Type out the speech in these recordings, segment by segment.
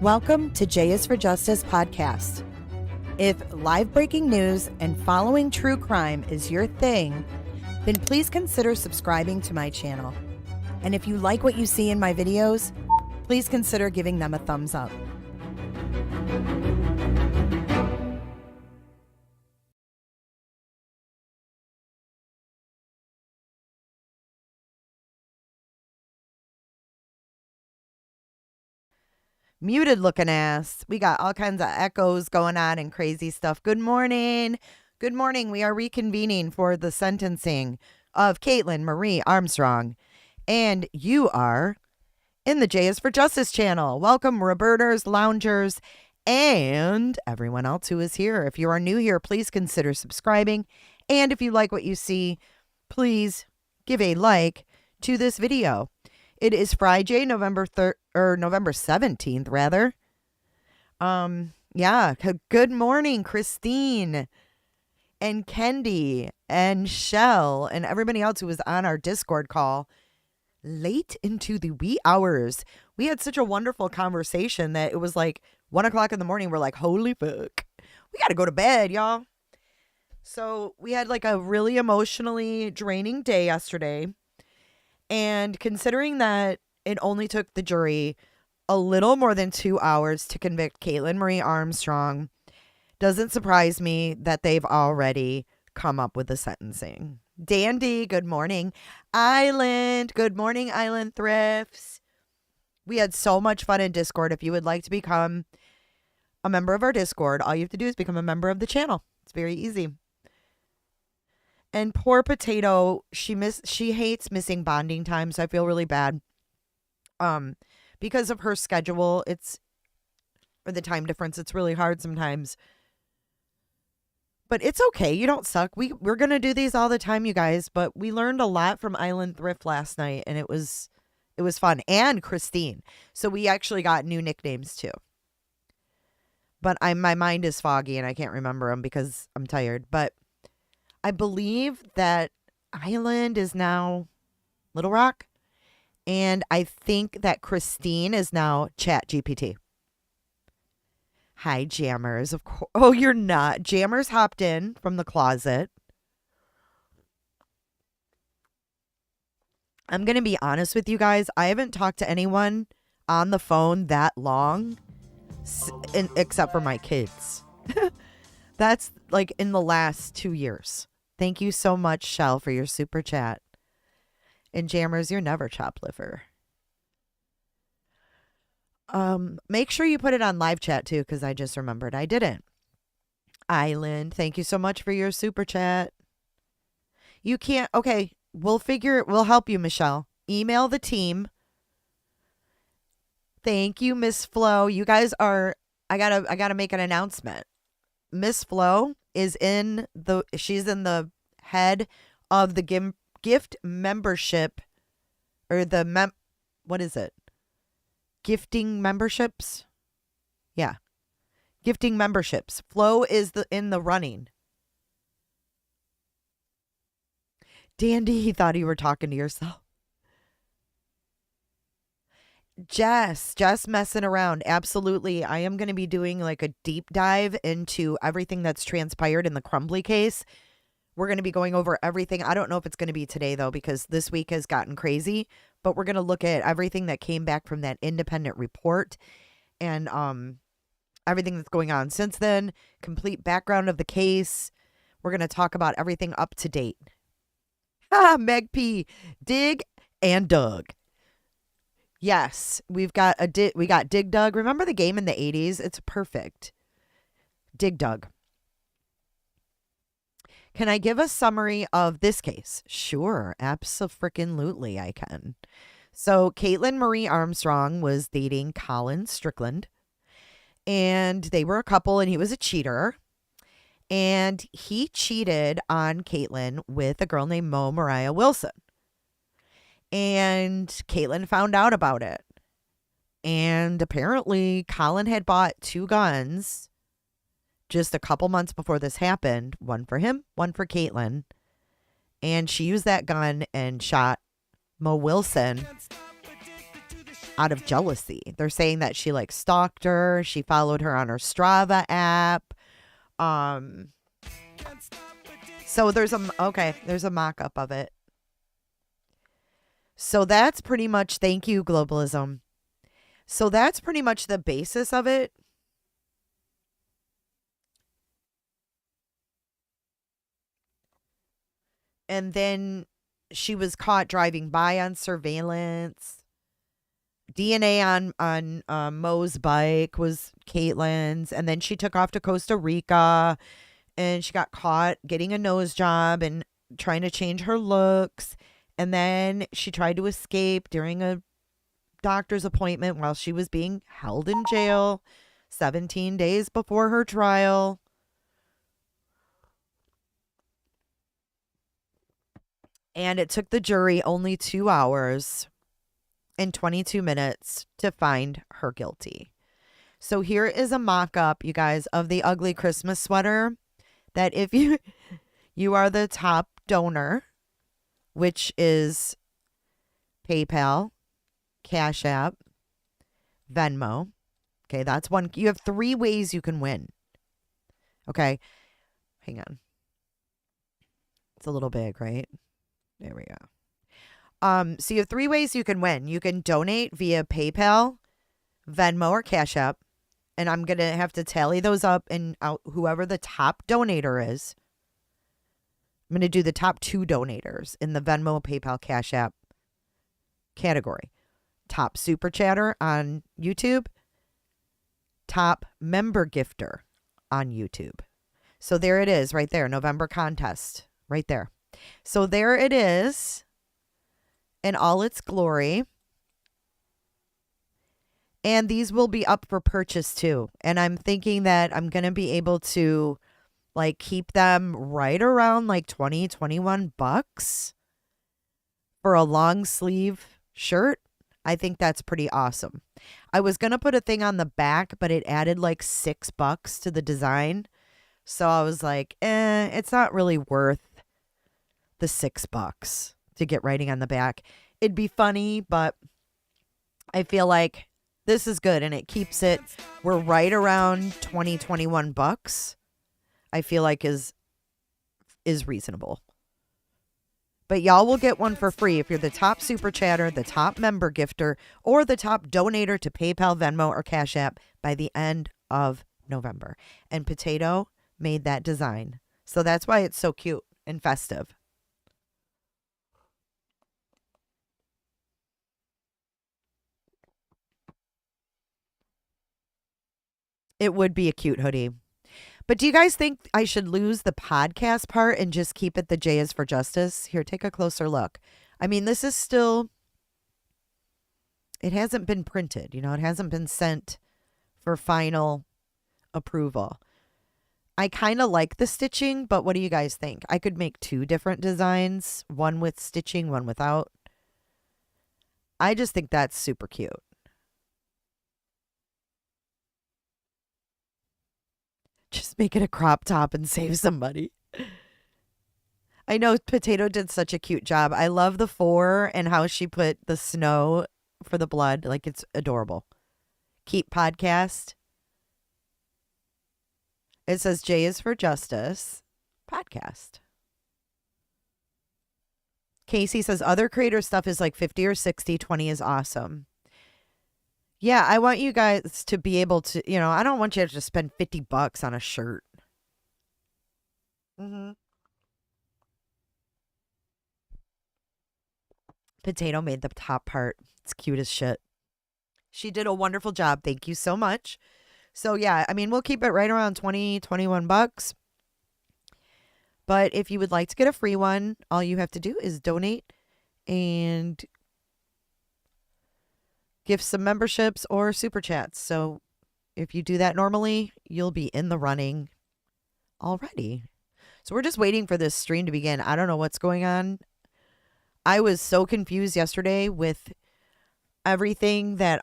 Welcome to J is for Justice podcast. If live breaking news and following true crime is your thing, then please consider subscribing to my channel. And if you like what you see in my videos, please consider giving them a thumbs up. Muted looking ass. We got all kinds of echoes going on and crazy stuff. Good morning. Good morning. We are reconvening for the sentencing of Kaitlin Marie Armstrong. And you are in the J is for Justice channel. Welcome, Roberters, loungers, and everyone else who is here. If you are new here, please consider subscribing. And if you like what you see, please give a like to this video. It is Friday, November 17th, rather. Yeah. Good morning, Christine and Kendi and Shell and everybody else who was on our Discord call. late into the wee hours. We had such a wonderful conversation that it was like 1 o'clock in the morning. We're like, holy fuck. We got to go to bed, y'all. So we had like a really emotionally draining day yesterday. And considering that it only took the jury a little more than 2 hours to convict Kaitlin Marie Armstrong, doesn't surprise me that they've already come up with the sentencing. Dandy, good morning. Island, good morning, Island Thrifts. We had so much fun in Discord. If you would like to become a member of our Discord, all you have to do is become a member of the channel. It's very easy. And poor Potato, she hates missing bonding time, so I feel really bad. Because of her schedule, or the time difference, it's really hard sometimes. But it's okay. You don't suck. We're going to do these all the time, you guys. But we learned a lot from Island Thrift last night, and it was fun. And Christine. So we actually got new nicknames, too. But my mind is foggy, and I can't remember them because I'm tired. But I believe that Island is now Little Rock. And I think that Christine is now Chat GPT. Hi, Jammers. Of course. Oh, you're not. Jammers hopped in from the closet. I'm going to be honest with you guys. I haven't talked to anyone on the phone that long, except for my kids. That's like in the last 2 years. Thank you so much, Shell, for your super chat. And Jammers, you're never chop liver. Make sure you put it on live chat too, because I just remembered I didn't. Island, thank you so much for your super chat. You can't. Okay, we'll help you, Michelle. Email the team. Thank you, Miss Flo. You guys are. I gotta make an announcement. Miss Flo is she's in the head of the gift membership, or what is it? Gifting memberships? Yeah. Gifting memberships. Flo is in the running. Dandy, he thought you were talking to yourself. Jess messing around. Absolutely. I am going to be doing like a deep dive into everything that's transpired in the Crumbly case. We're going to be going over everything. I don't know if it's going to be today, though, because this week has gotten crazy. But we're going to look at everything that came back from that independent report and everything that's going on since then. Complete background of the case. We're going to talk about everything up to date. Meg P. Dig and Dug. Yes, we got Dig Dug. Remember the game in the 80s? It's perfect. Dig Dug. Can I give a summary of this case? Sure, abso-freaking-lutely I can. So Kaitlin Marie Armstrong was dating Colin Strickland, and they were a couple, and he was a cheater. And he cheated on Kaitlin with a girl named Mo Mariah Wilson. And Kaitlin found out about it. And apparently Colin had bought 2 guns just a couple months before this happened. One for him, one for Kaitlin. And she used that gun and shot Mo Wilson out of jealousy. They're saying that she like stalked her. She followed her on her Strava app. So there's a mock-up of it. So that's pretty much, thank you, globalism. So that's pretty much the basis of it. And then she was caught driving by on surveillance. DNA on Mo's bike was Kaitlin's. And then she took off to Costa Rica. And she got caught getting a nose job and trying to change her looks. And then she tried to escape during a doctor's appointment while she was being held in jail 17 days before her trial. And it took the jury only 2 hours and 22 minutes to find her guilty. So here is a mock-up, you guys, of the ugly Christmas sweater that if you are the top donor, which is PayPal, Cash App, Venmo. Okay, that's one. You have 3 ways you can win. Okay, hang on. It's a little big, right? There we go. So you have 3 ways you can win. You can donate via PayPal, Venmo, or Cash App. And I'm going to have to tally those up, and whoever the top donator is, I'm going to do the top 2 donators in the Venmo, PayPal, Cash App category. Top super chatter on YouTube, top member gifter on YouTube. So there it is right there, November contest right there. So there it is in all its glory. And these will be up for purchase too. And I'm thinking that I'm going to be able to like keep them right around like 20, 21 bucks for a long sleeve shirt. I think that's pretty awesome. I was going to put a thing on the back, but it added like $6 to the design. So I was like, it's not really worth the $6 to get writing on the back. It'd be funny, but I feel like this is good, and it keeps it. We're right around 20, 21 bucks. I feel like is reasonable. But y'all will get one for free if you're the top super chatter, the top member gifter, or the top donator to PayPal, Venmo, or Cash App by the end of November. And Potato made that design. So that's why it's so cute and festive. It would be a cute hoodie. But do you guys think I should lose the podcast part and just keep it the J is for Justice? Here, take a closer look. I mean, this is still, it hasn't been printed. You know, it hasn't been sent for final approval. I kind of like the stitching, but what do you guys think? I could make 2 different designs, one with stitching, one without. I just think that's super cute. Just make it a crop top and save some money. I know Potato did such a cute job. I love the 4 and how she put the snow for the blood. Like, it's adorable. Keep podcast. It says J is for Justice podcast. Casey says other creator stuff is like 50 or 60. 20 is awesome. Yeah, I want you guys to be able to, you know, I don't want you to just spend $50 on a shirt. Potato made the top part. It's cute as shit. She did a wonderful job. Thank you so much. So yeah, I mean, we'll keep it right around 20, 21 bucks. But if you would like to get a free one, all you have to do is donate and give some memberships or super chats. So if you do that normally, you'll be in the running already. So we're just waiting for this stream to begin. I don't know what's going on. I was so confused yesterday with everything that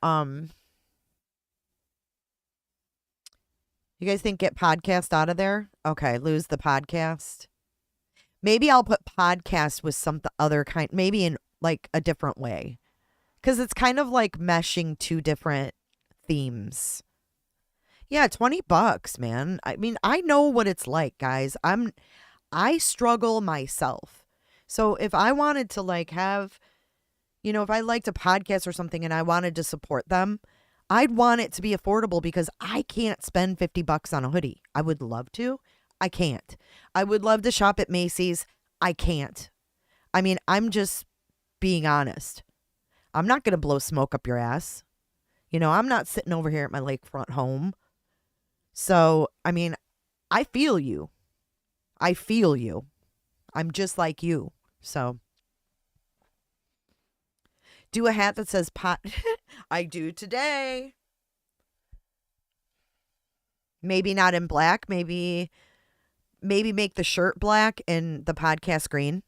you guys think get podcast out of there? Okay, lose the podcast. Maybe I'll put podcast with some other kind, maybe in like a different way. Because it's kind of like meshing 2 different themes. Yeah, $20, man. I mean, I know what it's like, guys. I struggle myself. So if I wanted to like have, you know, if I liked a podcast or something and I wanted to support them, I'd want it to be affordable because I can't spend $50 on a hoodie. I would love to. I can't. I would love to shop at Macy's. I can't. I mean, I'm just being honest. I'm not going to blow smoke up your ass. You know, I'm not sitting over here at my lakefront home. So, I mean, I feel you. I feel you. I'm just like you. So, do a hat that says pot. I do today. Maybe not in black. Maybe make the shirt black and the podcast green.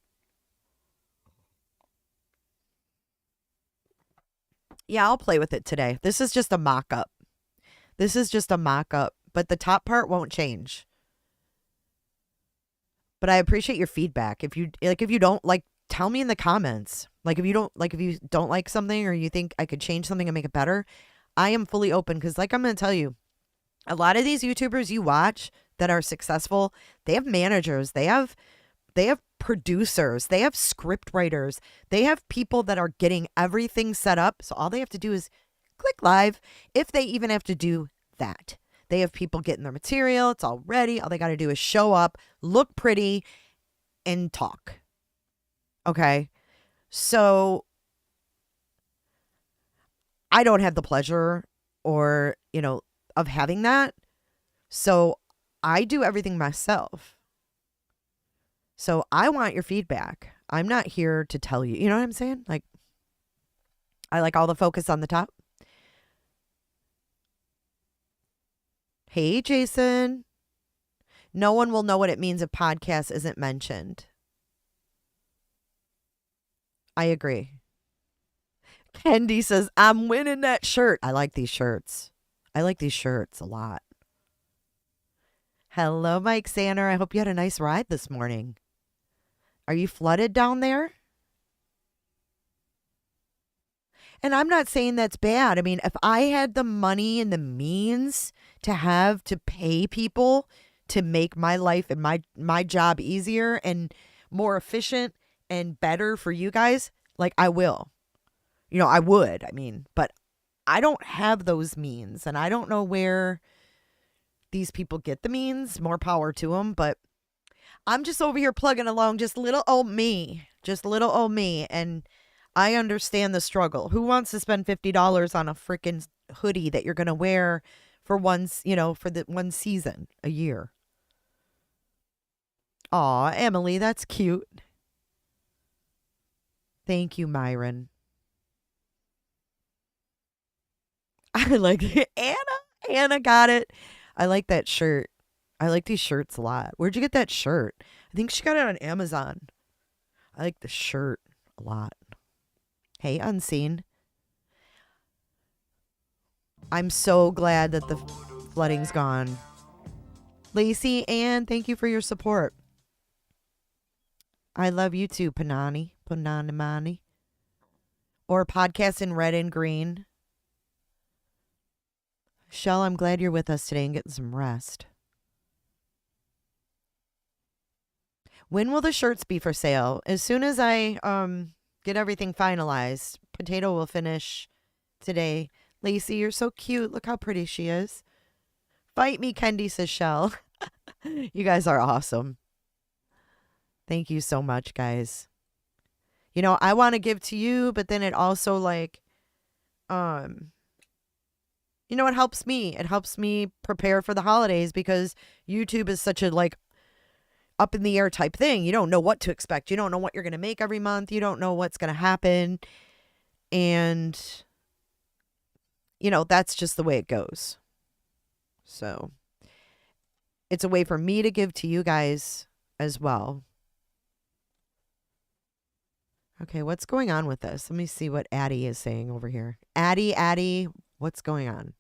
Yeah, I'll play with it today. This is just a mock-up. But the top part won't change. But I appreciate your feedback. If you don't like tell me in the comments. Like if you don't like something or you think I could change something and make it better, I am fully open because like I'm going to tell you, a lot of these YouTubers you watch that are successful, they have managers, they have producers, they have script writers, they have people that are getting everything set up. So all they have to do is click live, if they even have to do that. They have people getting their material, it's all ready. All they got to do is show up, look pretty, and talk. Okay? So I don't have the pleasure or, of having that. So I do everything myself. So I want your feedback. I'm not here to tell you. You know what I'm saying? Like, I like all the focus on the top. Hey, Jason. No one will know what it means if podcast isn't mentioned. I agree. Kendi says, I'm winning that shirt. I like these shirts. I like these shirts a lot. Hello, Mike Sander. I hope you had a nice ride this morning. Are you flooded down there? And I'm not saying that's bad. I mean, if I had the money and the means to pay people to make my life and my job easier and more efficient and better for you guys, like I will. I would. I mean, but I don't have those means and I don't know where these people get the means. More power to them, but I'm just over here plugging along, just little old me. And I understand the struggle. Who wants to spend $50 on a freaking hoodie that you're going to wear for for the one season a year? Aw, Emily, that's cute. Thank you, Myron. I like it. Anna got it. I like that shirt. I like these shirts a lot. Where'd you get that shirt? I think she got it on Amazon. I like the shirt a lot. Hey, Unseen. I'm so glad that the flooding's gone. Lacey Ann, thank you for your support. I love you too, Panani. Pananimani. Or podcast in red and green. Shell, I'm glad you're with us today and getting some rest. When will the shirts be for sale? As soon as I get everything finalized. Potato will finish today. Lacey, you're so cute. Look how pretty she is. Fight me, Kendi, says Shell. You guys are awesome. Thank you so much, guys. I want to give to you, but then it also it helps me. It helps me prepare for the holidays because YouTube is such a up in the air type thing. You don't know what to expect. You don't know what you're going to make every month. You don't know what's going to happen. And, that's just the way it goes. So it's a way for me to give to you guys as well. Okay, what's going on with this? Let me see what Addie is saying over here. Addie, what's going on?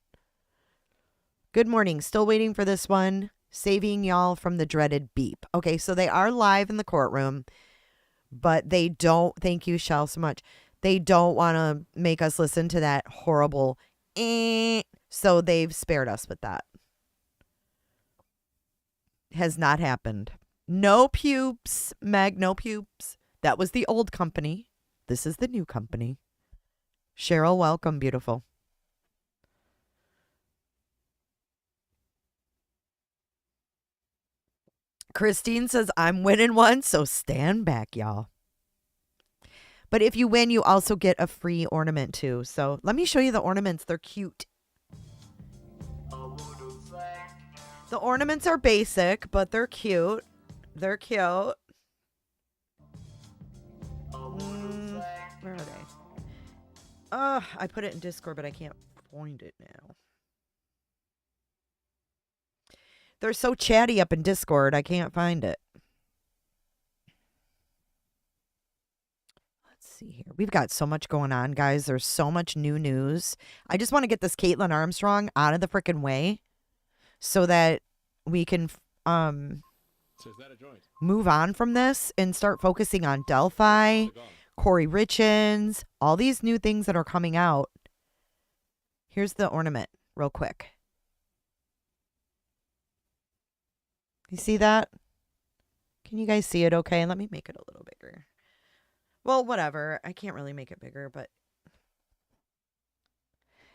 Good morning. Still waiting for this one. Saving y'all from the dreaded beep. Okay, so they are live in the courtroom, but they don't, thank you, Shell, so much. They don't want to make us listen to that horrible so they've spared us with that. Has not happened. No pubes, Meg, no pubes. That was the old company. This is the new company. Cheryl, welcome, beautiful. Christine says, I'm winning one, so stand back, y'all. But if you win, you also get a free ornament, too. So let me show you the ornaments. They're cute. The ornaments are basic, but they're cute. They're cute. Where are they? I put it in Discord, but I can't find it now. They're so chatty up in Discord, I can't find it. Let's see here. We've got so much going on, guys. There's so much new news. I just want to get this Kaitlin Armstrong out of the freaking way so that we can move on from this and start focusing on Delphi, Corey Richins, all these new things that are coming out. Here's the ornament real quick. You see that? Can you guys see it okay? Let me make it a little bigger. Well, whatever. I can't really make it bigger, but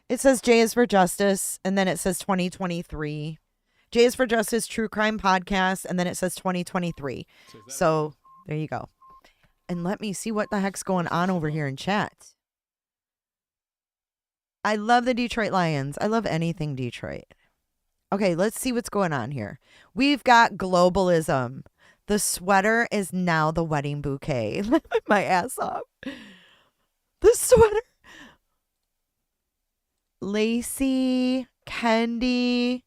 it says J is for Justice, and then it says 2023. J is for Justice True Crime Podcast, and then it says 2023. So there you go. And let me see what the heck's going on over here in chat. I love the Detroit Lions. I love anything Detroit. Okay, let's see what's going on here. We've got globalism. The sweater is now the wedding bouquet. My ass off. The sweater. Lacey, Kendi,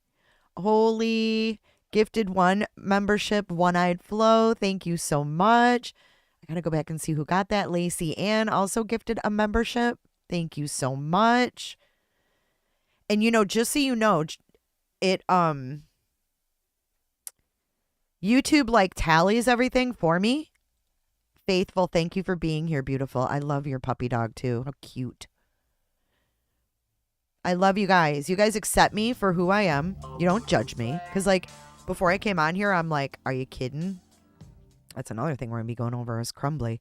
Holy, gifted 1 membership, One-Eyed Flo. Thank you so much. I got to go back and see who got that. Lacey Ann also gifted a membership. Thank you so much. And just so you know, it YouTube tallies everything for me. Faithful, thank you for being here, beautiful. I love your puppy dog too. How cute. I love you guys. You guys accept me for who I am. You don't judge me. Because before I came on here, I'm like, are you kidding? That's another thing we're going to be going over is Crumbly.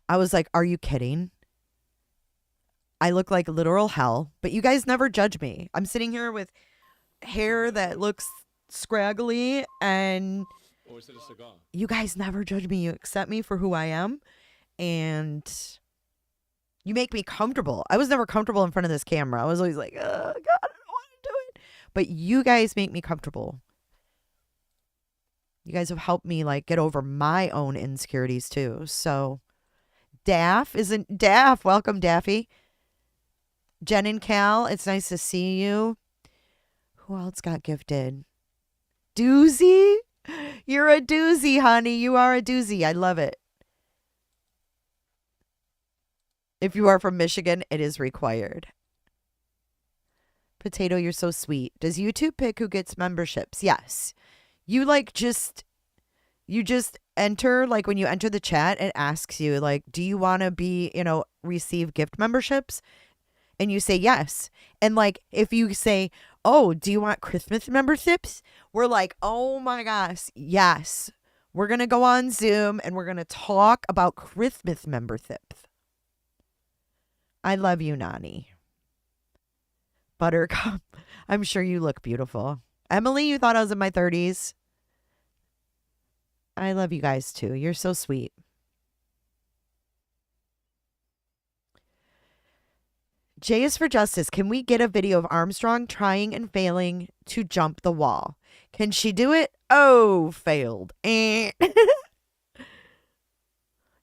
I was like, are you kidding? I look like literal hell, but you guys never judge me. I'm sitting here with hair that looks scraggly, and you guys never judge me. You accept me for who I am, and you make me comfortable. I was never comfortable in front of this camera. I was always like, oh, God, I don't want to do it. But you guys make me comfortable. You guys have helped me get over my own insecurities too. So Daff, welcome Daffy. Jen and Cal, it's nice to see you. Who else got gifted? Doozy? You're a doozy, honey. You are a doozy. I love it. If you are from Michigan, it is required. Potato, you're so sweet. Does YouTube pick who gets memberships? Yes. You you just enter, when you enter the chat, it asks you, do you want to receive gift memberships? And you say yes. And if you say, oh, do you want Christmas memberships? We're like, oh my gosh, yes. We're going to go on Zoom and we're going to talk about Christmas memberships. I love you, Nani. Buttercup, I'm sure you look beautiful. Emily, you thought I was in my 30s. I love you guys too. You're so sweet. J is for Justice. Can we get a video of Armstrong trying and failing to jump the wall? Can she do it? Oh, failed.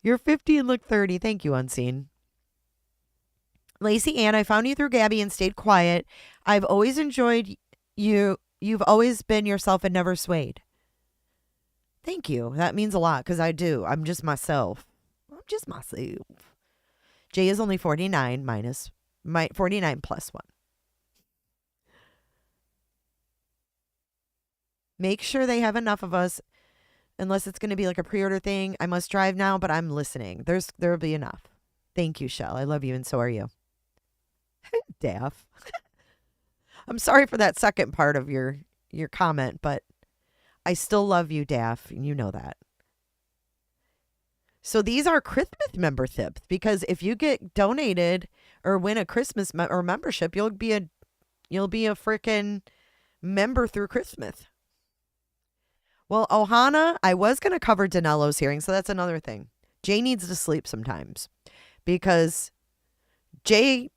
You're 50 and look 30. Thank you, Unseen. Lacey Ann, I found you through Gabby and stayed quiet. I've always enjoyed you. You've always been yourself and never swayed. Thank you. That means a lot because I do. I'm just myself. J is only 49 minus 49 plus 1. Make sure they have enough of us. Unless it's going to be a pre-order thing. I must drive now, but I'm listening. There'll be enough. Thank you, Shell. I love you, and so are you. Daff. I'm sorry for that second part of your comment, but I still love you, Daff, and you know that. So these are Christmas memberships because if you get donated or win a Christmas or membership, you'll be a freaking member through Christmas. Well, Ohana, I was going to cover Danello's hearing, so that's another thing. Jay needs to sleep sometimes because Jay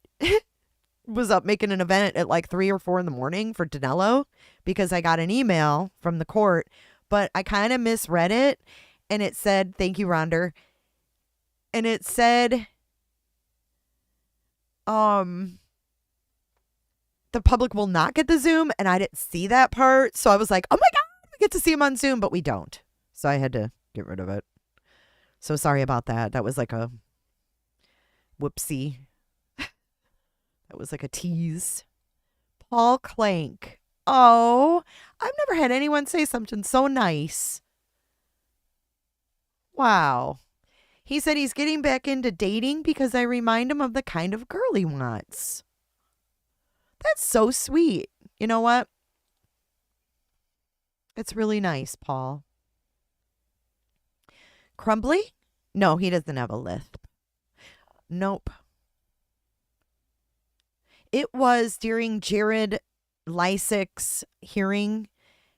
was up making an event at 3 or 4 in the morning for Danello because I got an email from the court, but I kind of misread it. And it said, thank you, Ronder. And it said, the public will not get the Zoom. And I didn't see that part. So I was like, oh my God, we get to see him on Zoom, but we don't. So I had to get rid of it. So sorry about that. That was a whoopsie. That was a tease. Paul Clank. Oh, I've never had anyone say something so nice. Wow. He said he's getting back into dating because I remind him of the kind of girl he wants. That's so sweet. You know what? It's really nice, Paul. Crumbly? No, he doesn't have a lisp. Nope. It was during Jared Lysick's hearing.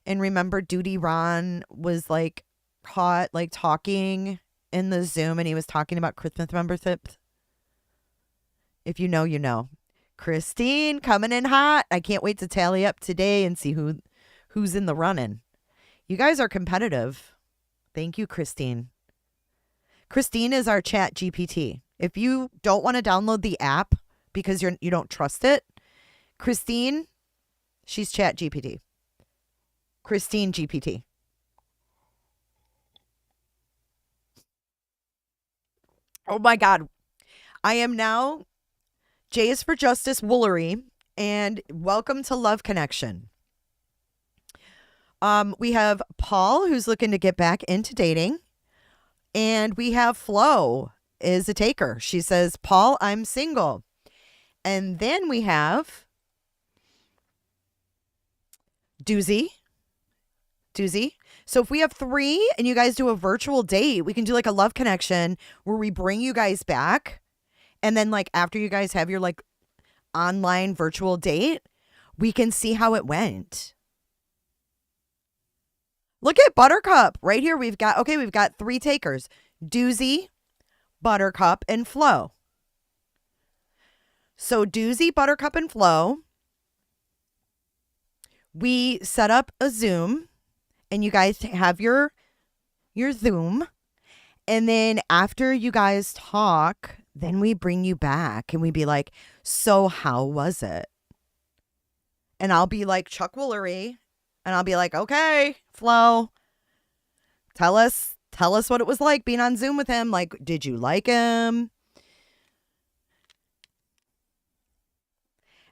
And remember, Duty Ron was like caught like talking in the Zoom, and he was talking about Christmas memberships. If you know, you know. Christine coming in hot. I can't wait to tally up today and see who's in the running. You guys are competitive. Thank you, Christine. Christine is our chat GPT. If you don't want to download the app because you don't trust it, Christine, she's chat GPT. Christine GPT. Oh my God. I am now J is for Justice Woolery, and welcome to Love Connection. We have Paul, who's looking to get back into dating, and we have Flo is a taker. She says, Paul, I'm single. And then we have Doozy. So if we have 3 and you guys do a virtual date, we can do like a love connection where we bring you guys back. And then like after you guys have your like online virtual date, we can see how it went. Look at Buttercup right here. We've got 3 takers. Doozy, Buttercup, and Flo. So Doozy, Buttercup, and Flo. We set up a Zoom. And you guys have your Zoom. And then after you guys talk, then we bring you back and we be like, so how was it? And I'll be like Chuck Woolery. And I'll be like, okay, Flo, tell us what it was like being on Zoom with him. Like, did you like him?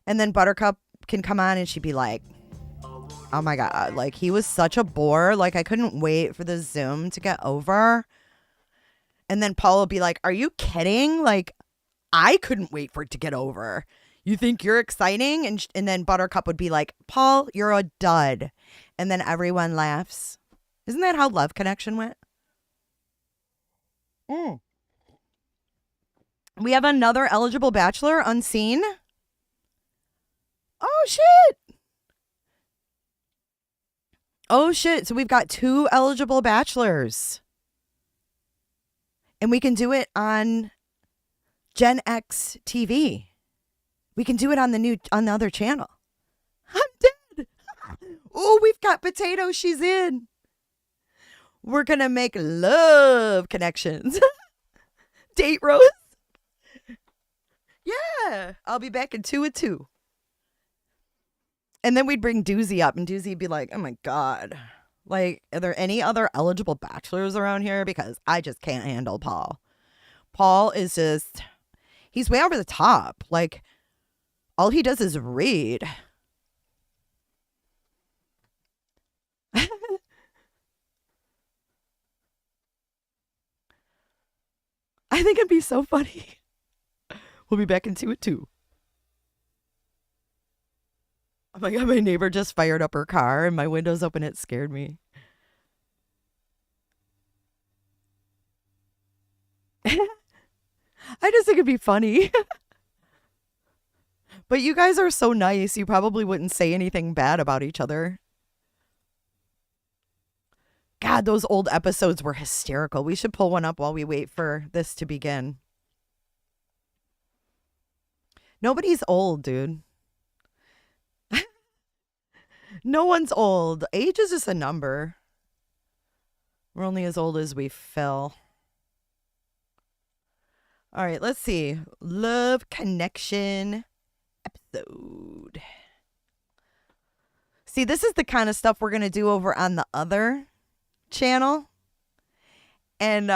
And then Buttercup can come on and she'd be like, oh my God, like he was such a bore. Like I couldn't wait for the Zoom to get over. And then Paul will be like, are you kidding? Like I couldn't wait for it to get over. You think you're exciting? And then Buttercup would be like, Paul, you're a dud. And then everyone laughs. Isn't that how Love Connection went? We have another eligible bachelor unseen. Oh, shit. Oh, shit. So we've got 2 eligible bachelors. And we can do it on Gen X TV. We can do it on the other channel. I'm dead. Oh, we've got Potato. She's in. We're going to make love connections. Date Rose. Yeah. I'll be back in 2 at 2. And then we'd bring Doozy up, and Doozy'd be like, oh my God. Like, are there any other eligible bachelors around here? Because I just can't handle Paul. Paul is just, he's way over the top. Like, all he does is read. I think it'd be so funny. We'll be back in 2 at 2. Oh my God, my neighbor just fired up her car and my window's open. It scared me. I just think it'd be funny. But you guys are so nice. You probably wouldn't say anything bad about each other. God, those old episodes were hysterical. We should pull one up while we wait for this to begin. Nobody's old, dude. No one's old. Age is just a number. We're only as old as we feel. All right, let's see. Love Connection episode. See, this is the kind of stuff we're going to do over on the other channel. And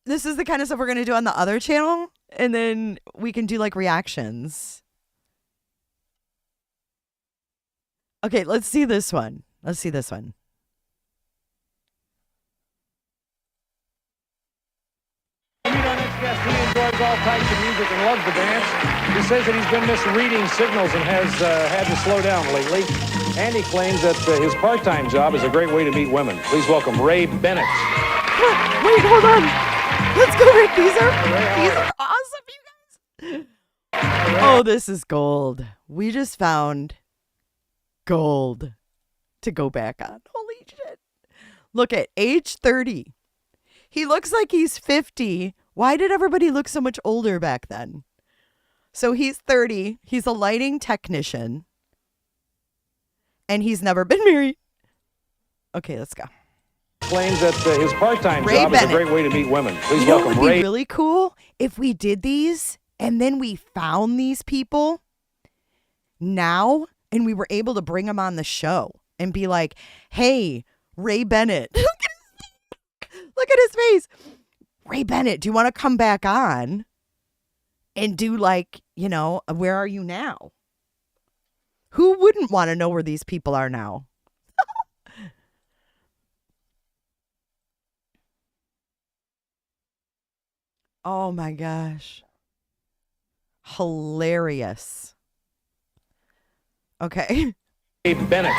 this is the kind of stuff we're going to do on the other channel. And then we can do like reactions. Okay, let's see this one. Let's see this one. Meet our next guest. He enjoys all types of music and loves to dance. He says that he's been misreading signals and has had to slow down lately. And he claims that his part-time job is a great way to meet women. Please welcome Ray Bennett. Wait, hold on. Let's go, Rick. These are awesome, you guys. Oh, this is gold. We just found gold to go back on. Holy shit. Look at age 30. He looks like he's 50. Why did everybody look so much older back then? So he's 30. He's a lighting technician. And he's never been married. Okay, let's go. Claims that his part-time Ray job Bennett. is a great way to meet women. Please You know what welcome would be Ray. really cool? If we did these and then we found these people now and we were able to bring them on the show and be like, hey, Ray Bennett. Look at his face. Ray Bennett, do you want to come back on and do like, you know, where are you now? Who wouldn't want to know where these people are now? Oh my gosh. Hilarious. Okay. Ray Bennett. Ray,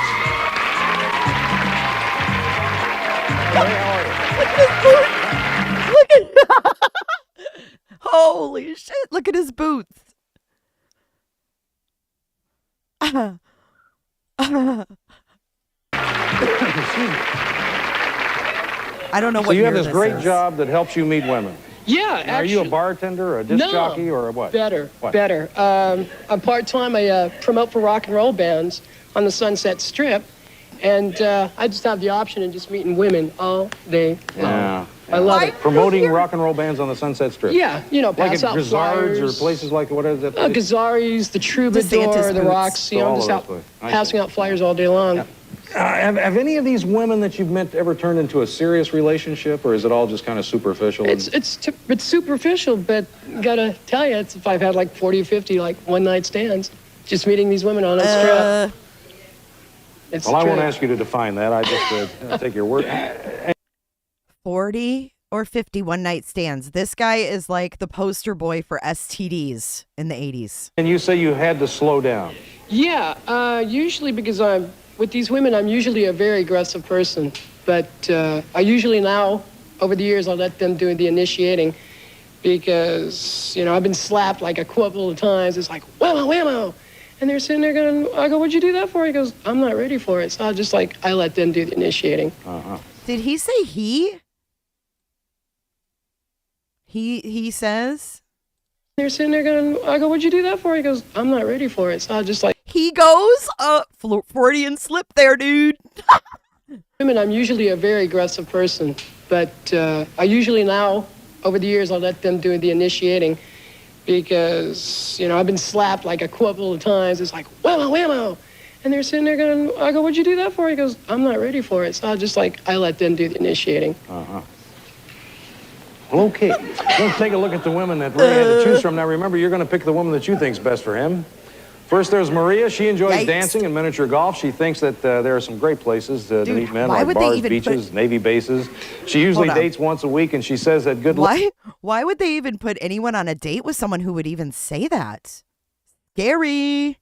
how are you? Look at his boots. Look at Holy shit. Look at his boots. I don't know what So you have year this great is. job that helps you meet women. Yeah, Now, are you a bartender or a disc jockey or a what? Better, What? better. I'm part-time. I promote for rock and roll bands on the Sunset Strip, and I just have the option of just meeting women all day long. Yeah. I love it. Promoting rock and roll bands on the Sunset Strip. Yeah, you know, Like pass at out Grizzards or flyers. places like, what is that place? Gazzaris, the Troubadour, DeSantis the boots. Rocks, you know, All just of out those places. I passing see. out flyers all day long. Have any of these women that you've met ever turned into a serious relationship, or is it all just kind of superficial? It's superficial, but gotta tell you, if I've had like 40 or 50 like one-night stands, just meeting these women on a strip. It's Well, I won't true. ask you to define that. I just I'll take your word. 40 or 50 one-night stands. This guy is like the poster boy for STDs in the 80s. And you say you had to slow down. Yeah, usually because with these women, I'm usually a very aggressive person. But I usually now, over the years, I'll let them do the initiating because, you know, I've been slapped like a couple of times. It's like, whammo, whammo. And they're sitting there going, I go, what'd you do that for? He goes, I'm not ready for it. So I let them do the initiating. Uh-huh. Did he say he? He says? They're sitting there going, I go, what'd you do that for? He goes, I'm not ready for it. So He goes, Freudian slip there, dude. women, I'm usually a very aggressive person, but I usually now, over the years, I'll let them do the initiating because, you know, I've been slapped like a couple of times. It's like, whammo, whammo. And they're sitting there going, I go, what'd you do that for? He goes, I'm not ready for it. So I let them do the initiating. Uh-huh. Well, okay. Let's take a look at the women that Ray had to choose from. Now, remember, you're going to pick the woman that you think's best for him. First, there's Maria. She enjoys Yikes. dancing and miniature golf. She thinks that there are some great places to Dude, meet men, why like would they bars, even beaches, Navy bases. She usually Hold on. dates once a week, and she says that good luck. Why would they even put anyone on a date with someone who would even say that? Scary.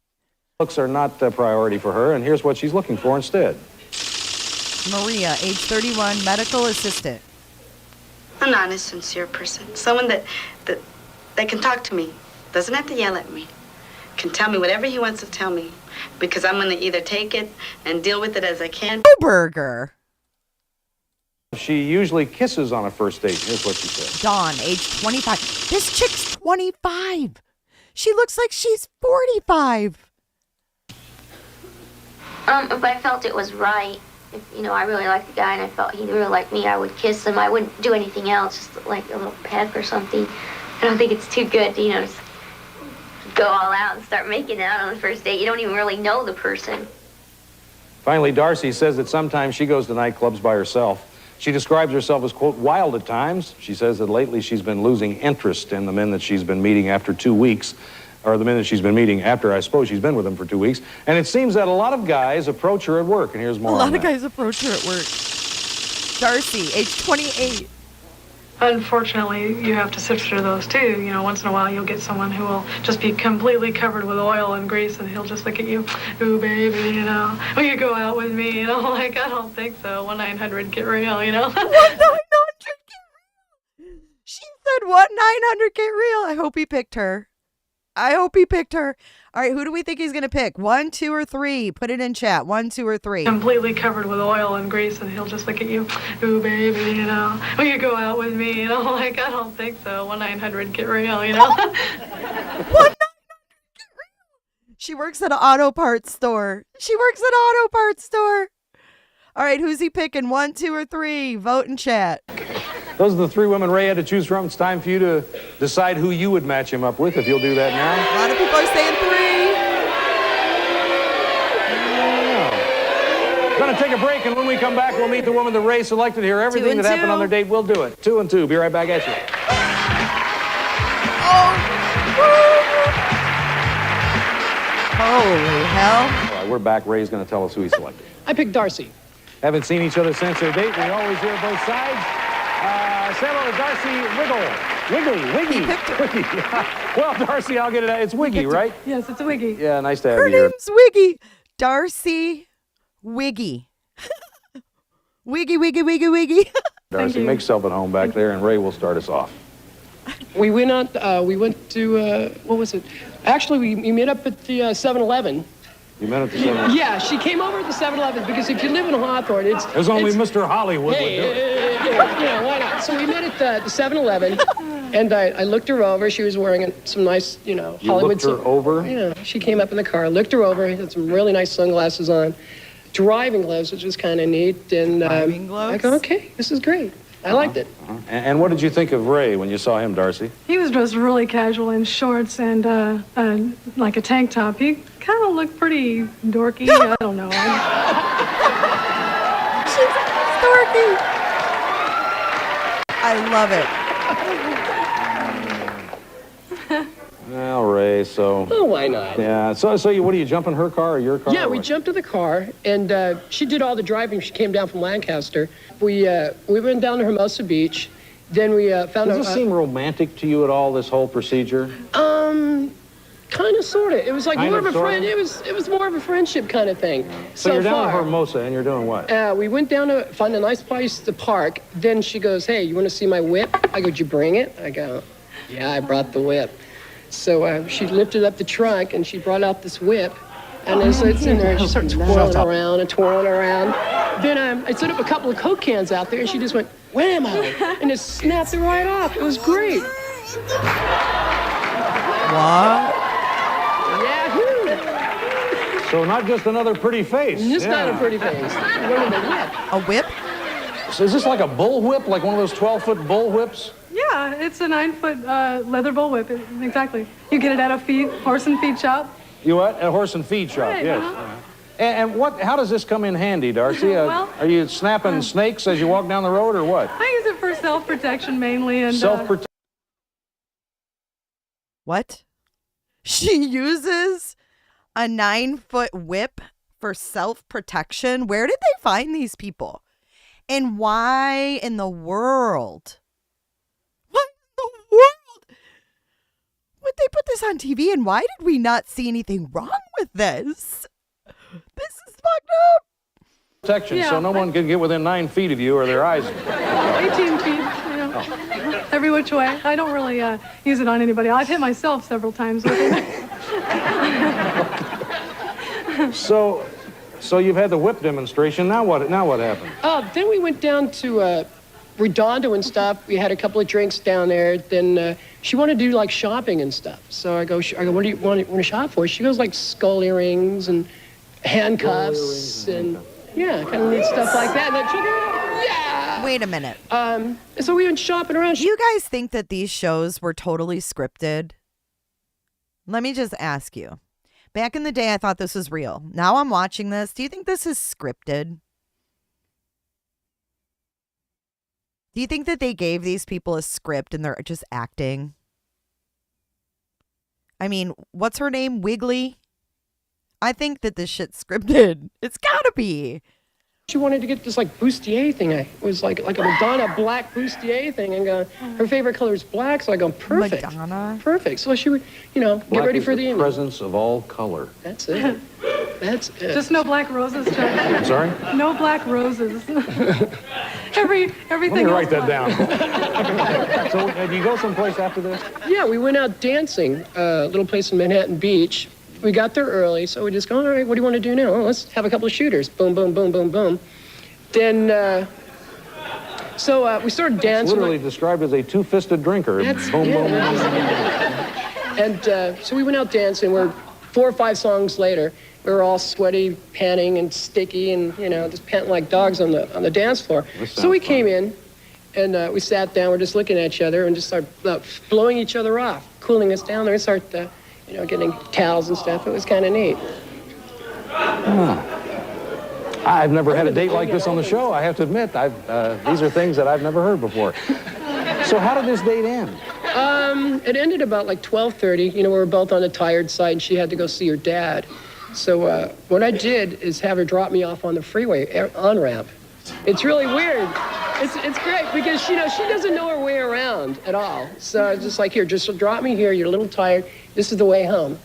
Looks are not a priority for her, and here's what she's looking for instead. Maria, age 31, medical assistant. An honest, sincere person. Someone that can talk to me. Doesn't have to yell at me. Can tell me whatever he wants to tell me. Because I'm going to either take it and deal with it as I can. Burger. She usually kisses on a first date. Here's what she said. Dawn, age 25. This chick's 25. She looks like she's 45. If I felt it was right, if, you know, I really liked the guy and I felt he really liked me, I would kiss him. I wouldn't do anything else, just like a little peck or something. I don't think it's too good to, you know, just go all out and start making out on the first date. You don't even really know the person. Finally, Darcy says that sometimes she goes to nightclubs by herself. She describes herself as, quote, wild at times. She says that lately she's been losing interest in the men that she's been meeting after 2 weeks. or the men that she's been meeting after, I suppose, she's been with them for 2 weeks. And it seems that a lot of guys approach her at work, and here's more on that. A lot of guys approach her at work. Darcy, age 28. Unfortunately, you have to sift through those too. You know, once in a while you'll get someone who will just be completely covered with oil and grease, and he'll just look at you, ooh, baby, you know, will you go out with me? You know, like, I don't think so. 1-900-GET-REAL, you know. 1-900-GET-REAL. She said 1-900-GET-REAL. I hope he picked her. All right, who do we think he's going to pick? 1, 2, or 3? Put it in chat. 1, 2, or 3. Completely covered with oil and grease, and he'll just look at you, ooh, baby, you know, will you go out with me? You know, like, I don't think so. 1-900-GET-REAL, you know. 1-900-GET-REAL. She works at an auto parts store. All right, who's he picking? 1, 2, or 3? Vote in chat. Those are the 3 women Ray had to choose from. It's time for you to decide who you would match him up with, if you'll do that now. A lot of people are saying 3. We're going to take a break, and when we come back, we'll meet the woman that Ray selected here. Everything that happened on their date, we'll do it. 2 and 2. Be right back at you. Holy hell. All right, we're back. Ray's going to tell us who he selected. I picked Darcy. Haven't seen each other since their date. We always hear both sides. Say hello to Darcy Wiggy. Well, Darcy, I'll get it out. It's Wiggy, right? Yes, it's a Wiggy. Yeah, nice to have Her you here. name's Wiggy. Darcy Wiggy. Wiggy. Darcy, make yourself at home back there, and Ray will start us off. We went out, we went to, what was it? Actually, we met up at the 7-Eleven. You met at the 7-Eleven? Yeah, she came over at the 7-Eleven because if you live in Hawthorne, There's only Mr. Hollywood Hey, would do it. yeah, why not? So we met at the 7-Eleven, and I looked her over. She was wearing some nice, You Hollywood. looked her over? Yeah, she came up in the car, looked her over, had some really nice sunglasses on, driving gloves, which was kind of neat. And Driving gloves? I go, okay, this is great. I liked it. And what did you think of Ray when you saw him, Darcy? He was dressed really casual in shorts and like a tank top. He kind of looked pretty dorky. I don't know. She's dorky. I love it. Well, Ray, so... Oh, why not? Yeah, so what do you jump in her car or your car? Yeah, or we what? jumped to the car, and she did all the driving. She came down from Lancaster. We went down to Hermosa Beach. Then we found Does this seem romantic to you at all, this whole procedure? Kind of, sort of. It was like Kind more of, of a sorta? friend. It was more of a friendship kind of thing. So you're down far. in Hermosa, and you're doing what? We went down to find a nice place to park. Then she goes, hey, you want to see my whip? I go, did you bring it? I go, yeah, I brought the whip. So she lifted up the trunk, and she brought out this whip. And as it's in there, and she started twirling around and twirling around. Then I set up a couple of Coke cans out there, and she just went, wham, and it snapped it right off. It was great. What? Yahoo! So not just another pretty face. Just not a Yeah. pretty face. One of the whip. A whip? So is this like a bull whip, like one of those 12-foot bull whips? Yeah, it's a 9-foot leather bullwhip. Exactly. You get it at a horse and feed shop. You what? A horse and feed shop, Right, yes. uh-huh. And how does this come in handy, Darcy? Well, are you snapping snakes as you walk down the road, or what? I use it for self-protection mainly, and Self-protection. What? She uses a 9-foot whip for self-protection? Where did they find these people? And why in the world? What in the world? Would they put this on TV, and why did we not see anything wrong with this? This is fucked up. Protection, Yeah, so no one can get within 9 feet of you or their eyes. 18 feet, every which way. I don't really use it on anybody. I've hit myself several times with it. So you've had the whip demonstration. Now what happened? Then we went down to Redondo and stuff. We had a couple of drinks down there. Then she wanted to do like shopping and stuff. So I go, what do you want to shop for? She goes like skull earrings and handcuffs and yeah, kind of neat stuff like that. And then she goes, yeah. Wait a minute. So we went shopping around. Do you guys think that these shows were totally scripted? Let me just ask you. Back in the day, I thought this was real. Now I'm watching this. Do you think this is scripted? Do you think that they gave these people a script and they're just acting? I mean, what's her name? Wiggly? I think that this shit's scripted. It's gotta be. She wanted to get this like bustier thing. It was like a Madonna black bustier thing, and her favorite color is black. So I go, perfect, Madonna. perfect. So she would, get ready for the evening. Presence of all color. That's it. That's it. Just no black roses, Chuck. I'm sorry? No black roses. Everything Let me write else that down. So, do you go someplace after this? Yeah, we went out dancing, a little place in Manhattan Beach. We got there early, so we just go, all right, what do you want to do now? Oh, let's have a couple of shooters. Boom, boom, boom, boom, boom. Then, we started dancing. It's literally described as a two-fisted drinker. That's, Boom, yeah, boom, And so we went out dancing. We're 4 or 5 songs later. We were all sweaty, panting, and sticky, and, just panting like dogs on the dance floor. So we came in, and we sat down. We're just looking at each other and just started blowing each other off, cooling us down. Then we started, getting towels and stuff. It was kind of neat. I've never had a date like this on the show, I have to admit. These are things that I've never heard before. So how did this date end? It ended about like 12:30. We were both on the tired side, and she had to go see her dad. So what I did is have her drop me off on the freeway on-ramp. It's really weird. It's great because, she doesn't know her way around at all. So I was just like, here, just drop me here. You're a little tired. This is the way home.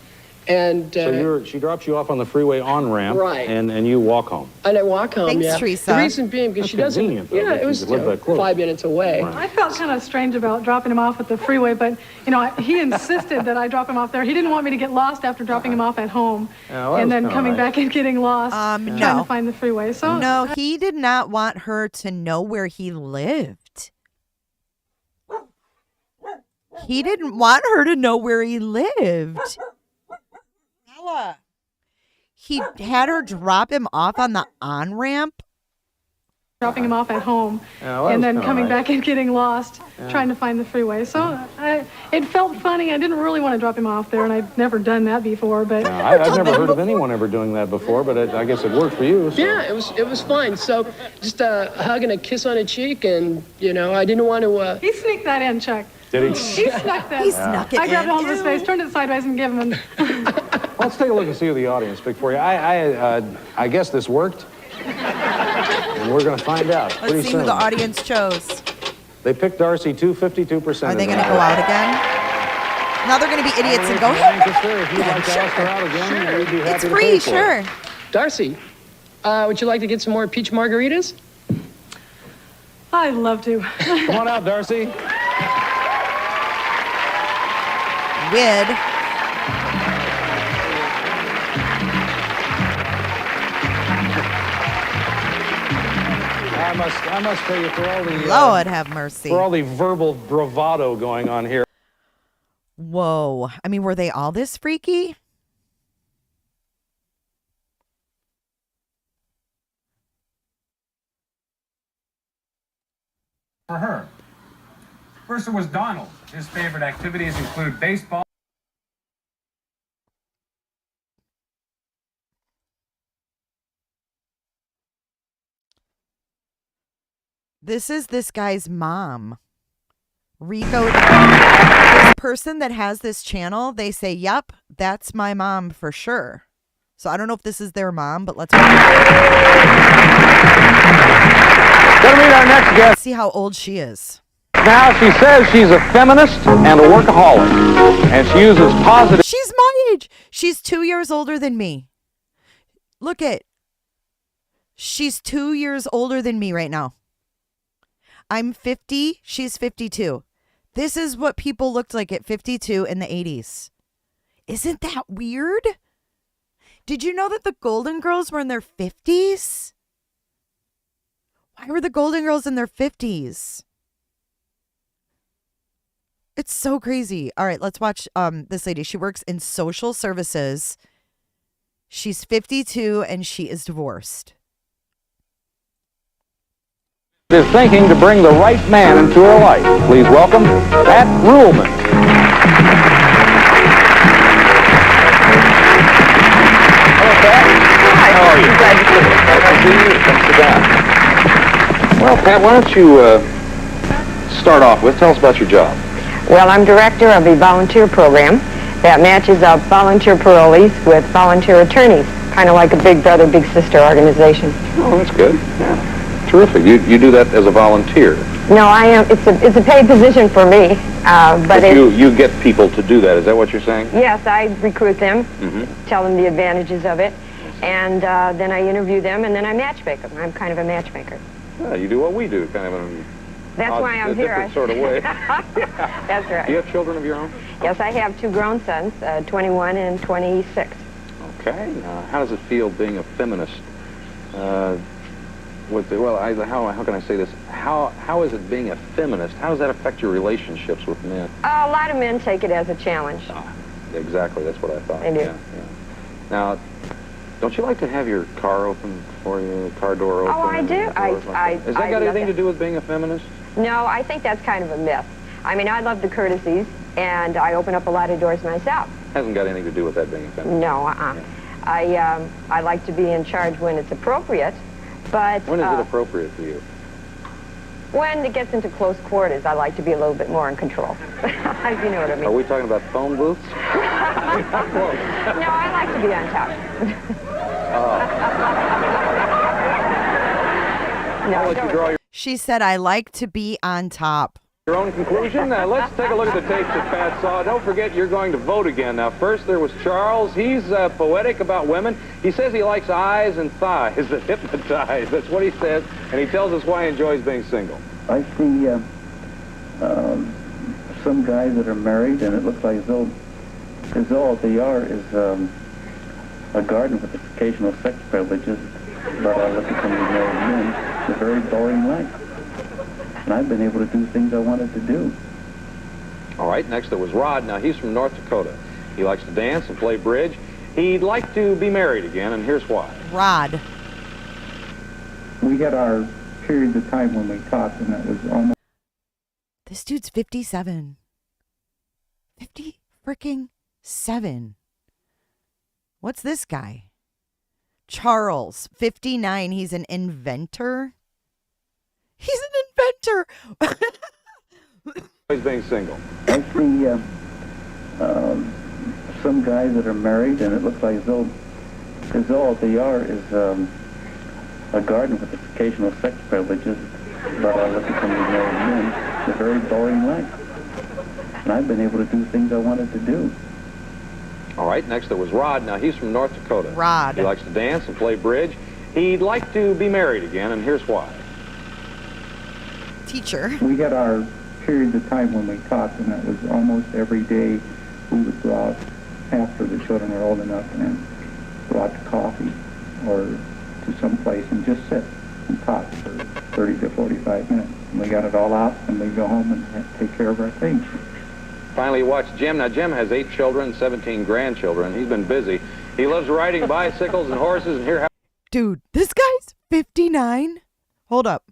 And so she drops you off on the freeway on-ramp, right. and you walk home. And I walk home, Thanks, yeah. Teresa. The reason being because she doesn't, convenient, though, it was you live that close. 5 minutes away. Right. I felt kind of strange about dropping him off at the freeway, but, he insisted that I drop him off there. He didn't want me to get lost after dropping him off at home, and then coming back and getting lost, trying to find the freeway. So No, he did not want her to know where he lived. He didn't want her to know where he lived. He had her drop him off on the on-ramp. dropping him off at home, and then coming back and getting lost, trying to find the freeway. So it felt funny. I didn't really want to drop him off there, and I'd never done that before. But I've never heard of anyone ever doing that before, but I guess it worked for you. So. Yeah, it was fine. So just a hug and a kiss on the cheek, and I didn't want to. he sneaked that in, Chuck. Did he? He snuck that. He snuck it I grabbed in. hold of his face, turned it sideways, and gave him. Let's take a look and see who the audience picked for you. I guess this worked. And we're going to find out pretty Let's see soon. who the audience chose. They picked Darcy 52%. Are they going to go out again? Now they're going to be idiots and go, If you'd like to ask her out again, we'd be happy it's to free, pay for sure. it. Darcy, would you like to get some more peach margaritas? I'd love to. Come on out, Darcy. Wid. I must tell you, for all the Lord have mercy. for all the verbal bravado going on here. Whoa. I mean, were they all this freaky? For her. First, there was Donald. His favorite activities include baseball. This is this guy's mom. Rico, this person that has this channel, they say, yep, that's my mom for sure. So I don't know if this is their mom, but let's Gonna meet our next guest. see how old she is. Now, she says she's a feminist and a workaholic, and she uses positive. She's my age. She's 2 years older than me. Look at. She's 2 years older than me right now. I'm 50. She's 52. This is what people looked like at 52 in the 80s. Isn't that weird? Did you know that the Golden Girls were in their 50s? Why were the Golden Girls in their 50s? It's so crazy. All right, let's watch this lady. She works in social services. She's 52 and she is divorced. Is thinking to bring the right man into her life. Please welcome Pat Ruhlman. Hello, Pat. Hi. How are you? Glad to see you. Come sit down. Well, Pat, why don't you start off with, tell us about your job. Well, I'm director of a volunteer program that matches up volunteer parolees with volunteer attorneys, kind of like a big brother, big sister organization. Oh, that's good. Yeah. Terrific. You do that as a volunteer. No, I am. It's a paid position for me, but you get people to do that. Is that what you're saying? Yes, I recruit them, tell them the advantages of it, and then I interview them, and then I matchmake them. I'm kind of a matchmaker. Yeah, you do what we do, kind of in That's why I'm here. different sort of way. That's right. Do you have children of your own? Yes, I have 2 grown sons, 21 and 26. Okay. How does it feel being a feminist? How can I say this? How is it being a feminist? How does that affect your relationships with men? A lot of men take it as a challenge. Exactly. That's what I thought. They do. Yeah. Now, don't you like to have your car open for you, car door open? Oh, I do. Has that got anything to do with being a feminist? No, I think that's kind of a myth. I mean, I love the courtesies, and I open up a lot of doors myself. Hasn't got anything to do with that being a feminist. No, Yeah. I like to be in charge when it's appropriate, but... When is it appropriate for you? When it gets into close quarters, I like to be a little bit more in control. You know what I mean. Are we talking about phone booths? No, I like to be on top. I'll let you draw She said, I like to be on top. your own conclusion. Let's take a look at the tapes that Pat saw. Don't forget you're going to vote again. Now, first there was Charles. He's poetic about women. He says he likes eyes and thighs that hypnotize. That's what he says, and he tells us why he enjoys being single. I see some guys that are married, and it looks like as though what they are is a garden with occasional sex privileges. But I look at some of these married men, it's a very boring life. And I've been able to do things I wanted to do. All right, next there was Rod. Now, he's from North Dakota. He likes to dance and play bridge. He'd like to be married again, and here's why. Rod. We had our periods of time when we talked, and that was almost... This dude's 57. 50 freaking 7. What's this guy? Charles, 59. He's an inventor. He's an inventor. He's being single. I see some guys that are married, and it looks like as though what they are is a garden with occasional sex privileges. But I look at some of these married men, it's a very boring life. And I've been able to do things I wanted to do. All right, next there was Rod. Now, he's from North Dakota. Rod. He likes to dance and play bridge. He'd like to be married again, and here's why. Teacher. We had our periods of time when we talked, and that was almost every day. We would go out after the children were old enough and go out to coffee or to some place and just sit and talk for 30 to 45 minutes. And we got it all out, and we go home and take care of our things. Finally, watch Jim. Now, Jim has 8 children, 17 grandchildren. He's been busy. He loves riding bicycles and horses, and here... Dude, this guy's 59. Hold up.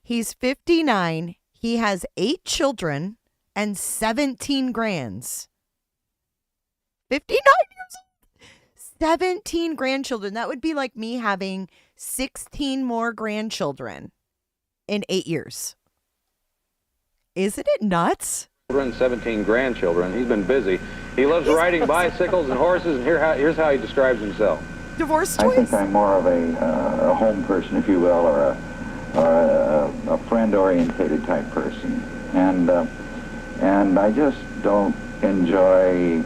He's 59. He has 8 children and 17 grands. 59 years old. 17 grandchildren. That would be like me having 16 more grandchildren in 8 years. Isn't it nuts? 17 grandchildren. He's been busy. He loves riding bicycles and horses, and here's how he describes himself. Divorce I choice? think I'm more of a home person, if you will, or a friend-orientated type person. And I just don't enjoy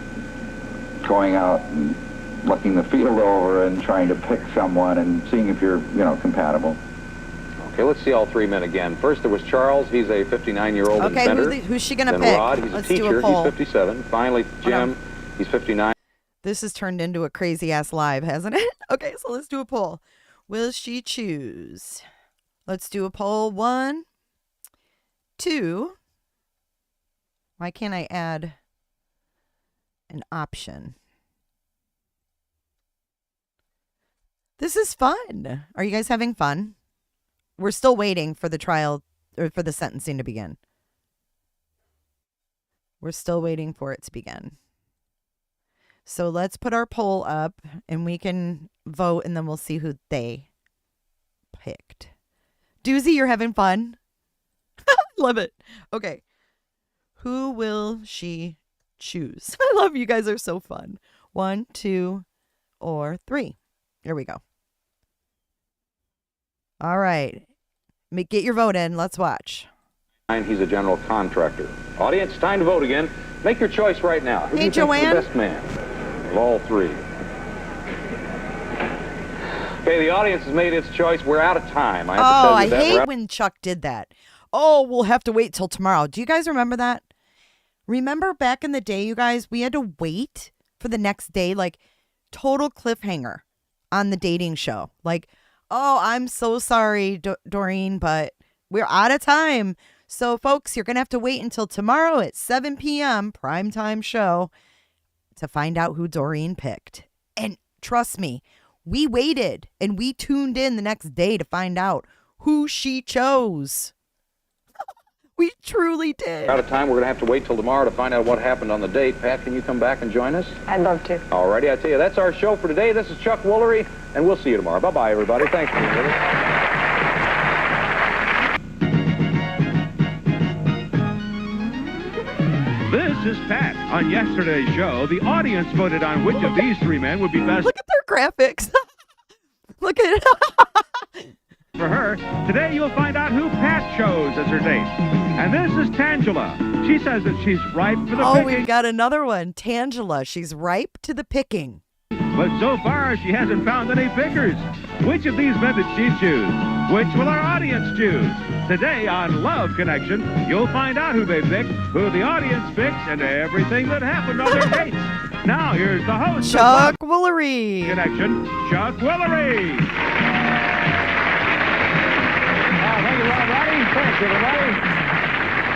going out and looking the field over and trying to pick someone and seeing if you're, compatible. Okay, let's see all 3 men again. First, there was Charles. He's a 59-year-old inventor. Who's she going to then pick? Rod, he's Let's a teacher. do a poll. He's 57. Finally, Jim. He's 59. This has turned into a crazy-ass live, hasn't it? Okay, so let's do a poll. Will she choose? Let's do a poll. 1, 2. Why can't I add an option? This is fun. Are you guys having fun? We're still waiting for the trial or for the sentencing to begin. We're still waiting for it to begin. So let's put our poll up and we can vote and then we'll see who they picked. Doozy, you're having fun? Love it. Okay. Who will she choose? I love you guys are so fun. 1, 2, or 3. Here we go. All right. Get your vote in. Let's watch. He's a general contractor. Audience, time to vote again. Make your choice right now. Who do you think Joanne. is the best man of all 3? Okay, the audience has made its choice. We're out of time. I hate when Chuck did that. Oh, we'll have to wait till tomorrow. Do you guys remember that? Remember back in the day, you guys, we had to wait for the next day, like total cliffhanger on the dating show. Like, oh, I'm so sorry, Doreen, but we're out of time. So, folks, you're going to have to wait until tomorrow at 7 p.m. primetime show to find out who Doreen picked. And trust me, we waited and we tuned in the next day to find out who she chose. We truly did. Out of time. We're going to have to wait till tomorrow to find out what happened on the date. Pat, can you come back and join us? I'd love to. All righty, I tell you, that's our show for today. This is Chuck Woolery, and we'll see you tomorrow. Bye-bye, everybody. Thanks for being with us. This is Pat. On yesterday's show, the audience voted on which of these 3 men would be best. Look at their graphics. Look at it. For her. Today you'll find out who Pat chose as her date. And this is Tangela. She says that she's ripe for the picking. We got another one. Tangela. She's ripe to the picking. But so far she hasn't found any pickers. Which of these men did she choose? Which will our audience choose? Today on Love Connection, you'll find out who they picked, who the audience picks, and everything that happened on their dates. Now here's the host Chuck of Woolery. Connection, Chuck Woolery. Thank you, everybody. Thanks, everybody.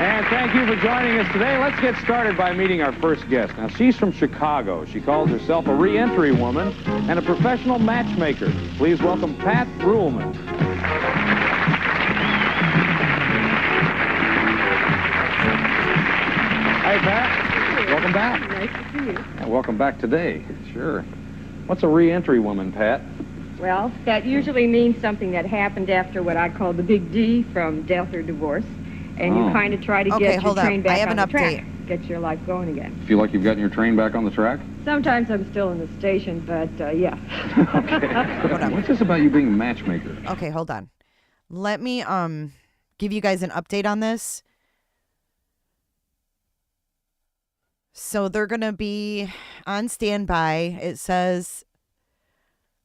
And thank you for joining us today. Let's get started by meeting our first guest. Now, she's from Chicago. She calls herself a re-entry woman and a professional matchmaker. Please welcome Pat Ruhlman. Hi, Pat. Welcome back. Nice to see you. And welcome back today. Sure. What's a re-entry woman, Pat? Well, that usually means something that happened after what I call the big D from death or divorce. And you kind of try to get your train back on the track. Get your life going again. Feel like you've gotten your train back on the track? Sometimes I'm still in the station, but yeah. Okay. What's this about you being a matchmaker? Okay, hold on. Let me give you guys an update on this. So they're going to be on standby. It says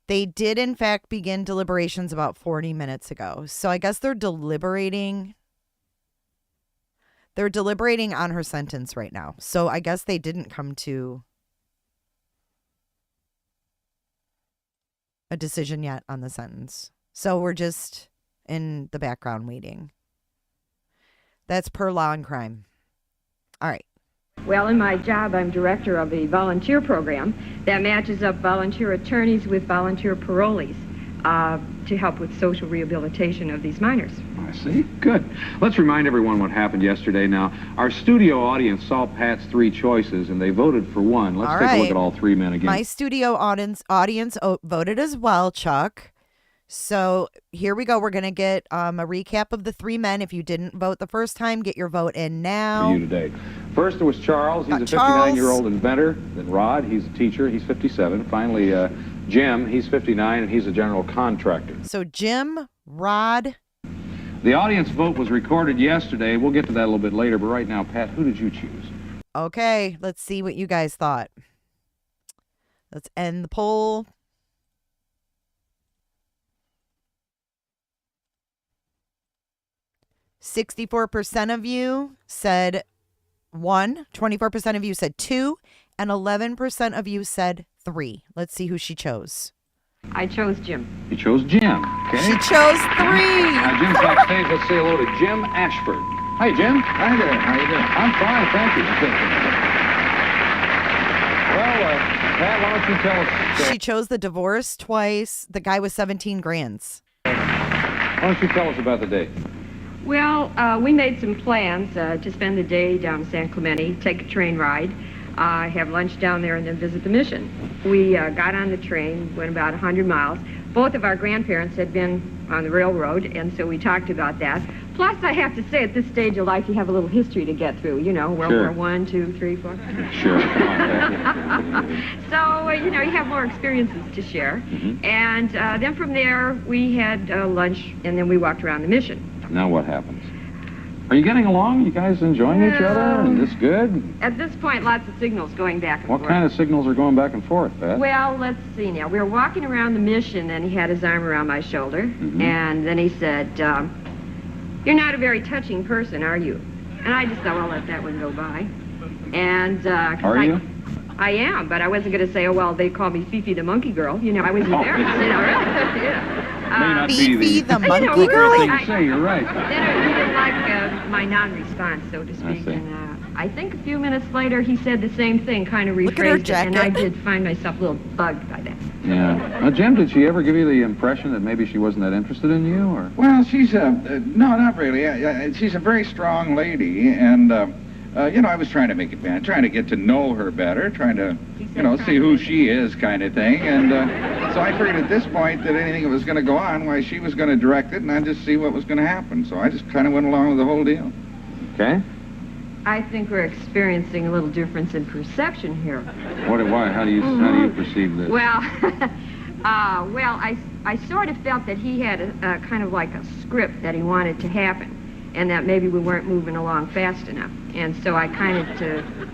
they did, in fact, begin deliberations about 40 minutes ago. So I guess they're deliberating. They're deliberating on her sentence right now. So I guess they didn't come to a decision yet on the sentence. So we're just in the background waiting. That's per Law and Crime. All right. Well, in my job, I'm director of a volunteer program that matches up volunteer attorneys with volunteer parolees to help with social rehabilitation of these minors. I see. Good. Let's remind everyone what happened yesterday. Now, our studio audience saw Pat's 3 choices, and they voted for one. Let's take a look at all 3 men again. My studio audience voted as well, Chuck. So here we go. We're going to get a recap of the 3 men. If you didn't vote the first time, get your vote in now. For you today. First, there was Charles. He's a 59-year-old inventor. Then Rod, he's a teacher. He's 57. Finally, Jim, he's 59, and he's a general contractor. So Jim, Rod. The audience vote was recorded yesterday. We'll get to that a little bit later, but right now, Pat, who did you choose? Okay, let's see what you guys thought. Let's end the poll. "64% of you said 1, 24% of you said 2, and 11% of you said 3. Let's see who she chose. I chose Jim. You chose Jim. Okay. She chose 3. Now, Jim's backstage. Let's say hello to Jim Ashford. Hi, Jim. Hi there. How you doing? I'm fine, thank you. Well, Pat, why don't you tell us... She chose the divorce twice. The guy was 17 grands. Why don't you tell us about the date? Well, we made some plans to spend the day down in San Clemente, take a train ride, have lunch down there, and then visit the mission. We got on the train, went about 100 miles. Both of our grandparents had been on the railroad, and so we talked about that. Plus, I have to say, at this stage of life, you have a little history to get through. You know, World Sure. War I, II, III, IV. Sure. So, you know, you have more experiences to share. Mhm. And then from there, we had lunch, and then we walked around the mission. Now what happens? Are you getting along? You guys enjoying each other? And this good? At this point, lots of signals going back and What forth. kind of signals are going back and forth, Pat? Well, let's see now. We were walking around the mission, and he had his arm around my shoulder. Mhm. And then he said, you're not a very touching person, are you? And I just thought, well, let that one go by. And, 'cause Are you? I am, but I wasn't going to say, oh, well, they call me Fifi the monkey girl. You know, I was embarrassed, you know, really. Yeah. May not be Fifi the you know, monkey girl? really, thing to say, you're right. Then he didn't like my non-response, so to speak. see. And I think a few minutes later, he said the same thing, kind of Look at her rephrased it, and I jacket. did find myself a little bugged by that. Yeah. Now, Jim, did she ever give you the impression that maybe she wasn't that interested in you, or? Well, she's no, not really. She's a very strong lady, and you know, I was trying to make it, trying to get to know her better, trying to, you know, see who she is, kind of thing. And so I figured at this point that anything that was going to go on, why, she was going to direct it, and I'd just see what was going to happen. So I just kind of went along with the whole deal. Okay. I think we're experiencing a little difference in perception here. Why? How do you perceive this? Well, well, I sort of felt that he had a kind of like a script that he wanted to happen, and that maybe we weren't moving along fast enough. And so I kind of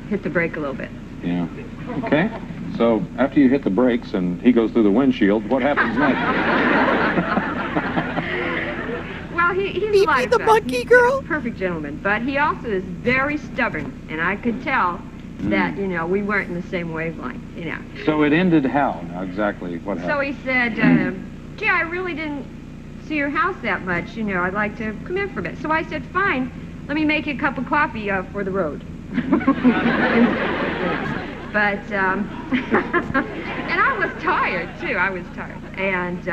hit the brake a little bit. Yeah. Okay. So after you hit the brakes and he goes through the windshield, what happens next? Well, he's Fifi like the monkey girl? He's a perfect gentleman, but he also is very stubborn, and I could tell that, you know, we weren't in the same wavelength, you know. So it ended how? Now, exactly what happened? So he said, gee, I really didn't see your house that much, you know, I'd like to come in for a bit. So I said, fine, let me make you a cup of coffee for the road. But, and I was tired, too, I was tired. And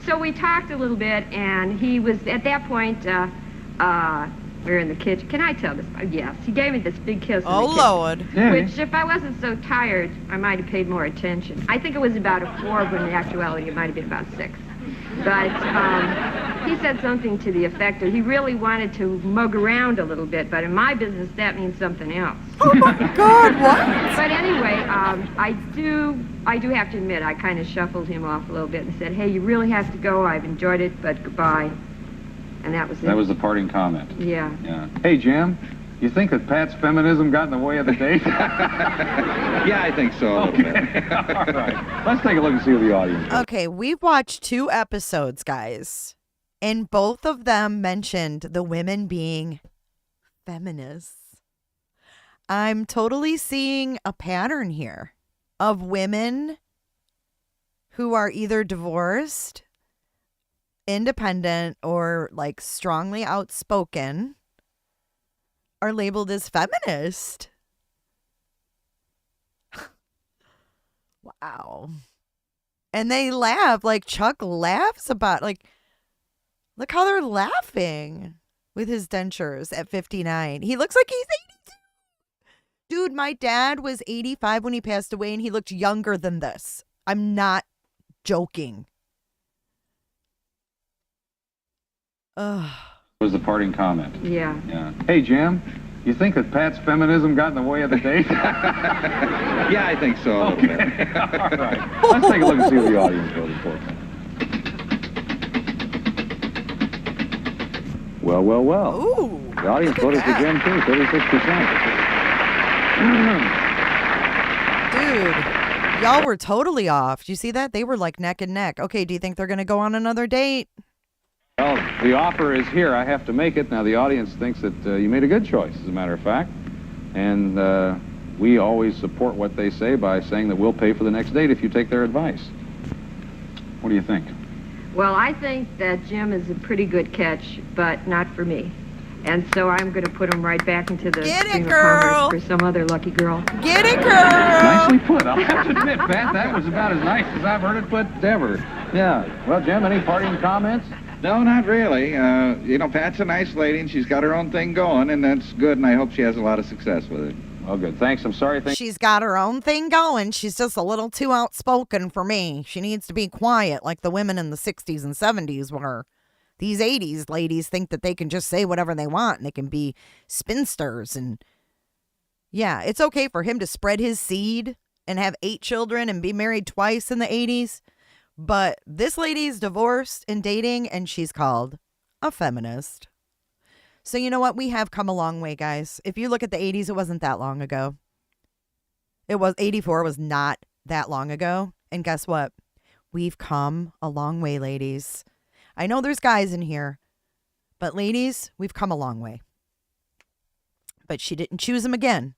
so we talked a little bit, and he was, at that point, we were in the kitchen. Can I tell this? Yes, he gave me this big kiss. Oh, in the kitchen, Lord. Yeah. which, if I wasn't so tired, I might have paid more attention. I think it was about a 4, but in actuality, it might have been about 6. But he said something to the effect of he really wanted to mug around a little bit, but in my business, that means something else. Oh, my God, what? But anyway, I do have to admit, I kind of shuffled him off a little bit and said, hey, you really have to go. I've enjoyed it, but goodbye. And that was it. That was the parting comment. Yeah. Yeah. Hey, Jim, you think that Pat's feminism got in the way of the date? Yeah, I think so. A little bit. All right. Let's take a look and see what the audience thinks. Okay, we've watched 2 episodes, guys, and both of them mentioned the women being feminists. I'm totally seeing a pattern here of women who are either divorced, independent, or like strongly outspoken are labeled as feminist. Wow. And they laugh, like Chuck laughs about, like, look how they're laughing with his dentures at 59. He looks like he's 82. Dude, my dad was 85 when he passed away, and he looked younger than this. I'm not joking. Ugh. Was the parting comment. Yeah. Yeah. Hey, Jim, you think that Pat's feminism got in the way of the date? Yeah, I think so. A little bit. All right. Let's take a look and see what the audience voted for. Well. Ooh. The audience look voted at for Jim, too, 36%. Dude, y'all were totally off. Do you see that? They were like neck and neck. Okay, do you think they're going to go on another date? Well, the offer is here. I have to make it. Now, the audience thinks that you made a good choice, as a matter of fact. And we always support what they say by saying that we'll pay for the next date if you take their advice. What do you think? Well, I think that Jim is a pretty good catch, but not for me. And so I'm going to put him right back into the Get it, stream of girl. commerce for some other lucky girl. Get it, girl. Nicely put. I'll have to admit, Pat, that was about as nice as I've heard it put ever. Yeah. Well, Jim, any parting comments? No, not really. You know, Pat's a nice lady, and she's got her own thing going, and that's good, and I hope she has a lot of success with it. Well, good. Thanks. I'm sorry. She's got her own thing going. She's just a little too outspoken for me. She needs to be quiet like the women in the 60s and 70s were. These 80s ladies think that they can just say whatever they want and they can be spinsters. And yeah, it's okay for him to spread his seed and have 8 children and be married twice in the 80s. But this lady's divorced and dating, and she's called a feminist. So you know what? We have come a long way, guys. If you look at the 80s, it wasn't that long ago. 84 was not that long ago. And guess what? We've come a long way, ladies. I know there's guys in here, but ladies, we've come a long way. But she didn't choose him again.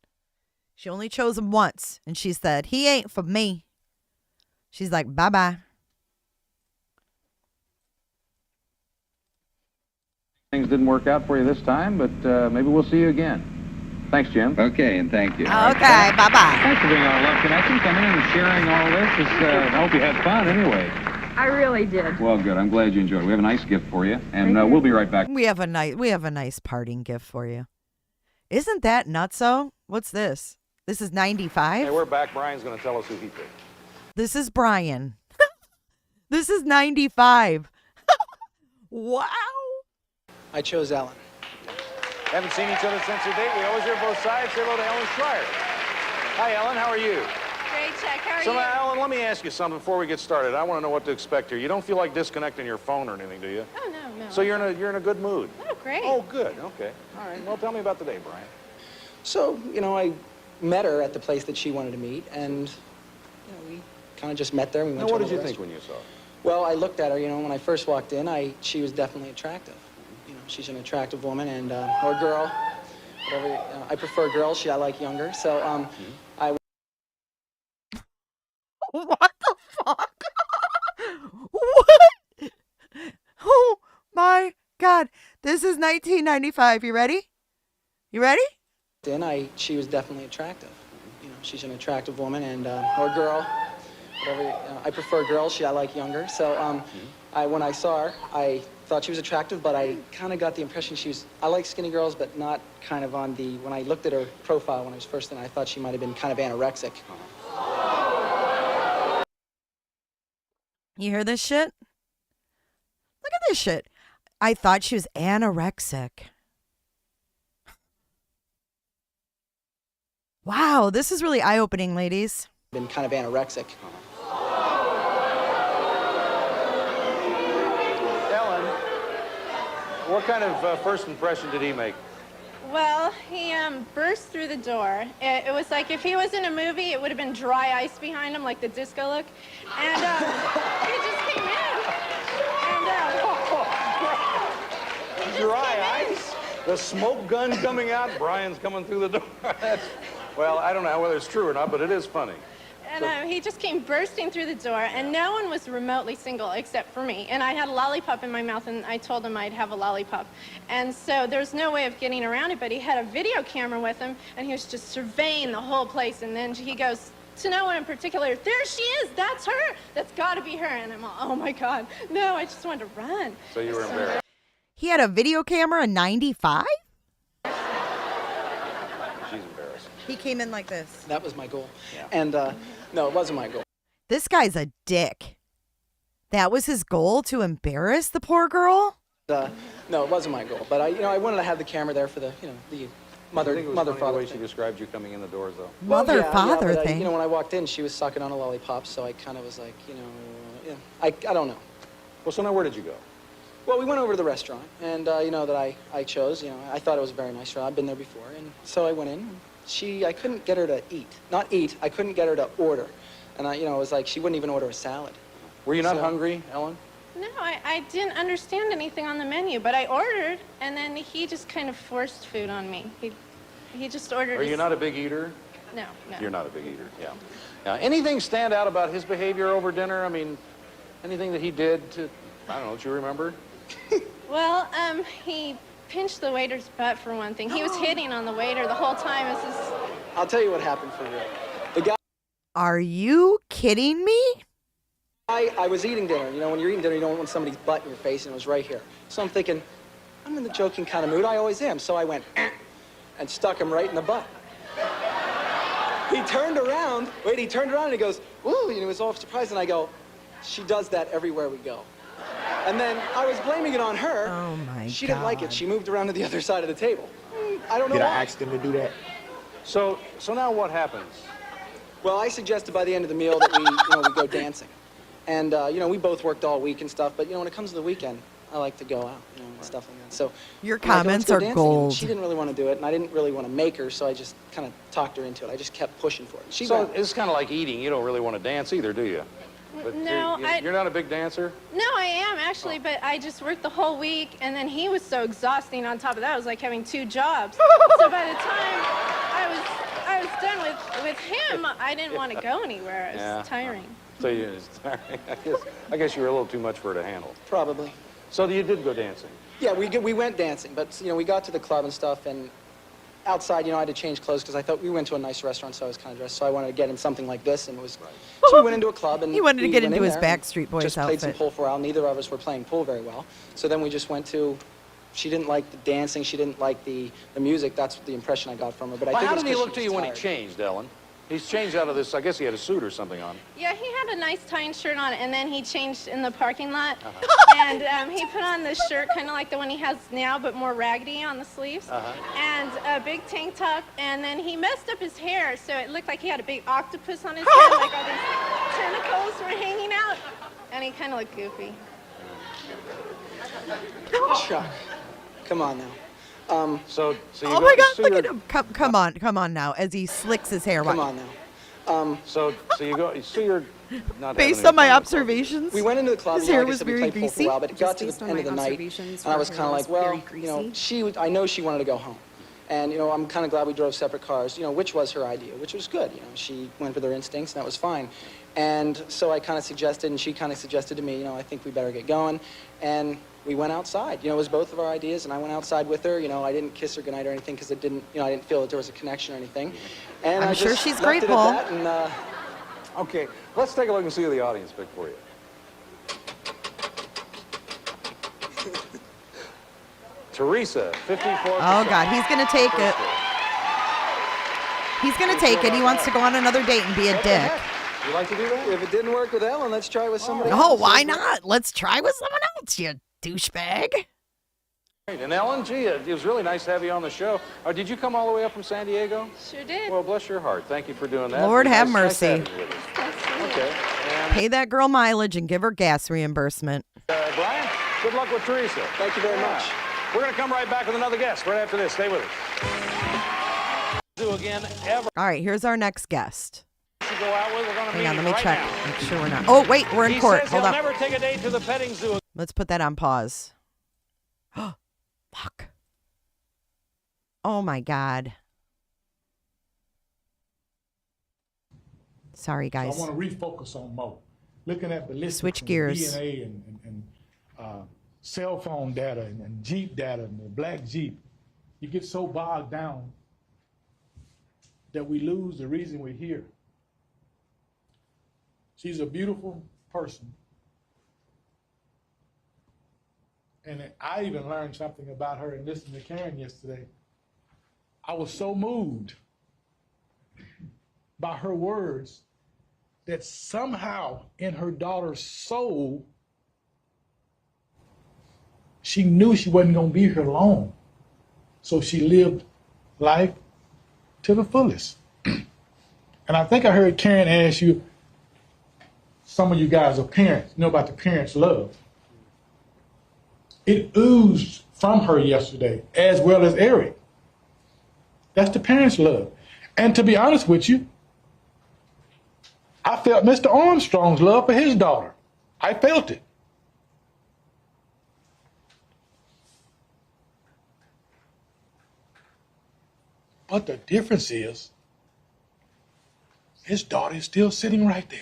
She only chose him once, and she said, he ain't for me. She's like, bye-bye. Things didn't work out for you this time, but maybe we'll see you again. Thanks, Jim. Okay, and thank you. Okay, bye-bye. Thanks for being on Love Connection, coming in and sharing all this. I hope you had fun anyway. I really did. Well, good. I'm glad you enjoyed it. We have a nice gift for you, and we'll be right back. We have a nice parting gift for you. Isn't that nutso? What's this? This is 95? Hey, we're back. Brian's going to tell us who he picked. This is Brian. This is 95. Wow. I chose Ellen. Haven't seen each other since your date. We always hear both sides. Say hello to Ellen Schreier. Hi, Ellen. How are you? Great, Chuck. How are So, you? now, Ellen, let me ask you something before we get started. I want to know what to expect here. You don't feel like disconnecting your phone or anything, do you? Oh, no. So you're in a good mood? Oh, great. Oh, good. Okay. All right. Well, tell me about the day, Brian. So, I met her at the place that she wanted to meet, and, we kind of just met there. We went Now, to what did another you think restaurant. when you saw her? Well, I looked at her, when I first walked in, she was definitely attractive. She's an attractive woman and, or girl, whatever. I prefer girls. I like younger. So, I... What the fuck? What? Oh, my God. This is 1995. You ready? You ready? She was definitely attractive. She's an attractive woman and, or girl, whatever. I prefer girls. I like younger. So, when I saw her, I thought she was attractive, but I kind of got the impression I like skinny girls, but not kind of when I looked at her profile when I was first in, I thought she might have been kind of anorexic. You hear this shit? Look at this shit. I thought she was anorexic. Wow, this is really eye-opening, ladies. Been kind of anorexic. Ellen, what kind of first impression did he make? Well, he burst through the door. It was like if he was in a movie, it would have been dry ice behind him, like the disco look. And he just came in. And Dry ice? The smoke gun coming out? Brian's coming through the door. Well, I don't know whether it's true or not, but it is funny. And he just came bursting through the door, and no one was remotely single except for me. And I had a lollipop in my mouth, and I told him I'd have a lollipop. And so there's no way of getting around it, but he had a video camera with him, and he was just surveying the whole place. And then he goes, to no one in particular, there she is, that's her, that's got to be her. And I'm all, oh my God, no, I just wanted to run. So you were embarrassed. He had a video camera in 95? She's embarrassed. He came in like this. That was my goal. Yeah. And, no, it wasn't my goal. This guy's a dick. That was his goal, to embarrass the poor girl? No, it wasn't my goal. But I wanted to have the camera there for the, the mother-father the way thing. she described you coming in the doors, though. Mother-father but, thing. when I walked in, she was sucking on a lollipop, so I kind of was like, I don't know. Well, so now where did you go? Well, we went over to the restaurant, and, that I chose, I thought it was a very nice restaurant. I've been there before, and so I went in. I couldn't get her to eat. Not eat, I couldn't get her to order. And, it was like she wouldn't even order a salad. Were you not hungry, Ellen? No, I didn't understand anything on the menu, but I ordered, and then he just kind of forced food on me. He just ordered. Are you not a big eater? No. You're not a big eater, yeah. Now, anything stand out about his behavior over dinner? I mean, anything that he did to, I don't know, do you remember? Well, he pinched the waiter's butt for one thing. He was hitting on the waiter the whole time. I'll tell you what happened for real. The guy. Are you kidding me? I was eating dinner. When you're eating dinner, you don't want somebody's butt in your face, and it was right here. So I'm thinking, I'm in the joking kind of mood. I always am. So I went, and stuck him right in the butt. He turned around and he goes, ooh, he was all surprised, and I go, she does that everywhere we go. And then I was blaming it on her. Oh, my She didn't like it. God. She moved around to the other side of the table. I don't know Did why. I ask them to do that? So now what happens? Well, I suggested by the end of the meal that we go dancing. And, we both worked all week and stuff, but, when it comes to the weekend, I like to go out, and stuff like that. So Your I'm like, comments "Let's go are dancing." gold. And she didn't really want to do it, and I didn't really want to make her, so I just kind of talked her into it. I just kept pushing for it. She So went. it's kind of like eating. You don't really want to dance either, do you? But No, you're not a big dancer? No, I am actually, but I just worked the whole week, and then he was so exhausting on top of that. It was like having 2 jobs. So by the time I was done with him, I didn't want to go anywhere. It was tiring. So it's tiring. I guess you were a little too much for her to handle. Probably. So you did go dancing? Yeah, we went dancing, but, we got to the club and stuff, and outside, I had to change clothes because I thought we went to a nice restaurant, so I was kind of dressed. So I wanted to get in something like this, and it was. So we went into a club, and He wanted to we get went into in his there and Backstreet Boys just played some outfit. pool for a while. Neither of us were playing pool very well, so then we just went to. She didn't like the dancing. She didn't like the music. That's the impression I got from her. But I think how it's did he 'cause look she to you was when he tired. changed, Ellen? He's changed out of this. I guess he had a suit or something on. Yeah, he had a nice tie-in shirt on, and then he changed in the parking lot. And he put on this shirt, kind of like the one he has now, but more raggedy on the sleeves. And a big tank top, and then he messed up his hair, so it looked like he had a big octopus on his head, like all these tentacles were hanging out, and he kind of looked goofy. Chuck, come on now. So you Oh my God! Look at him. Come on now, as he slicks his hair. Come on now. So you go. So you're not. Based on my observations, We went into the club. his Like hair I was said, we very played pool for a greasy. while, but it got to the end of the night, and I was kind of like, well, I know she wanted to go home. And, I'm kind of glad we drove separate cars, which was her idea, which was good. She went with her instincts, and that was fine. And so I kind of suggested, and she kind of suggested to me, I think we better get going. And we went outside. It was both of our ideas, and I went outside with her. I didn't kiss her goodnight or anything because it didn't, I didn't feel that there was a connection or anything. And I'm I sure just she's left great, it at Paul. that, and, Okay, let's take a look and see who the audience picked for you. Teresa, 54%. Oh God, he's gonna take it. He's gonna take it. He wants to go on another date and be a dick. You like to do that? If it didn't work with Ellen, let's try with somebody Oh, else. why not? Let's try with someone else, you douchebag. Great. And Ellen, gee, it was really nice to have you on the show. Did you come all the way up from San Diego? Sure did. Well, bless your heart. Thank you for doing that. Lord have Nice mercy. having you with us. Okay. And, Pay that girl mileage and give her gas reimbursement. Brian, good luck with Teresa. Thank you very much. We're going to come right back with another guest right after this. Stay with us. Do again ever. All right, here's our next guest. To go out with. We're going to Hang meet on, him let me right check. now. Make sure we're not. Oh, wait, we're in He court. says Hold he'll on. never take a date to the petting zoo. Let's put that on pause. Fuck. Oh my God. Sorry, guys. So I want to refocus on Mo. Looking at ballistics Switch and gears. DNA and cell phone data and Jeep data and the black Jeep, you get so bogged down that we lose the reason we're here. She's a beautiful person. And I even learned something about her in listening to Karen yesterday. I was so moved by her words that somehow in her daughter's soul, she knew she wasn't going to be here long. So she lived life to the fullest. And I think I heard Karen ask you, some of you guys are parents, know about the parents' love. It oozed from her yesterday, as well as Eric. That's the parents' love. And to be honest with you, I felt Mr. Armstrong's love for his daughter. I felt it. But the difference is, his daughter is still sitting right there.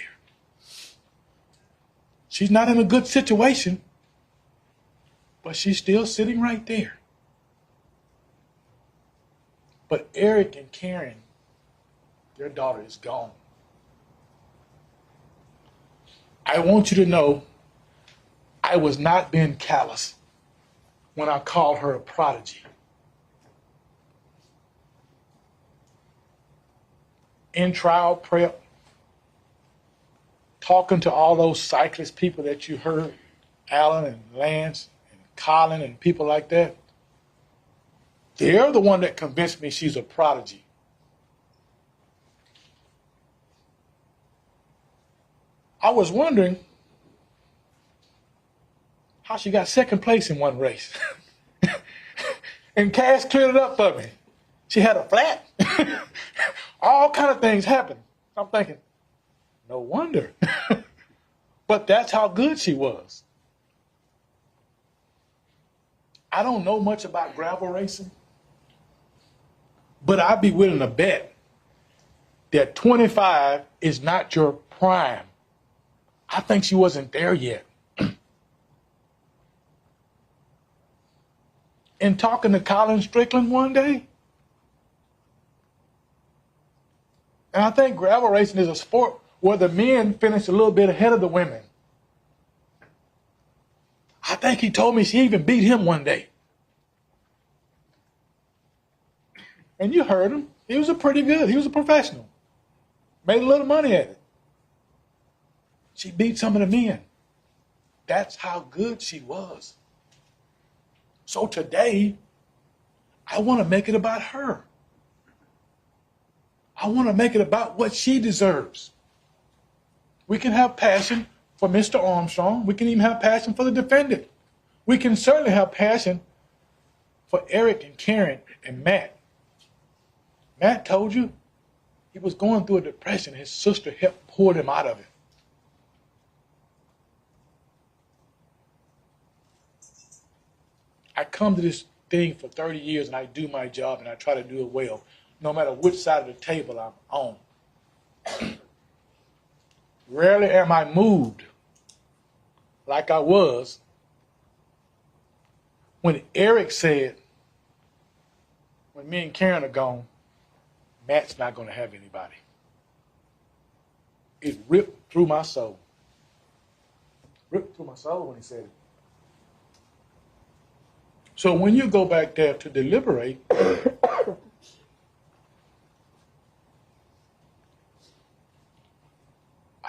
She's not in a good situation, but she's still sitting right there. But Eric and Karen, their daughter is gone. I want you to know I was not being callous when I called her a prodigy. In trial prep, talking to all those cyclist people that you heard, Alan and Lance and Colin and people like that, they're the one that convinced me she's a prodigy. I was wondering how she got second place in one race. And Cass cleared it up for me. She had a flat. All kind of things happened. I'm thinking, no wonder. But that's how good she was. I don't know much about gravel racing, but I'd be willing to bet that 25 is not your prime. I think she wasn't there yet. And talking to Colin Strickland one day, and I think gravel racing is a sport where the men finish a little bit ahead of the women. I think he told me she even beat him one day. And you heard him. He was pretty good. He was a professional. Made a little money at it. She beat some of the men. That's how good she was. So today, I want to make it about her. I want to make it about what she deserves. We can have passion for Mr. Armstrong. We can even have passion for the defendant. We can certainly have passion for Eric and Karen and Matt. Matt told you he was going through a depression. His sister helped pull him out of it. I come to this thing for 30 years and I do my job and I try to do it well, no matter which side of the table I'm on. Rarely am I moved like I was when Eric said, when me and Karen are gone, Matt's not going to have anybody. It ripped through my soul. Ripped through my soul when he said it. So when you go back there to deliberate, I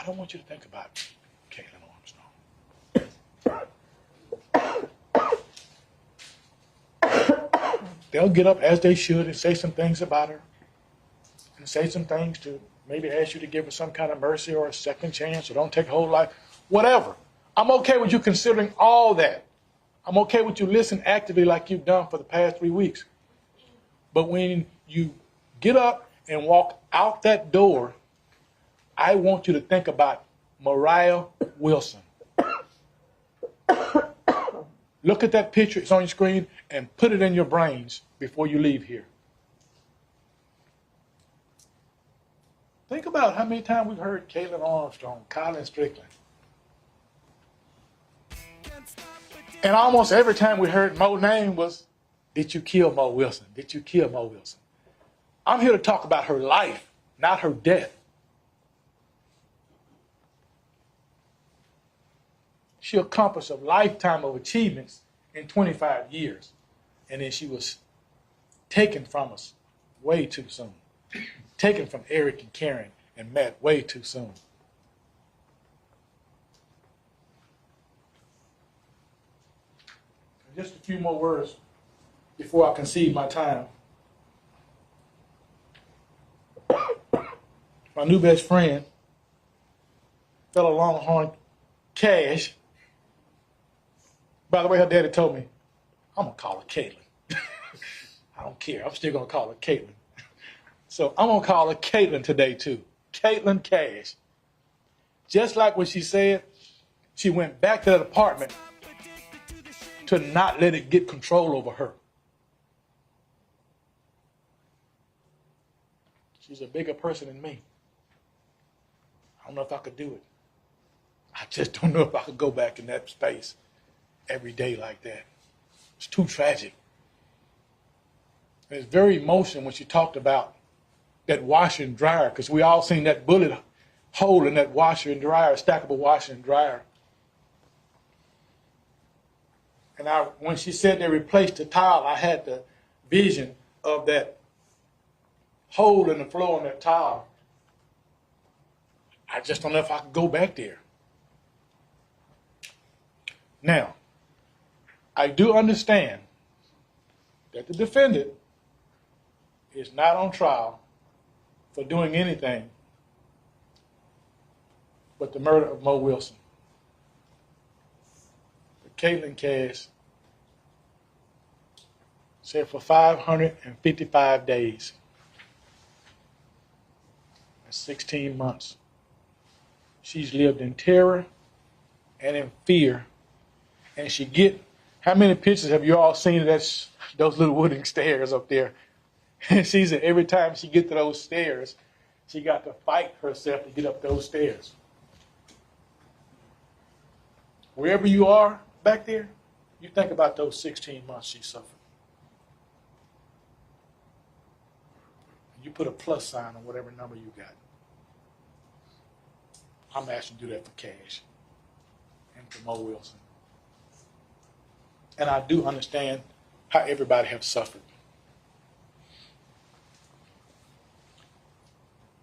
don't want you to think about Kaitlin Armstrong. They'll get up as they should and say some things about her and say some things to maybe ask you to give her some kind of mercy or a second chance or don't take a whole life, whatever. I'm okay with you considering all that. I'm okay with you listening actively like you've done for the past 3 weeks. But when you get up and walk out that door, I want you to think about Mariah Wilson. Look at that picture, it's on your screen, and put it in your brains before you leave here. Think about how many times we've heard Kaitlin Armstrong, Colin Strickland. And almost every time we heard Mo's name was, did you kill Mo Wilson? Did you kill Mo Wilson? I'm here to talk about her life, not her death. She accomplished a lifetime of achievements in 25 years. And then she was taken from us way too soon. Taken from Eric and Karen and Matt way too soon. Just a few more words before I concede my time. My new best friend, fellow Longhorn Cash. By the way, her daddy told me, I'm going to call her Kaitlin. I don't care. I'm still going to call her Kaitlin. So I'm going to call her Kaitlin today, too. Kaitlin Cash. Just like what she said, she went back to that apartment to not let it get control over her. She's a bigger person than me. I don't know if I could do it. I just don't know if I could go back in that space every day like that. It's too tragic. And it's very emotional when she talked about that washer and dryer, because we all seen that bullet hole in that washer and dryer, stackable washer and dryer. And when she said they replaced the tile, I had the vision of that hole in the floor on that tile. I just don't know if I could go back there. Now, I do understand that the defendant is not on trial for doing anything but the murder of Mo Wilson. But Kaitlin case said for 555 days, that's 16 months, she's lived in terror and in fear. And how many pictures have you all seen of those little wooden stairs up there? And she said every time she get to those stairs, she got to fight herself to get up those stairs. Wherever you are back there, you think about those 16 months she suffered. You put a plus sign on whatever number you got. I'm asking you to do that for Cash and for Mo Wilson. And I do understand how everybody has suffered.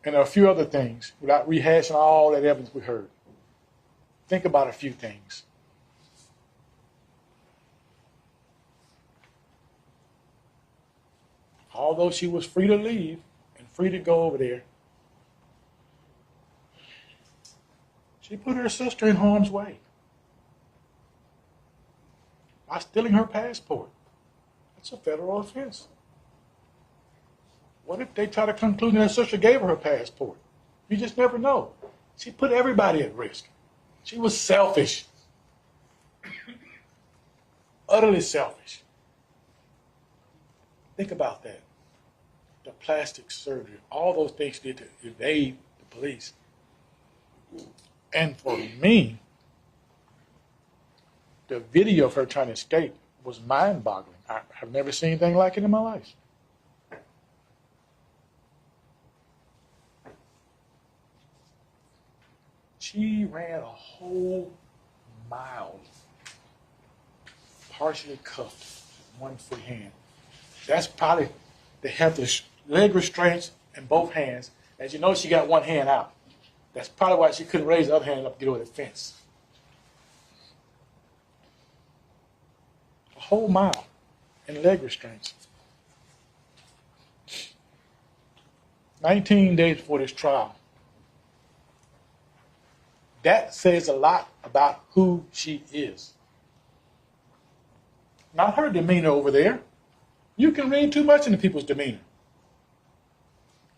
And there are a few other things, without rehashing all that evidence we heard. Think about a few things. Although she was free to leave and free to go over there, she put her sister in harm's way by stealing her passport. That's a federal offense. What if they try to conclude that her sister gave her passport? You just never know. She put everybody at risk. She was selfish. Utterly selfish. Think about that. The plastic surgery, all those things she did to evade the police. And for me, the video of her trying to escape was mind-boggling. I've never seen anything like it in my life. She ran a whole mile, partially cuffed, one free hand. That's probably, they have the leg restraints in both hands. As you know, she got one hand out. That's probably why she couldn't raise the other hand up to get over the fence. A whole mile in leg restraints. 19 days before this trial. That says a lot about who she is. Not her demeanor over there. You can read too much into people's demeanor.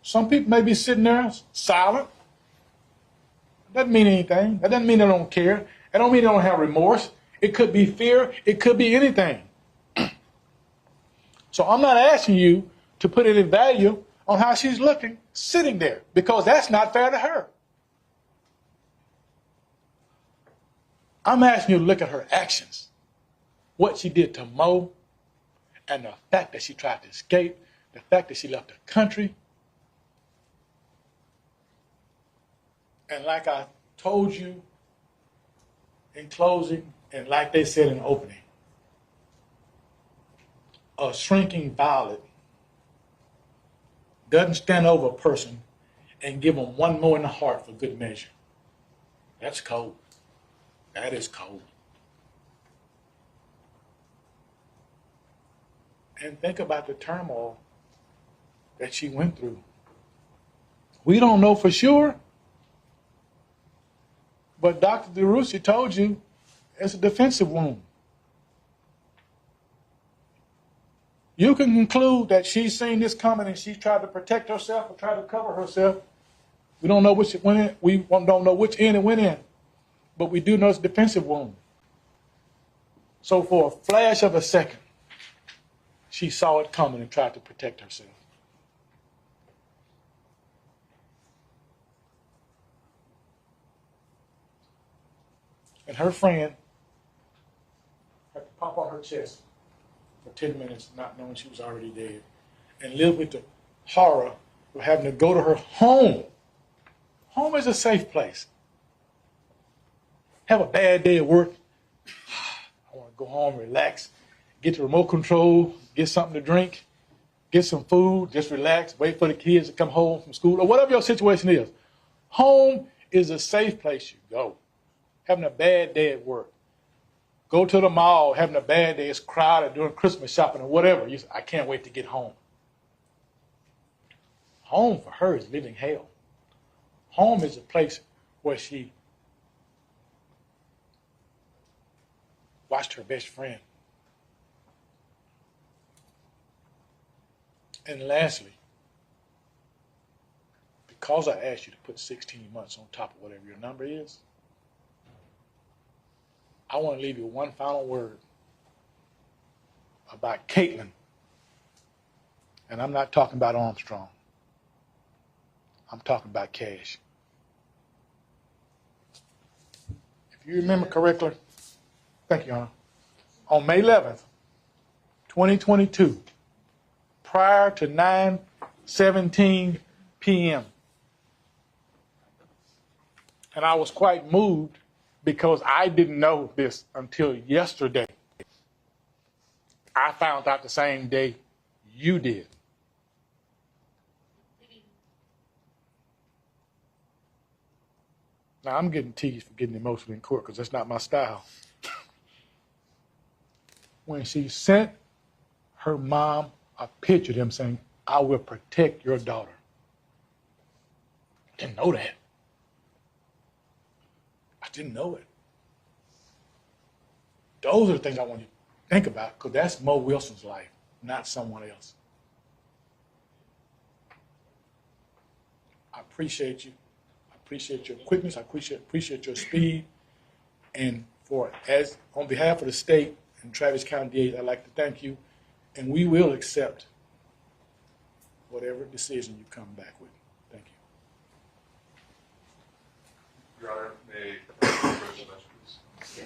Some people may be sitting there silent. That doesn't mean anything. That doesn't mean they don't care. That don't mean they don't have remorse. It could be fear. It could be anything. So I'm not asking you to put any value on how she's looking sitting there, because that's not fair to her. I'm asking you to look at her actions, what she did to Mo, and the fact that she tried to escape, the fact that she left the country. And like I told you in closing, and like they said in the opening, a shrinking violet doesn't stand over a person and give them one more in the heart for good measure. That's cold. That is cold. And think about the turmoil that she went through. We don't know for sure, but Dr. DeRusi told you it's a defensive wound. You can conclude that she's seen this coming and she tried to protect herself or tried to cover herself. We don't know which it went in. We don't know which end it went in. But we do know it's a defensive wound. So for a flash of a second, she saw it coming and tried to protect herself. And her friend had to pop on her chest for 10 minutes, not knowing she was already dead, and live with the horror of having to go to her home. Home is a safe place. Have a bad day at work. I want to go home, relax, get the remote control, get something to drink, get some food, just relax, wait for the kids to come home from school, or whatever your situation is. Home is a safe place you go. Having a bad day at work. go to the mall, having a bad day, it's crowded, doing Christmas shopping or whatever. You say, I can't wait to get home. Home for her is living hell. Home is a place where she watched her best friend. And lastly, because I asked you to put 16 months on top of whatever your number is, I want to leave you one final word about Kaitlin. And I'm not talking about Armstrong. I'm talking about cash. If you remember correctly, thank you, Honor. On May 11th, 2022, prior to 9:17 p.m., and I was quite moved because I didn't know this until yesterday. I found out the same day you did. Now, I'm getting teased for getting emotional in court because that's not my style. When she sent her mom a picture of them saying, I will protect your daughter. I didn't know that. I didn't know it. Those are the things I want you to think about because that's Mo Wilson's life, not someone else. I appreciate you. I appreciate your quickness. I appreciate your speed. And on behalf of the state and Travis County DA, I'd like to thank you. And we will accept whatever decision you come back with. Thank you. Your Honor, may I have the please?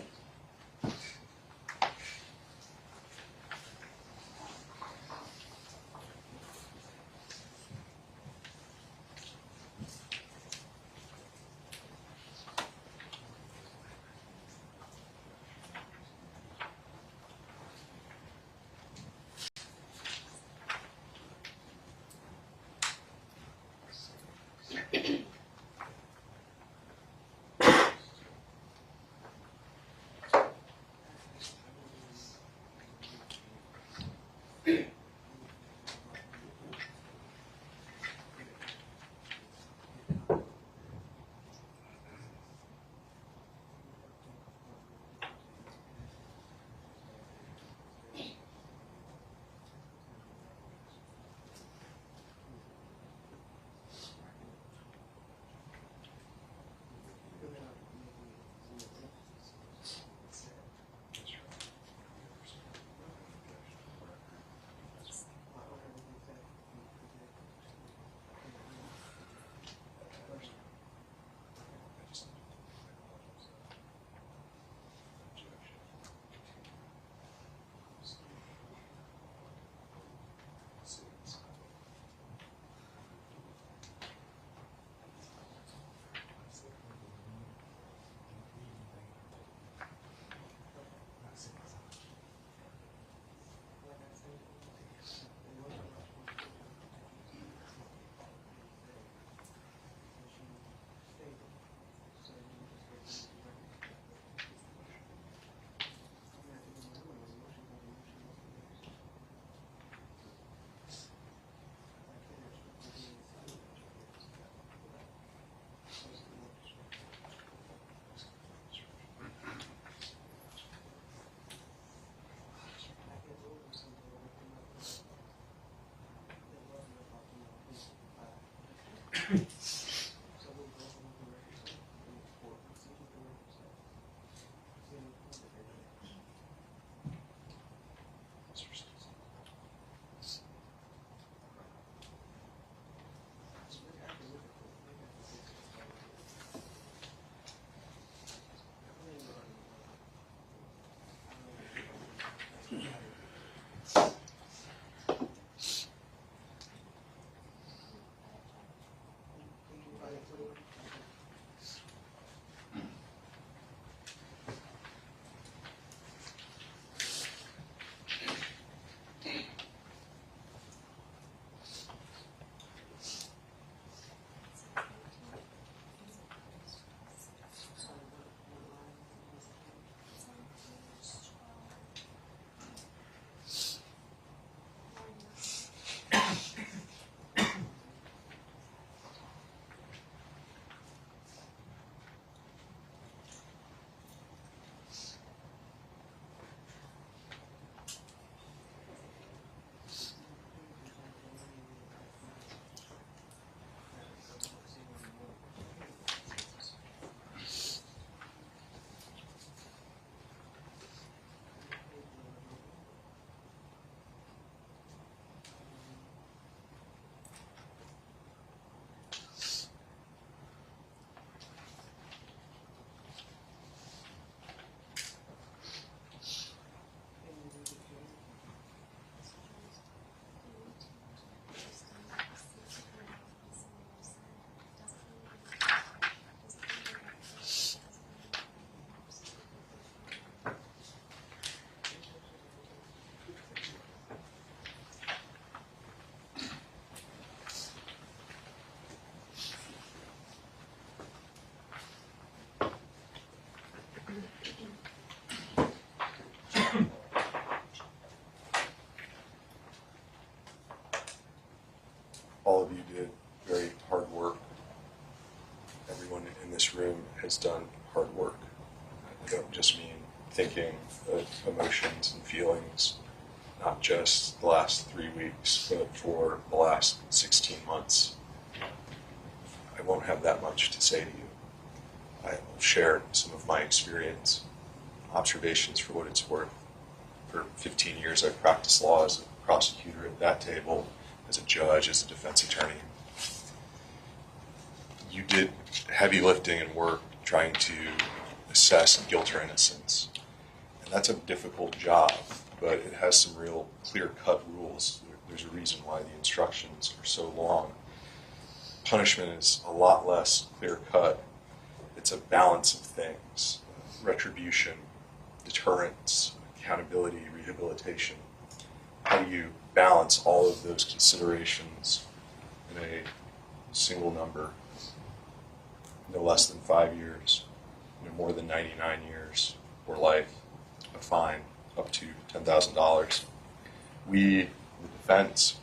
everyone in this room has done hard work. I don't just mean thinking of emotions and feelings, not just the last 3 weeks, but for the last 16 months. I won't have that much to say to you. I will share some of my experience, observations for what it's worth. For 15 years, I've practiced law as a prosecutor at that table, as a judge, as a defense attorney. You did heavy lifting and work trying to assess guilt or innocence. And that's a difficult job, but it has some real clear-cut rules. There's a reason why the instructions are so long. Punishment is a lot less clear-cut. It's a balance of things: retribution, deterrence, accountability, rehabilitation. How do you balance all of those considerations in a single number? No less than 5 years, no more than 99 years, or life, a fine up to $10,000. We, the defense,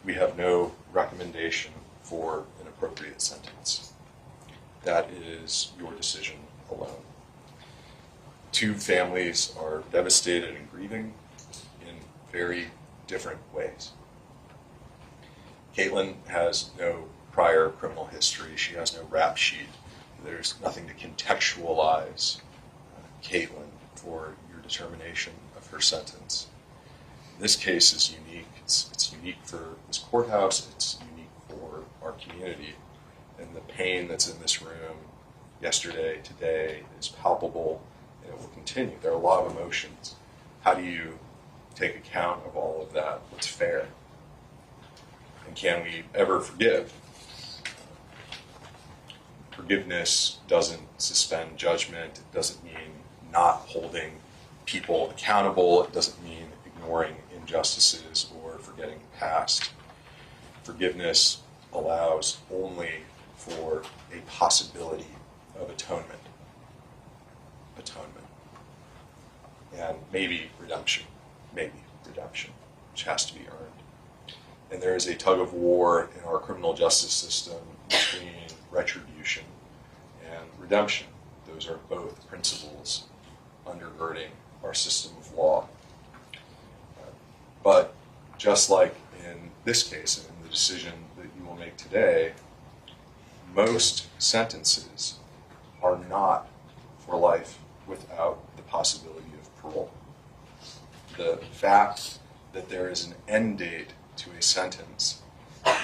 we have no recommendation for an appropriate sentence. That is your decision alone. Two families are devastated and grieving in very different ways. Kaitlin has no prior criminal history. She has no rap sheet. There's nothing to contextualize Kaitlin for your determination of her sentence. This case is unique. It's unique for this courthouse. It's unique for our community. And the pain that's in this room yesterday, today, is palpable, and it will continue. There are a lot of emotions. How do you take account of all of that? What's fair? And can we ever forgive? Forgiveness doesn't suspend judgment. It doesn't mean not holding people accountable. It doesn't mean ignoring injustices or forgetting the past. Forgiveness allows only for a possibility of atonement. And maybe redemption, which has to be earned. And there is a tug of war in our criminal justice system between retribution and redemption. Those are both principles undergirding our system of law. But just like in this case, and in the decision that you will make today, most sentences are not for life without the possibility of parole. The fact that there is an end date to a sentence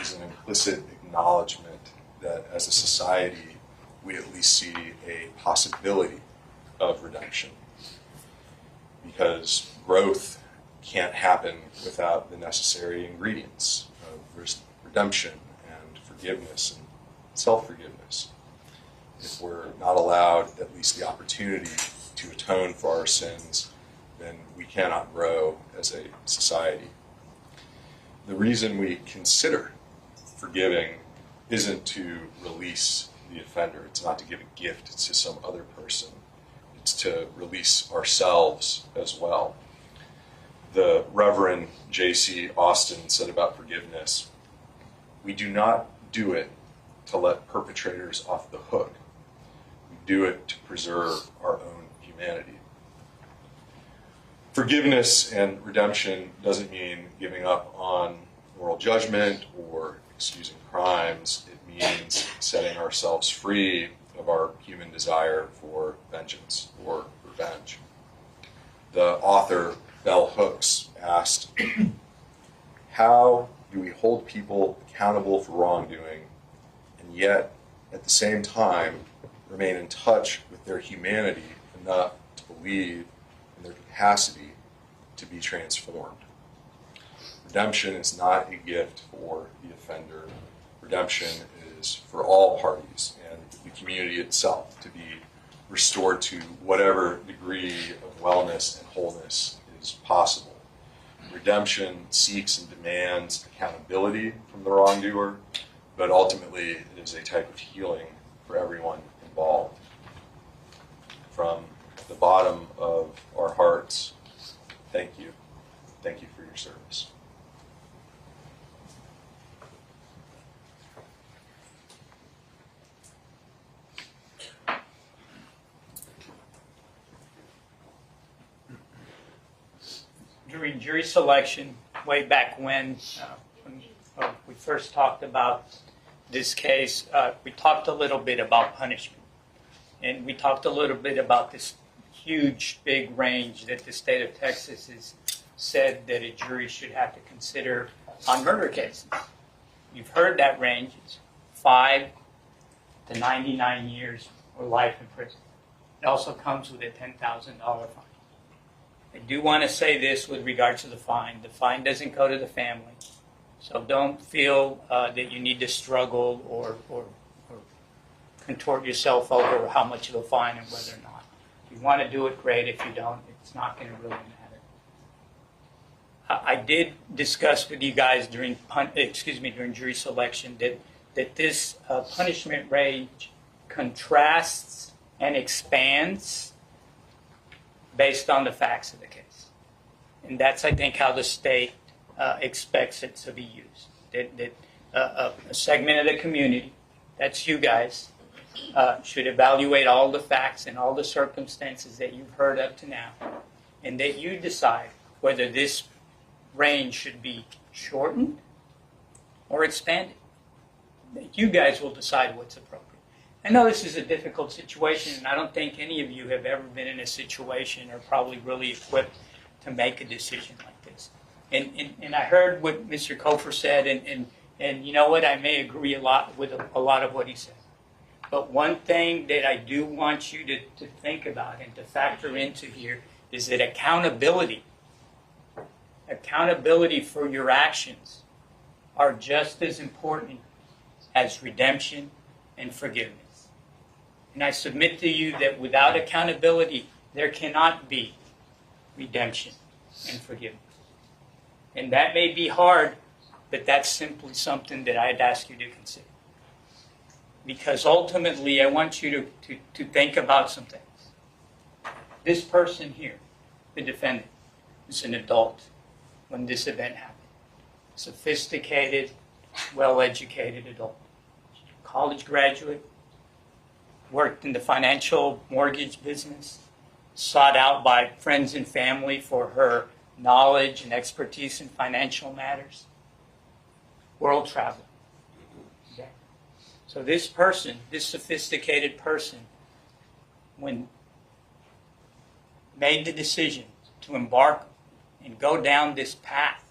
is an implicit acknowledgement that as a society, we at least see a possibility of redemption. Because growth can't happen without the necessary ingredients of redemption and forgiveness and self-forgiveness. If we're not allowed at least the opportunity to atone for our sins, then we cannot grow as a society. The reason we consider forgiving isn't to release the offender. It's not to give a gift to some other person. It's to release ourselves as well. The Reverend J.C. Austin said about forgiveness, "We do not do it to let perpetrators off the hook. We do it to preserve our own humanity." Forgiveness and redemption doesn't mean giving up on moral judgment or excusing crimes. It means setting ourselves free of our human desire for vengeance or revenge. The author Bell Hooks asked, "How do we hold people accountable for wrongdoing and yet at the same time remain in touch with their humanity enough to believe in their capacity to be transformed?" Redemption is not a gift for the offender. Redemption is for all parties and the community itself to be restored to whatever degree of wellness and wholeness is possible. Redemption seeks and demands accountability from the wrongdoer, but ultimately it is a type of healing for everyone involved. From the bottom of our hearts, thank you. Thank you for your service. during jury selection, way back when we first talked about this case, we talked a little bit about punishment. And we talked a little bit about this huge, big range that the state of Texas has said that a jury should have to consider on murder cases. You've heard that range. It's 5 to 99 years or life in prison. It also comes with a $10,000 fine. I do want to say this with regard to the fine. The fine doesn't go to the family. So don't feel that you need to struggle or contort yourself over how much of a fine and whether or not. If you want to do it, great. If you don't, it's not going to really matter. I did discuss with you guys during jury selection that this punishment range contrasts and expands based on the facts of the case. And that's, I think, how the state expects it to be used. That a segment of the community, that's you guys, should evaluate all the facts and all the circumstances that you've heard up to now, and that you decide whether this range should be shortened or expanded. That you guys will decide what's appropriate. I know this is a difficult situation, and I don't think any of you have ever been in a situation or probably really equipped to make a decision like this. And I heard what Mr. Kofer said, and you know what, I may agree a lot with a lot of what he said. But one thing that I do want you to think about and to factor into here is that accountability for your actions are just as important as redemption and forgiveness. And I submit to you that without accountability, there cannot be redemption and forgiveness. And that may be hard, but that's simply something that I'd ask you to consider. Because ultimately, I want you to think about some things. This person here, the defendant, is an adult when this event happened. Sophisticated, well-educated adult. College graduate, worked in the financial mortgage business, sought out by friends and family for her knowledge and expertise in financial matters. World traveler. Okay. So this person, this sophisticated person, when made the decision to embark and go down this path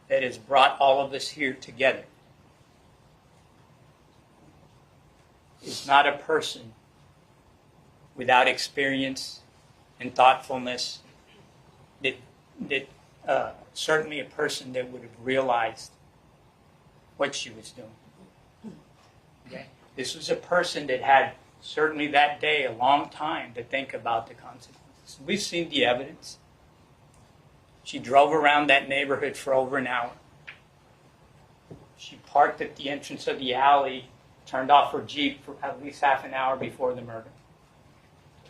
that has brought all of us here together, is not a person without experience and thoughtfulness, that certainly a person that would have realized what she was doing. Okay? This was a person that had certainly that day a long time to think about the consequences. We've seen the evidence. She drove around that neighborhood for over an hour. She parked at the entrance of the alley, turned off her Jeep for at least half an hour before the murder.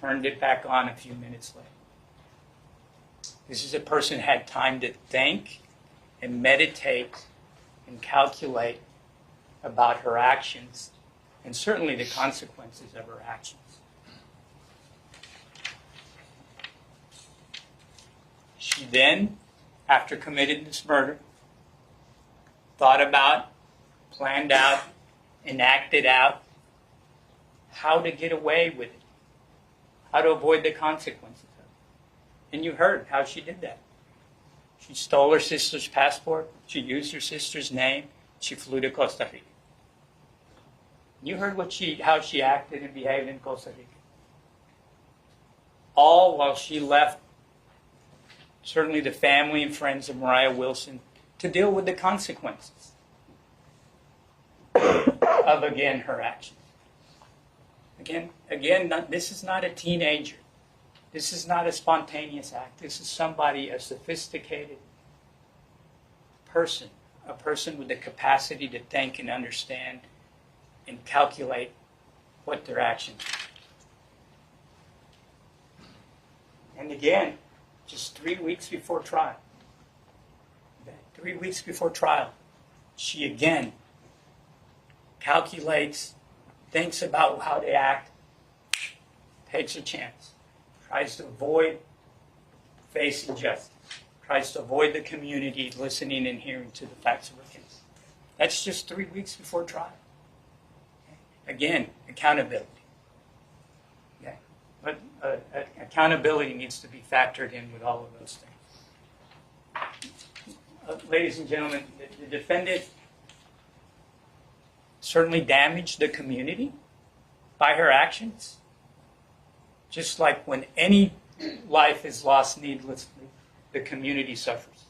Turned it back on a few minutes later. This is a person who had time to think and meditate and calculate about her actions and certainly the consequences of her actions. She then, after committing this murder, thought about, planned out, and acted out how to get away with it, how to avoid the consequences of it. And you heard how she did that. She stole her sister's passport, she used her sister's name, she flew to Costa Rica. You heard how she acted and behaved in Costa Rica. All while she left certainly the family and friends of Mariah Wilson to deal with the consequences of, again, her actions. Again, this is not a teenager. This is not a spontaneous act. This is somebody, a sophisticated person, a person with the capacity to think and understand and calculate what their actions are. And again, just 3 weeks before trial, she again calculates, thinks about how to act, takes a chance, tries to avoid facing justice, tries to avoid the community listening and hearing to the facts of her case. That's just 3 weeks before trial. Again, accountability. Okay. But accountability needs to be factored in with all of those things. Ladies and gentlemen, the defendant certainly damaged the community by her actions. Just like when any life is lost needlessly, the community suffers.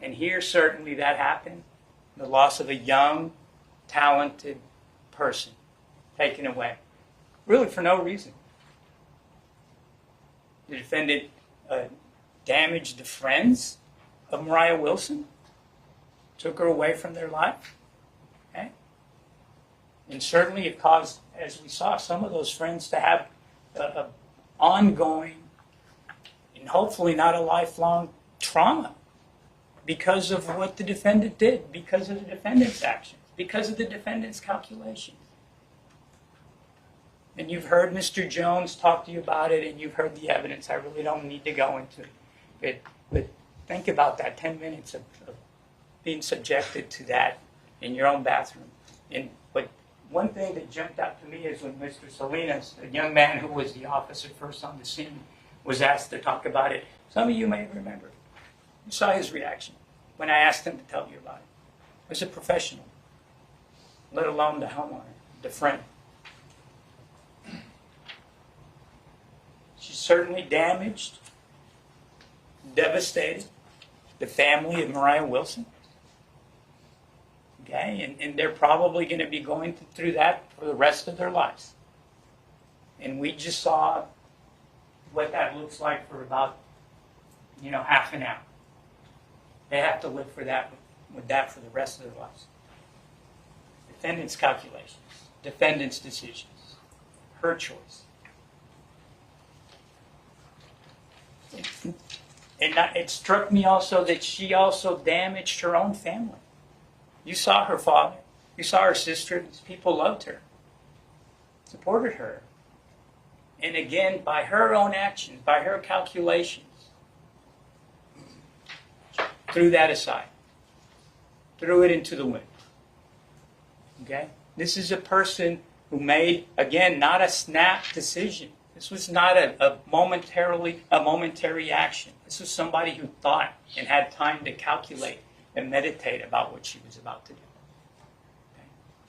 And here, certainly that happened. The loss of a young, talented person taken away, really for no reason. The defendant damaged the friends of Mariah Wilson, took her away from their life. Okay? And certainly it caused, as we saw, some of those friends to have an ongoing and hopefully not a lifelong trauma because of what the defendant did, because of the defendant's actions, because of the defendant's calculations. And you've heard Mr. Jones talk to you about it, and you've heard the evidence. I really don't need to go into it. But think about that 10 minutes of being subjected to that in your own bathroom. But one thing that jumped out to me is when Mr. Salinas, the young man who was the officer first on the scene, was asked to talk about it. Some of you may remember. You saw his reaction when I asked him to tell you about it. As a professional, let alone the homeowner, the friend. She certainly damaged, devastated the family of Mariah Wilson. Okay, and they're probably going to be going through that for the rest of their lives. And we just saw what that looks like for about, half an hour. They have to live with that for the rest of their lives. Defendant's calculations, defendant's decisions, her choice. And it struck me also that she also damaged her own family. You saw her father, you saw her sister, people loved her, supported her. And again, by her own actions, by her calculations, threw that aside, threw it into the wind. Okay? This is a person who made, again, not a snap decision. This was not a momentary action. This was somebody who thought and had time to calculate and meditate about what she was about to do. Okay?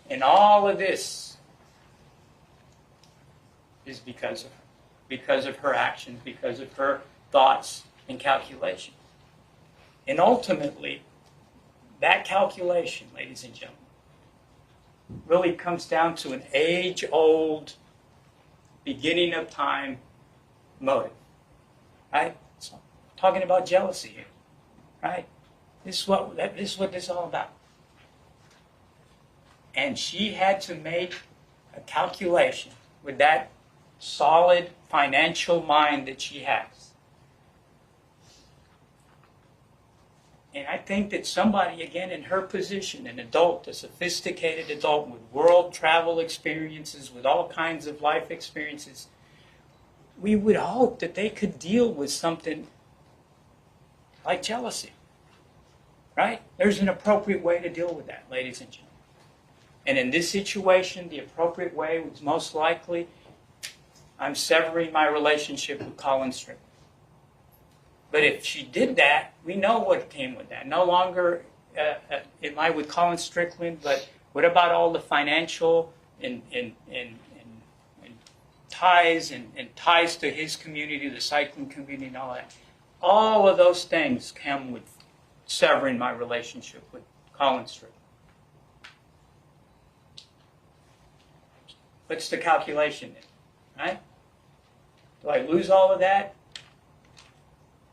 And all of this is because of her actions, because of her thoughts and calculations. And ultimately, that calculation, ladies and gentlemen, really comes down to an age-old, beginning of time motive. Right? So, talking about jealousy here. Right? This is what this is all about. And she had to make a calculation with that solid financial mind that she has. And I think that somebody, again, in her position, an adult, a sophisticated adult with world travel experiences, with all kinds of life experiences, we would hope that they could deal with something like jealousy. Right? There's an appropriate way to deal with that, ladies and gentlemen. And in this situation, the appropriate way was most likely, I'm severing my relationship with Colin Strickland. But if she did that, we know what came with that. No longer am I with Colin Strickland, but what about all the financial and ties and ties to his community, the cycling community and all that? All of those things come with severing my relationship with Colin Strickland. What's the calculation then, right? Do I lose all of that?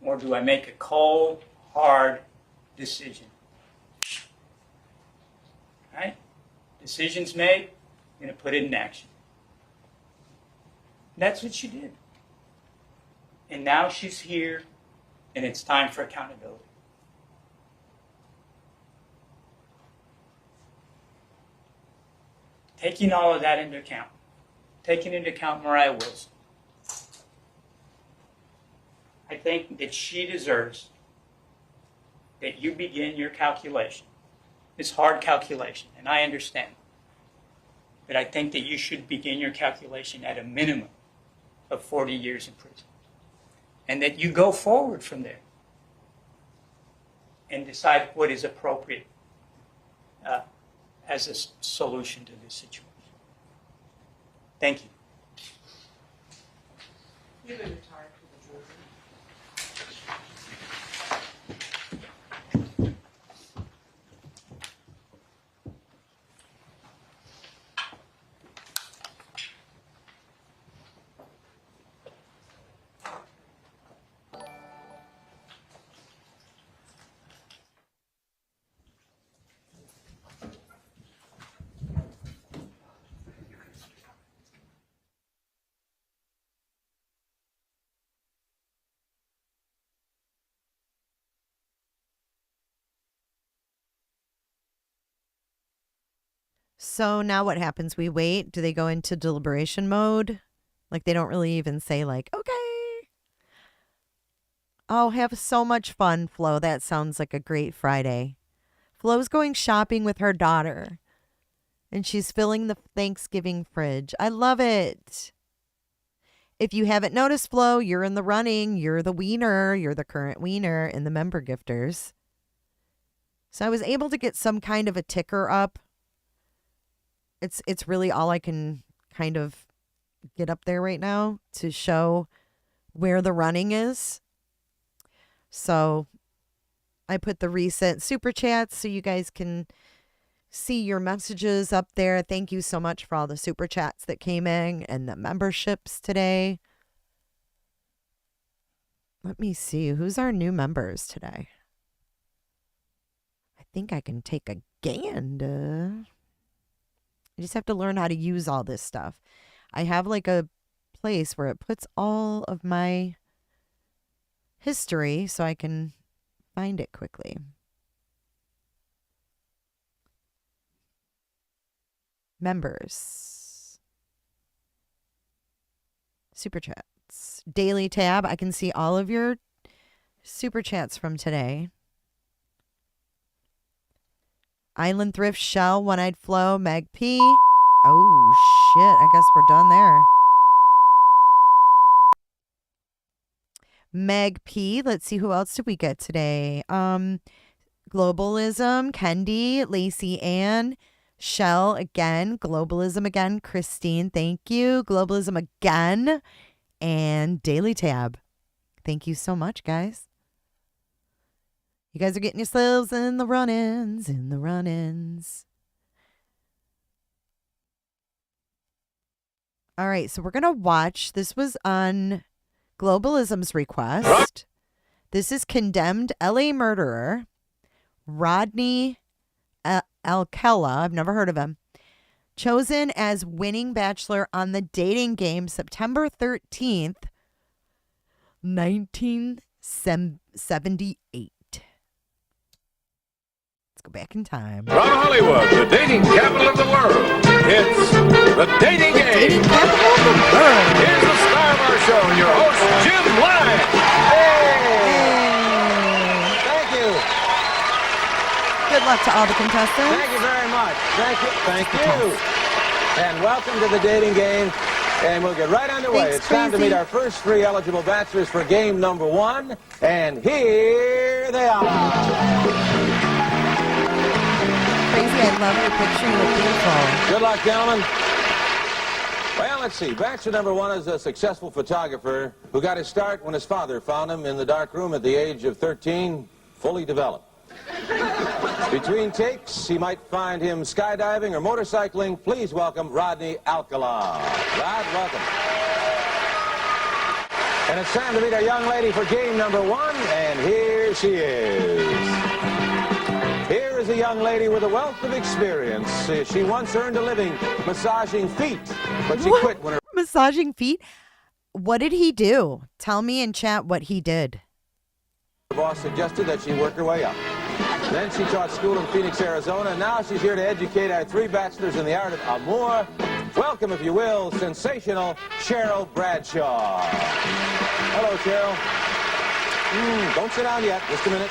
Or do I make a cold, hard decision? Right? Decisions made, I'm going to put it in action. That's what she did. And now she's here, and it's time for accountability. Taking all of that into account, taking into account Mariah Wilson, I think that she deserves that you begin your calculation, this hard calculation, and I understand. But I think that you should begin your calculation at a minimum of 40 years in prison. And that you go forward from there and decide what is appropriate as a solution to this situation. Thank you. You've been retired for the jury. So now what happens? We wait. Do they go into deliberation mode? Like they don't really even say like, okay. Oh, have so much fun, Flo. That sounds like a great Friday. Flo's going shopping with her daughter. And she's filling the Thanksgiving fridge. I love it. If you haven't noticed, Flo, you're in the running. You're the wiener. You're the current wiener in the member gifters. So I was able to get some kind of a ticker up. It's really all I can kind of get up there right now to show where the running is. So I put the recent super chats so you guys can see your messages up there. Thank you so much for all the super chats that came in and the memberships today. Let me see. Who's our new members today? I think I can take a gander. I just have to learn how to use all this stuff. I have like a place where it puts all of my history so I can find it quickly. Members. Super chats. Daily tab. I can see all of your super chats from today. Island Thrift, Shell, One-Eyed Flo, Meg P. Oh, shit. I guess we're done there. Meg P. Let's see, who else did we get today? Globalism, Kendi, Lacey Ann, Shell again, Globalism again, Christine, thank you. Globalism again, and Daily Tab. Thank you so much, guys. You guys are getting yourselves in the run-ins, All right, so we're going to watch. This was on Globalism's request. This is condemned LA murderer Rodney Alcala. I've never heard of him. Chosen as winning bachelor on the dating game September 13th, 1978. Let's go back in time. From Hollywood, the dating capital of the world, it's The Dating Game. Dating capital of the world. Here's the star of our show, your host, Jim Blythe. Hey. Thank you. Good luck to all the contestants. Thank you very much. Thank you. Thank you. And welcome to The Dating Game. And we'll get right underway. Thanks, it's time to meet our first three eligible bachelors for game number one. And here they are. Crazy, I love your picture. You look beautiful. Good luck, gentlemen. Well, let's see. Bachelor number one is a successful photographer who got his start when his father found him in the dark room at the age of 13, fully developed. Between takes, he might find him skydiving or motorcycling. Please welcome Rodney Alcala. Rod, welcome. And it's time to meet our young lady for game number one, and here she is. Here is a young lady with a wealth of experience. She once earned a living massaging feet, but she quit when her... Massaging feet? What did he do? Tell me in chat what he did. Her boss suggested that she work her way up. Then she taught school in Phoenix, Arizona, and now she's here to educate our three bachelors in the art of amour. Welcome, if you will, sensational Cheryl Bradshaw. Hello, Cheryl. Don't sit down yet. Just a minute.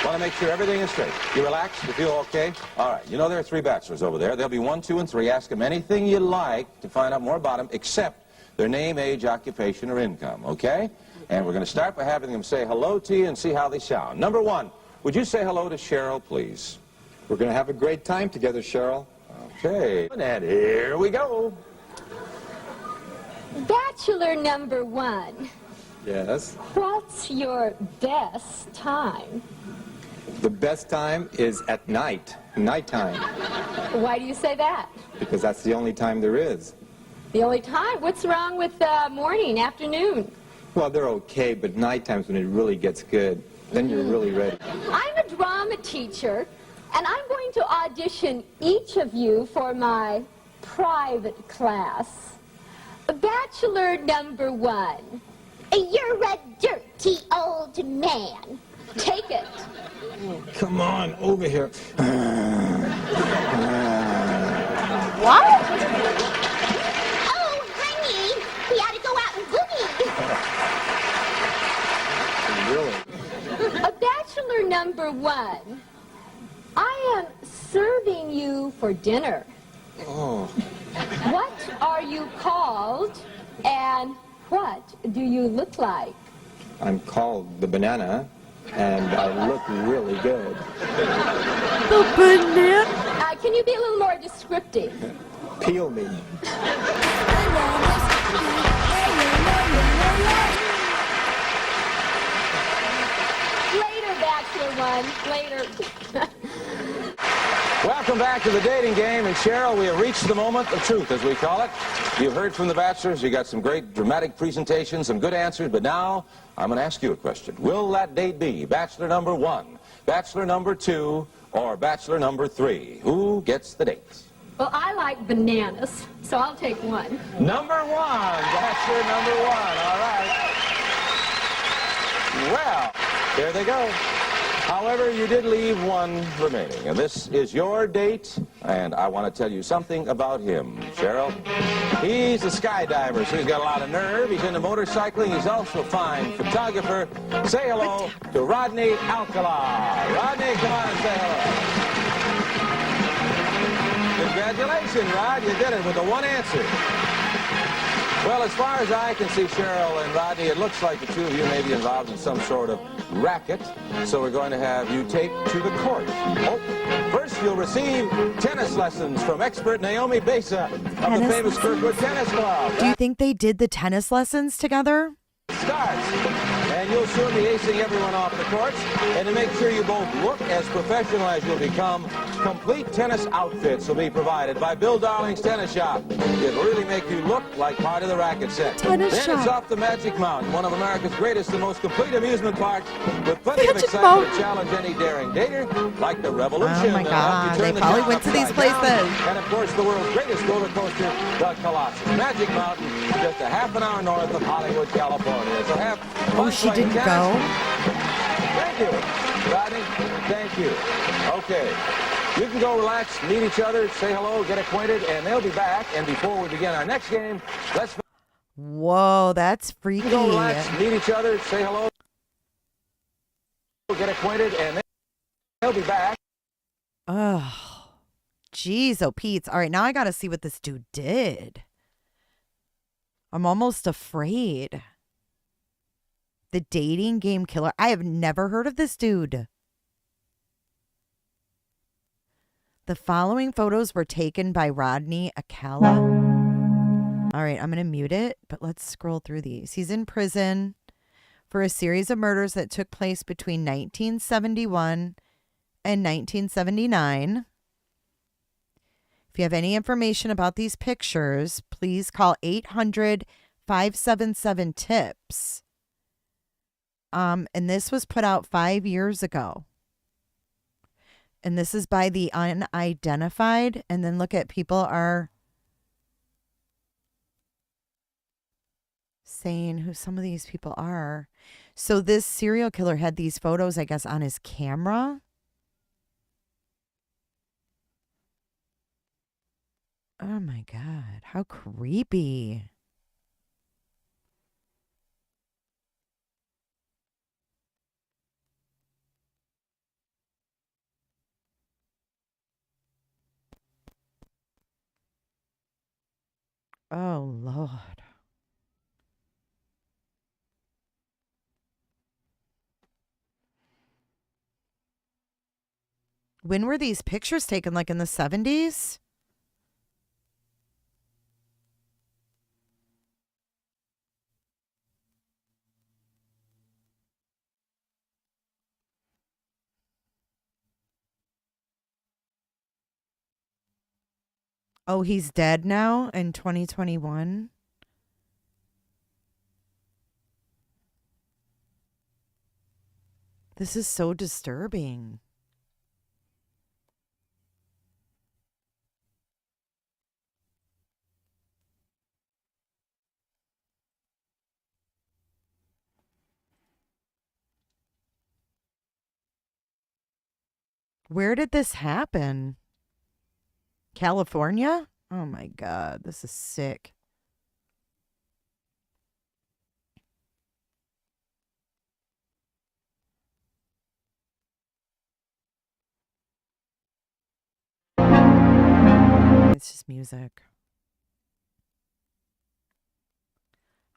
Want to make sure everything is straight. You relaxed? You feel okay? All right. You know there are 3 bachelors over there. There'll be 1, 2, and 3. Ask them anything you like to find out more about them, except their name, age, occupation, or income, okay? And we're going to start by having them say hello to you and see how they sound. Number 1, would you say hello to Cheryl, please? We're going to have a great time together, Cheryl. Okay. And here we go. Bachelor number 1. Yes. What's your best time? The best time is at night, nighttime, Why do you say that? because that's the only time there is. The only time? What's wrong with morning, afternoon? Well, they're okay, but nighttime's when it really gets good. Then you're really ready. I'm a drama teacher, and I'm going to audition each of you for my private class. Bachelor number 1. You're a dirty old man. Take it. Come on, over here. What? Oh, honey, we ought to go out and boogie. Really? Bachelor number 1. I am serving you for dinner. Oh. What are you called, and what do you look like? I'm called the banana, and I look really good. The banana? Can you be a little more descriptive? Peel me. Later, Bachelor 1. Later. Welcome back to the dating game, and Cheryl, we have reached the moment of truth, as we call it. You've heard from the bachelors. You got some great dramatic presentations, some good answers, but now I'm going to ask you a question. Will that date be bachelor number 1, bachelor number 2, or bachelor number 3? Who gets the dates? Well, I like bananas, so I'll take 1. Number 1, bachelor number 1. All right. Well, there they go. However, you did leave 1 remaining, and this is your date, and I want to tell you something about him, Cheryl. He's a skydiver, so he's got a lot of nerve. He's into motorcycling. He's also a fine photographer. Say hello to Rodney Alcala. Rodney, come on and say hello. Congratulations, Rod. You did it with the 1 answer. Well, as far as I can see, Cheryl and Rodney, it looks like the 2 of you may be involved in some sort of racket, so we're going to have you taped to the court. Oh, first you'll receive tennis lessons from expert Naomi Besa of the famous Kirkwood Tennis Club. Do you think they did the tennis lessons together? Starts, and you'll soon be acing everyone off the courts, and to make sure you both look as professional as you'll become, complete tennis outfits will be provided by Bill Darling's Tennis Shop. It'll really make you look like part of the racket set. Then it's off the Magic Mountain, one of America's greatest and most complete amusement parks, with plenty of excitement to challenge any daring dater, like the Revolution. Oh my God, they probably went to these places. And of course, the world's greatest roller coaster, the Colossus. Magic Mountain, just a half an hour north of Hollywood, California. So have fun. Oh, she didn't go? Thank you, Rodney. Thank you. Okay. You can go relax, meet each other, say hello, get acquainted, and they'll be back. And before we begin our next game, let's... Whoa, that's freaky. You can go relax, meet each other, say hello, get acquainted, and they'll be back. Oh, jeez, oh, Pete. All right, now I got to see what this dude did. I'm almost afraid. The dating game killer. I have never heard of this dude. The following photos were taken by Rodney Alcala. All right, I'm going to mute it, but let's scroll through these. He's in prison for a series of murders that took place between 1971 and 1979. If you have any information about these pictures, please call 800-577-TIPS. And this was put out 5 years ago. And this is by the unidentified. And then look at people are saying who some of these people are. So this serial killer had these photos, I guess, on his camera. Oh my God, how creepy. Oh, Lord. When were these pictures taken? Like in the 70s? Oh, he's dead now in 2021? This is so disturbing. Where did this happen? California? Oh my God, this is sick. It's just music.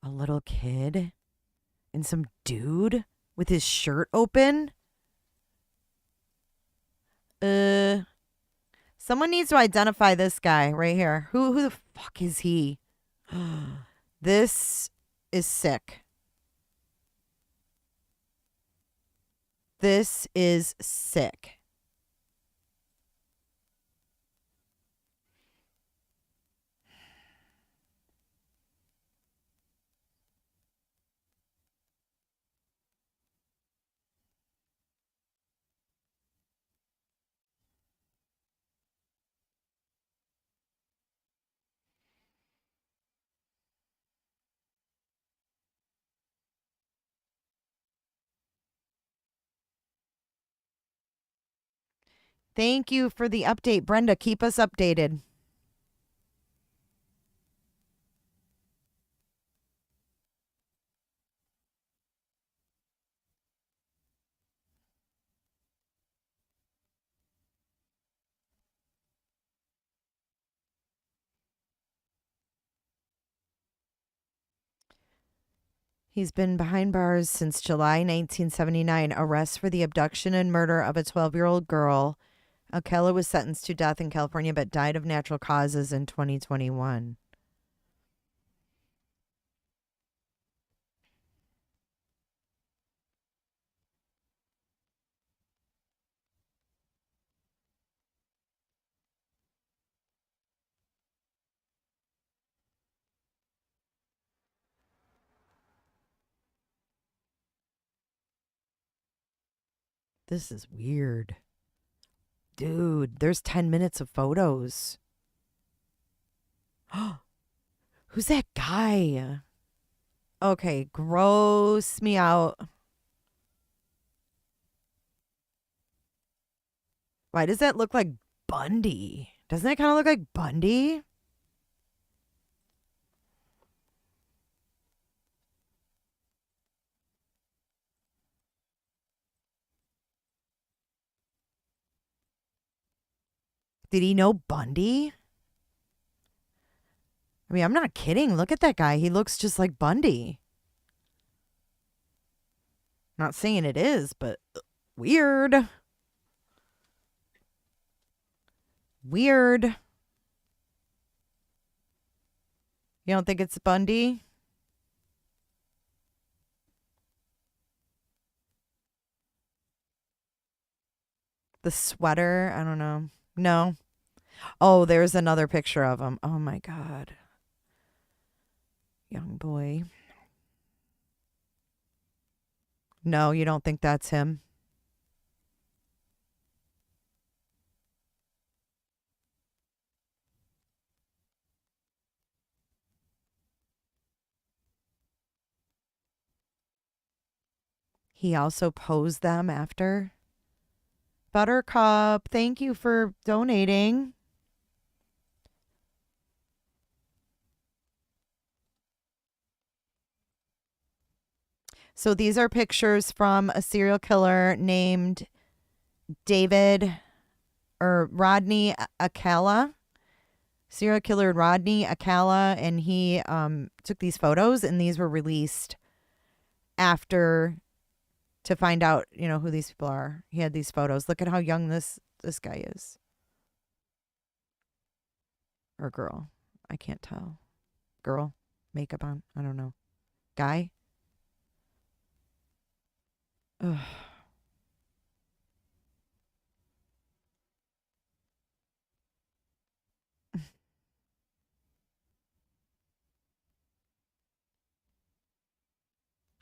A little kid and some dude with his shirt open. Someone needs to identify this guy right here. Who the fuck is he? This is sick. This is sick. Thank you for the update, Brenda. Keep us updated. He's been behind bars since July 1979. Arrest for the abduction and murder of a 12-year-old girl. Akella was sentenced to death in California but died of natural causes in 2021. This is weird. Dude, there's 10 minutes of photos. Who's that guy? Okay, gross me out. Why does that look like Bundy? Doesn't that kind of look like Bundy? Did he know Bundy? I mean, I'm not kidding. Look at that guy. He looks just like Bundy. Not saying it is, but weird. Weird. You don't think it's Bundy? The sweater? I don't know. No. Oh, there's another picture of him. Oh my God. Young boy. No, you don't think that's him? He also posed them after. Buttercup, thank you for donating. So these are pictures from a serial killer named Rodney Akella. Serial killer Rodney Akala, and he took these photos, and these were released after to find out, who these people are. He had these photos. Look at how young this guy is. Or girl. I can't tell. Girl. Makeup on. I don't know. Guy. Ugh.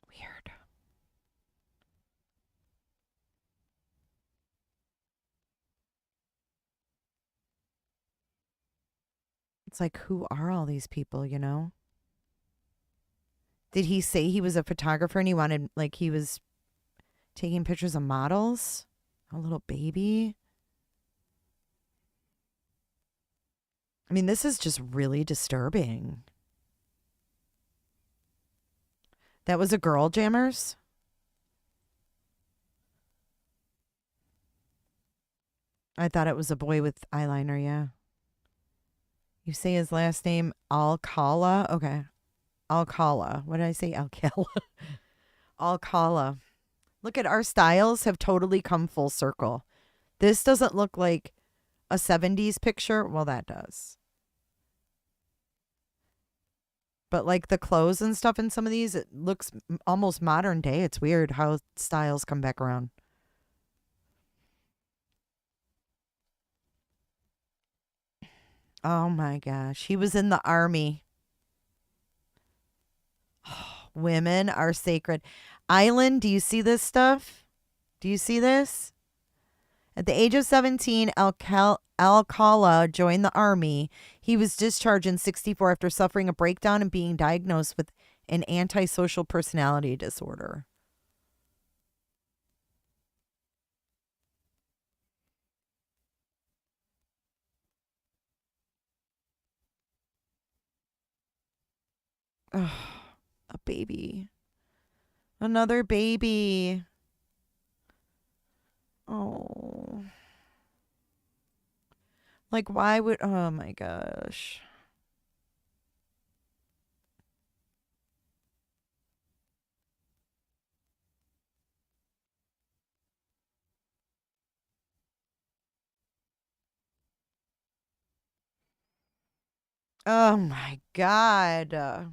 Weird. It's like, who are all these people, Did he say he was a photographer and he wanted, like, he was taking pictures of models? A little baby? I mean, this is just really disturbing. That was a girl, Jammers? I thought it was a boy with eyeliner, yeah. You say his last name, Alcala? Okay. Alcala. What did I say? Alcala. Alcala. Look at our styles have totally come full circle. This doesn't look like a 70s picture. Well, that does. But like the clothes and stuff in some of these, it looks almost modern day. It's weird how styles come back around. Oh my gosh. He was in the army. Women are sacred. Island, do you see this stuff? Do you see this? At the age of 17, Alcala joined the army. He was discharged in 64 after suffering a breakdown and being diagnosed with an antisocial personality disorder. Oh, a baby. Another baby. Oh. Like, why would... Oh, my gosh. Oh, my God.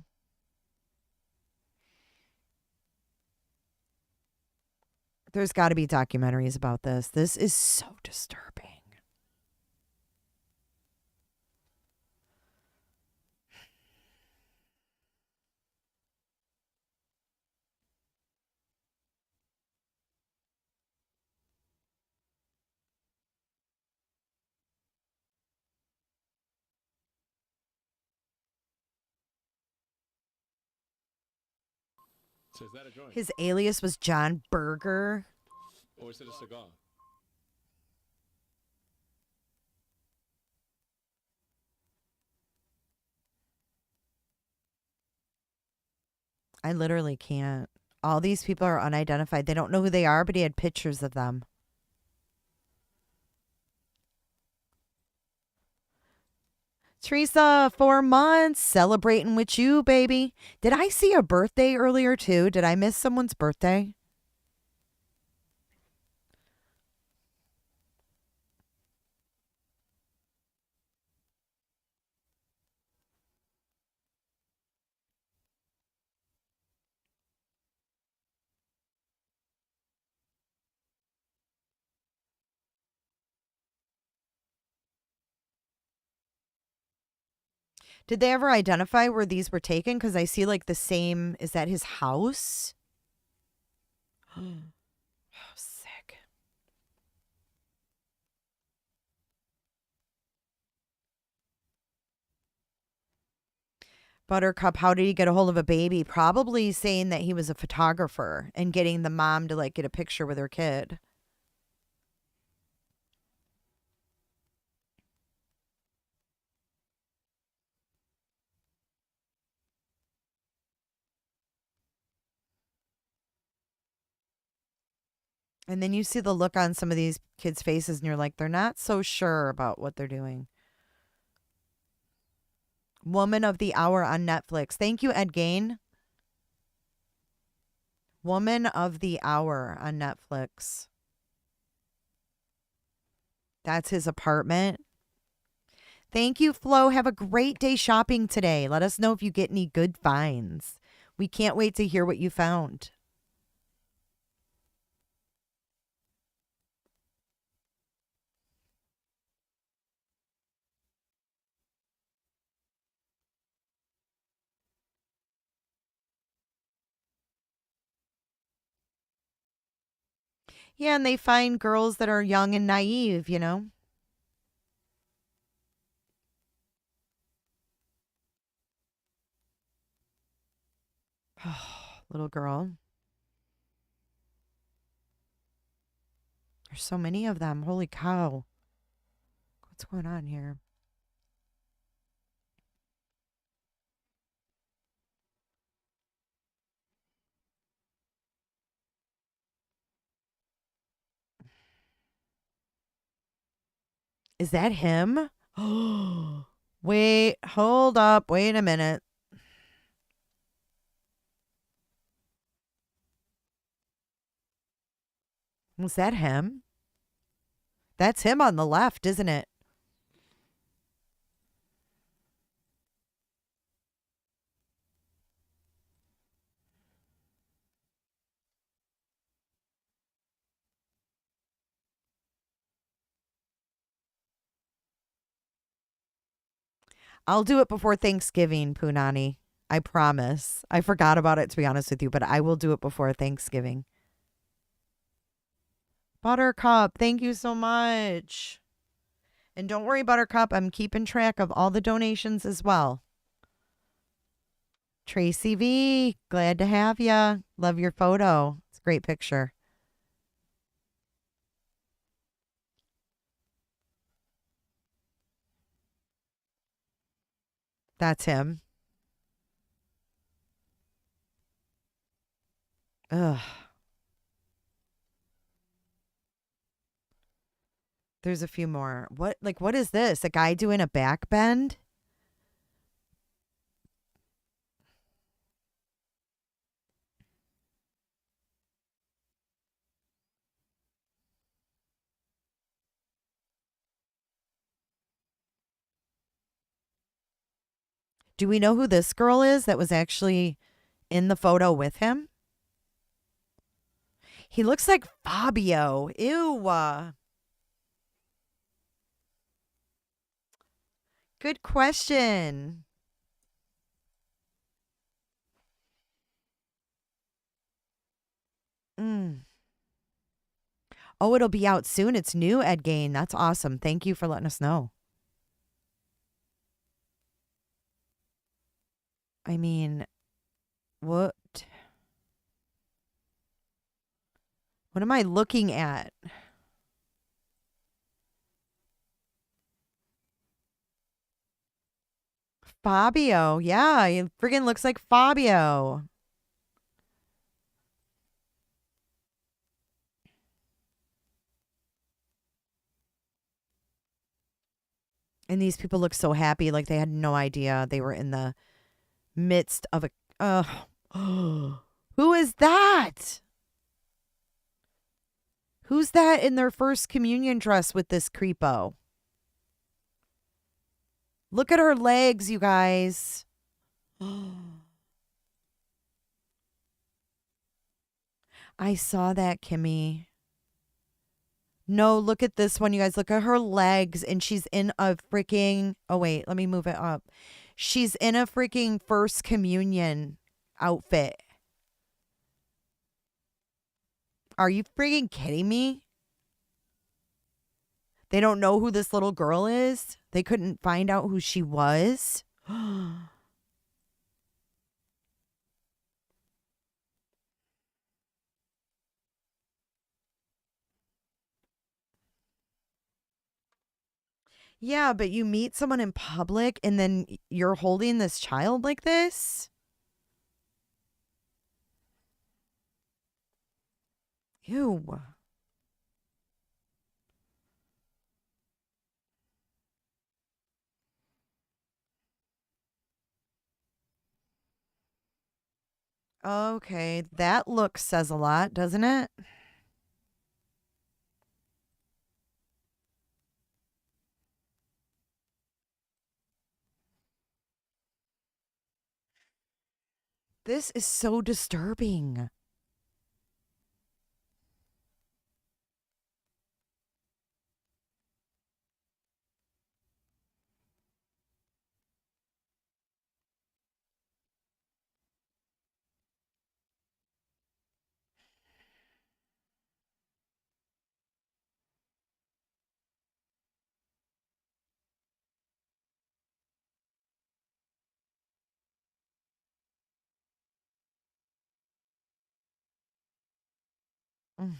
There's got to be documentaries about this. This is so disturbing. So is that a joint? His alias was John Berger. Or is it a cigar? I literally can't. All these people are unidentified. They don't know who they are, but he had pictures of them. Teresa, 4 months, celebrating with you, baby. Did I see a birthday earlier, too? Did I miss someone's birthday? Did they ever identify where these were taken? Because I see like the same. Is that his house? Oh, sick. Buttercup, how did he get a hold of a baby? Probably saying that he was a photographer and getting the mom to like get a picture with her kid. And then you see the look on some of these kids' faces and you're like, they're not so sure about what they're doing. Woman of the Hour on Netflix. Thank you, Ed Gain. Woman of the Hour on Netflix. That's his apartment. Thank you, Flo. Have a great day shopping today. Let us know if you get any good finds. We can't wait to hear what you found. Yeah, and they find girls that are young and naive, you know? Little girl. There's so many of them. Holy cow. What's going on here? Is that him? Wait, hold up. Wait a minute. Was that him? That's him on the left, isn't it? I'll do it before Thanksgiving, Punani. I promise. I forgot about it, to be honest with you, but I will do it before Thanksgiving. Buttercup, thank you so much. And don't worry, Buttercup, I'm keeping track of all the donations as well. Tracy V, glad to have ya. Love your photo. It's a great picture. That's him. Ugh. There's a few more. What is this? A guy doing a back bend? Do we know who this girl is that was actually in the photo with him? He looks like Fabio. Ew. Good question. Oh, it'll be out soon. It's new, Ed Gain. That's awesome. Thank you for letting us know. I mean, what? What am I looking at? Fabio. Yeah, he friggin' looks like Fabio. And these people look so happy, like they had no idea they were in the midst of a... Who is that? Who's that in their first communion dress with this creepo? Look at her legs, you guys. I saw that, Kimmy. No, look at this one, you guys. Look at her legs, and she's in a freaking... Oh, wait, let me move it up. She's in a freaking first communion outfit. Are you freaking kidding me? They don't know who this little girl is? They couldn't find out who she was? Yeah, but you meet someone in public and then you're holding this child like this? Ew. Okay, that look says a lot, doesn't it? This is so disturbing. Mm.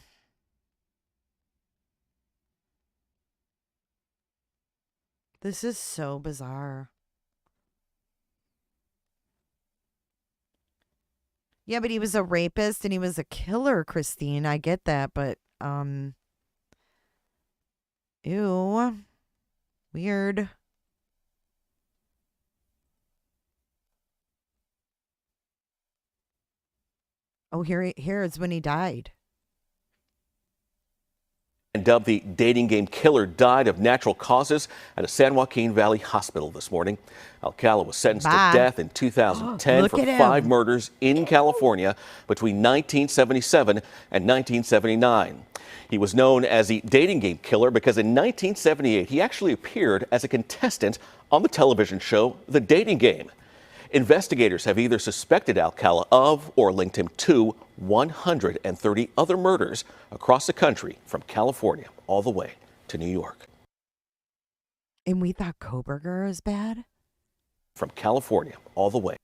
This is so bizarre. Yeah, but he was a rapist and he was a killer, Christine. I get that, but ew. Weird. Oh, here is when he died. And dubbed the dating game killer, died of natural causes at a San Joaquin Valley hospital this morning. Alcala was sentenced to death in 2010 for 5 murders in California between 1977 and 1979. He was known as the dating game killer because in 1978 he actually appeared as a contestant on the television show The Dating Game. Investigators have either suspected Alcala of or linked him to 130 other murders across the country, from California all the way to New York. And we thought Koberger is bad? From California all the way.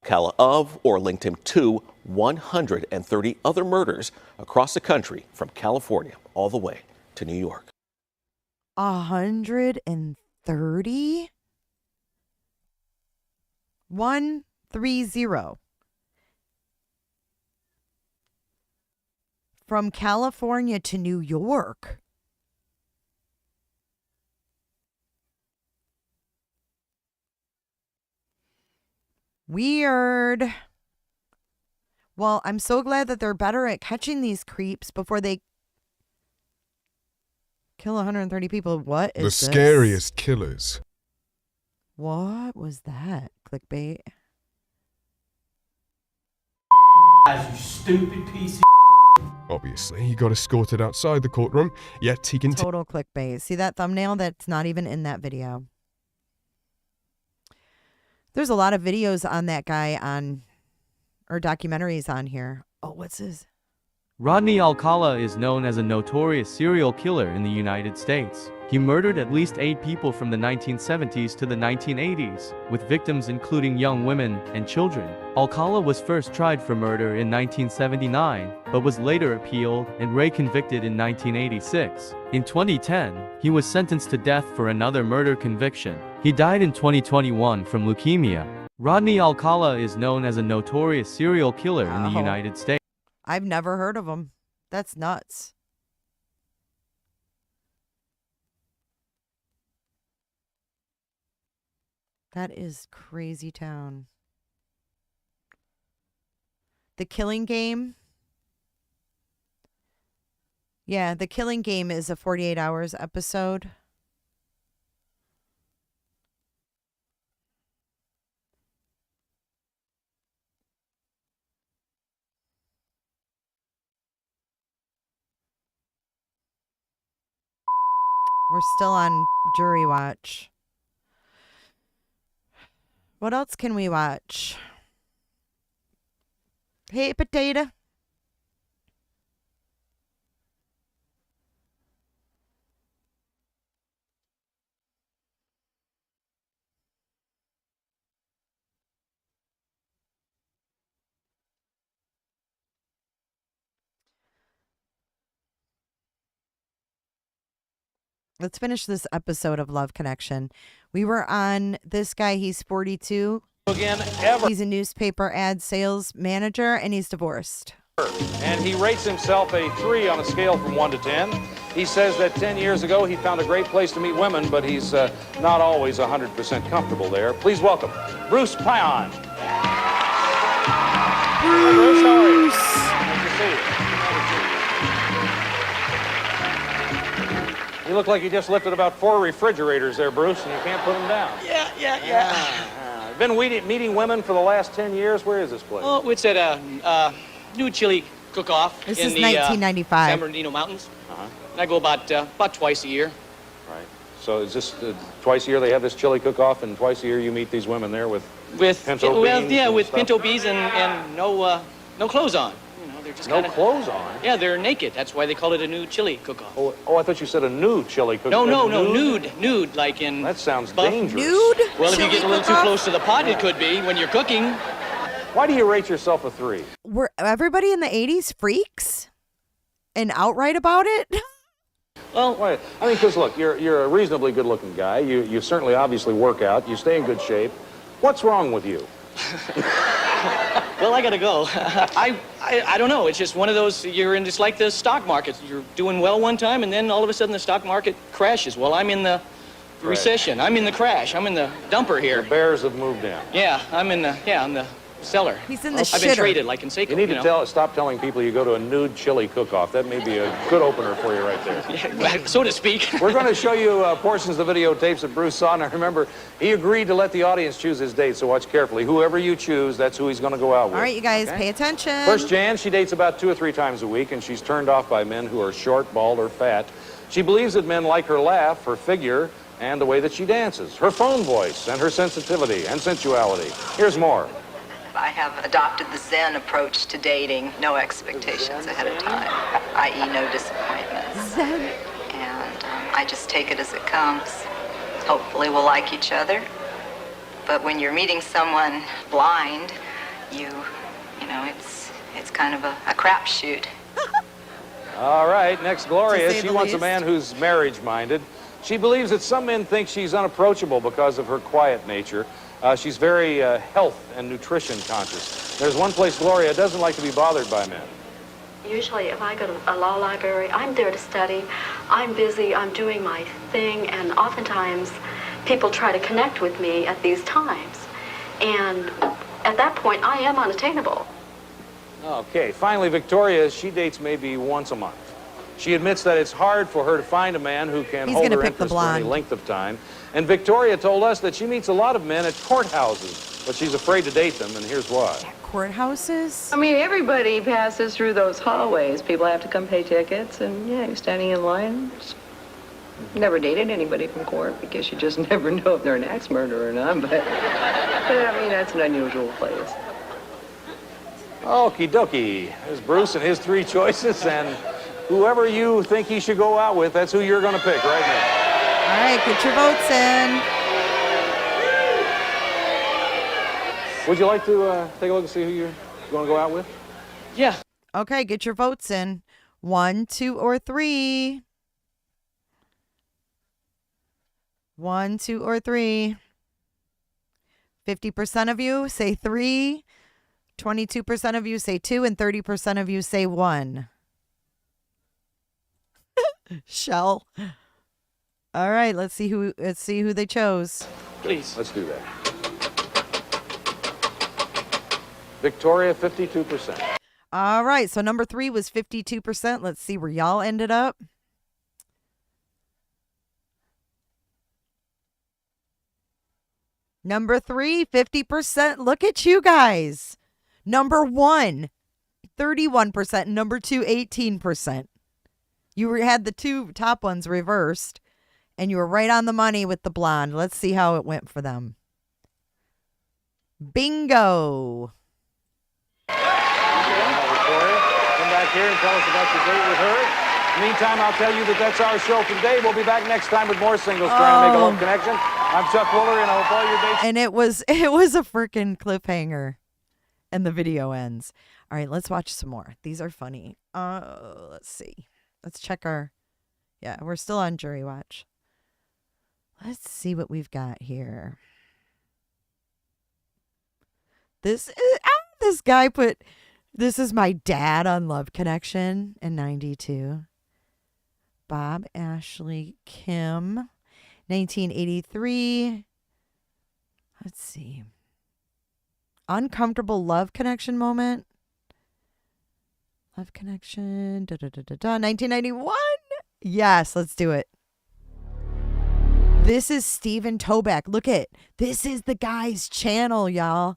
Alcala of or linked him to 130 other murders across the country, from California all the way to New York. 130? 130. From California to New York. Weird. Well, I'm so glad that they're better at catching these creeps before they kill 130 people. What is this? The scariest killers. What was that? Clickbait. You stupid piece of. Obviously, he got escorted outside the courtroom, yet he continued. Total clickbait. See that thumbnail? That's not even in that video. There's a lot of videos on that guy or documentaries on here. Oh, what's this? Rodney Alcala is known as a notorious serial killer in the United States. He murdered at least 8 people from the 1970s to the 1980s, with victims including young women and children. Alcala was first tried for murder in 1979, but was later appealed and re-convicted in 1986. In 2010, he was sentenced to death for another murder conviction. He died in 2021 from leukemia. Rodney Alcala is known as a notorious serial killer in the United States. I've never heard of him. That's nuts. That is crazy town. The Killing Game. Yeah, The Killing Game is a 48 Hours episode. We're still on jury watch. What else can we watch? Hey, potato. Let's finish this episode of Love Connection. We were on this guy. He's 42. He's a newspaper ad sales manager, and he's divorced. And he rates himself a 3 on a scale from 1 to 10. He says that 10 years ago he found a great place to meet women, but he's not always 100% comfortable there. Please welcome Bruce Pion. Bruce, how are you? Nice to see you. You look like you just lifted about 4 refrigerators there, Bruce, and you can't put them down. Yeah. Been meeting women for the last 10 years. Where is this place? Oh, it's at a new chili cook-off This in is the 1995. San Bernardino Mountains. And I go about twice a year. Right. So is this twice a year they have this chili cook-off, and twice a year you meet these women there with pinto beans? Yeah, and with stuff? pinto beans and no clothes on. You know, they're just No kinda, clothes on? Yeah, they're naked. That's why they call it a new chili cook-off. Oh, I thought you said a nude chili cook-off. No, nude, like in. That sounds buff. dangerous. Nude? Well, if you Chili get a little too cook-off? close to the pot, it could be when you're cooking. Why do you rate yourself a 3? Were everybody in the 80s freaks and outright about it? Well, I mean, because look, you're a reasonably good-looking guy. You certainly obviously work out. You stay in good shape. What's wrong with you? Well, I gotta go. I don't know. It's just one of those. You're in. It's like the stock market. You're doing well one time, and then all of a sudden the stock market crashes. Well, I'm in the recession. I'm in the crash. I'm in the dumper here. The bears have moved in. Yeah, I'm the seller. He's in the I've been shitter. traded like in Seiko. You need to stop telling people you go to a nude chili cook-off. That may be a good opener for you right there. Yeah, so to speak. We're going to show you portions of the videotapes that Bruce saw. Now, remember, he agreed to let the audience choose his date, so watch carefully. Whoever you choose, that's who he's going to go out with. All right, you guys, pay attention. First, Jan, she dates about 2 or 3 times a week, and she's turned off by men who are short, bald, or fat. She believes that men like her laugh, her figure, and the way that she dances, her phone voice, and her sensitivity and sensuality. Here's more. I have adopted the Zen approach to dating, no expectations ahead of time, i.e. no disappointments. Zen. And I just take it as it comes. Hopefully we'll like each other. But when you're meeting someone blind, you know, it's kind of a crapshoot. All right, next, Gloria. To say She the wants a least. man who's marriage-minded. She believes that some men think she's unapproachable because of her quiet nature. She's very health and nutrition conscious. There's one place Gloria doesn't like to be bothered by men. Usually, if I go to a law library, I'm there to study. I'm busy, I'm doing my thing, and oftentimes people try to connect with me at these times. And at that point, I am unattainable. Okay, finally, Victoria, she dates maybe once a month. She admits that it's hard for her to find a man who can He's hold gonna her pick the interest for any blonde. length of time. And Victoria told us that she meets a lot of men at courthouses, but she's afraid to date them, and here's why. Courthouses? I mean, everybody passes through those hallways. People have to come pay tickets, and yeah, you're standing in line. Never dated anybody from court because you just never know if they're an axe murderer or not. But I mean, that's an unusual place. Okie dokie. There's Bruce and his 3 choices, and whoever you think he should go out with, that's who you're going to pick right now. All right, get your votes in. Would you like to take a look and see who you're going to go out with? Yeah. Okay, get your votes in. 1, 2, or 3. 1, 2, or 3. 50% of you say 3. 22% of you say 2, and 30% of you say 1. Shell. All right, let's see who they chose. Please. Let's do that. Victoria, 52%. All right, so number 3 was 52%. Let's see where y'all ended up. Number 3, 50%. Look at you guys. Number 1, 31%. Number 2, 18%. You had the 2 top ones reversed, and you were right on the money with the blonde. Let's see how it went for them. Bingo. Victoria, come back here and tell us about your date with her. Meantime, I'll tell you that that's our show for today. We'll be back next time with more singles trying to make a love connection. I'm Chuck Woolery, and I hope all your dates... And it was a freaking cliffhanger, and the video ends. All right, let's watch some more. These are funny. Let's see. Let's check our... Yeah, we're still on jury watch. Let's see what we've got here. This guy put, "This is my dad" on Love Connection in 92. Bob, Ashley, Kim, 1983. Let's see. Uncomfortable Love Connection moment. Love Connection. 1991. Yes, let's do it. This is Stephen Toback. Look at this is the guy's channel, y'all.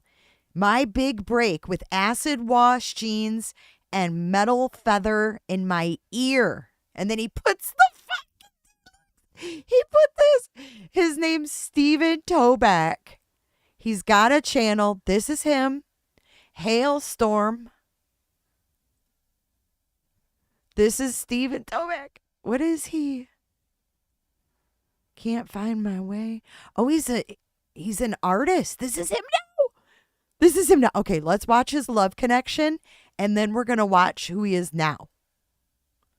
My big break with acid wash jeans and metal feather in my ear. And then he puts his name's Stephen Toback. He's got a channel. This is him. Hailstorm. This is Stephen Toback. What is he? Can't find my way. Oh, he's an artist. This is him now. This is him now. Okay, let's watch his Love Connection, and then we're going to watch who he is now.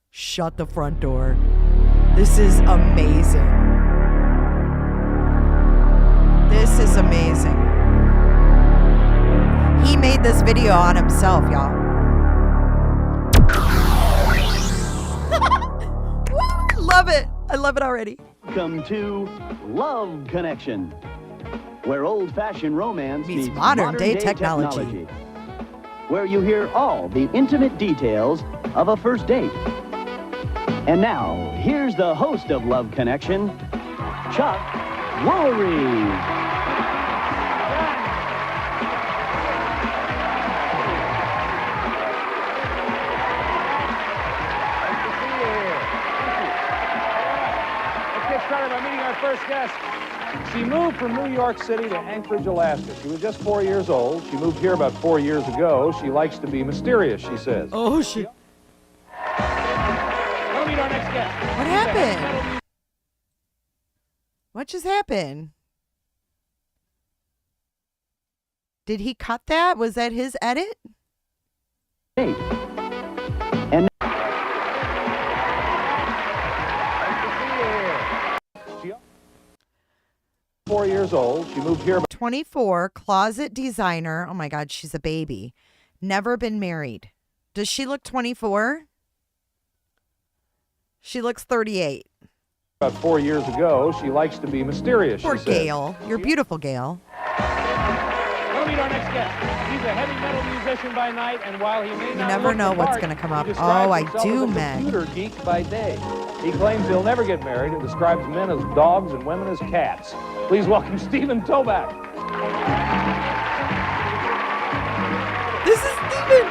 Shut the front door. This is amazing. This is amazing. He made this video on himself, y'all. Love it. I love it already. Welcome to Love Connection, where old-fashioned romance meets modern-day technology. Where you hear all the intimate details of a first date. And now, here's the host of Love Connection, Chuck Woolery. Started by meeting our first guest. She moved from New York City to Anchorage, Alaska. She was just 4 years old. She moved here about 4 years ago. She likes to be mysterious, she says. Oh, shit. We'll meet our next guest. What happened? What just happened? Did he cut that? Was that his edit? Hey. And 4 years old. She moved here. 24, closet designer. Oh my God, she's a baby. Never been married. Does she look 24? She looks 38. About 4 years ago, she likes to be mysterious. Poor Gail. You're beautiful, Gail. We'll meet our next guest. He's a heavy metal musician by night, and while he may not never look know the what's part, going to come up. he describes Oh, I himself do, as a man. computer geek by day. He claims he'll never get married and describes men as dogs and women as cats. Please welcome Stephen Toback. This is Stephen.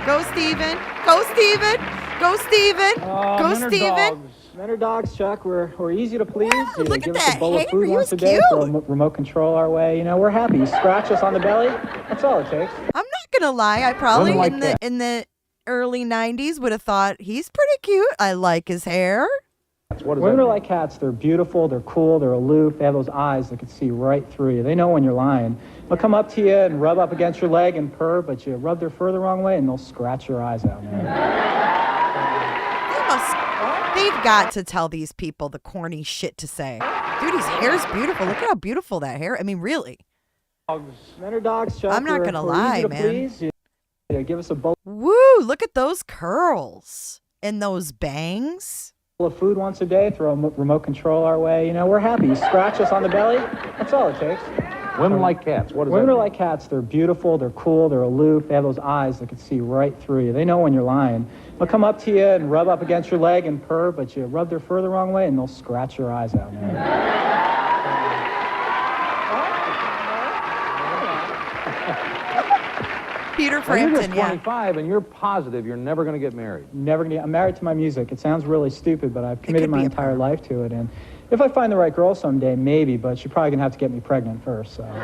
Go, Stephen. Go, Stephen. Go, Stephen. Go, Stephen. Men are dogs, Chuck. We're easy to please. Wow, You look give at us that a bowl hair. of food He once was a day, cute. throw a remote control our way. You know, we're happy. You scratch us on the belly. That's all it takes. I'm not going to lie. I probably Women like in the early 90s would have thought he's pretty cute. I like his hair. Women are like cats. They're beautiful. They're cool. They're aloof. They have those eyes that can see right through you. They know when you're lying. They'll come up to you and rub up against your leg and purr, but you rub their fur the wrong way and they'll scratch your eyes out, man. They've got to tell these people the corny shit to say. Dude, his hair's beautiful. Look at how beautiful that hair. I mean, really. Men are dogs, Chuck. I'm not We're- going to we're lie, easy to man. please. You give us a bowl Woo, look at those curls and those bangs. of food once a day, throw a remote control our way. You know, we're happy. You scratch us on the belly. That's all it takes. Women like cats. What does Women that are mean? like cats. They're beautiful. They're cool. They're aloof. They have those eyes that can see right through you. They know when you're lying. They'll come up to you and rub up against your leg and purr, but you rub their fur the wrong way and they'll scratch your eyes out, man. Peter Now, you're just Frampton, yeah. 25, and you're positive you're never going to get married. Never gonna. I'm married to my music. It sounds really stupid, but I've committed could my be a entire life to it. And if I find the right girl someday, maybe, but she's probably gonna have to get me pregnant first. So. Well,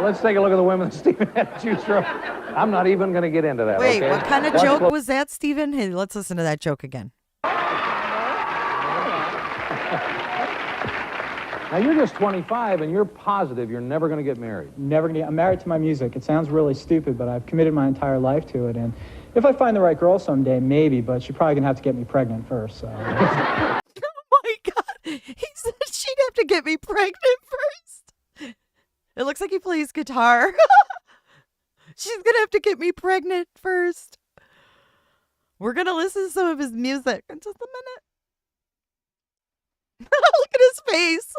let's take a look at the women that Stephen had to choose from. I'm not even going to get into that. Wait, okay? what kind of Watch joke close. was that, Stephen? Hey, let's listen to that joke again. Now, you're just 25, and you're positive you're never going to get married. Never gonna. I'm married to my music. It sounds really stupid, but I've committed my entire life to it. And if I find the right girl someday, maybe, but she's probably gonna have to get me pregnant first. So. Oh my God. He said she'd have to get me pregnant first. It looks like he plays guitar. She's going to have to get me pregnant first. We're going to listen to some of his music in just a minute. Look at his face.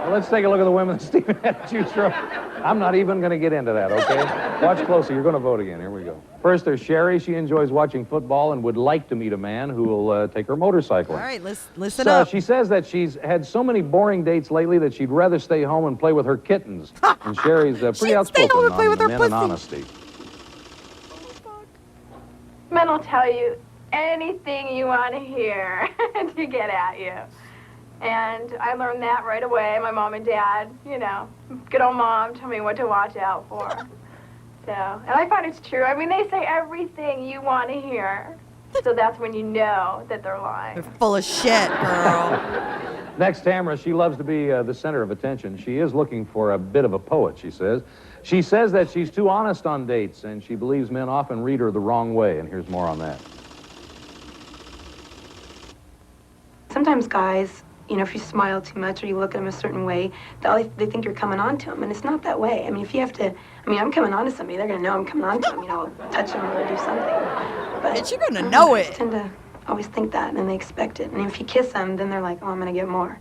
Well, let's take a look at the women that Stephen had to choose from. I'm not even going to get into that, okay? Watch closely. You're going to vote again. Here we go. First, there's Sherry. She enjoys watching football and would like to meet a man who will take her motorcycling. All right, listen up. She says that she's had so many boring dates lately that she'd rather stay home and play with her kittens. And Sherry's pretty outspoken on men and honesty. Men will tell you anything you want to hear to get at you. And I learned that right away. My mom and dad, you know, good old mom told me what to watch out for. So, and I find it's true. I mean, they say everything you want to hear. So that's when you know that they're lying. They're full of shit, girl. Next, Tamara. She loves to be the center of attention. She is looking for a bit of a poet, she says. She says that she's too honest on dates, and she believes men often read her the wrong way. And here's more on that. Sometimes guys, you know, if you smile too much or you look at them a certain way, they think you're coming on to them, and it's not that way. I mean, if you have to, I mean, I'm coming on to somebody, they're going to know I'm coming on to them. You know, I'll touch them or do something. But you're going to know it. I tend to always think that, and they expect it. And if you kiss them, then they're like, oh, I'm going to get more.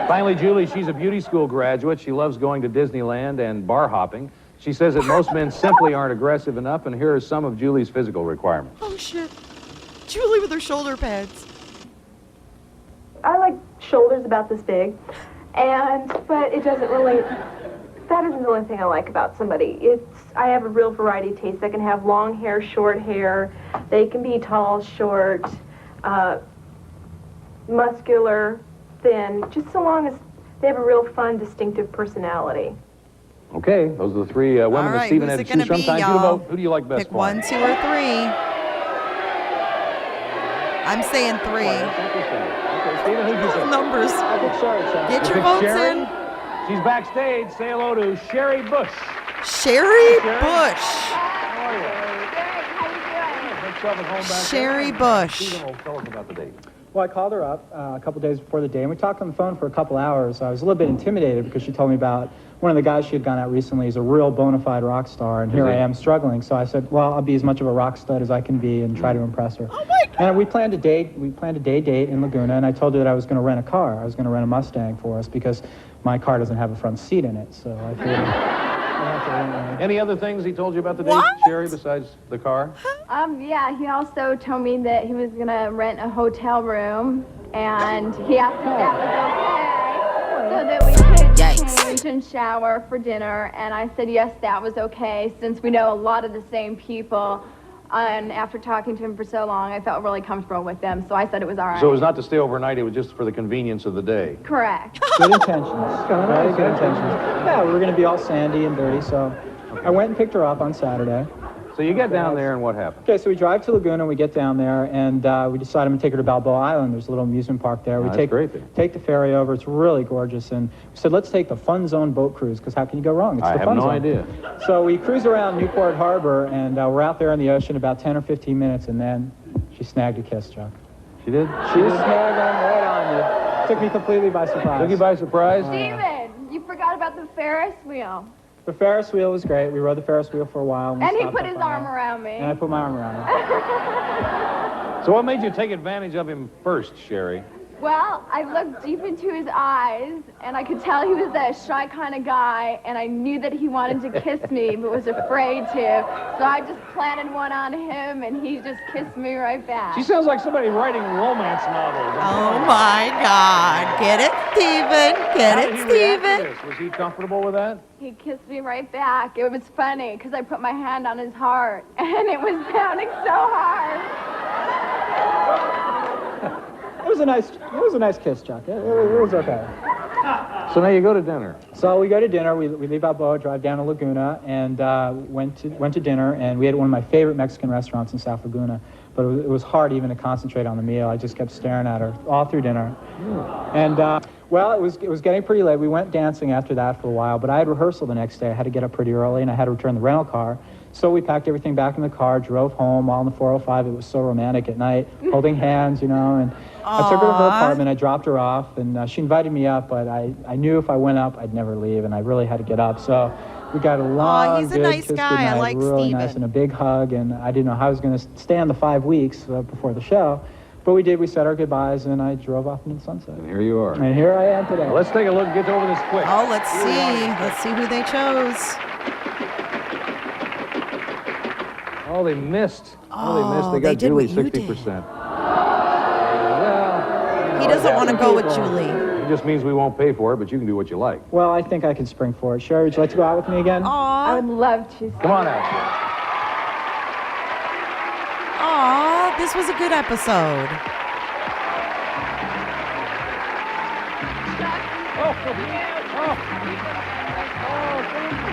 Finally, Julie, she's a beauty school graduate. She loves going to Disneyland and bar hopping. She says that most men simply aren't aggressive enough, and here are some of Julie's physical requirements. Oh, shit. Julie with her shoulder pads. I like shoulders about this big, but it doesn't really, that isn't the only thing I like about somebody. I have a real variety of taste. I can have long hair, short hair. They can be tall, short, muscular, thin, just so long as they have a real fun, distinctive personality. Okay, those are the three women that Stephen had to choose from. Time to vote. Who do you like best? Pick 1, 2, or 3. I'm saying 3. Stephen, who'd you say? Numbers. I think Sherry. Get your votes Sherry? in. She's backstage. Say hello to Sherry Bush. Sherry Bush. How are you? Sherry Bush. Stephen will tell us about the date. Well, I called her up a couple days before the day, and we talked on the phone for a couple hours. I was a little bit intimidated because she told me about one of the guys she had gone out recently. He's a real bona fide rock star, and here I am struggling. So I said, well, I'll be as much of a rock stud as I can be and try to impress her. Oh my God. And we planned a date. We planned a day date in Laguna, and I told her that I was going to rent a car. I was going to rent a Mustang for us because my car doesn't have a front seat in it. So I figured. Any other things he told you about the date, Sherry, besides the car? Yeah, he also told me that he was gonna rent a hotel room, and he asked if that was okay, so that we could change and shower for dinner, and I said yes, that was okay, since we know a lot of the same people, and after talking to him for so long, I felt really comfortable with them, so I said it was all right. So it was not to stay overnight, it was just for the convenience of the day? Correct. Good intentions. Very good intentions. Yeah, we were going to be all sandy and dirty, so I went and picked her up on Saturday. So you get down there, and what happened? Okay, so we drive to Laguna, we get down there, and we decide I'm going to take her to Balboa Island. There's a little amusement park there. We take the ferry over. It's really gorgeous, and we said, let's take the Fun Zone boat cruise, because how can you go wrong? It's the Fun Zone. I have no idea. So we cruise around Newport Harbor, and we're out there in the ocean about 10 or 15 minutes, and then she snagged a kiss, Chuck. She did? She snagged on right on you. Took me completely by surprise. Took you by surprise? Steven, you forgot about the Ferris wheel. The Ferris wheel was great. We rode the Ferris wheel for a while. And he put his arm around me. And I put my arm around her. So what made you take advantage of him first, Sherry? Well, I looked deep into his eyes, and I could tell he was a shy kind of guy, and I knew that he wanted to kiss me, but was afraid to. So I just planted one on him, and he just kissed me right back. She sounds like somebody writing romance novels. Oh, my God. Get it, Steven. Get it, Steven. Was he comfortable with that? He kissed me right back. It was funny, because I put my hand on his heart, and it was pounding so hard. It was a nice kiss, Chuck. It was okay. So now you go to dinner. So we go to dinner. We leave Balboa, drive down to Laguna, and went to dinner. And we had one of my favorite Mexican restaurants in South Laguna. But it was hard even to concentrate on the meal. I just kept staring at her all through dinner. And well, it was getting pretty late. We went dancing after that for a while. But I had rehearsal the next day. I had to get up pretty early, and I had to return the rental car. So we packed everything back in the car, drove home, all in the 405. It was so romantic at night, holding hands, you know. And I took her to her apartment. I dropped her off, and she invited me up. But I knew if I went up, I'd never leave, and I really had to get up. So we got a long, he's a good nice kiss guy. goodnight, I like really Steven. nice, and a big hug. And I didn't know how I was going to stay on the 5 weeks before the show. But we did. We said our goodbyes, and I drove off into the sunset. And here you are. And here I am today. Well, let's take a look and get over this quick. Oh, let's see. Let's see who they chose. Oh, they missed. They got did Julie what you 60%. He doesn't want to go with Julie. It just means we won't pay for it, but you can do what you like. Well, I think I can spring for it. Sherry, would you like to go out with me again? I would love to. Come on out. Aw, this was a good episode.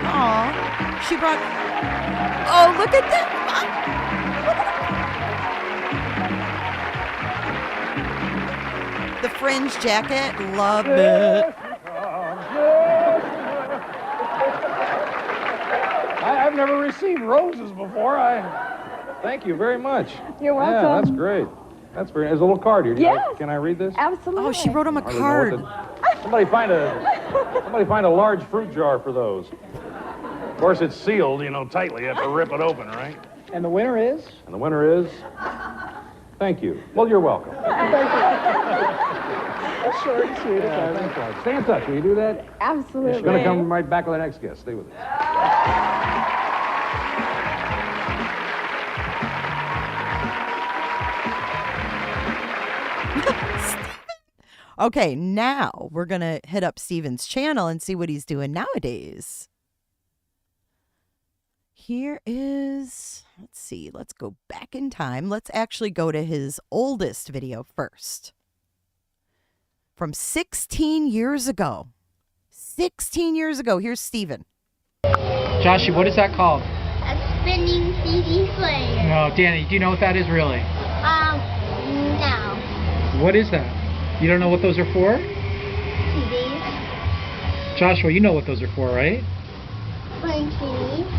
Aw, she brought... Oh, look at that. The fringe jacket, love it. I've never received roses before. Thank you very much. You're welcome. Yeah, that's great. That's very. There's a little card here. Yes. Can I read this? Absolutely. Oh, she wrote him a card. Somebody find a large fruit jar for those. Of course, it's sealed, tightly. You have to rip it open, right? And the winner is? And the winner is. Thank you. Well, you're welcome. That's short and sweet. Yeah, thanks, Alex. Stay in touch. Will you do that? Absolutely. She's going to come right back with our next guest. Stay with us. Okay, now we're going to hit up Steven's channel and see what he's doing nowadays. Here is, let's see, let's go back in time. Let's actually go to his oldest video first. From 16 years ago. 16 years ago. Here's Steven. Joshy, what is that called? A spinning CD player. No, Danny, do you know what that is really? No. What is that? You don't know what those are for? CDs. Joshua, you know what those are for, right? Playing CDs.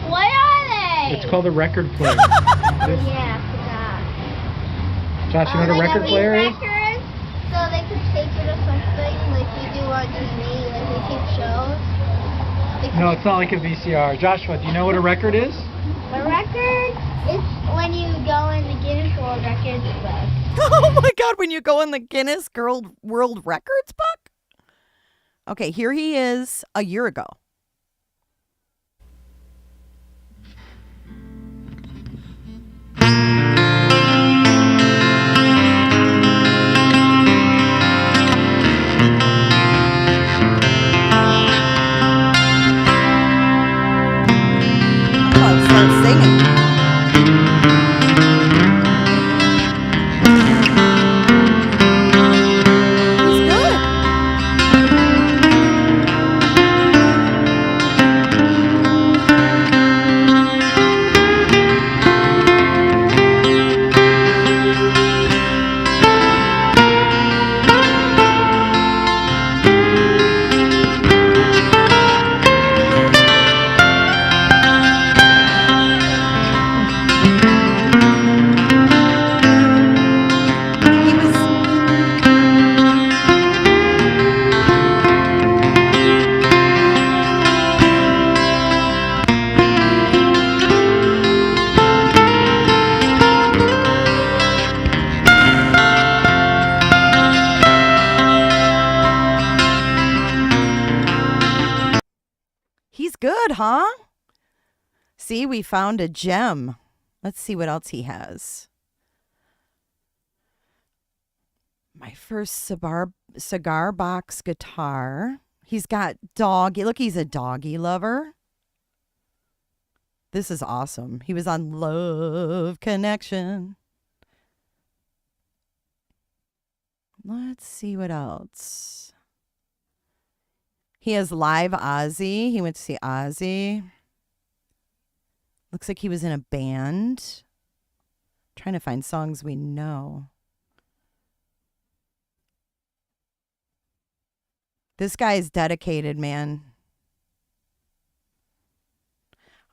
What are they? It's called a record player. Yeah, I forgot. Josh, you know what a record player is? Records, so they could tape it or something like you do on TV, like they tape shows. No, it's not like a VCR. Joshua, do you know what a record is? A record is when you go in the Guinness World Records book. Oh my God, when you go in the Guinness World Records book? Okay, here he is a year ago. Let's start singing. He's good, huh? See, we found a gem. Let's see what else he has. My first cigar box guitar. He's got doggy. Look, he's a doggy lover. This is awesome. He was on Love Connection. Let's see what else. He has live Ozzy. He went to see Ozzy. Looks like he was in a band. Trying to find songs we know. This guy is dedicated, man.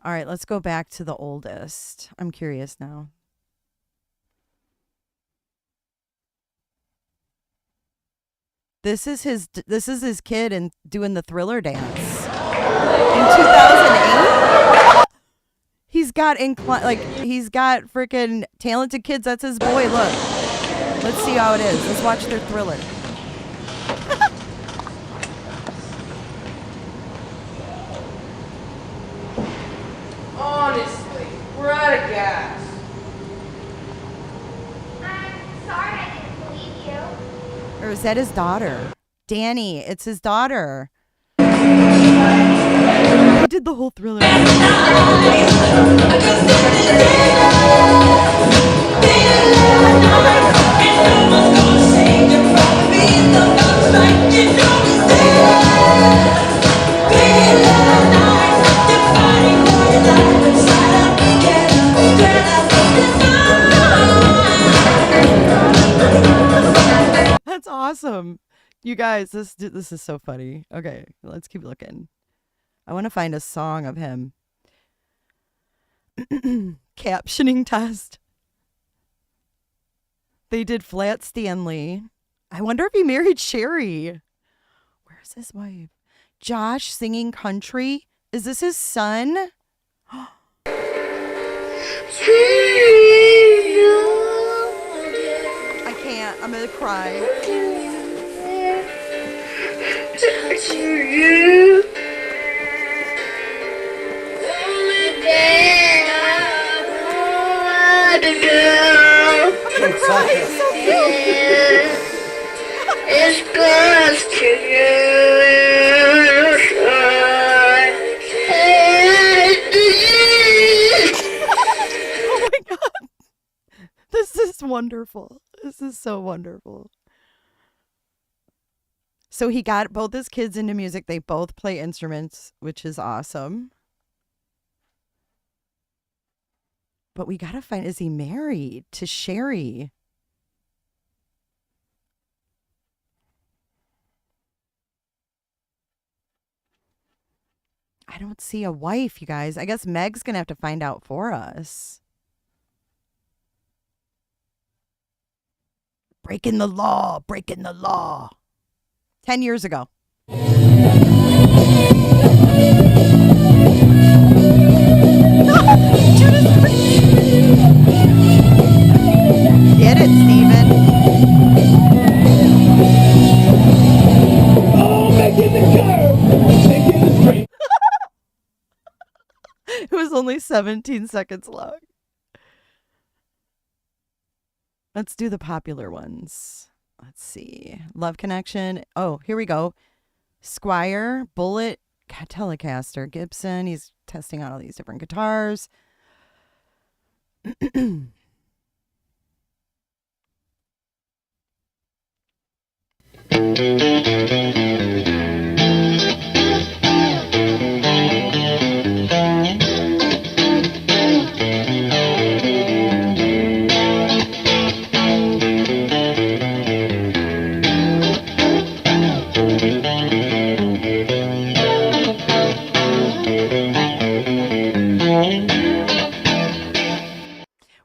All right, let's go back to the oldest. I'm curious now. This is his kid and doing the Thriller dance. In 2008? got he's got freaking talented kids. That's his boy. Look. Let's see how it is. Let's watch their thriller. Honestly, we're out of gas. I'm sorry I didn't believe you. Or is that his daughter? Danny, it's his daughter. He did the whole thriller. That's awesome. You guys, this is so funny. Okay, let's keep looking. I want to find a song of him. Captioning test. They did Flat Stanley. I wonder if he married Sherry. Where's his wife? Josh singing country. Is this his son? I can't. I'm gonna cry. It's close to you. Oh my God. This is wonderful. This is so wonderful. So he got both his kids into music. They both play instruments, which is awesome. But we got to find, is he married to Sherry? I don't see a wife, you guys. I guess Meg's going to have to find out for us. Breaking the law, breaking the law. 10 years ago. Get it, Steven. Oh, making the curve, making the straight. It was only 17 seconds long. Let's do the popular ones. Let's see. Love Connection. Oh, here we go. Squire, Bullet, Telecaster, Gibson. He's testing out all these different guitars.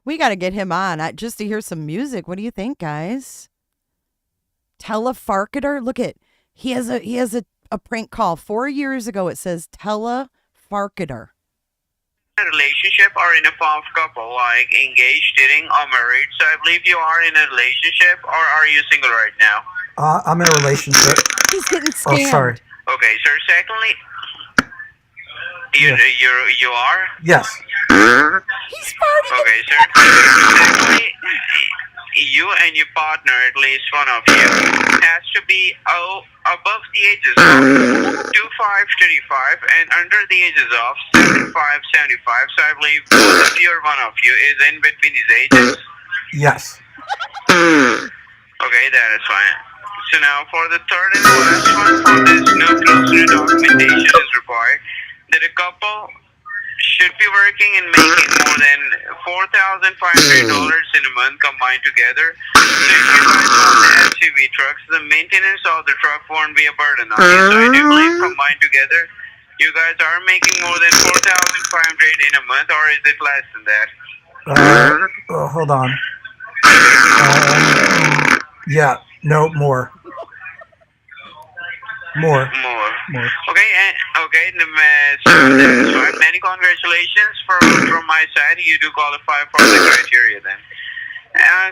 We got to get him on just to hear some music. What do you think, guys? Telefarketer. Look at, he has a prank call 4 years ago. It says Telefarketer. A relationship or in a form of couple, like engaged, dating, or married. So I believe you are in a relationship, or are you single right now? I'm in a relationship. He's getting scammed. Oh, sorry. Okay, sir. Secondly, you are? Yes. He's farting. Okay, sir. Secondly, you and your partner, at least one of you, has to be above the ages of 25, 35 and under the ages of 75, 75. So I believe both of you or one of you is in between these ages. Yes. Okay, that is fine. So now for the third and last one, for this no closer documentation is required that a couple should be working and making more than $4,500 in a month combined together. So if you guys want the SUV trucks, the maintenance of the truck won't be a burden on you. So I do believe combined together, you guys are making more than $4,500 in a month, or is it less than that? Hold on. Yeah, no, more. More. More. more. Okay, so that's fine. Many congratulations from my side. You do qualify for the criteria then.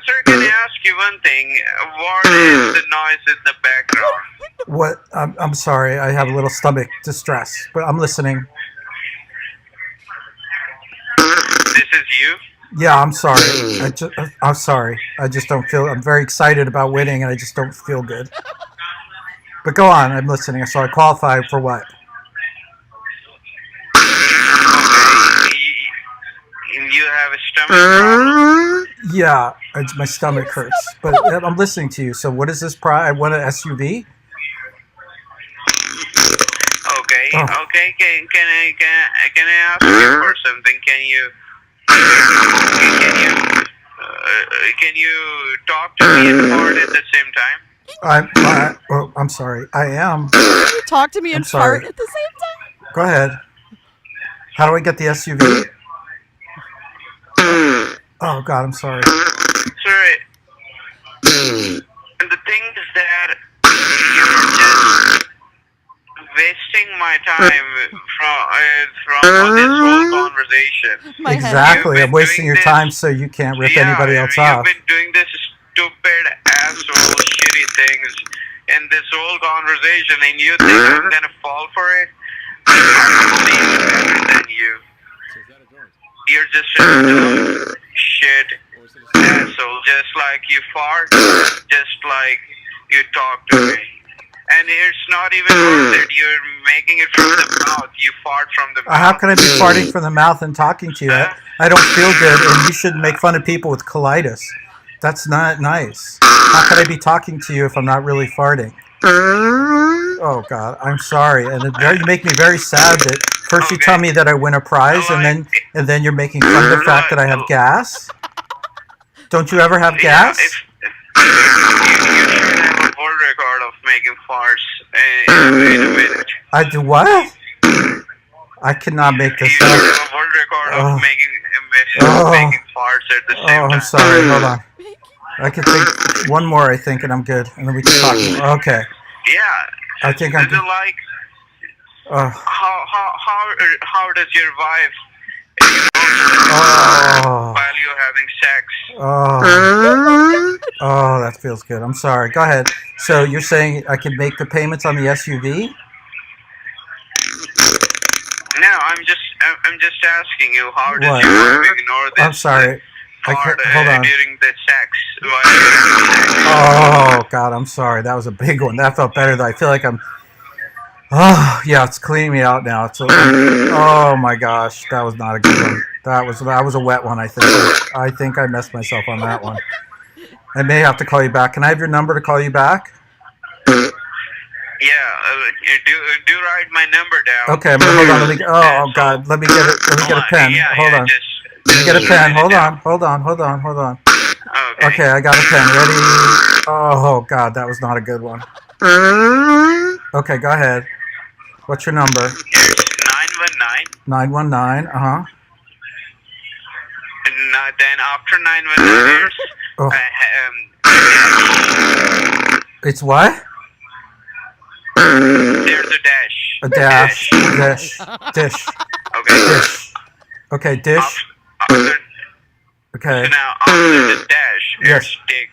Sir, can I ask you one thing? What is the noise in the background? What? I'm sorry. I have a little stomach distress, but I'm listening. This is you? Yeah, I'm sorry. I'm sorry. I just don't feel. I'm very excited about winning, and I just don't feel good. But go on. I'm listening. So I qualify for what? You have a stomach problem? Yeah, my stomach hurts. But I'm listening to you. So what is this prize? I won an SUV? Okay. Oh. Okay. Can I ask you for something? Can you talk to me and fart at the same time? I'm sorry. I am. You talk to me and sorry. fart at the same time? Go ahead. How do I get the SUV? Oh God, I'm sorry. Sorry. The thing is that you're just wasting my time from this whole conversation. Exactly. I'm wasting your time so you can't rip anybody else off. You've been doing this stupid asshole shitty things in this whole conversation, and you think I'm gonna fall for it? I'm better than you. You're just a dumb shit asshole. Just like you fart, just like you talk to me. And it's not even worth it. You're making it from the mouth. You fart from the mouth. How can I be farting from the mouth and talking to you? I don't feel good, and you shouldn't make fun of people with colitis. That's not nice. How can I be talking to you if I'm not really farting? Oh God, I'm sorry, and you make me very sad that first you tell me that I win a prize, and then you're making fun of the fact that I have gas. Don't you ever have gas? You should have a world record of making farts in a minute. I do what? I cannot make this You up. should have a world record of making farts at the same time. I'm sorry. Hold on. I can take one more, I think, and I'm good, and then we can talk more. Okay. Yeah. I think I'm good. Like, how does your wife, while you're having sex? Oh, that feels good. I'm sorry. Go ahead. So you're saying I can make the payments on the SUV? No, I'm just asking you, how does your wife ignore this? I'm sorry. Hold on. During the sex. Oh God, I'm sorry. That was a big one. That felt better though. I feel like I'm. Oh yeah, it's cleaning me out now. Oh my gosh, that was not a good one. That was a wet one. I think I messed myself on that one. I may have to call you back. Can I have your number to call you back? Yeah, do write my number down. Okay, hold on. Oh God, let me get it. Let me get a pen. Hold on. Let me get a pen. Hold on. Okay, I got a pen. Ready? Oh God, that was not a good one. Okay, go ahead. What's your number? It's 919. 919. And then after 919, it's what? There's a dash. A dash. Dish. Okay. Dish. Okay, dish. Okay. So now after the dash, it's dick,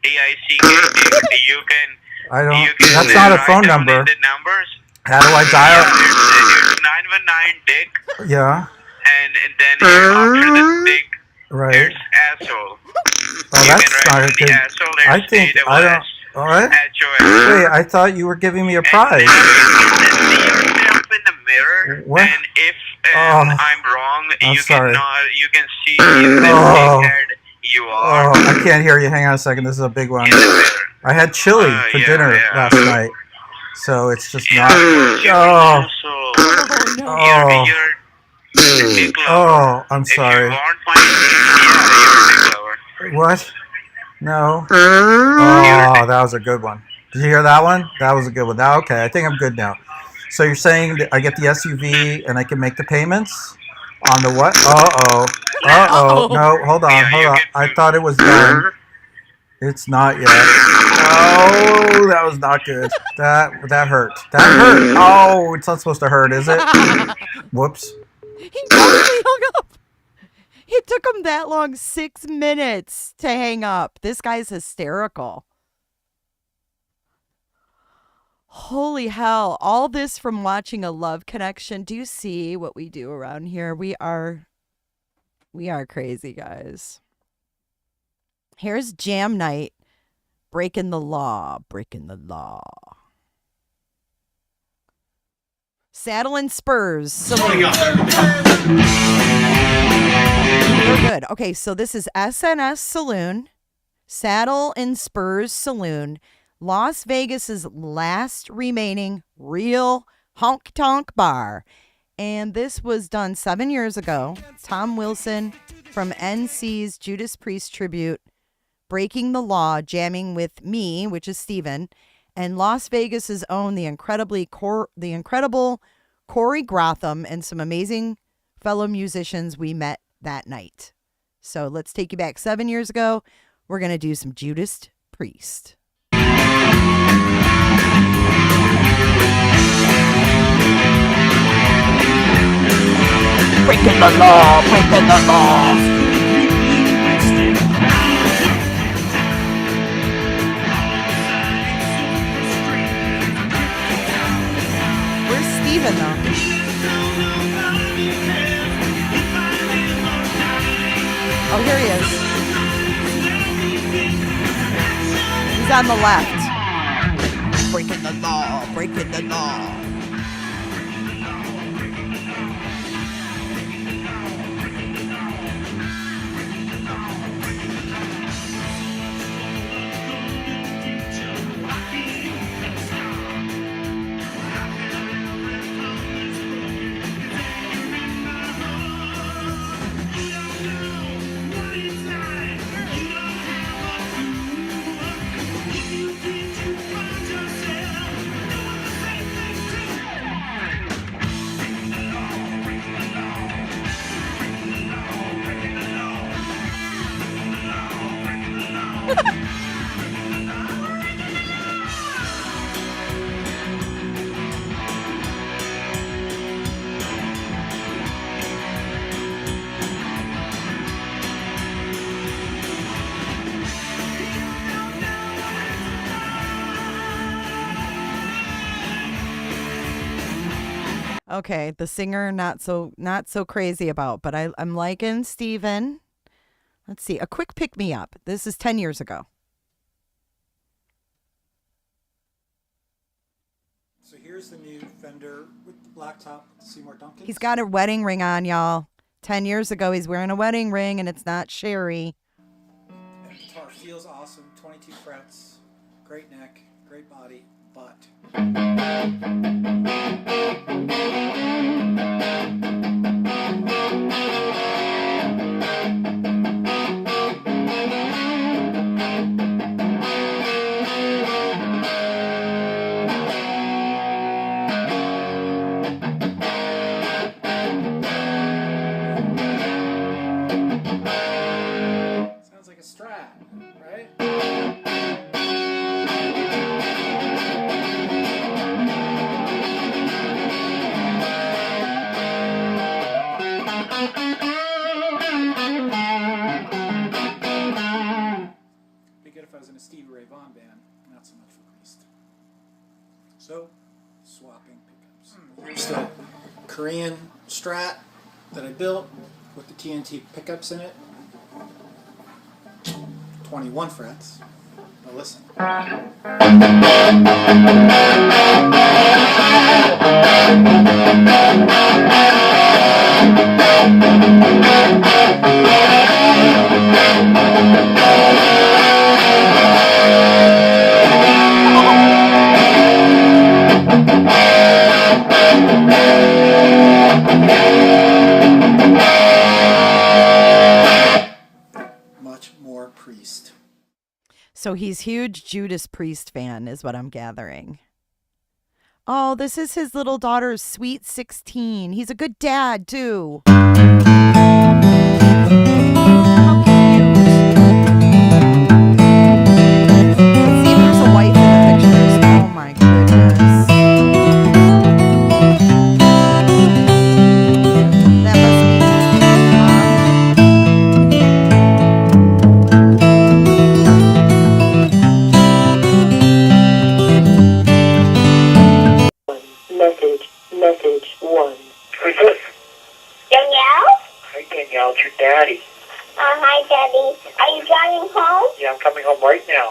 D-I-C-K, dick. You can. That's not a phone number. The numbers. How do I dial? It's 919 dick. Yeah. And then after the dick, right. It's asshole. Oh, that's not a good. I think I don't. All right. Wait, I thought you were giving me a prize. You can see yourself in the mirror, what? and if I'm wrong, I'm sorry. You can see in the big head you are. Oh, I can't hear you. Hang on a second. This is a big one. I had chili for dinner last night, so it's just not. Oh, I'm sorry. What? No. Oh, that was a good one. Did you hear that one? That was a good one. Okay, I think I'm good now. So you're saying that I get the SUV and I can make the payments on the what? No, hold on. I thought it was done. It's not yet. Oh, that was not good. That hurt. That hurt. Oh, it's not supposed to hurt, is it? Whoops. He totally hung up. It took him that long, 6 minutes to hang up. This guy's hysterical. Holy hell. All this from watching a Love Connection. Do you see what we do around here? We are crazy, guys. Here's Jam Night. Breaking the law. Saddle and Spurs. Saloon. We're good. Okay, so this is SNS Saloon. Saddle and Spurs Saloon. Las Vegas's last remaining real honky-tonk bar. And this was done 7 years ago. Tom Wilson from NC's Judas Priest tribute. Breaking the Law, jamming with me, which is Steven, and Las Vegas's own the incredible Corey Grotham and some amazing fellow musicians we met that night. So let's take you back 7 years ago. We're going to do some Judas Priest. Breaking the law, breaking the law. Steven, though. Oh, here he is. He's on the left. Breaking the law, breaking the law. Okay, the singer not so crazy about, but I'm liking Steven. Let's see, a quick pick me up. This is 10 years ago. So here's the new Fender with the black top with Seymour Duncan. He's got a wedding ring on, y'all. 10 years ago, he's wearing a wedding ring, and it's not Sherry. And the guitar feels awesome. 22 frets, great neck, great body, but. Sounds like a Strat, right? Be good if I was in a Stevie Ray Vaughan band, not so much for Priest. So, swapping pickups. Here's the Korean Strat that I built with the TNT pickups in it. 21 frets. Now listen. Much more Priest. So he's huge Judas Priest fan, is what I'm gathering. Oh, this is his little daughter's Sweet 16. He's a good dad, too. How cute. Let's see if there's a Daddy. Hi, Daddy. Are you driving home? Yeah, I'm coming home right now.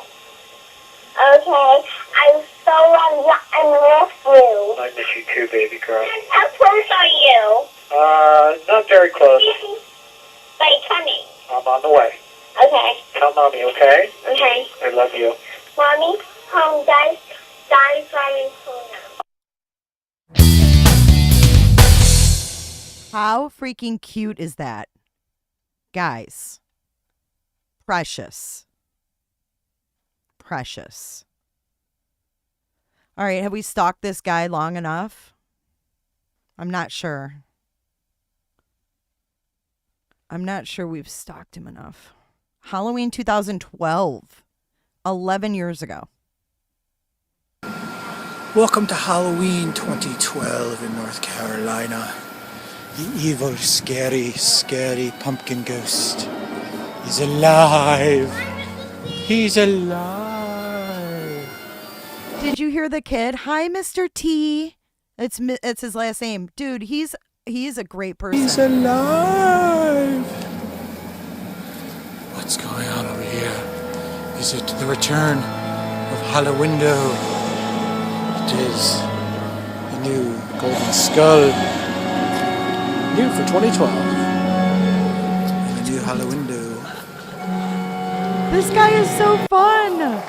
Okay. I'm so I miss you. I miss you too, baby girl. How close are you? Not very close. But you're coming. I'm on the way. Okay. Tell Mommy, okay? Okay. I love you. Mommy, Daddy's driving home now. How freaking cute is that? Guys. Precious. Precious. All right, have we stalked this guy long enough? I'm not sure. I'm not sure we've stalked him enough. Halloween 2012. 11 years ago. Welcome to Halloween 2012 in North Carolina. The evil, scary, scary pumpkin ghost is alive. He's alive. Did you hear the kid? Hi, Mr. T. It's his last name. Dude, he's a great person. He's alive. What's going on over here? Is it the return of Hallowindo? It is the new Golden Skull. New for 2012. And the new Hallowindo. This guy is so fun.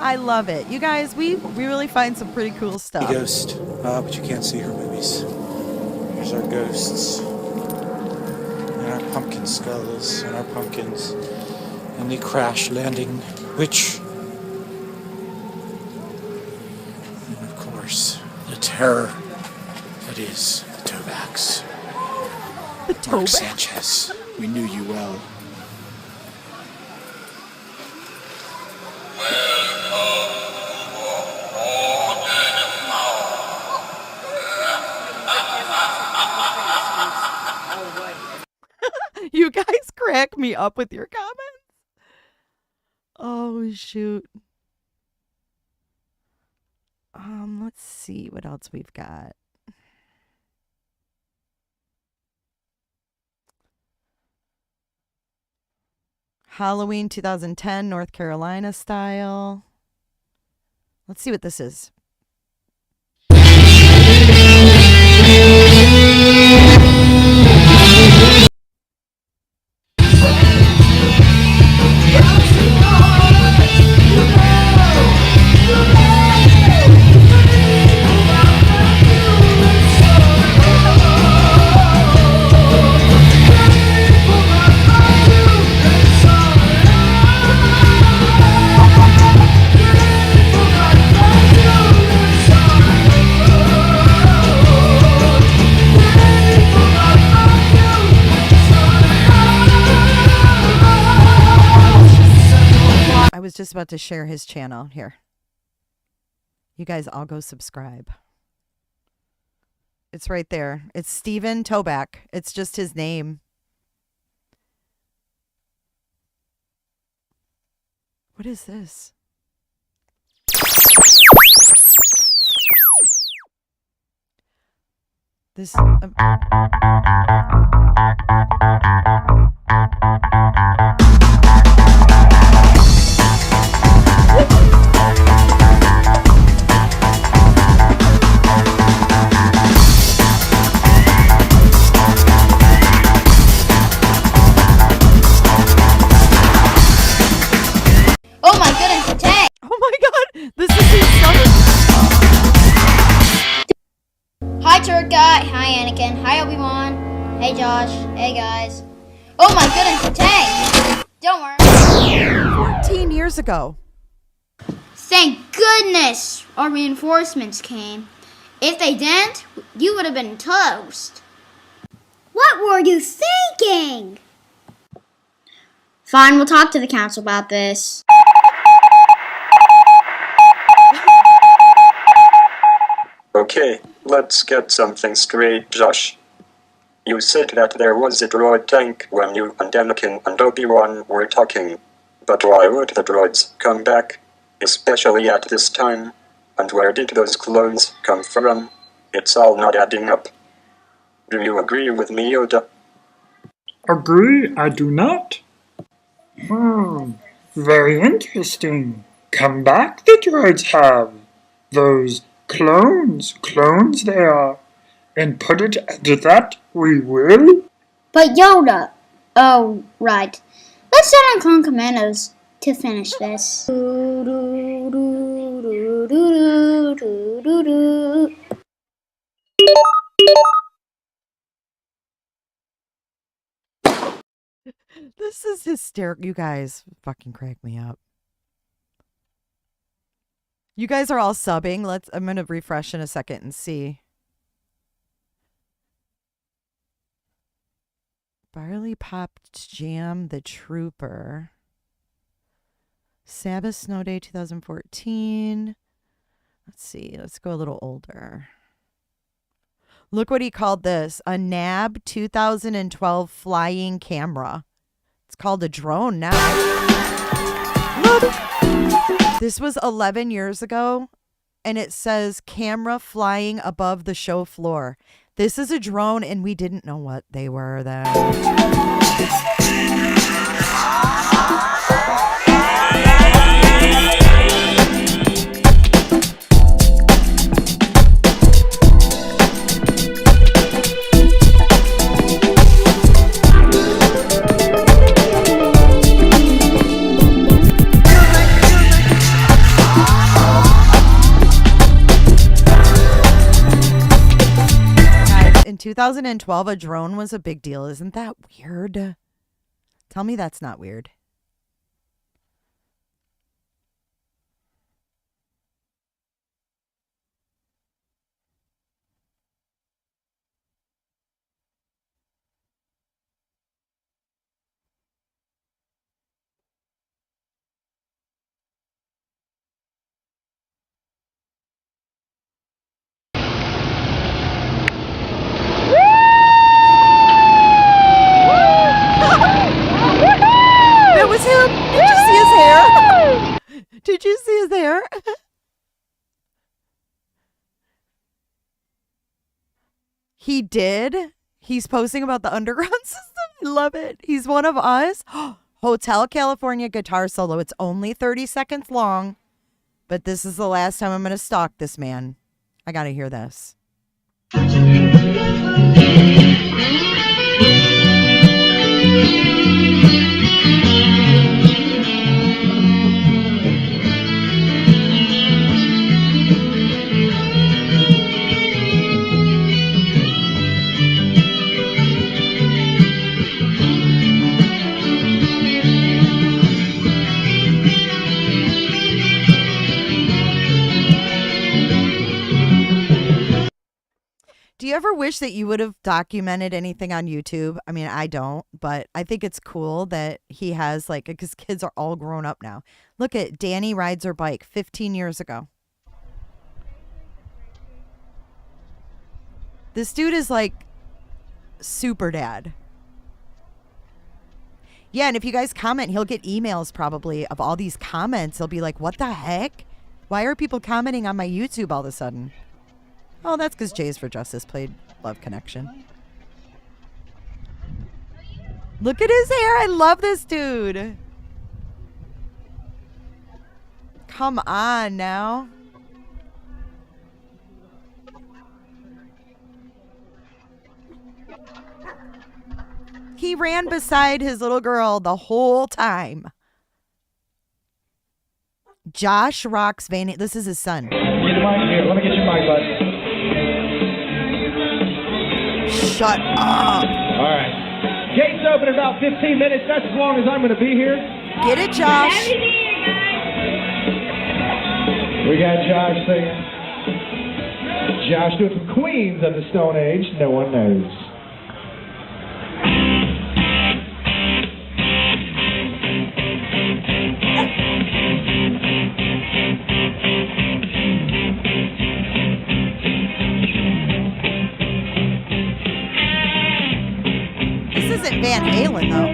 I love it. You guys, we really find some pretty cool stuff. Ghost, but you can't see her movies. Here's our ghosts. And our pumpkin skulls and our pumpkins. And the crash landing witch. And of course, the terror that is the Tobacks. The Mark Sanchez, we knew you well. You guys crack me up with your comments. Oh, shoot. Let's see what else we've got. Halloween 2010, North Carolina style. Let's see what this is. I was just about to share his channel here. You guys all go subscribe. It's right there. It's Steven Toback. It's just his name. What is this? This... Oh my goodness, a tank! Oh my god, this is his summer. Hi, Turd Guy. Hi, Anakin. Hi, Obi-Wan. Hey, Josh. Hey, guys. Oh my goodness, a tank! Don't worry. 14 years ago. Thank goodness our reinforcements came. If they didn't, you would have been toast. What were you thinking? Fine, we'll talk to the council about this. Okay, let's get something straight, Josh. You said that there was a droid tank when you and Anakin and Obi-Wan were talking. But why would the droids come back? especially at this time. And where did those clones come from? It's all not adding up. Do you agree with me, Yoda? Agree, I do not. Very interesting. Come back, the droids have. Those clones they are. And put it at that we will. But Yoda. Oh, right. Let's set on Clone Commandos to finish this. This is hysterical. You guys fucking crack me up. You guys are all subbing. I'm going to refresh in a second and see. Barley Popped Jam the Trooper. Sabbath Snow Day 2014. Let's see. Let's go a little older. Look what he called this. A NAB 2012 flying camera. It's called a drone now. Look. This was 11 years ago, and it says camera flying above the show floor. This is a drone, and we didn't know what they were then. In 2012, a drone was a big deal. Isn't that weird? Tell me that's not weird. That was him. Did you see his hair? Did you see his hair? He did. He's posting about the underground system. I love it. He's one of us. Hotel California guitar solo. It's only 30 seconds long, but this is the last time I'm going to stalk this man. I got to hear this. Do you ever wish that you would have documented anything on YouTube? I mean, I don't, but I think it's cool that he has, like, because kids are all grown up now. Look at Danny rides her bike 15 years ago. This dude is like super dad. Yeah, and if you guys comment, he'll get emails probably of all these comments. He'll be like, what the heck? Why are people commenting on my YouTube all of a sudden? Oh, that's because Jays for Justice played Love Connection. Look at his hair. I love this dude. Come on now. He ran beside his little girl the whole time. Josh rocks Van. This is his son. Here, let me get your mic, bud. Shut up. All right. Gates open in about 15 minutes. That's as long as I'm going to be here. Get it, Josh. We got Josh singing. Josh doing some Queens of the Stone Age. No one knows. This isn't Van Halen, though.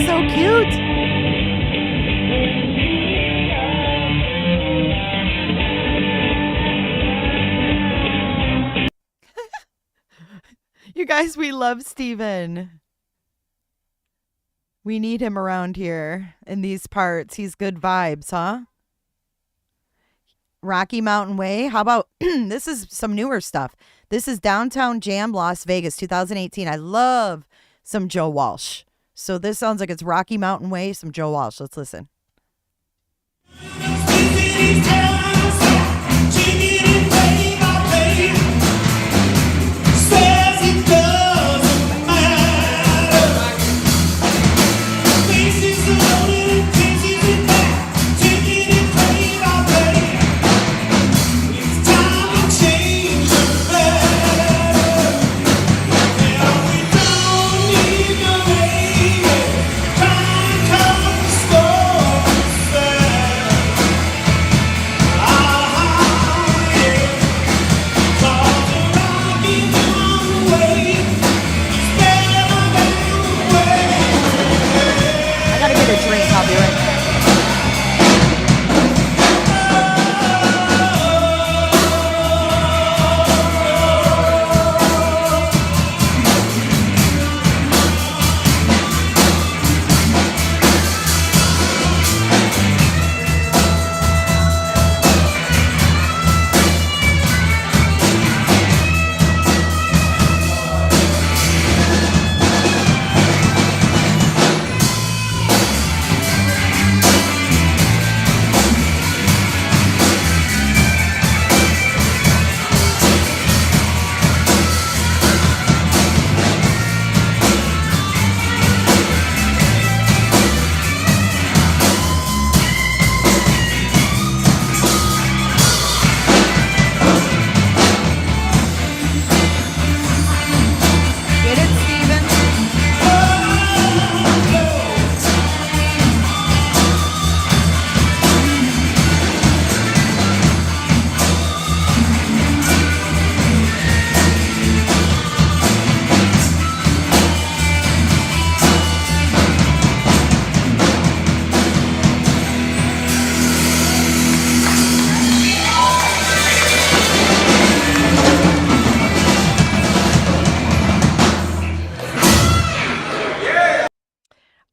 so cute. You guys, we love Steven. We need him around here in these parts. He's good vibes, huh? Rocky Mountain Way. How about this is some newer stuff. This is Downtown Jam, Las Vegas, 2018. I love some Joe Walsh. So this sounds like it's Rocky Mountain Way, some Joe Walsh. Let's listen.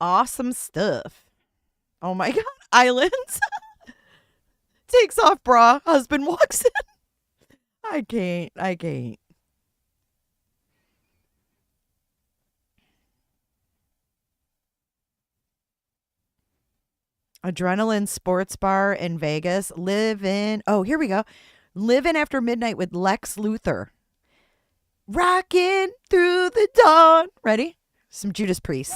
Awesome stuff. Oh my God. Islands. Takes off bra. Husband walks in. I can't. Adrenaline Sports Bar in Vegas. Oh, here we go. Living After Midnight with Lex Luthor. Rocking through the dawn. Ready? Some Judas Priest.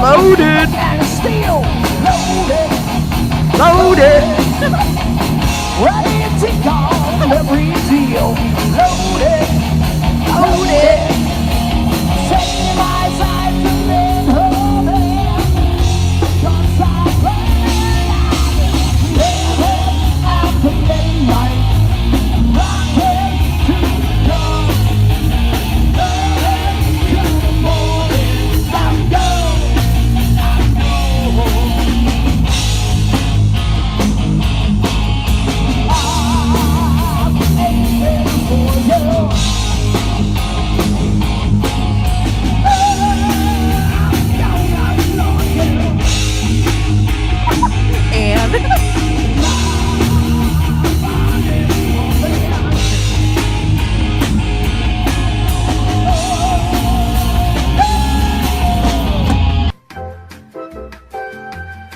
Loaded. Loaded. Ready to take on every deal. Loaded. Loaded. Setting my sights and then holding. Cause I'm burning. After midnight. Rocking to the dawn. Burning to the morning. I'm going.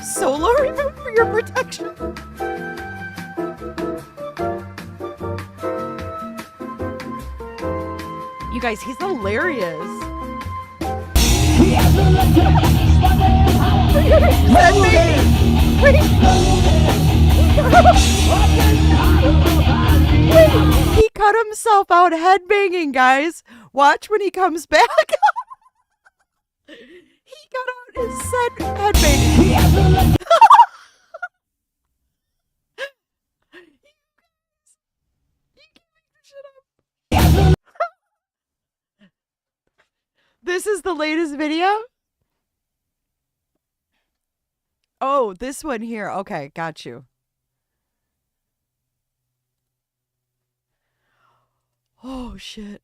Solo, remember your protection. You guys, he's hilarious. He cut himself out headbanging, guys. Watch when he comes back. He got out his headbanging. latest video? Oh, this one here. Okay, got you. Oh, shit.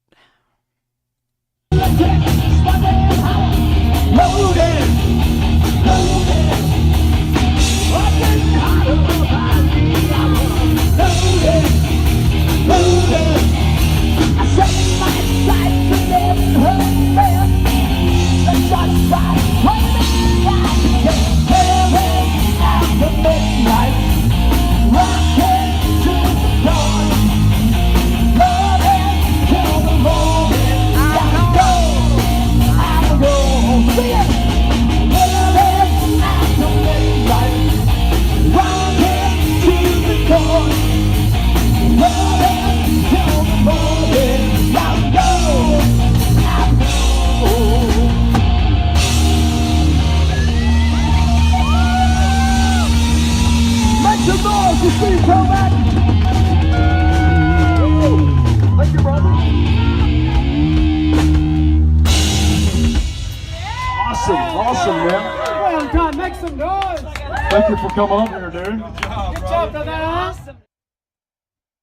Awesome, man. Well done. Make some noise. Thank you for coming up here, dude. Good job, brother. Awesome.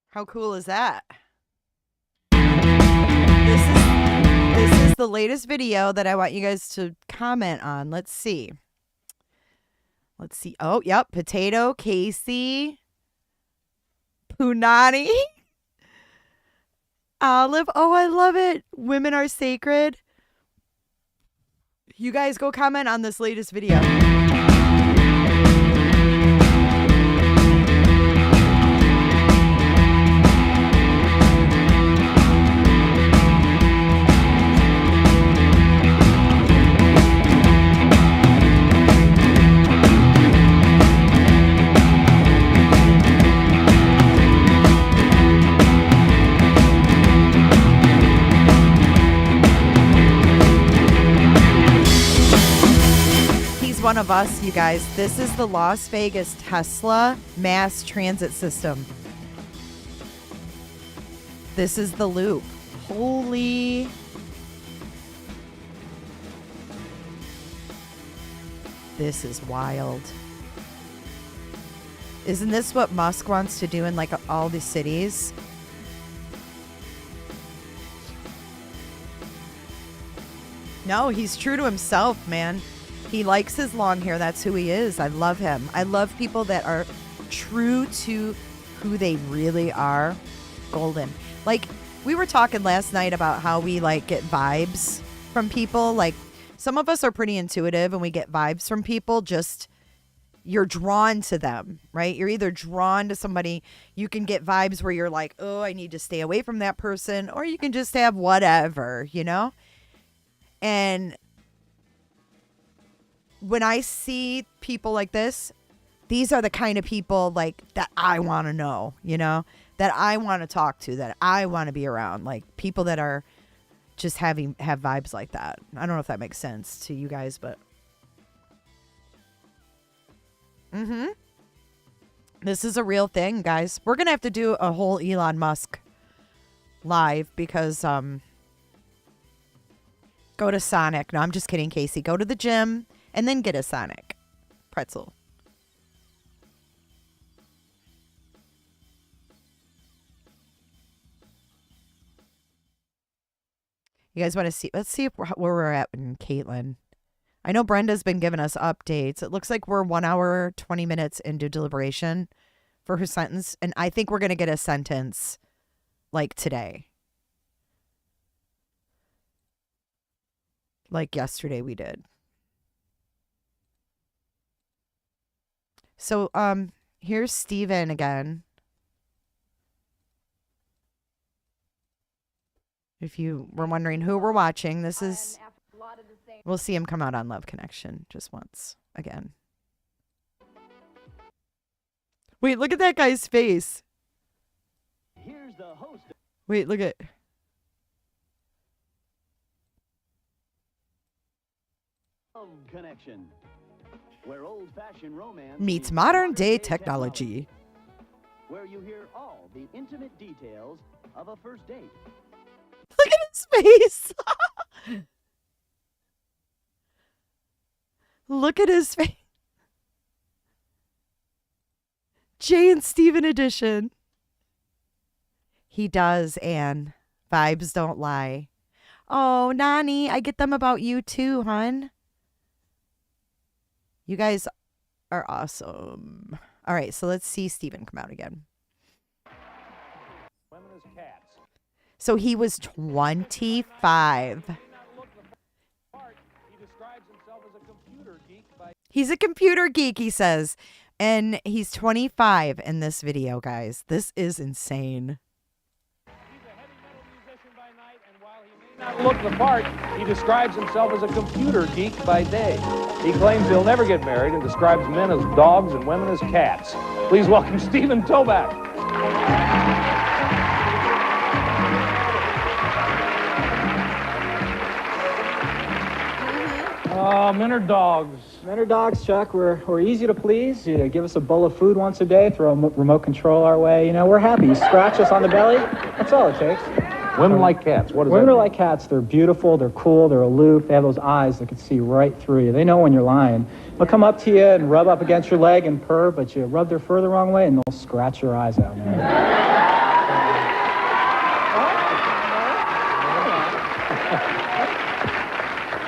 How cool is that? This is the latest video that I want you guys to comment on. Let's see. Let's see. Oh, yep. Potato, Casey, Punani, Olive. Oh, I love it. Women are sacred. You guys go comment on this latest video. One of us, you guys. This is the Las Vegas Tesla mass transit system. This is the loop. Holy. This is wild. Isn't this what Musk wants to do in like all the cities? No, he's true to himself, man. He likes his long hair. That's who he is. I love him. I love people that are true to who they really are. Golden. Like, we were talking last night about how we, like, get vibes from people. Like, some of us are pretty intuitive and we get vibes from people. Just, you're drawn to them, right? You're either drawn to somebody. You can get vibes where you're like, oh, I need to stay away from that person. Or you can just have whatever, you know? And when I see people like this, these are the kind of people like that I want to know, you know, that I want to talk to, that I want to be around, like people that are just have vibes like that. I don't know if that makes sense to you guys, but this is a real thing, guys. We're going to have to do a whole Elon Musk live because go to Sonic. No, I'm just kidding, Casey. Go to the gym. And then get a Sonic pretzel. You guys want to see? Let's see where we're at in Kaitlin. I know Brenda's been giving us updates. It looks like we're 1 hour, 20 minutes into deliberation for her sentence. And I think we're going to get a sentence like today. Like yesterday we did. So, here's Steven again. If you were wondering who we're watching, this is... We'll see him come out on Love Connection just once. Again. Wait, look at that guy's face. Here's the host. Wait, look at... Love Connection. Where old-fashioned romance meets modern-day technology. Where you hear all the intimate details of a first date. Look at his face. Look at his face. Jay and Steven edition. He does, Anne. Vibes don't lie. Oh, Nani, I get them about you too, hun. You guys are awesome. All right, so let's see Steven come out again. So he was 25. He's a computer geek, he says. And he's 25 in this video, guys. This is insane. Not look the part, he describes himself as a computer geek by day. He claims he'll never get married and describes men as dogs and women as cats. Please welcome Stephen Toback. Men are dogs. Men are dogs, Chuck. We're easy to please. You give us a bowl of food once a day, throw a remote control our way. You know, we're happy. You scratch us on the belly. That's all it takes. Women like cats. What does Women that are mean? like cats. They're beautiful. They're cool. They're aloof. They have those eyes that can see right through you. They know when you're lying. They'll come up to you and rub up against your leg and purr, but you rub their fur the wrong way and they'll scratch your eyes out, man.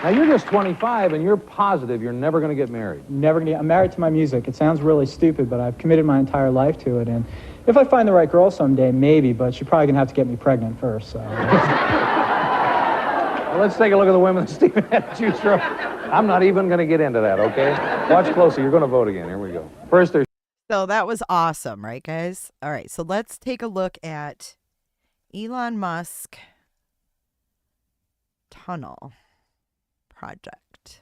Now, you're just 25, and you're positive you're never going to get married. Never gonna. I'm married to my music. It sounds really stupid, but I've committed my entire life to it. And if I find the right girl someday, maybe, but she's probably going to have to get me pregnant first. So. Well, let's take a look at the women that Stephen had to choose from. I'm not even going to get into that, okay? Watch closely. You're going to vote again. Here we go. First, there's... So that was awesome, right, guys? All right, so let's take a look at Elon Musk tunnel project.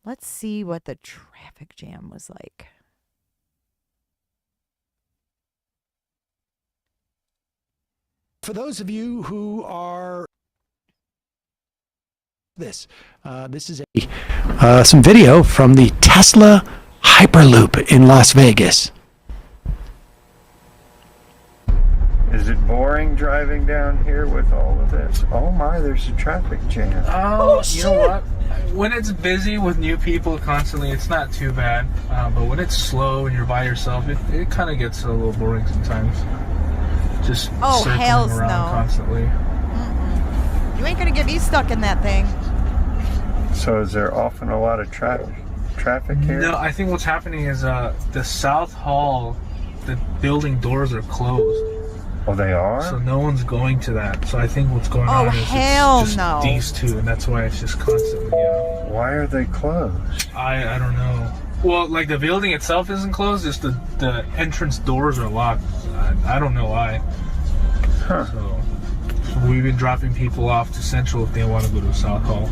Let's see what the traffic jam was like. For those of you who are this is some video from the Tesla Hyperloop in Las Vegas. Is it boring driving down here with all of this? Oh my, there's a traffic jam. Oh, you know what? When it's busy with new people constantly, it's not too bad. But when it's slow and you're by yourself, it kind of gets a little boring sometimes. Just circling around constantly. You ain't gonna get me stuck in that thing. So is there often a lot of traffic here? No, I think what's happening is the South Hall, the building doors are closed. Oh, they are? So no one's going to that. So I think what's going on is it's just these two, and that's why it's just constantly, Why are they closed? I don't know. Well, like the building itself isn't closed, just the entrance doors are locked. I don't know why. Huh. So we've been dropping people off to Central if they want to go to South Hall.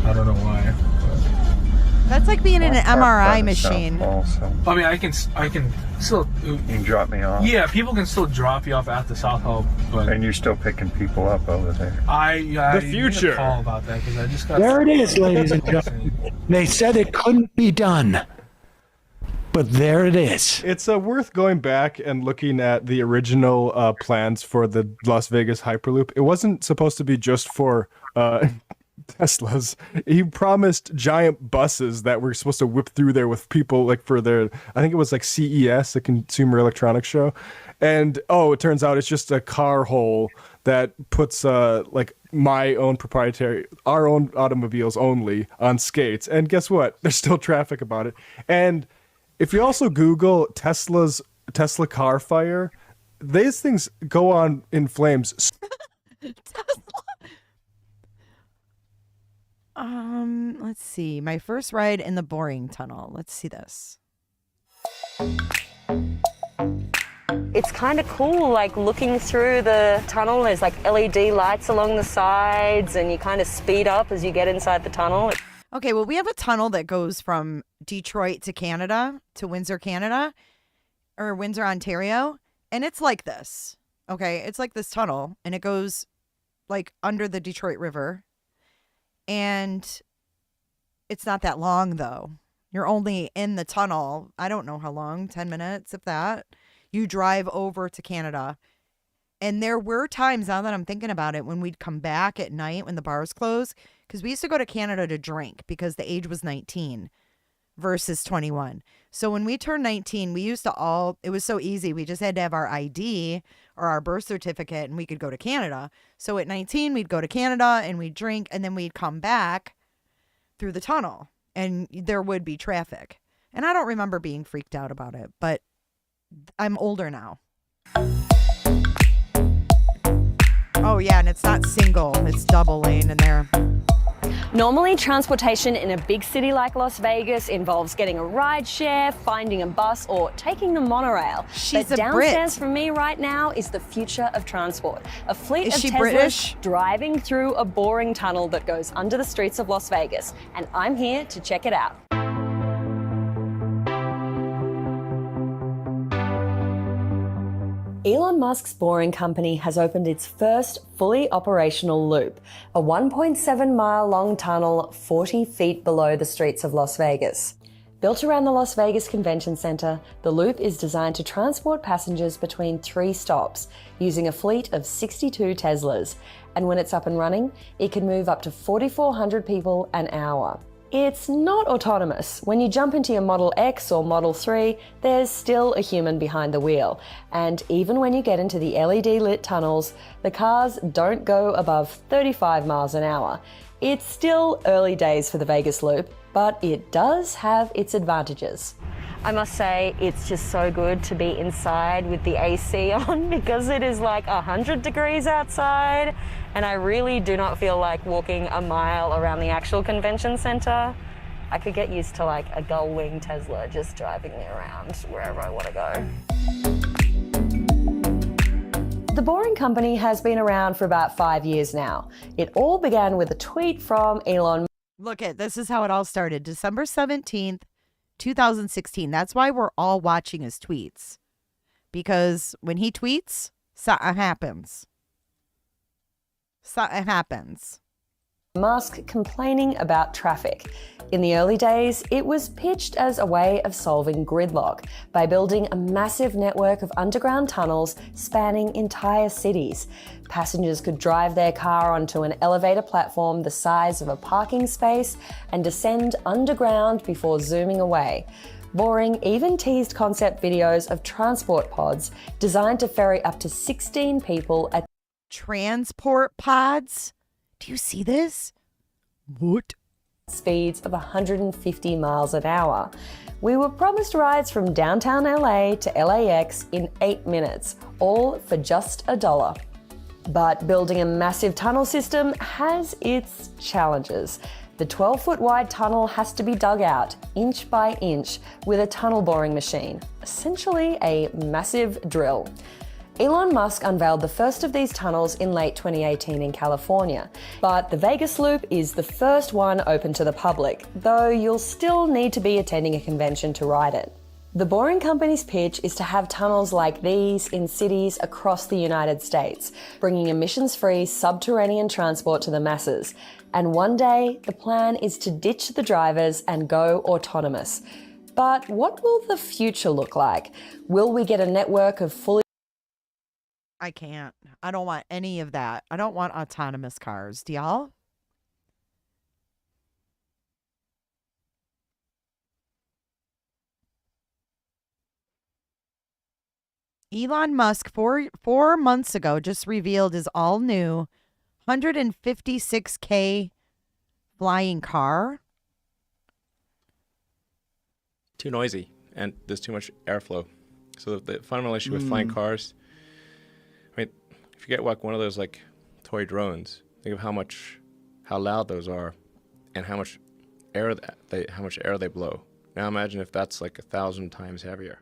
I don't know why. That's like being in an MRI machine. I mean, I can still. You can drop me off. Yeah, people can still drop you off at the South Hall, but and you're still picking people up over there. I The future. need a call about that because I just got. There it is, ladies and gentlemen. They said it couldn't be done, but there it is. It's worth going back and looking at the original plans for the Las Vegas Hyperloop. It wasn't supposed to be just for Teslas. He promised giant buses that were supposed to whip through there with people like for their, I think it was like CES, the Consumer Electronics Show. And it turns out it's just a car hole that puts like my own proprietary, our own automobiles only on skates. And guess what? There's still traffic about it. And if you also Google Tesla car fire, these things go on in flames. Let's see. My first ride in the boring tunnel. Let's see this. It's kind of cool, like looking through the tunnel. There's like LED lights along the sides, and you kind of speed up as you get inside the tunnel. Okay, well, we have a tunnel that goes from Detroit to Canada, to Windsor, Canada, or Windsor, Ontario, and it's like this. Okay, it's like this tunnel, and it goes like under the Detroit River. And it's not that long, though. You're only in the tunnel. I don't know how long, 10 minutes, if that. You drive over to Canada. And there were times, now that I'm thinking about it, when we'd come back at night when the bars close, because we used to go to Canada to drink because the age was 19 versus 21. So when we turned 19, we used to it was so easy. We just had to have our ID or our birth certificate and we could go to Canada. So at 19, we'd go to Canada and we'd drink and then we'd come back through the tunnel and there would be traffic. And I don't remember being freaked out about it, but I'm older now. Oh yeah, and it's not single, it's double lane in there. Normally, transportation in a big city like Las Vegas involves getting a ride share, finding a bus, or taking the monorail. She's but a downstairs Brit. from me right now is the future of transport. A fleet Is of she Teslas British? driving through a boring tunnel that goes under the streets of Las Vegas. And I'm here to check it out. Elon Musk's Boring Company has opened its first fully operational loop, a 1.7 mile long tunnel 40 feet below the streets of Las Vegas. Built around the Las Vegas Convention Center, the loop is designed to transport passengers between 3 stops using a fleet of 62 Teslas. And when it's up and running, it can move up to 4,400 people an hour. It's not autonomous. When you jump into your Model X or Model 3, there's still a human behind the wheel. And even when you get into the LED lit tunnels, the cars don't go above 35 miles an hour. It's still early days for the Vegas Loop, but it does have its advantages. I must say, it's just so good to be inside with the AC on because it is like 100 degrees outside and I really do not feel like walking a mile around the actual convention center. I could get used to like a gull-wing Tesla just driving me around wherever I want to go. The Boring Company has been around for about 5 years now. It all began with a tweet from Elon. Look this is how it all started. December 17th, 2016. That's why we're all watching his tweets. Because when he tweets, something happens. Something happens. Musk complaining about traffic. In the early days, it was pitched as a way of solving gridlock by building a massive network of underground tunnels spanning entire cities. Passengers could drive their car onto an elevator platform the size of a parking space and descend underground before zooming away. Boring even teased concept videos of transport pods designed to ferry up to 16 people at transport pods? Do you see this? What? Speeds of 150 miles an hour. We were promised rides from downtown LA to LAX in 8 minutes, all for just $1. But building a massive tunnel system has its challenges. The 12-foot wide tunnel has to be dug out, inch by inch, with a tunnel boring machine, essentially a massive drill. Elon Musk unveiled the first of these tunnels in late 2018 in California, but the Vegas Loop is the first one open to the public, though you'll still need to be attending a convention to ride it. The Boring Company's pitch is to have tunnels like these in cities across the United States, bringing emissions-free subterranean transport to the masses. And one day, the plan is to ditch the drivers and go autonomous. But what will the future look like? Will we get a network of fully I can't. I don't want any of that. I don't want autonomous cars. Do y'all? Elon Musk, four months ago, just revealed his all-new 156K flying car. Too noisy, and there's too much airflow. So the fundamental issue with flying cars, I mean, if you get like one of those like toy drones, think of how loud those are, and how much air they blow. Now imagine if that's like 1,000 times heavier.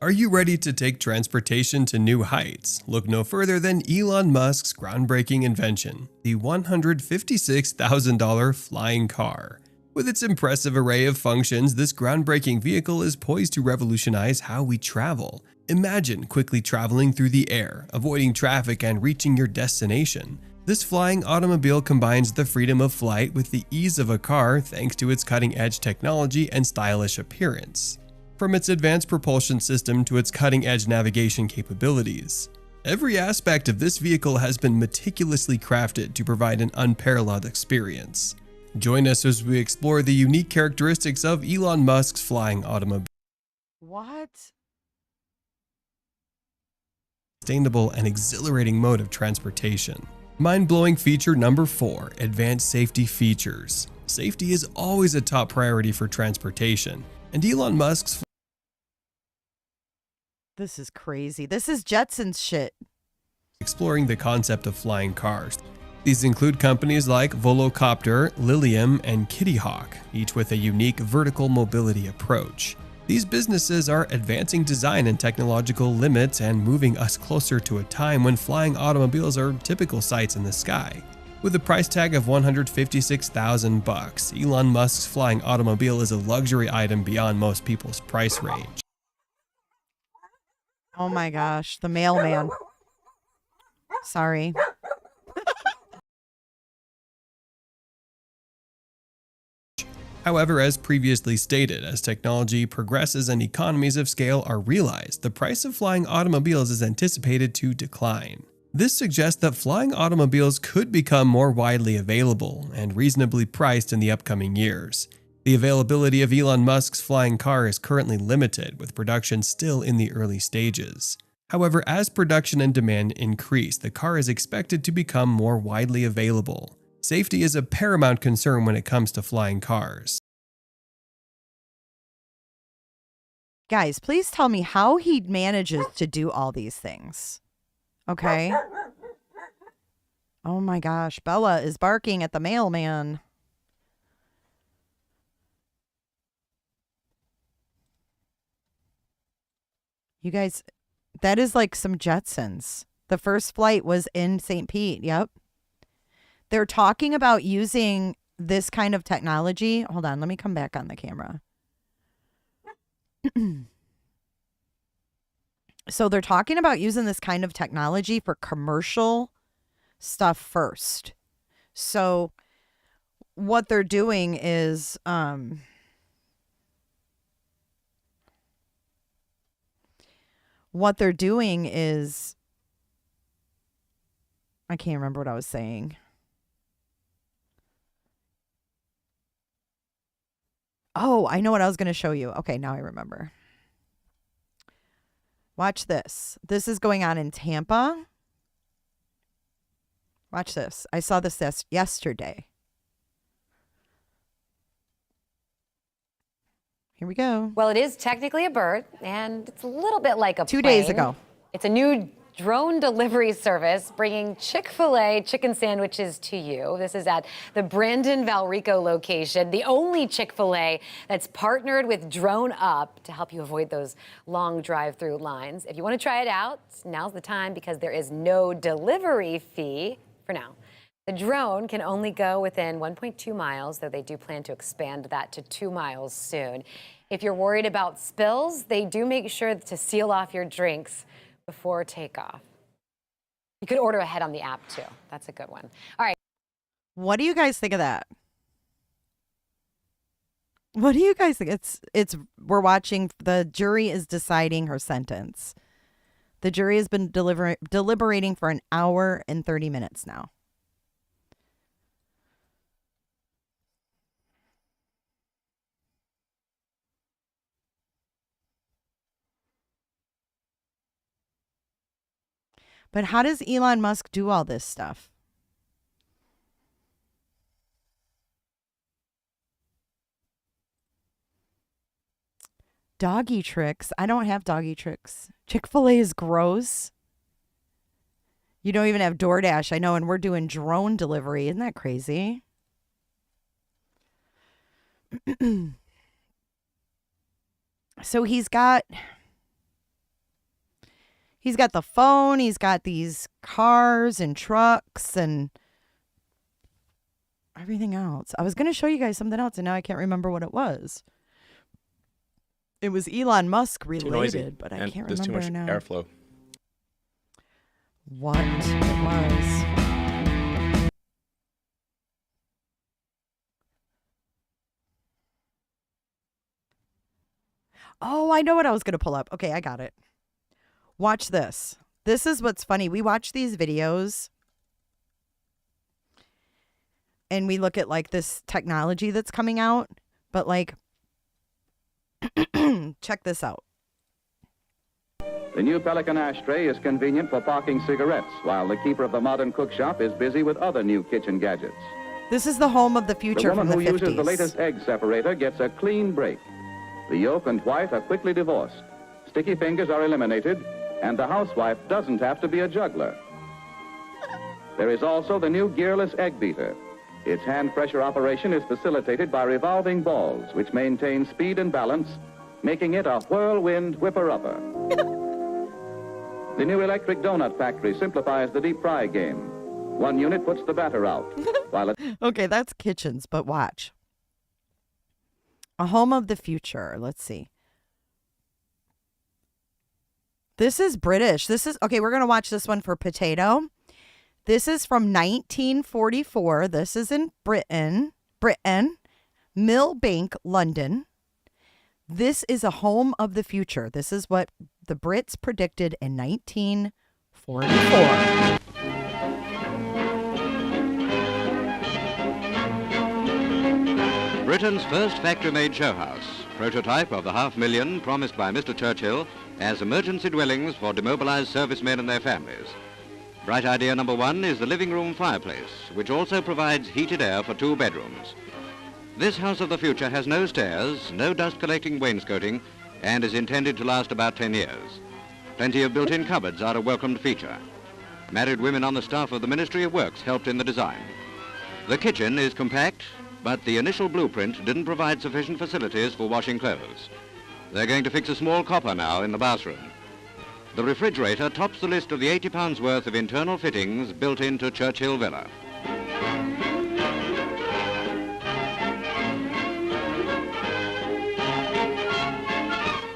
Are you ready to take transportation to new heights? Look no further than Elon Musk's groundbreaking invention, the $156,000 flying car. With its impressive array of functions, this groundbreaking vehicle is poised to revolutionize how we travel. Imagine quickly traveling through the air, avoiding traffic and reaching your destination. This flying automobile combines the freedom of flight with the ease of a car thanks to its cutting-edge technology and stylish appearance. From its advanced propulsion system to its cutting-edge navigation capabilities. Every aspect of this vehicle has been meticulously crafted to provide an unparalleled experience. Join us as we explore the unique characteristics of Elon Musk's flying automobile. What? Sustainable and exhilarating mode of transportation. Mind-blowing feature number 4, advanced safety features. Safety is always a top priority for transportation, and Elon Musk's This is crazy. This is Jetsons shit. exploring the concept of flying cars. These include companies like Volocopter, Lilium, and Kitty Hawk, each with a unique vertical mobility approach. These businesses are advancing design and technological limits and moving us closer to a time when flying automobiles are typical sights in the sky. With a price tag of $156,000, Elon Musk's flying automobile is a luxury item beyond most people's price range. Oh my gosh, the mailman. Sorry. However, as previously stated, as technology progresses and economies of scale are realized, the price of flying automobiles is anticipated to decline. This suggests that flying automobiles could become more widely available and reasonably priced in the upcoming years. The availability of Elon Musk's flying car is currently limited, with production still in the early stages. However, as production and demand increase, the car is expected to become more widely available. Safety is a paramount concern when it comes to flying cars. Guys, please tell me how he manages to do all these things. Okay? Oh my gosh, Bella is barking at the mailman. You guys, that is like some Jetsons. The first flight was in St. Pete. Yep. They're talking about using this kind of technology. Hold on, let me come back on the camera. So they're talking about using this kind of technology for commercial stuff first. So what they're doing is I can't remember what I was saying. Oh, I know what I was going to show you. Okay, now I remember. Watch this. This is going on in Tampa. Watch this. I saw this yesterday. Here we go. Well, it is technically a bird, and it's a little bit like a 2 plane. days ago. It's a new drone delivery service bringing Chick-fil-A chicken sandwiches to you. This is at the Brandon Valrico location, the only Chick-fil-A that's partnered with Drone Up to help you avoid those long drive-through lines. If you want to try it out, now's the time because there is no delivery fee for now. The drone can only go within 1.2 miles, though they do plan to expand that to 2 miles soon. If you're worried about spills, they do make sure to seal off your drinks before takeoff. You could order ahead on the app too. That's a good one. All right. What do you guys think of that? What do you guys think? We're watching, the jury is deciding her sentence. The jury has been deliberating for an hour and 30 minutes now. But how does Elon Musk do all this stuff? Doggy tricks. I don't have doggy tricks. Chick-fil-A is gross. You don't even have DoorDash, I know, and we're doing drone delivery. Isn't that crazy? So he's got the phone, he's got these cars and trucks and everything else. I was going to show you guys something else, and now I can't remember what it was. It was Elon Musk related, but I can't remember now. There's too much airflow. What it was. Oh, I know what I was going to pull up. Okay, I got it. Watch this. This is what's funny. We watch these videos and we look at like this technology that's coming out, but like, check this out. The new Pelican ashtray is convenient for parking cigarettes, while the keeper of the modern cook shop is busy with other new kitchen gadgets. This is the home of the future The from woman the who 50s. uses the latest egg separator gets a clean break. The yolk and white are quickly divorced. Sticky fingers are eliminated, and the housewife doesn't have to be a juggler. There is also the new gearless egg beater. Its hand pressure operation is facilitated by revolving balls, which maintain speed and balance, making it a whirlwind whipper-upper. The new electric donut factory simplifies the deep fry game. One unit puts the batter out, while Okay, that's kitchens, but watch. A home of the future. Let's see. This is British. This is, okay, we're going to watch this one for potato. This is from 1944. This is in Britain, Millbank, London. This is a home of the future. This is what the Brits predicted in 1944. Britain's first factory-made show house, prototype of the $500,000 promised by Mr. Churchill as emergency dwellings for demobilized servicemen and their families. Bright idea number one is the living room fireplace, which also provides heated air for 2 bedrooms. This house of the future has no stairs, no dust-collecting wainscoting, and is intended to last about 10 years. Plenty of built-in cupboards are a welcomed feature. Married women on the staff of the Ministry of Works helped in the design. The kitchen is compact, but the initial blueprint didn't provide sufficient facilities for washing clothes. They're going to fix a small copper now in the bathroom. The refrigerator tops the list of the £80 worth of internal fittings built into Churchill Villa.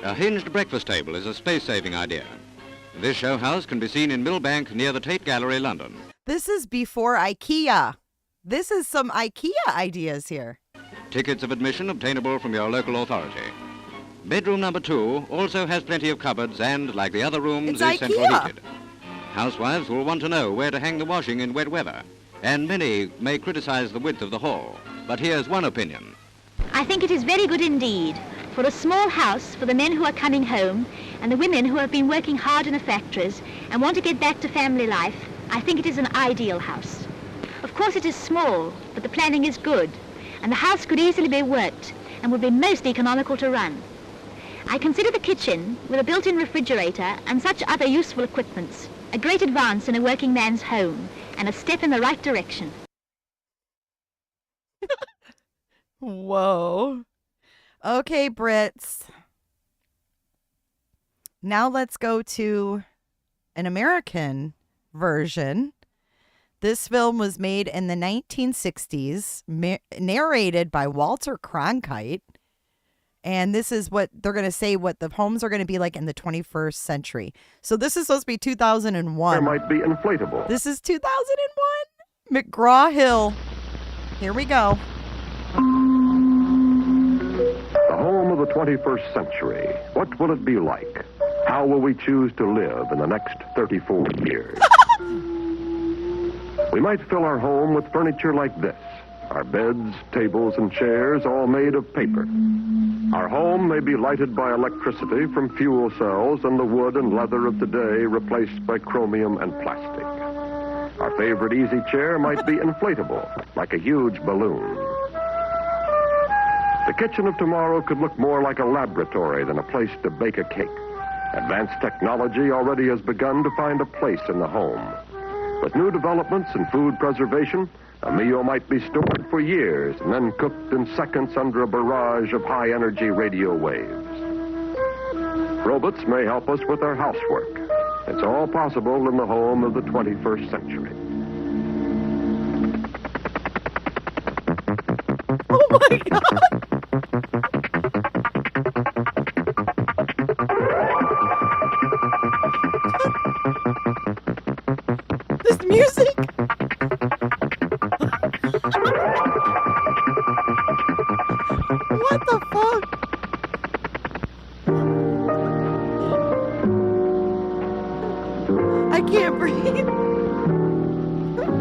A hinged breakfast table is a space-saving idea. This show house can be seen in Millbank near the Tate Gallery, London. This is before IKEA. This is some IKEA ideas here. Tickets of admission obtainable from your local authority. Bedroom number 2 also has plenty of cupboards and, like the other rooms, is central heated. Housewives will want to know where to hang the washing in wet weather, and many may criticize the width of the hall. But here's one opinion. I think it is very good indeed. For a small house for the men who are coming home and the women who have been working hard in the factories and want to get back to family life, I think it is an ideal house. Of course it is small, but the planning is good, and the house could easily be worked and would be most economical to run. I consider the kitchen, with a built-in refrigerator and such other useful equipments, a great advance in a working man's home and a step in the right direction. Whoa. Okay, Brits. Now let's go to an American version. This film was made in the 1960s, narrated by Walter Cronkite. And this is what they're going to say what the homes are going to be like in the 21st century. So this is supposed to be 2001. There might be inflatable. This is 2001. McGraw-Hill. Here we go. The home of the 21st century. What will it be like? How will we choose to live in the next 34 years? We might fill our home with furniture like this. Our beds, tables, and chairs all made of paper. Our home may be lighted by electricity from fuel cells and the wood and leather of today replaced by chromium and plastic. Our favorite easy chair might be inflatable, like a huge balloon. The kitchen of tomorrow could look more like a laboratory than a place to bake a cake. Advanced technology already has begun to find a place in the home. With new developments in food preservation, a meal might be stored for years and then cooked in seconds under a barrage of high-energy radio waves. Robots may help us with our housework. It's all possible in the home of the 21st century. Oh my God! This music! What the fuck? I can't breathe.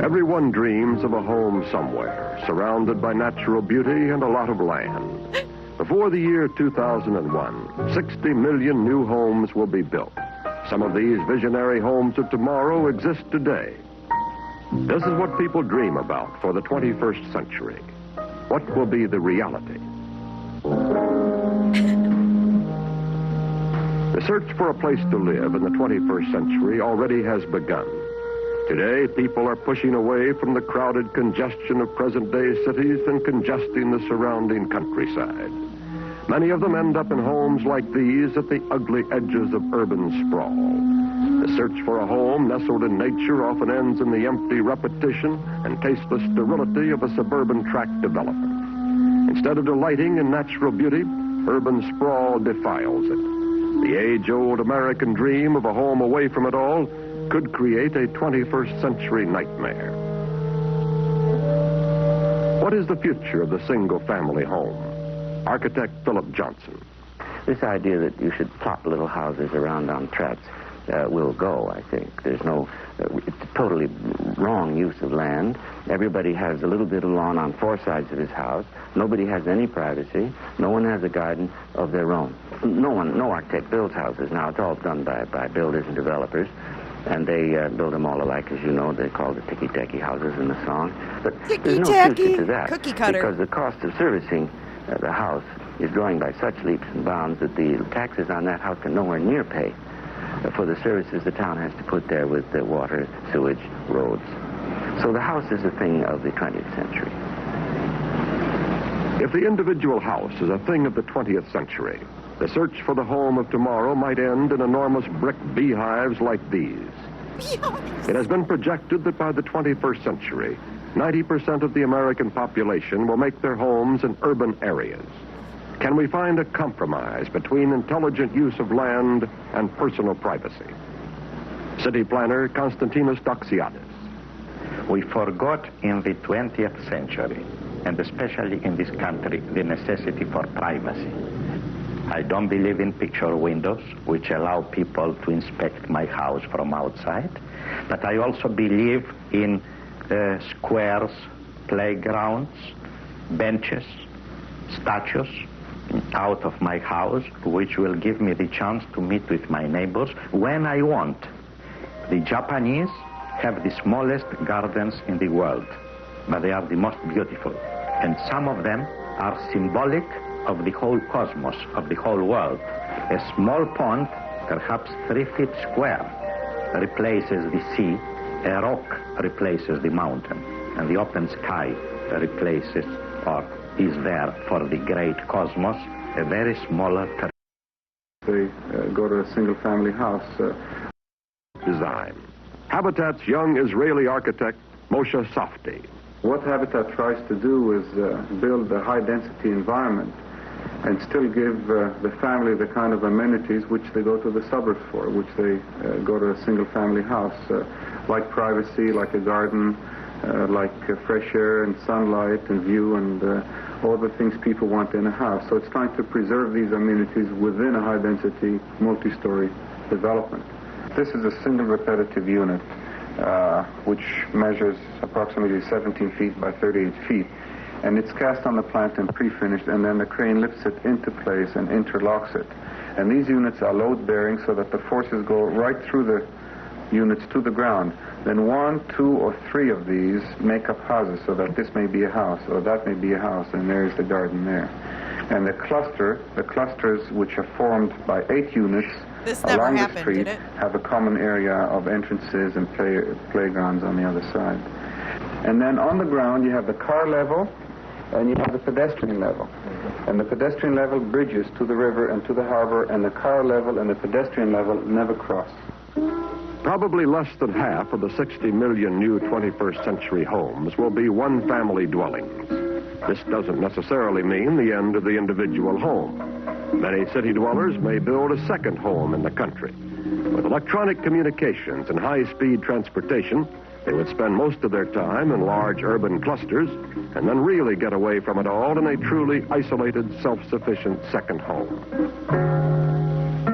Everyone dreams of a home somewhere, surrounded by natural beauty and a lot of land. Before the year 2001, 60 million new homes will be built. Some of these visionary homes of tomorrow exist today. This is what people dream about for the 21st century. What will be the reality? The search for a place to live in the 21st century already has begun. Today, people are pushing away from the crowded congestion of present-day cities and congesting the surrounding countryside. Many of them end up in homes like these at the ugly edges of urban sprawl. The search for a home nestled in nature often ends in the empty repetition and tasteless sterility of a suburban tract development. Instead of delighting in natural beauty, urban sprawl defiles it. The age-old American dream of a home away from it all could create a 21st century nightmare. What is the future of the single-family home? Architect Philip Johnson. This idea that you should plop little houses around on tracts will go, I think. There's no, it's a totally wrong use of land. Everybody has a little bit of lawn on four sides of his house. Nobody has any privacy. No one has a garden of their own. No architect builds houses now. It's all done by builders and developers. And they build them all alike, as you know. They call the ticky-tacky houses in the song. But there's no future to that. Cookie cutter. Because the cost of servicing the house is growing by such leaps and bounds that the taxes on that house can nowhere near pay for the services the town has to put there with the water, sewage, roads. So the house is a thing of the 20th century. If the individual house is a thing of the 20th century, the search for the home of tomorrow might end in enormous brick beehives like these. It has been projected that by the 21st century, 90% of the American population will make their homes in urban areas. Can we find a compromise between intelligent use of land and personal privacy? City planner Konstantinos Doxiadis. We forgot in the 20th century, and especially in this country, the necessity for privacy. I don't believe in picture windows, which allow people to inspect my house from outside, but I also believe in squares, playgrounds, benches, statues out of my house, which will give me the chance to meet with my neighbors when I want. The Japanese have the smallest gardens in the world, but they are the most beautiful. And some of them are symbolic of the whole cosmos, of the whole world. A small pond, perhaps 3 feet square, replaces the sea. A rock replaces the mountain. And the open sky replaces or is there for the great cosmos, a very smaller territory. They go to a single-family house. Design. Habitat's young Israeli architect, Moshe Safdie. What Habitat tries to do is build a high-density environment and still give the family the kind of amenities which they go to the suburbs for, which they go to a single-family house, like privacy, like a garden, like fresh air and sunlight and view and all the things people want in a house. So it's trying to preserve these amenities within a high-density, multi-story development. This is a single repetitive unit, which measures approximately 17 feet by 38 feet. And it's cast on the plant and pre-finished, and then the crane lifts it into place and interlocks it. And these units are load-bearing so that the forces go right through the units to the ground. Then 1, 2, or 3 of these make up houses, so that this may be a house, or that may be a house, and there's the garden there. And the clusters which are formed by 8 units along the street have a common area of entrances and playgrounds on the other side. And then on the ground you have the car level and you have the pedestrian level. And the pedestrian level bridges to the river and to the harbor, and the car level and the pedestrian level never cross. Probably less than half of the 60 million new 21st century homes will be one-family dwellings. This doesn't necessarily mean the end of the individual home. Many city dwellers may build a second home in the country. With electronic communications and high-speed transportation, they would spend most of their time in large urban clusters and then really get away from it all in a truly isolated, self-sufficient second home.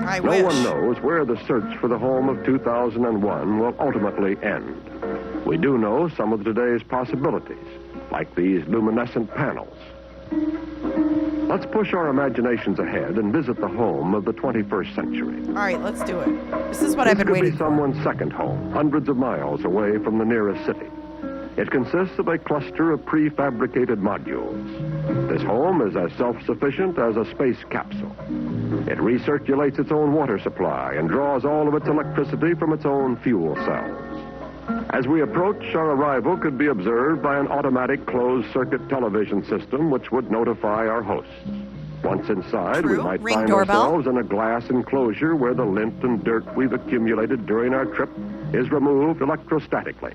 I No wish. one knows where the search for the home of 2001 will ultimately end. We do know some of today's possibilities, like these luminescent panels. Let's push our imaginations ahead and visit the home of the 21st century. All right, let's do it. This is what I've been waiting This for. could be someone's second home, hundreds of miles away from the nearest city. It consists of a cluster of prefabricated modules. This home is as self-sufficient as a space capsule. It recirculates its own water supply and draws all of its electricity from its own fuel cells. As we approach, our arrival could be observed by an automatic closed-circuit television system which would notify our hosts. Once inside, we might Ring find doorbell. ourselves in a glass enclosure where the lint and dirt we've accumulated during our trip is removed electrostatically.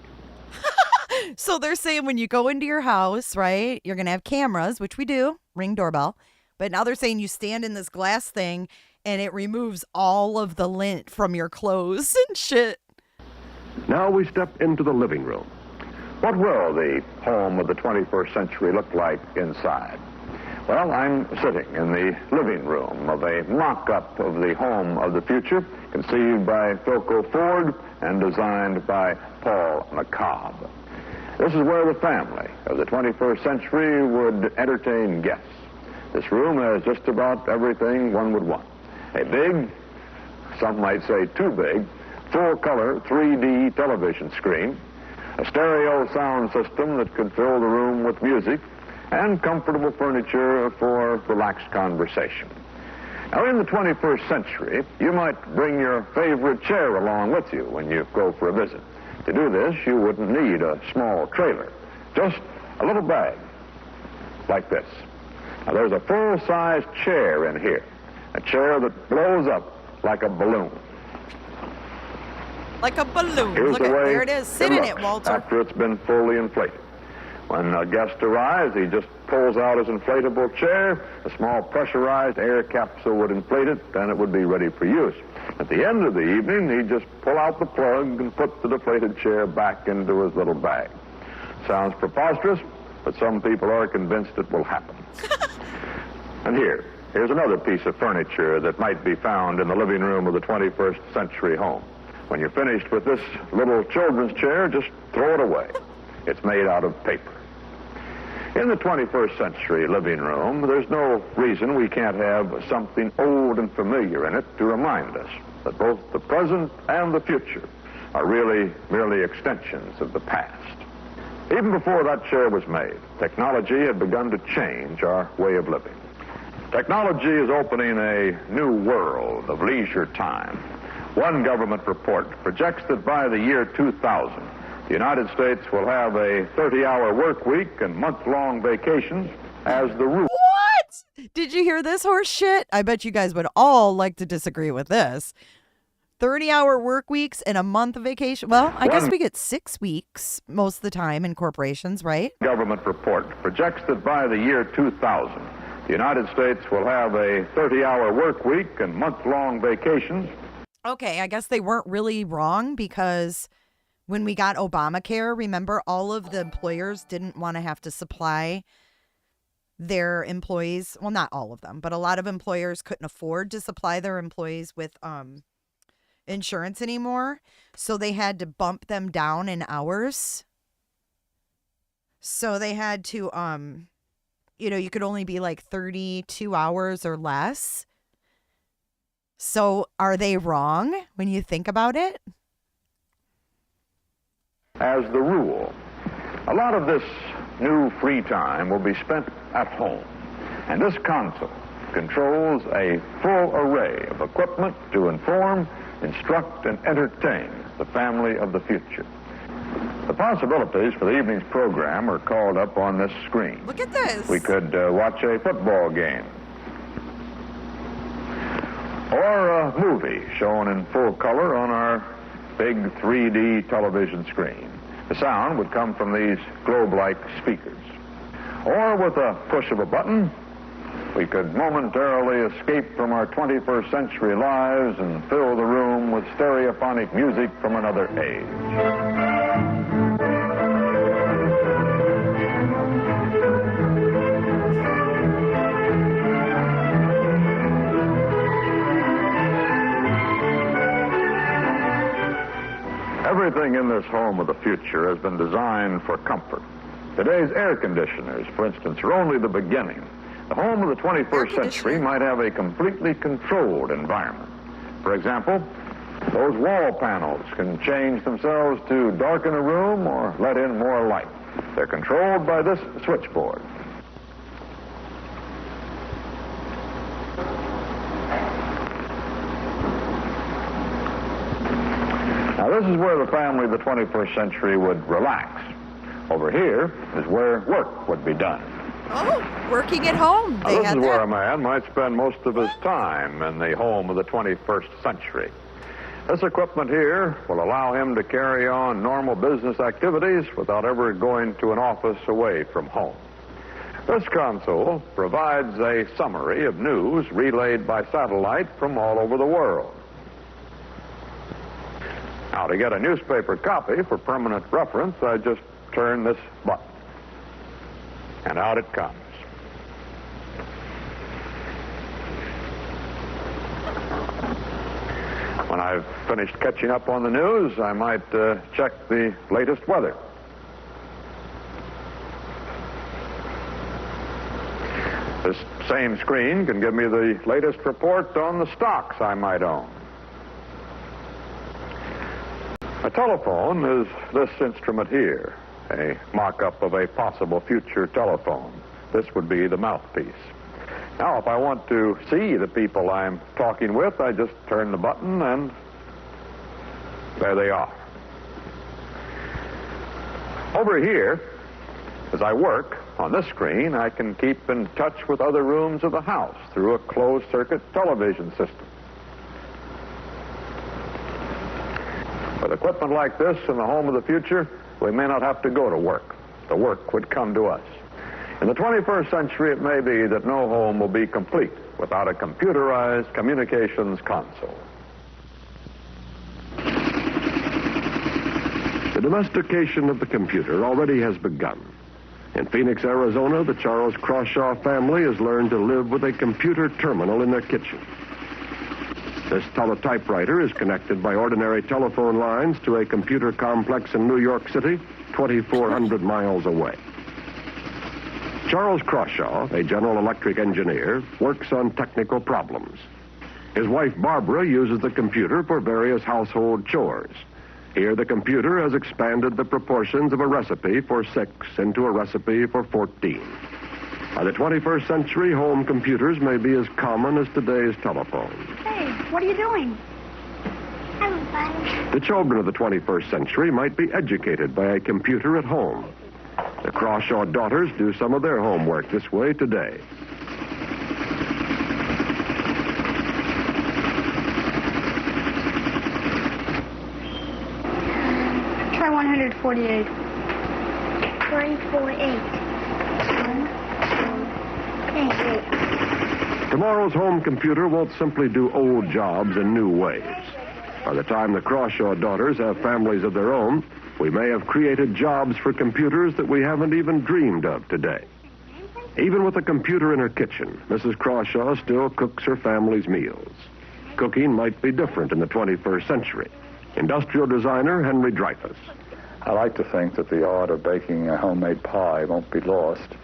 So they're saying when you go into your house, right, you're going to have cameras, which we do, ring doorbell. But now they're saying you stand in this glass thing and it removes all of the lint from your clothes and shit. Now we step into the living room. What will the home of the 21st century look like inside? Well, I'm sitting in the living room of a mock-up of the home of the future, conceived by Philco Ford and designed by Paul McCobb. This is where the family of the 21st century would entertain guests. This room has just about everything one would want. A big, some might say too big, full-color 3D television screen, a stereo sound system that could fill the room with music, and comfortable furniture for relaxed conversation. Now, in the 21st century, you might bring your favorite chair along with you when you go for a visit. To do this, you wouldn't need a small trailer, just a little bag like this. Now, there's a full-size chair in here, a chair that blows up like a balloon. Like a balloon. Here's Look the at way there it is. Sit in it, looks Walter. after it's been fully inflated. When a guest arrives, he just pulls out his inflatable chair, a small pressurized air capsule would inflate it, and it would be ready for use. At the end of the evening, he'd just pull out the plug and put the deflated chair back into his little bag. Sounds preposterous, but some people are convinced it will happen. And here's another piece of furniture that might be found in the living room of the 21st century home. When you're finished with this little children's chair, just throw it away. It's made out of paper. In the 21st century living room, there's no reason we can't have something old and familiar in it to remind us that both the present and the future are really merely extensions of the past. Even before that chair was made, technology had begun to change our way of living. Technology is opening a new world of leisure time. One government report projects that by the year 2000, the United States will have a 30-hour work week and month-long vacations as the rule. What? Did you hear this horse shit? I bet you guys would all like to disagree with this. 30-hour work weeks and a month of vacation. Well, I guess we get 6 weeks most of the time in corporations, right? Government report projects that by the year 2000, the United States will have a 30-hour work week and month-long vacations. Okay, I guess they weren't really wrong because when we got Obamacare, remember all of the employers didn't want to have to supply their employees. Well, not all of them, but a lot of employers couldn't afford to supply their employees with insurance anymore. So they had to bump them down in hours. So they had to, you could only be like 32 hours or less. So are they wrong when you think about it? As the rule, a lot of this new free time will be spent at home. And this console controls a full array of equipment to inform, instruct, and entertain the family of the future. The possibilities for the evening's program are called up on this screen. Look at this. We could watch a football game, or a movie shown in full color on our big 3D television screen. The sound would come from these globe-like speakers. Or with a push of a button, we could momentarily escape from our 21st century lives and fill the room with stereophonic music from another age. Everything in this home of the future has been designed for comfort. Today's air conditioners, for instance, are only the beginning. The home of the 21st century might have a completely controlled environment. For example, those wall panels can change themselves to darken a room or let in more light. They're controlled by this switchboard. Now, this is where the family of the 21st century would relax. Over here is where work would be done. Oh, working at home. Now, this is where a man might spend most of his time in the home of the 21st century. This equipment here will allow him to carry on normal business activities without ever going to an office away from home. This console provides a summary of news relayed by satellite from all over the world. Now, to get a newspaper copy for permanent reference, I just turn this button, and out it comes. When I've finished catching up on the news, I might check the latest weather. This same screen can give me the latest report on the stocks I might own. A telephone is this instrument here, a mock-up of a possible future telephone. This would be the mouthpiece. Now, if I want to see the people I'm talking with, I just turn the button and there they are. Over here, as I work on this screen, I can keep in touch with other rooms of the house through a closed-circuit television system. With equipment like this in the home of the future, we may not have to go to work. The work would come to us. In the 21st century, it may be that no home will be complete without a computerized communications console. The domestication of the computer already has begun. In Phoenix, Arizona, the Charles Crawshaw family has learned to live with a computer terminal in their kitchen. This teletypewriter is connected by ordinary telephone lines to a computer complex in New York City, 2,400 miles away. Charles Crawshaw, a General Electric engineer, works on technical problems. His wife, Barbara, uses the computer for various household chores. Here, the computer has expanded the proportions of a recipe for 6 into a recipe for 14. By the 21st century, home computers may be as common as today's telephones. Hey, what are you doing? I'm fine. The children of the 21st century might be educated by a computer at home. The Crawshaw daughters do some of their homework this way today. Try 148. 148. Tomorrow's home computer won't simply do old jobs in new ways. By the time the Crawshaw daughters have families of their own, we may have created jobs for computers that we haven't even dreamed of today. Even with a computer in her kitchen, Mrs. Crawshaw still cooks her family's meals. Cooking might be different in the 21st century. Industrial designer Henry Dreyfuss. I like to think that the art of baking a homemade pie won't be lost,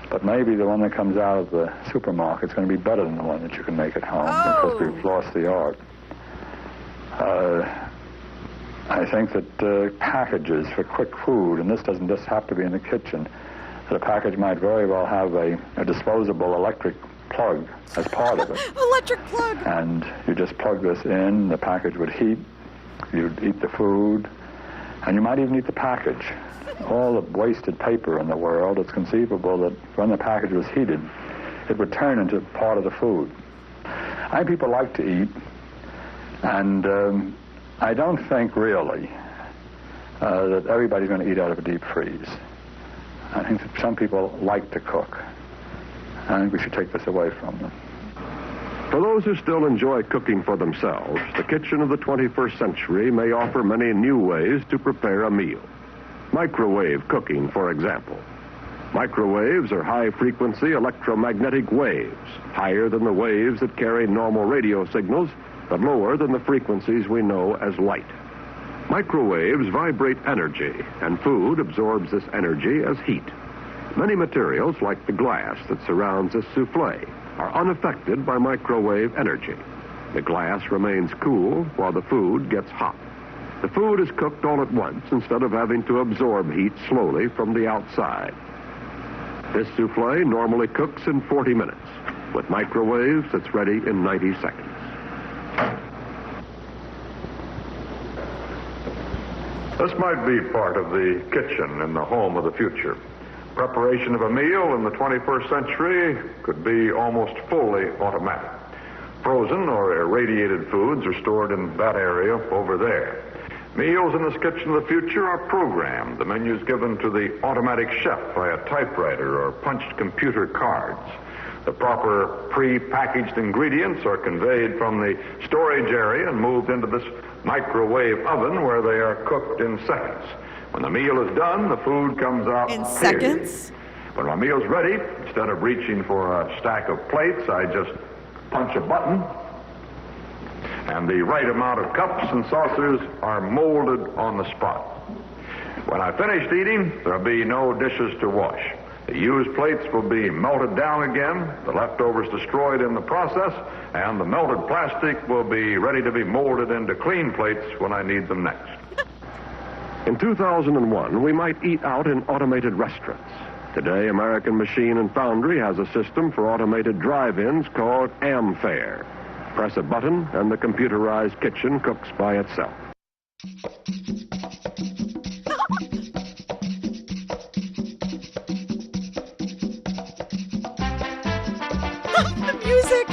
but maybe the one that comes out of the supermarket is going to be better than the one that you can make at home because we've lost the art. I think that packages for quick food, and this doesn't just have to be in the kitchen, that a package might very well have a disposable electric plug as part of it. Electric plug! And you just plug this in, the package would heat, you'd eat the food, and you might even eat the package. All the wasted paper in the world, it's conceivable that when the package was heated, it would turn into part of the food. I think people like to eat, and I don't think really that everybody's going to eat out of a deep freeze. I think that some people like to cook. I think we should take this away from them. For those who still enjoy cooking for themselves, the kitchen of the 21st century may offer many new ways to prepare a meal. Microwave cooking, for example. Microwaves are high-frequency electromagnetic waves, higher than the waves that carry normal radio signals, but lower than the frequencies we know as light. Microwaves vibrate energy, and food absorbs this energy as heat. Many materials, like the glass that surrounds this souffle, are unaffected by microwave energy. The glass remains cool while the food gets hot. The food is cooked all at once instead of having to absorb heat slowly from the outside. This souffle normally cooks in 40 minutes. With microwaves, it's ready in 90 seconds. This might be part of the kitchen in the home of the future. Preparation of a meal in the 21st century could be almost fully automatic. Frozen or irradiated foods are stored in that area over there. Meals in this kitchen of the future are programmed. The menus given to the automatic chef by a typewriter or punched computer cards. The proper pre-packaged ingredients are conveyed from the storage area and moved into this microwave oven where they are cooked in seconds. When the meal is done, the food comes out in seconds. When my meal's ready, instead of reaching for a stack of plates, I just punch a button, and the right amount of cups and saucers are molded on the spot. When I've finished eating, there'll be no dishes to wash. The used plates will be melted down again, the leftovers destroyed in the process, and the melted plastic will be ready to be molded into clean plates when I need them next. In 2001, we might eat out in automated restaurants. Today, American Machine and Foundry has a system for automated drive-ins called AmFare. Press a button, and the computerized kitchen cooks by itself. The music.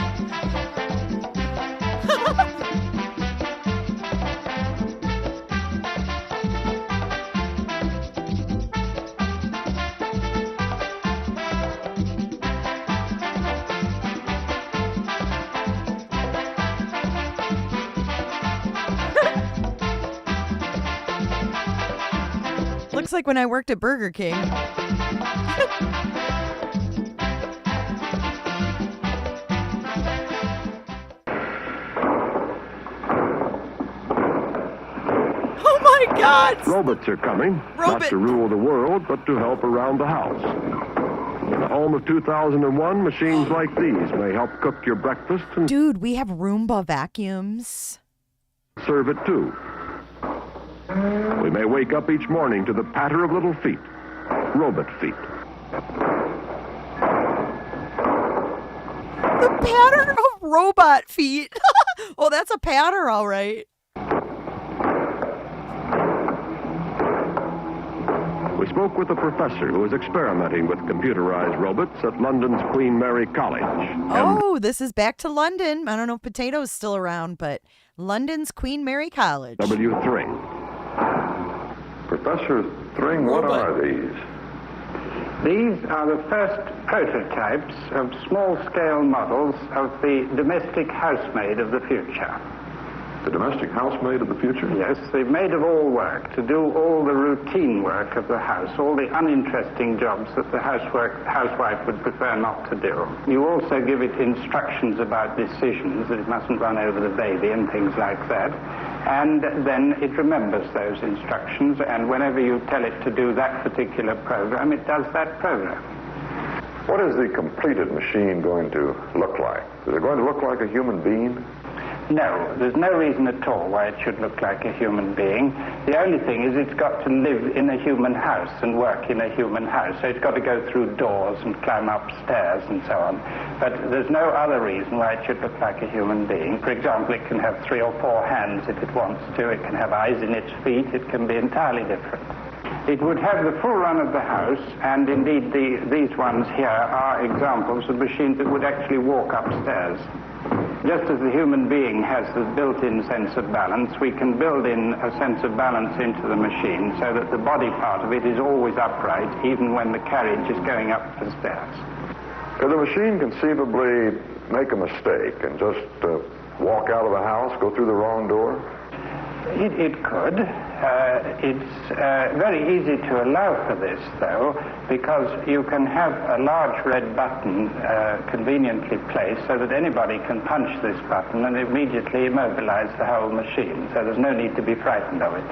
Looks like when I worked at Burger King. Oh my God! Robots are coming, not to rule the world, but to help around the house. In the home of 2001, machines like these may help cook your breakfast and Dude, we have Roomba vacuums. serve it too. We may wake up each morning to the patter of little feet, robot feet. The patter of robot feet. Oh, that's a patter, all right. We spoke with a professor who is experimenting with computerized robots at London's Queen Mary College. Oh, this is back to London. I don't know if Potato's still around, but London's Queen Mary College. W3. Professor Thring, what are these? These are the first prototypes of small-scale models of the domestic housemaid of the future. The domestic housemaid of the future? Yes, the maid of all work, to do all the routine work of the house, all the uninteresting jobs that the housewife would prefer not to do. You also give it instructions about decisions, that it mustn't run over the baby and things like that. And then it remembers those instructions, and whenever you tell it to do that particular program, it does that program. What is the completed machine going to look like? Is it going to look like a human being? No, there's no reason at all why it should look like a human being. The only thing is it's got to live in a human house and work in a human house. So it's got to go through doors and climb up stairs and so on. But there's no other reason why it should look like a human being. For example, it can have 3 or 4 hands if it wants to. It can have eyes in its feet. It can be entirely different. It would have the full run of the house, and indeed these ones here are examples of machines that would actually walk upstairs. Just as the human being has the built-in sense of balance, we can build in a sense of balance into the machine so that the body part of it is always upright, even when the carriage is going up the stairs. Could the machine conceivably make a mistake and just walk out of the house, go through the wrong door? It could. It's very easy to allow for this, though, because you can have a large red button conveniently placed so that anybody can punch this button and immediately immobilize the whole machine. So there's no need to be frightened of it.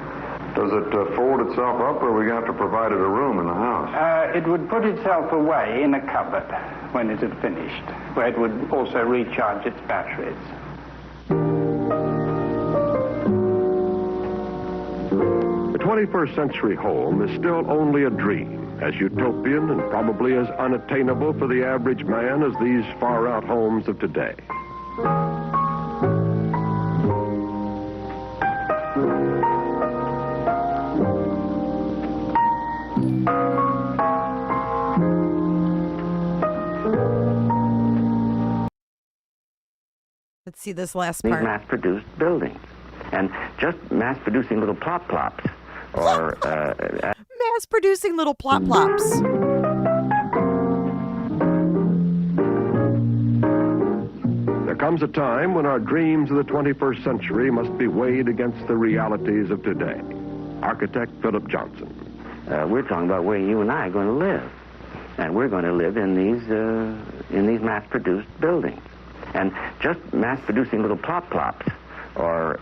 Does it fold itself up, or are we going to have to provide it a room in the house? It would put itself away in a cupboard when it had finished, where it would also recharge its batteries. The 21st century home is still only a dream, as utopian and probably as unattainable for the average man as these far-out homes of today. Let's see this last These part. mass-produced buildings. And just mass-producing little plop-plops or... Mass-producing little plop-plops. There comes a time when our dreams of the 21st century must be weighed against the realities of today. Architect Philip Johnson. We're talking about where you and I are going to live. And we're going to live in these mass-produced buildings. And just mass-producing little plop-plops or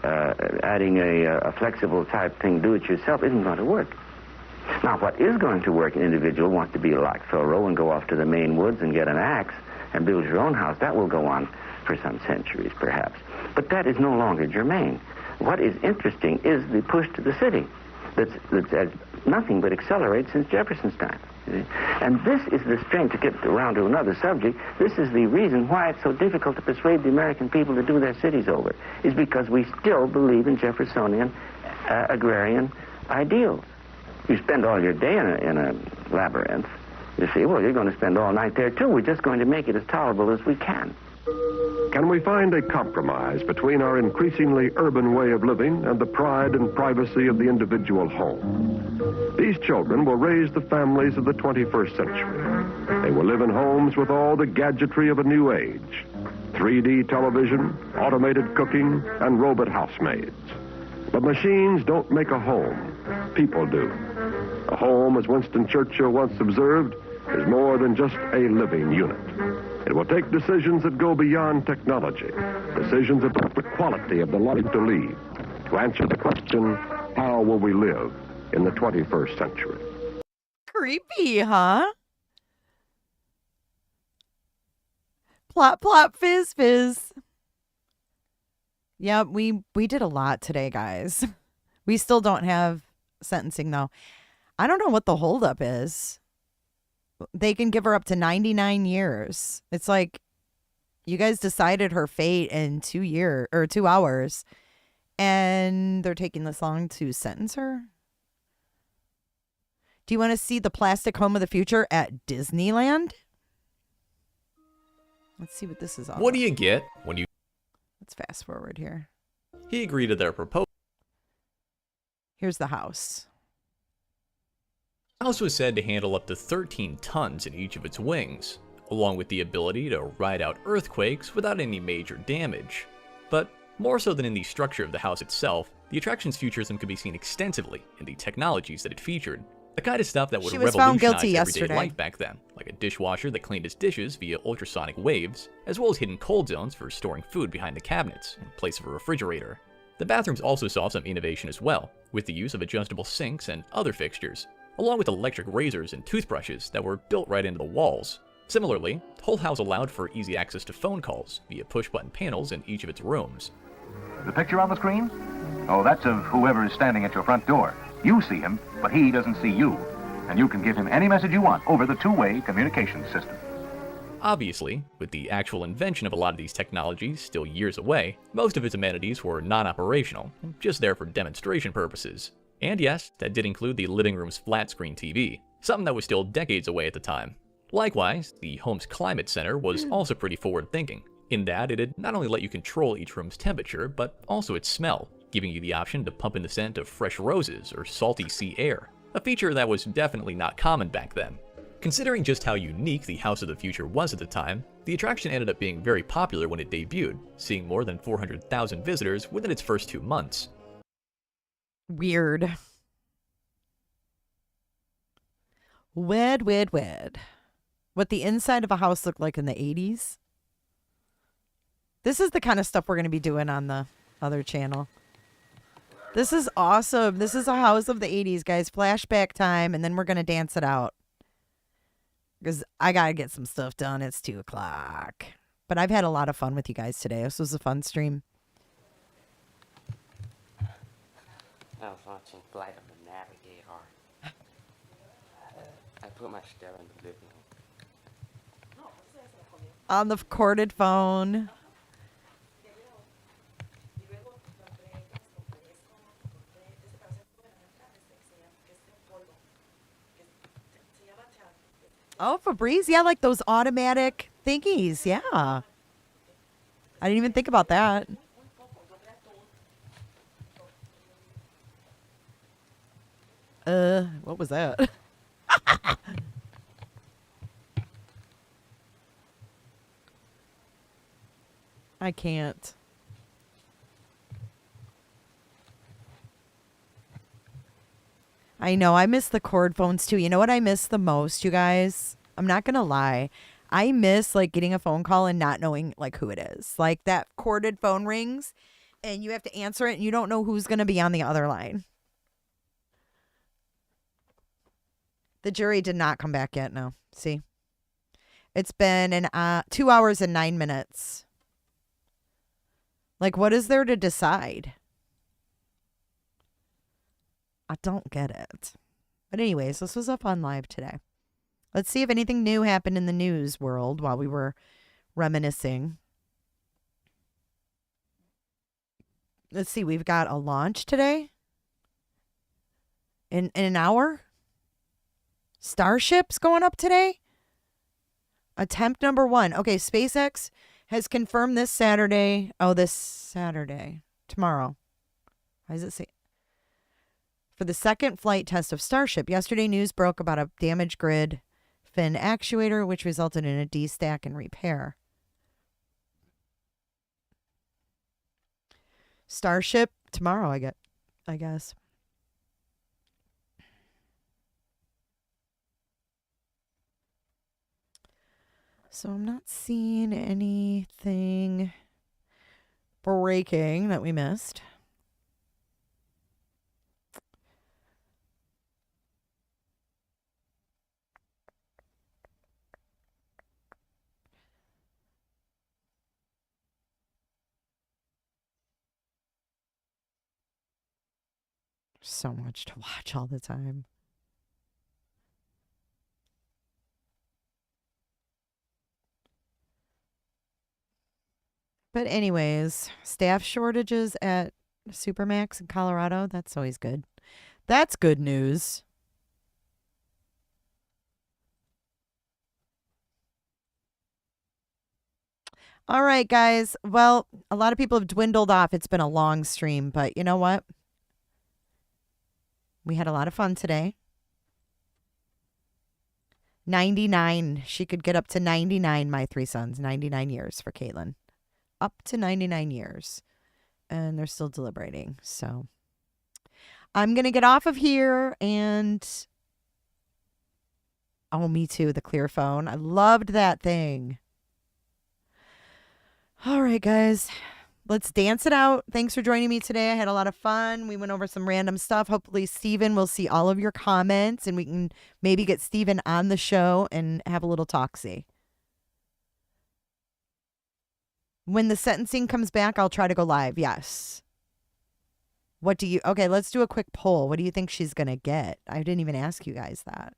adding a flexible type thing, do-it-yourself, isn't going to work. Now, what is going to work, an individual wants to be like Thoreau and go off to the Maine woods and get an axe and build your own house. That will go on for some centuries, perhaps. But that is no longer germane. What is interesting is the push to the city that's nothing but accelerated since Jefferson's time. And this is the strength, to get around to another subject, this is the reason why it's so difficult to persuade the American people to do their cities over, is because we still believe in Jeffersonian agrarian ideals. You spend all your day in a labyrinth, you see, well, you're going to spend all night there too. We're just going to make it as tolerable as we can. Can we find a compromise between our increasingly urban way of living and the pride and privacy of the individual home? These children will raise the families of the 21st century. They will live in homes with all the gadgetry of a new age: 3D television, automated cooking, and robot housemaids. But machines don't make a home. People do. A home, as Winston Churchill once observed, is more than just a living unit. It will take decisions that go beyond technology, decisions about the quality of the life to lead, to answer the question, how will we live in the 21st century? Creepy, huh? Plop, plop, fizz, fizz. Yeah, we did a lot today, guys. We still don't have sentencing, though. I don't know what the holdup is. They can give her up to 99 years. It's like you guys decided her fate in 2 hours, and they're taking this long to sentence her. Do you want to see the plastic home of the future at Disneyland? Let's see what this is all What do you get when you... Let's fast forward here. He agreed to their proposal. Here's the house. The house was said to handle up to 13 tons in each of its wings, along with the ability to ride out earthquakes without any major damage. But more so than in the structure of the house itself, the attraction's futurism could be seen extensively in the technologies that it featured. The kind of stuff that would revolutionize everyday life back then, like a dishwasher that cleaned its dishes via ultrasonic waves, as well as hidden cold zones for storing food behind the cabinets in place of a refrigerator. The bathrooms also saw some innovation as well, with the use of adjustable sinks and other fixtures, along with electric razors and toothbrushes that were built right into the walls. Similarly, the whole house allowed for easy access to phone calls via push-button panels in each of its rooms. The picture on the screen? Oh, that's of whoever is standing at your front door. You see him, but he doesn't see you. And you can give him any message you want over the two-way communication system. Obviously, with the actual invention of a lot of these technologies still years away, most of its amenities were non-operational, just there for demonstration purposes. And yes, that did include the living room's flat-screen TV, something that was still decades away at the time. Likewise, the home's climate center was also pretty forward-thinking, in that it'd not only let you control each room's temperature, but also its smell, giving you the option to pump in the scent of fresh roses or salty sea air, a feature that was definitely not common back then. Considering just how unique the House of the Future was at the time, the attraction ended up being very popular when it debuted, seeing more than 400,000 visitors within its first 2 months. Weird. Wed. What the inside of a house looked like in the 80s. This is the kind of stuff we're going to be doing on the other channel. This is awesome. This is a house of the 80s, guys. Flashback time, and then we're going to dance it out. Because I got to get some stuff done. It's 2 o'clock. But I've had a lot of fun with you guys today. This was a fun stream. I was watching Flight of the Navigator. I put my stuff in the living room. On the corded phone. Oh, Febreze. Yeah, like those automatic thingies. Yeah. I didn't even think about that. What was that? I can't. I know. I miss the cord phones too. You know what I miss the most, you guys? I'm not going to lie. I miss like getting a phone call and not knowing like who it is. Like that corded phone rings and you have to answer it and you don't know who's going to be on the other line. The jury did not come back yet. No. See? It's been 2 hours and 9 minutes. Like, what is there to decide? I don't get it. But anyways, this was up on live today. Let's see if anything new happened in the news world while we were reminiscing. Let's see. We've got a launch today. In an hour. Starship's going up today. Attempt number 1. Okay, SpaceX has confirmed this Saturday. Oh, this Saturday. Tomorrow. Why does it say? For the second flight test of Starship. Yesterday, news broke about a damaged grid fin actuator, which resulted in a destack and repair. Starship tomorrow, I guess. So I'm not seeing anything breaking that we missed. So much to watch all the time. But anyways, staff shortages at Supermax in Colorado. That's always good. That's good news. All right, guys. Well, a lot of people have dwindled off. It's been a long stream, but you know what? We had a lot of fun today. 99. She could get up to 99, my 3 sons. 99 years for Kaitlin. Up to 99 years. And they're still deliberating. So I'm going to get off of here and... Oh, me too. The clear phone. I loved that thing. All right, guys. Let's dance it out. Thanks for joining me today. I had a lot of fun. We went over some random stuff. Hopefully, Steven will see all of your comments and we can maybe get Steven on the show and have a little talk-see. When the sentencing comes back, I'll try to go live. Yes. Okay, let's do a quick poll. What do you think she's going to get? I didn't even ask you guys that.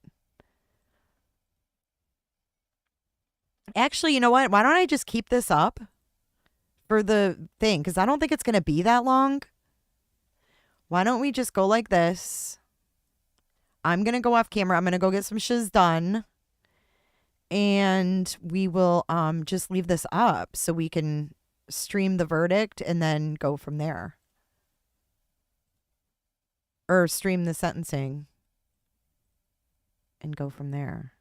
Actually, you know what? Why don't I just keep this up for the thing? Because I don't think it's going to be that long. Why don't we just go like this? I'm going to go off camera. I'm going to go get some shiz done. And we will just leave this up so we can stream the verdict and then go from there. Or stream the sentencing and go from there.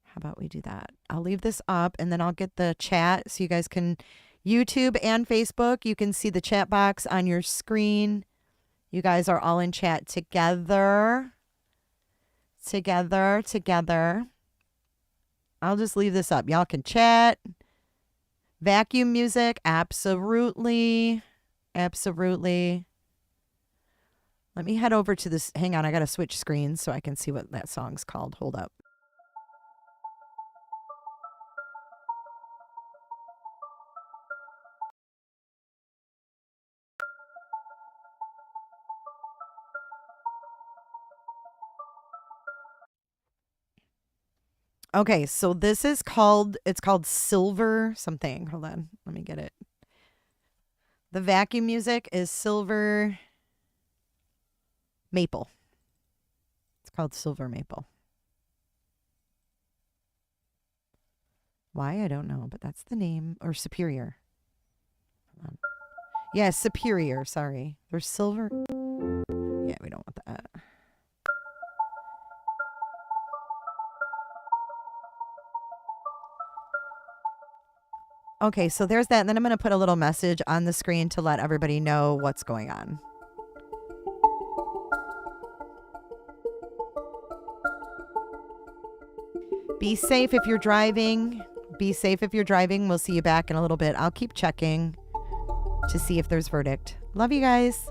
How about we do that? I'll leave this up and then I'll get the chat so you guys can, YouTube and Facebook, you can see the chat box on your screen. You guys are all in chat together. Together. I'll just leave this up. Y'all can chat. Vacuum music, absolutely. Absolutely. Let me head over to this. Hang on, I got to switch screens so I can see what that song's called. Hold up. Okay, so this is called, it's called Silver something. Hold on, let me get it. The vacuum music is Silver Maple. It's called Silver Maple. Why? I don't know, but that's the name. Or Superior. Hold on. Yeah, Superior, sorry. There's Silver. Yeah, we don't want that. Okay, so there's that. And then I'm going to put a little message on the screen to let everybody know what's going on. Be safe if you're driving. Be safe if you're driving. We'll see you back in a little bit. I'll keep checking to see if there's verdict. Love you guys.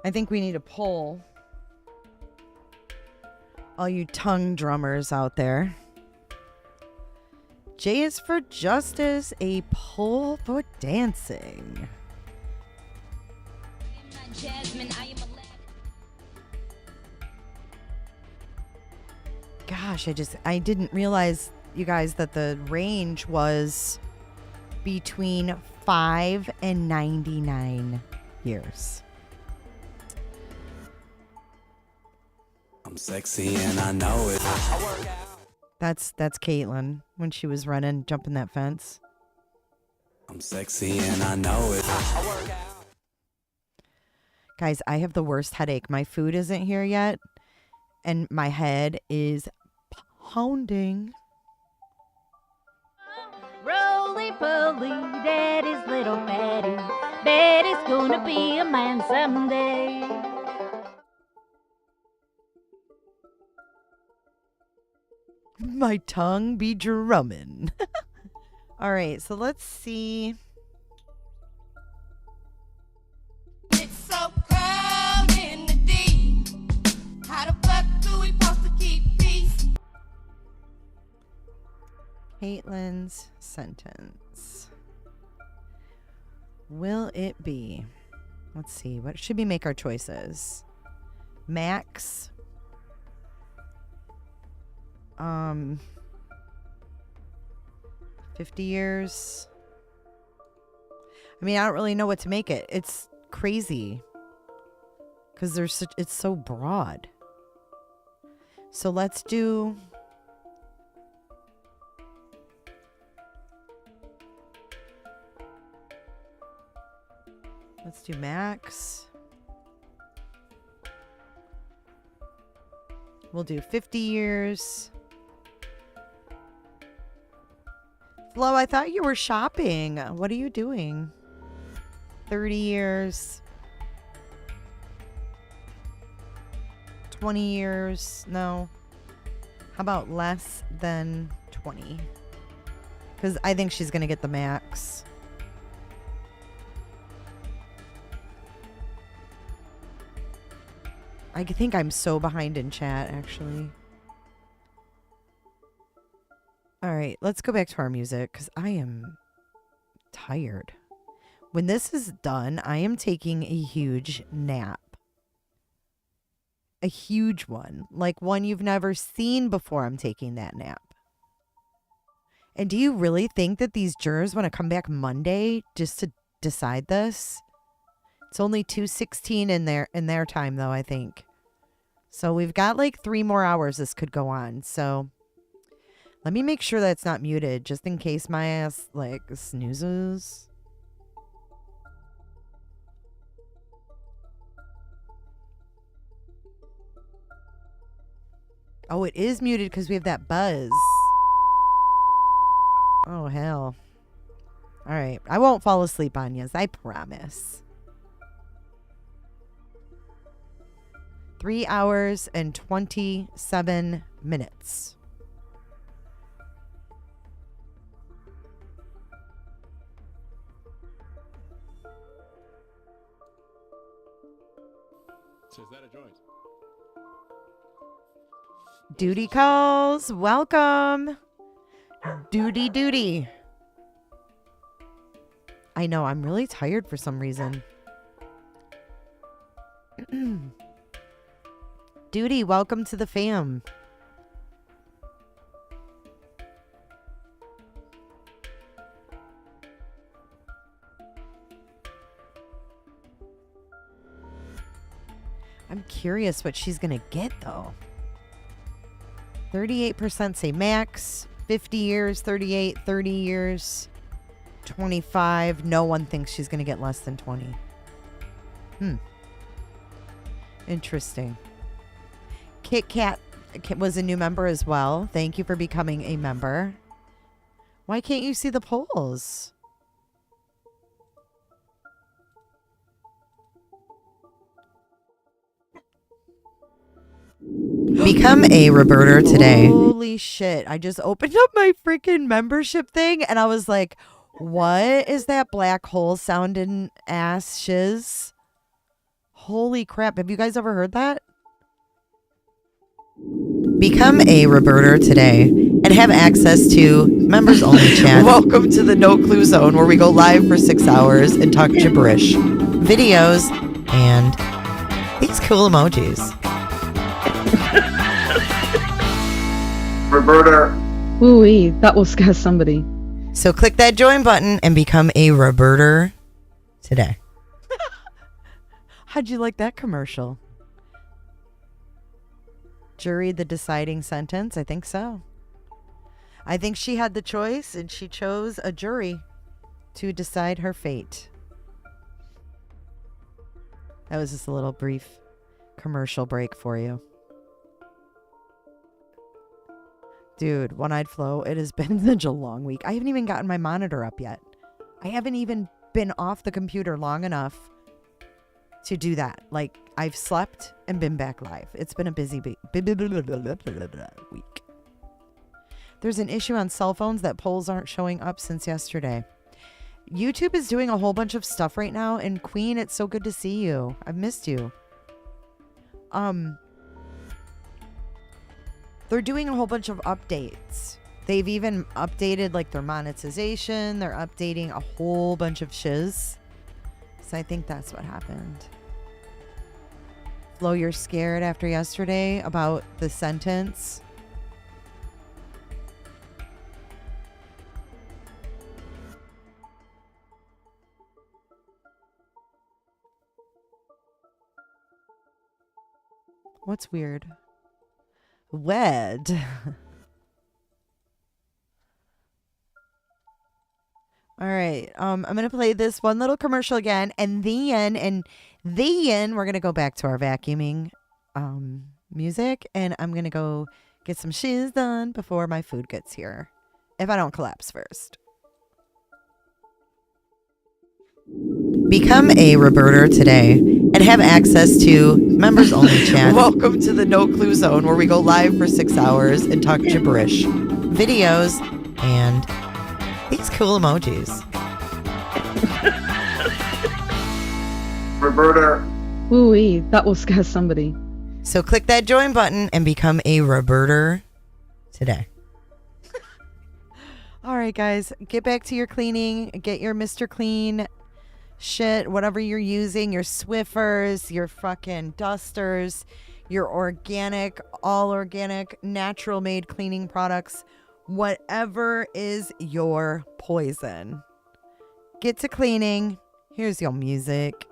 I think we need a poll. All you tongue drummers out there. J is for justice, a poll for dancing. Gosh, I didn't realize, you guys, that the range was between 5 and 99 years. I'm sexy and I know it. That's Kaitlin when she was jumping that fence. I'm sexy and I know it. Guys, I have the worst headache. My food isn't here yet, and my head is pounding. Roly-poly, daddy's little Betty. Betty's gonna be a man someday. My tongue be drumming. All right, so let's see. It's so cold in the D. How the fuck do we supposed to keep peace? Kaitlin's sentence. Will it be? Let's see. What should we make our choices? Max. 50 years. I mean, I don't really know what to make it. It's crazy because it's so broad. So let's do max. We'll do 50 years. Flo, I thought you were shopping. What are you doing? 30 years. 20 years. No. How about less than 20? Because I think she's going to get the max. I think I'm so behind in chat, actually. All right, let's go back to our music because I am tired. When this is done, I am taking a huge nap. A huge one. Like one you've never seen before. I'm taking that nap. And do you really think that these jurors want to come back Monday just to decide this? It's only 2:16 in their time, though, I think. So we've got like 3 more hours this could go on. So let me make sure that's not muted just in case my ass like snoozes. Oh, it is muted because we have that buzz. Oh, hell. All right. I won't fall asleep on you, I promise. 3 hours and 27 minutes. Duty calls. Welcome. Duty. I know, I'm really tired for some reason. Duty, welcome to the fam. I'm curious what she's going to get, though. 38% say max, 50 years, 38, 30 years, 25. No one thinks she's going to get less than 20. Interesting. Kit Kat was a new member as well. Thank you for becoming a member. Why can't you see the polls? Become a Roberter today. Holy shit. I just opened up my freaking membership thing and I was like, what is that black hole sounding ass shiz? Holy crap. Have you guys ever heard that? Become a Roberter today and have access to members only chat. Welcome to the No Clue Zone where we go live for 6 hours and talk gibberish, videos, and these cool emojis. Roberta. Ooh-wee, that will scare somebody. So click that join button and become a Roberter today. How'd you like that commercial? Jury the deciding sentence? I think so. I think she had the choice and she chose a jury to decide her fate. That was just a little brief commercial break for you. Dude, One-Eyed Flo, it has been such a long week. I haven't even gotten my monitor up yet. I haven't even been off the computer long enough to do that. Like, I've slept and been back live. It's been a busy week. There's an issue on cell phones that polls aren't showing up since yesterday. YouTube is doing a whole bunch of stuff right now. And Queen, it's so good to see you. I've missed you. They're doing a whole bunch of updates. They've even updated like their monetization. They're updating a whole bunch of shiz. So I think that's what happened. Flo, you're scared after yesterday about the sentence? What's weird? Wed. All right. I'm going to play this one little commercial again. And then we're going to go back to our vacuuming music. And I'm going to go get some shiz done before my food gets here. If I don't collapse first. Become a Roberter today and have access to members only chat. Welcome to the No Clue Zone where we go live for 6 hours and talk gibberish, videos, and these cool emojis. Roberta. Ooh-wee, that will scare somebody. So click that join button and become a Roberter today. All right, guys, get back to your cleaning. Get your Mr. Clean shit, whatever you're using, your Swiffers, your fucking dusters, your organic, all organic, natural made cleaning products, whatever is your poison. Get to cleaning. Here's your music.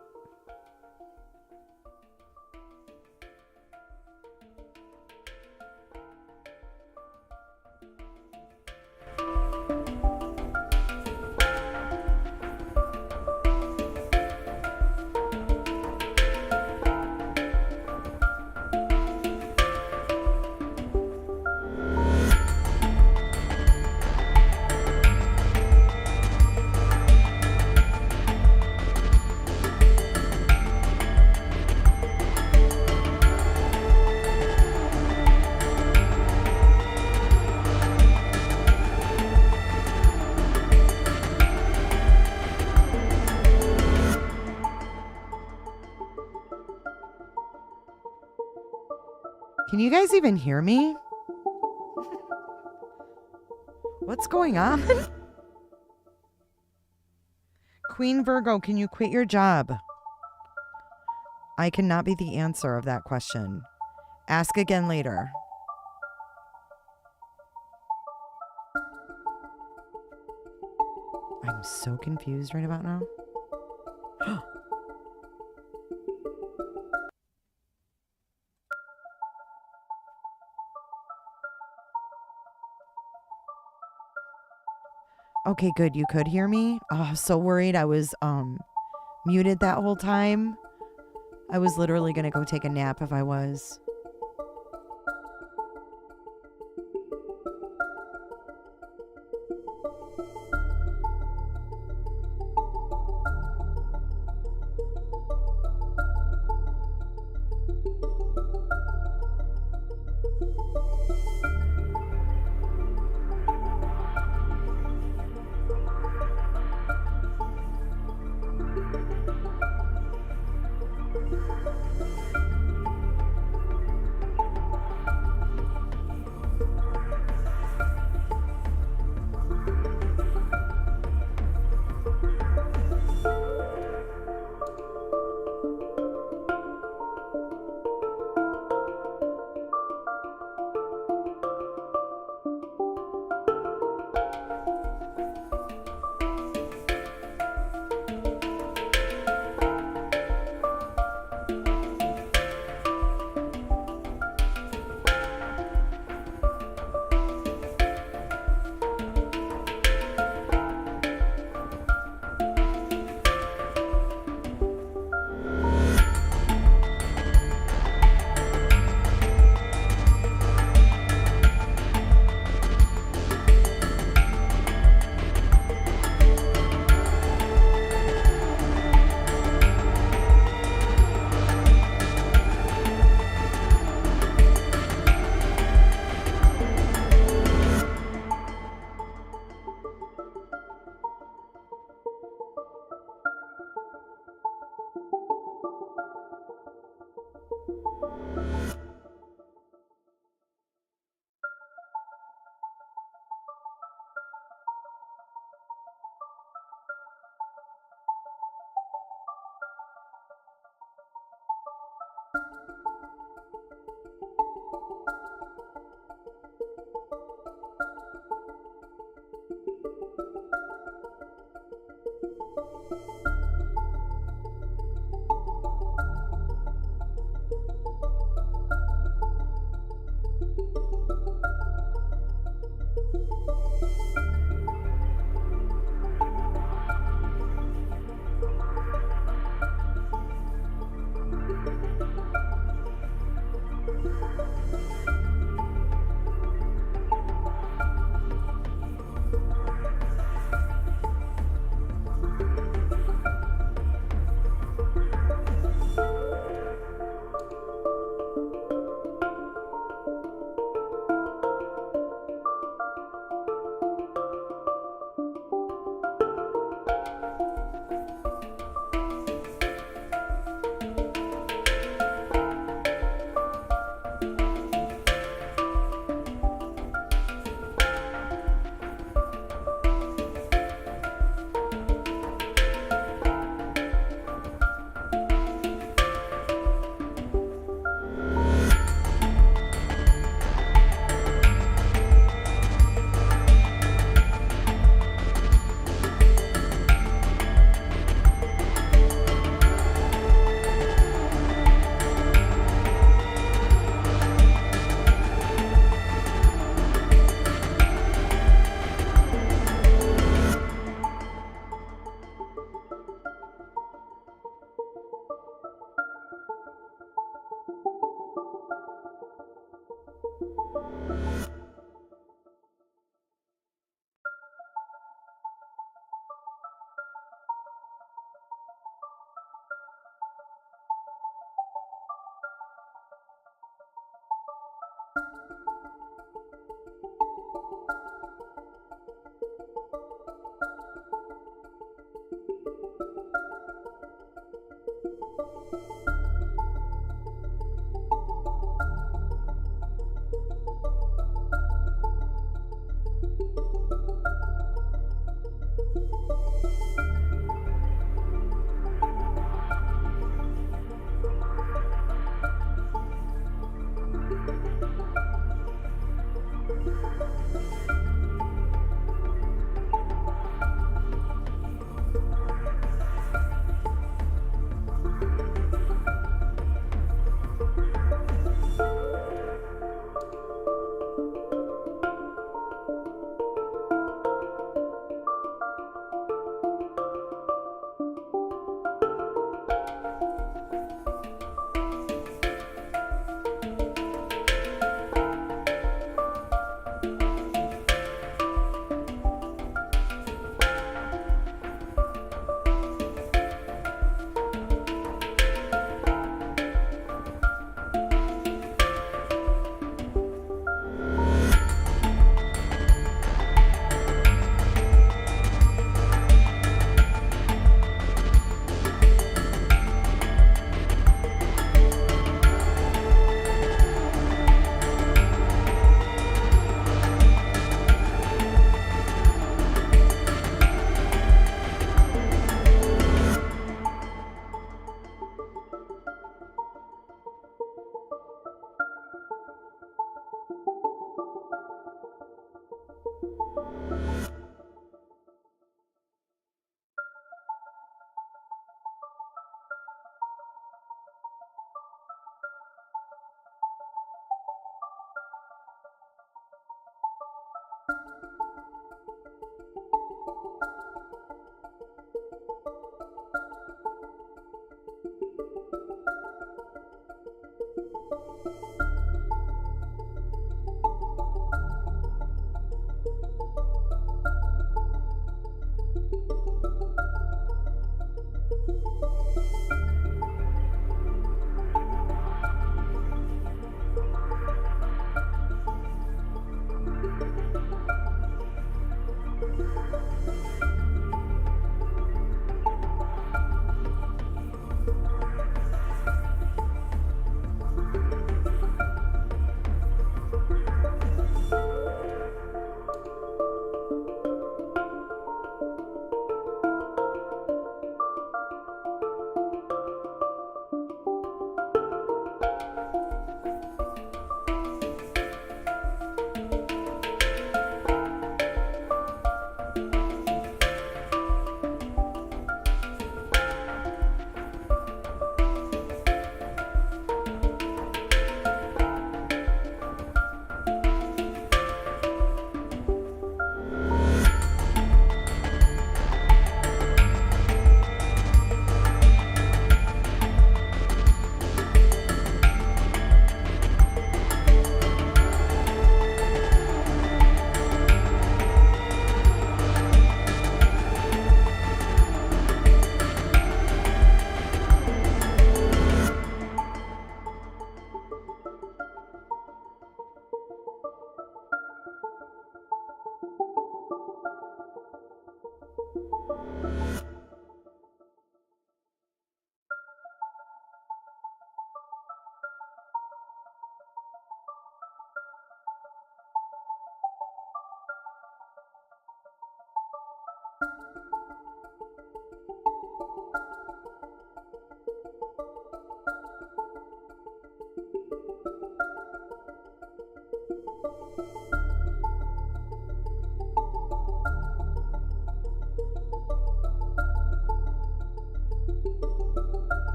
Can you guys even hear me? What's going on? Queen Virgo, can you quit your job? I cannot be the answer of that question. Ask again later. I'm so confused right about now. Okay, good. You could hear me? Oh, I was so worried I was muted that whole time. I was literally going to go take a nap if I was.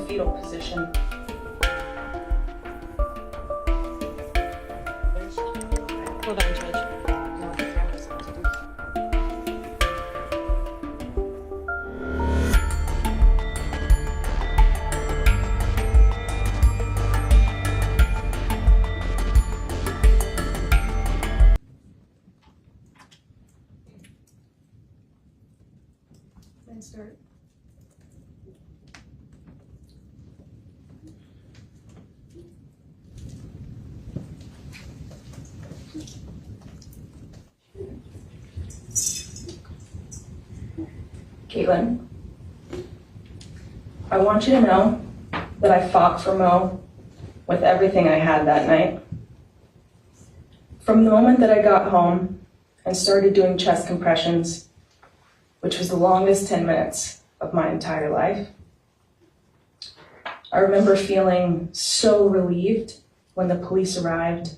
fetal position. Hold on, Judge. Then start. Kaitlin, I want you to know that I fought for Mo with everything I had that night. From the moment that I got home and started doing chest compressions, which was the longest 10 minutes of my entire life, I remember feeling so relieved when the police arrived,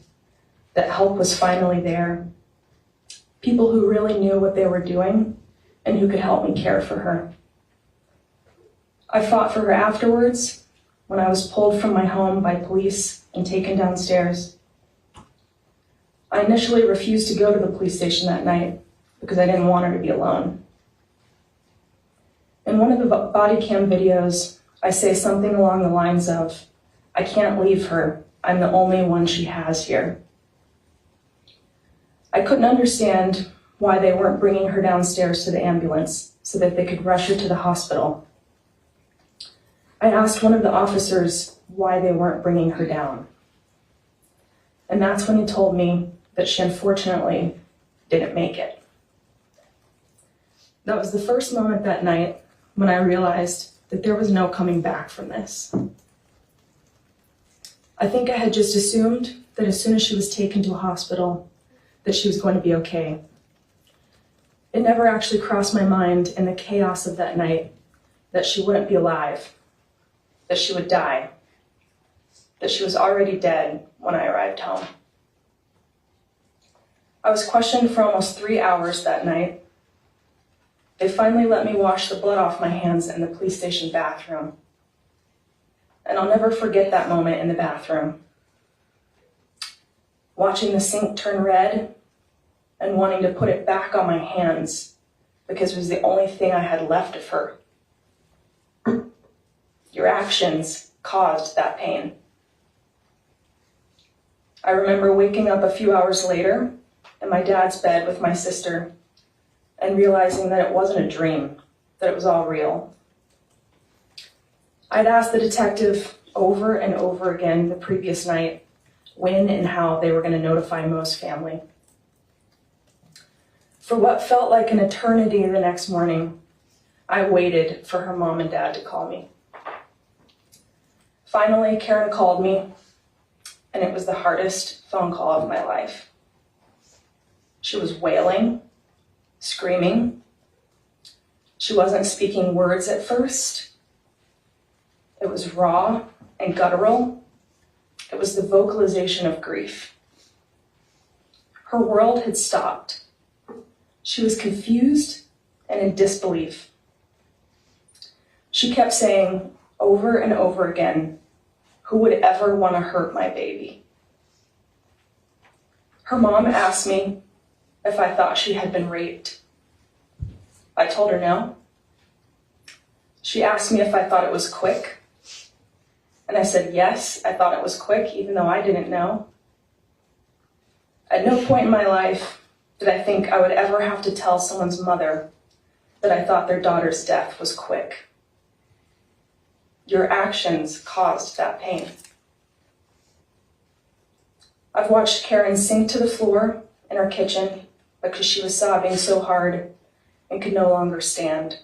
that help was finally there, people who really knew what they were doing and who could help me care for her. I fought for her afterwards when I was pulled from my home by police and taken downstairs. I initially refused to go to the police station that night because I didn't want her to be alone. In one of the body cam videos, I say something along the lines of, "I can't leave her. I'm the only one she has here." I couldn't understand why they weren't bringing her downstairs to the ambulance so that they could rush her to the hospital. I asked one of the officers why they weren't bringing her down. And that's when he told me that she unfortunately didn't make it. That was the first moment that night when I realized that there was no coming back from this. I think I had just assumed that as soon as she was taken to a hospital, that she was going to be okay. It never actually crossed my mind in the chaos of that night that she wouldn't be alive, that she would die, that she was already dead when I arrived home. I was questioned for almost 3 hours that night. They finally let me wash the blood off my hands in the police station bathroom. And I'll never forget that moment in the bathroom. Watching the sink turn red and wanting to put it back on my hands because it was the only thing I had left of her. Your actions caused that pain. I remember waking up a few hours later in my dad's bed with my sister and realizing that it wasn't a dream, that it was all real. I'd asked the detective over and over again the previous night when and how they were going to notify Mo's family. For what felt like an eternity the next morning, I waited for her mom and dad to call me. Finally, Karen called me, and it was the hardest phone call of my life. She was wailing, screaming. She wasn't speaking words at first. It was raw and guttural. It was the vocalization of grief. Her world had stopped. She was confused and in disbelief. She kept saying over and over again, "Who would ever want to hurt my baby?" Her mom asked me if I thought she had been raped. I told her no. She asked me if I thought it was quick. And I said yes, I thought it was quick, even though I didn't know. At no point in my life did I think I would ever have to tell someone's mother that I thought their daughter's death was quick. Your actions caused that pain. I've watched Karen sink to the floor in her kitchen because she was sobbing so hard and could no longer stand.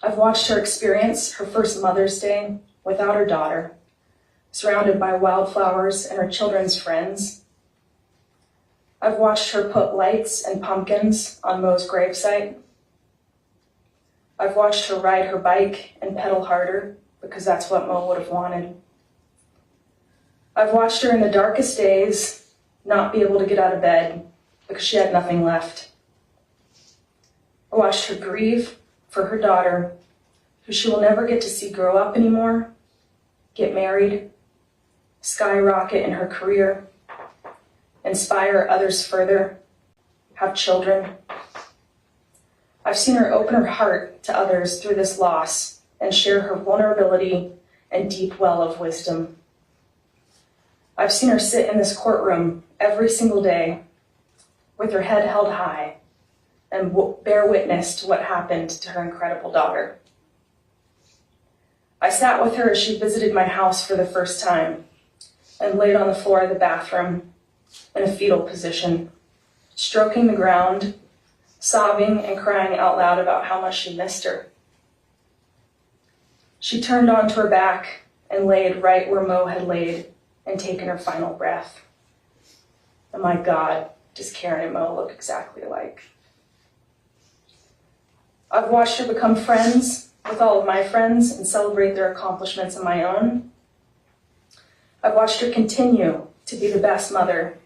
I've watched her experience her first Mother's Day without her daughter, surrounded by wildflowers and her children's friends. I've watched her put lights and pumpkins on Mo's gravesite. I've watched her ride her bike and pedal harder because that's what Mo would have wanted. I've watched her in the darkest days not be able to get out of bed because she had nothing left. I watched her grieve for her daughter, who she will never get to see grow up anymore, get married, skyrocket in her career, inspire others further, have children. I've seen her open her heart to others through this loss and share her vulnerability and deep well of wisdom. I've seen her sit in this courtroom every single day with her head held high and bear witness to what happened to her incredible daughter. I sat with her as she visited my house for the first time and laid on the floor of the bathroom in a fetal position, stroking the ground, sobbing and crying out loud about how much she missed her. She turned onto her back and laid right where Mo had laid and taken her final breath. And my God, does Karen and Mo look exactly alike. I've watched her become friends with all of my friends and celebrate their accomplishments and my own. I've watched her continue to be the best mother,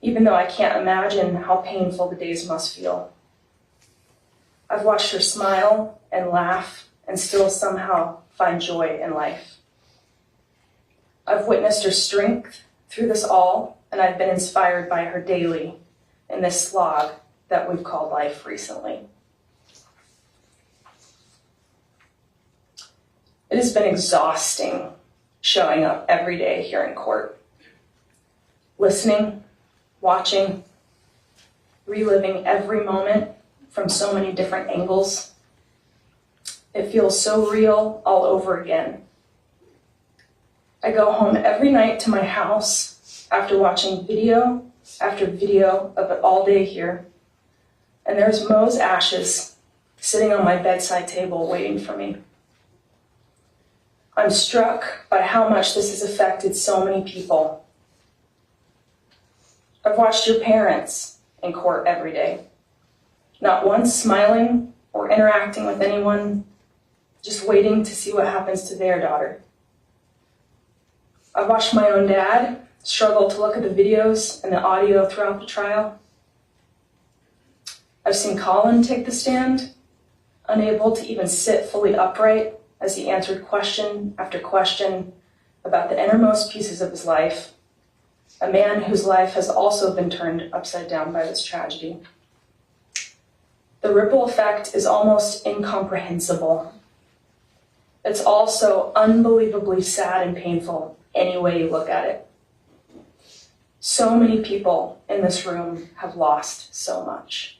even though I can't imagine how painful the days must feel. I've watched her smile and laugh and still somehow find joy in life. I've witnessed her strength through this all, and I've been inspired by her daily in this slog that we've called life recently. It has been exhausting showing up every day here in court, listening, watching, reliving every moment from so many different angles. It feels so real all over again. I go home every night to my house after watching video after video of it all day here, and there's Mo's ashes sitting on my bedside table waiting for me. I'm struck by how much this has affected so many people. I've watched your parents in court every day, not once smiling or interacting with anyone, just waiting to see what happens to their daughter. I've watched my own dad struggle to look at the videos and the audio throughout the trial. I've seen Colin take the stand, unable to even sit fully upright as he answered question after question about the innermost pieces of his life, a man whose life has also been turned upside down by this tragedy. The ripple effect is almost incomprehensible. It's also unbelievably sad and painful any way you look at it. So many people in this room have lost so much.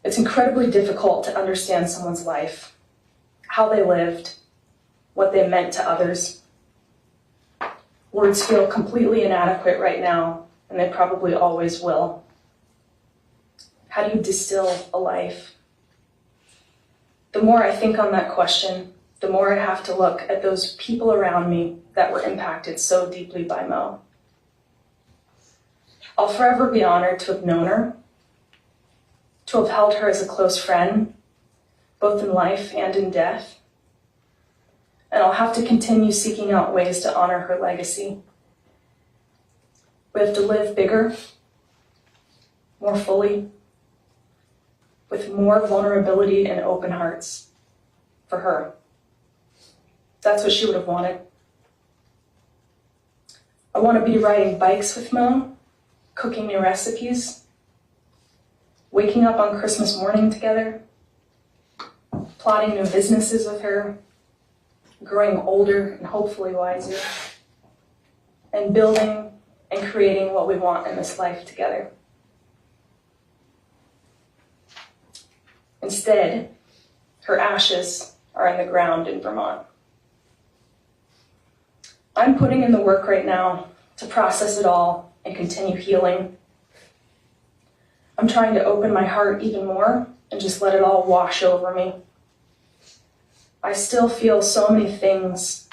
It's incredibly difficult to understand someone's life, how they lived, what they meant to others. Words feel completely inadequate right now, and they probably always will. How do you distill a life? The more I think on that question, the more I have to look at those people around me that were impacted so deeply by Mo. I'll forever be honored to have known her, to have held her as a close friend, both in life and in death. And I'll have to continue seeking out ways to honor her legacy. We have to live bigger, more fully, with more vulnerability and open hearts for her. That's what she would have wanted. I want to be riding bikes with Mo, cooking new recipes, waking up on Christmas morning together, plotting new businesses with her, growing older and hopefully wiser, and building and creating what we want in this life together. Instead, her ashes are in the ground in Vermont. I'm putting in the work right now to process it all and continue healing. I'm trying to open my heart even more and just let it all wash over me. I still feel so many things.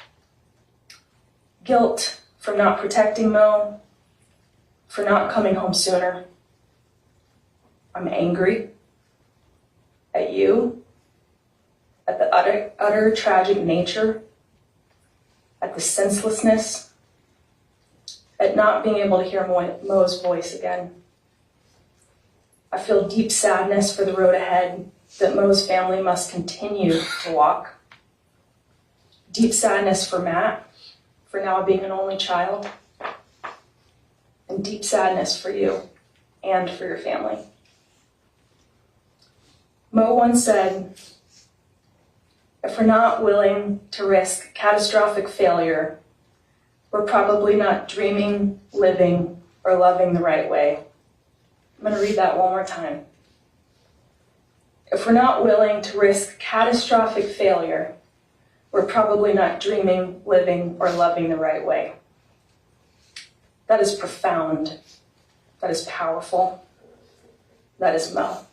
Guilt for not protecting Mo, for not coming home sooner. I'm angry at you, at the utter tragic nature, at the senselessness, at not being able to hear Mo's voice again. I feel deep sadness for the road ahead that Mo's family must continue to walk. Deep sadness for Matt, for now being an only child. And deep sadness for you and for your family. Mo once said, if we're not willing to risk catastrophic failure, we're probably not dreaming, living, or loving the right way. I'm going to read that one more time. If we're not willing to risk catastrophic failure, we're probably not dreaming, living, or loving the right way. That is profound. That is powerful. That is Mo.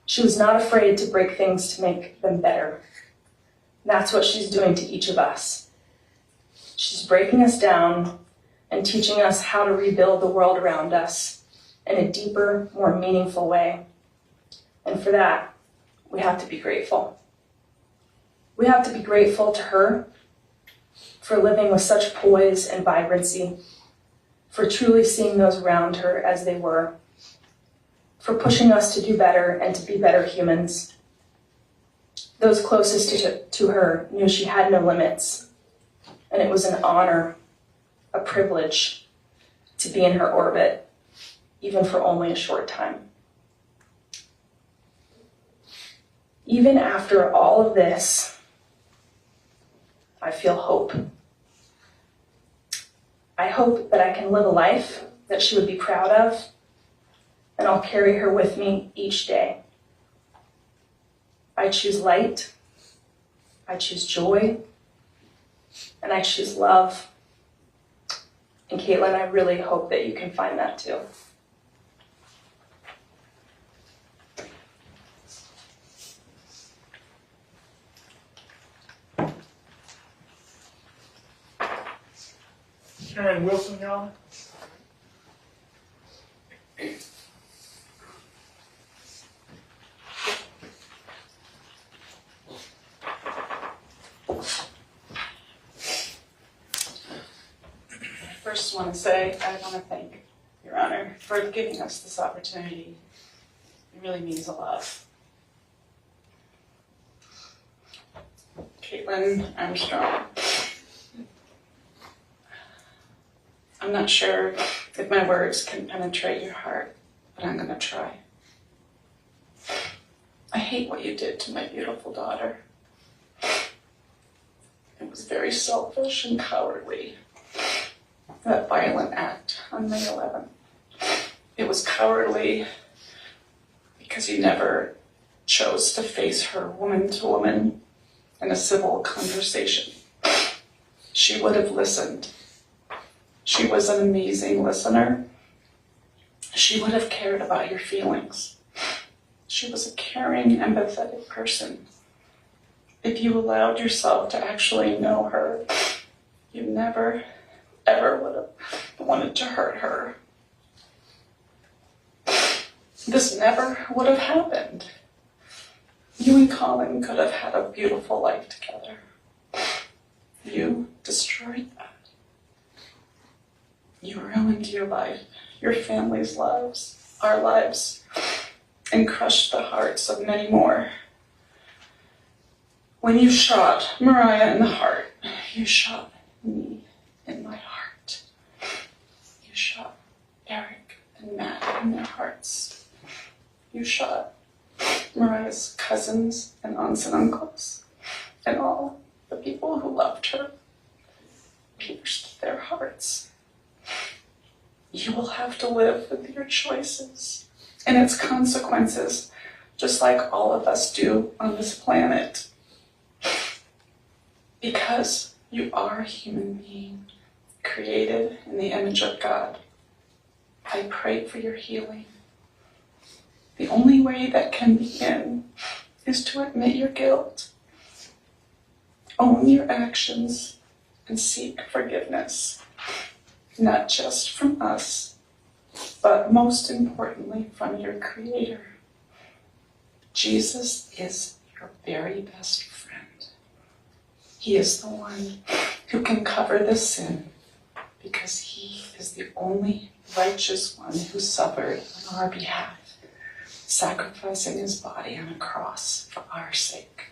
She was not afraid to break things to make them better. That's what she's doing to each of us. She's breaking us down and teaching us how to rebuild the world around us in a deeper, more meaningful way. And for that, we have to be grateful. We have to be grateful to her for living with such poise and vibrancy, for truly seeing those around her as they were, for pushing us to do better and to be better humans. Those closest to her knew she had no limits, and it was an honor, a privilege, to be in her orbit, even for only a short time. Even after all of this, I feel hope. I hope that I can live a life that she would be proud of, and I'll carry her with me each day. I choose light, I choose joy, and I choose love. And Kaitlin, I really hope that you can find that too. Karen Wilson, Your Honor. First, I want to thank Your Honor for giving us this opportunity. It really means a lot. Kaitlin Armstrong. I'm not sure if my words can penetrate your heart, but I'm going to try. I hate what you did to my beautiful daughter. It was very selfish and cowardly, that violent act on May 11th. It was cowardly because you never chose to face her woman to woman in a civil conversation. She would have listened. She was an amazing listener. She would have cared about your feelings. She was a caring, empathetic person. If you allowed yourself to actually know her, you never, ever would have wanted to hurt her. This never would have happened. You and Colin could have had a beautiful life together. You destroyed that. You ruined your life, your family's lives, our lives, and crushed the hearts of many more. When you shot Mariah in the heart, you shot me in my heart. You shot Eric and Matt in their hearts. You shot Mariah's cousins and aunts and uncles, and all the people who loved her, pierced their hearts. You will have to live with your choices and its consequences, just like all of us do on this planet. Because you are a human being, created in the image of God. I pray for your healing. The only way that can begin is to admit your guilt, own your actions, and seek forgiveness. Not just from us, but most importantly from your Creator. Jesus is your very best friend. He is the one who can cover the sin because he is the only righteous one who suffered on our behalf. sacrificing his body on a cross for our sake.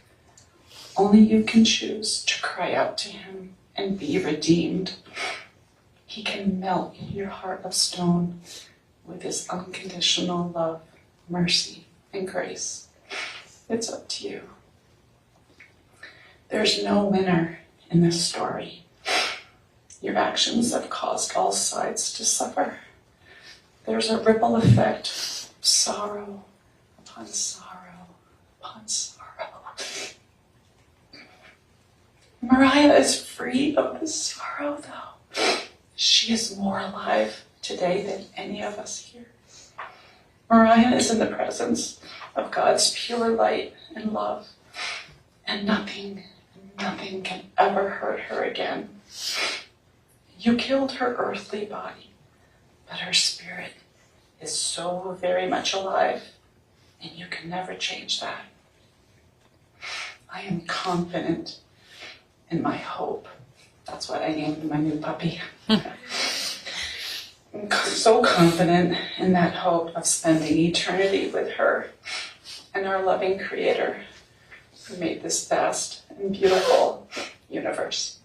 Only you can choose to cry out to him and be redeemed. He can melt your heart of stone with his unconditional love, mercy, and grace. It's up to you. There's no winner in this story. Your actions have caused all sides to suffer. There's a ripple effect, sorrow upon sorrow upon sorrow. Mariah is free of this sorrow, though. She is more alive today than any of us here. Mariah is in the presence of God's pure light and love, and nothing can ever hurt her again. You killed her earthly body, but her spirit is so very much alive, and you can never change that. I am confident in my hope. That's what I named my new puppy. I'm so confident in that hope of spending eternity with her and our loving Creator who made this vast and beautiful universe.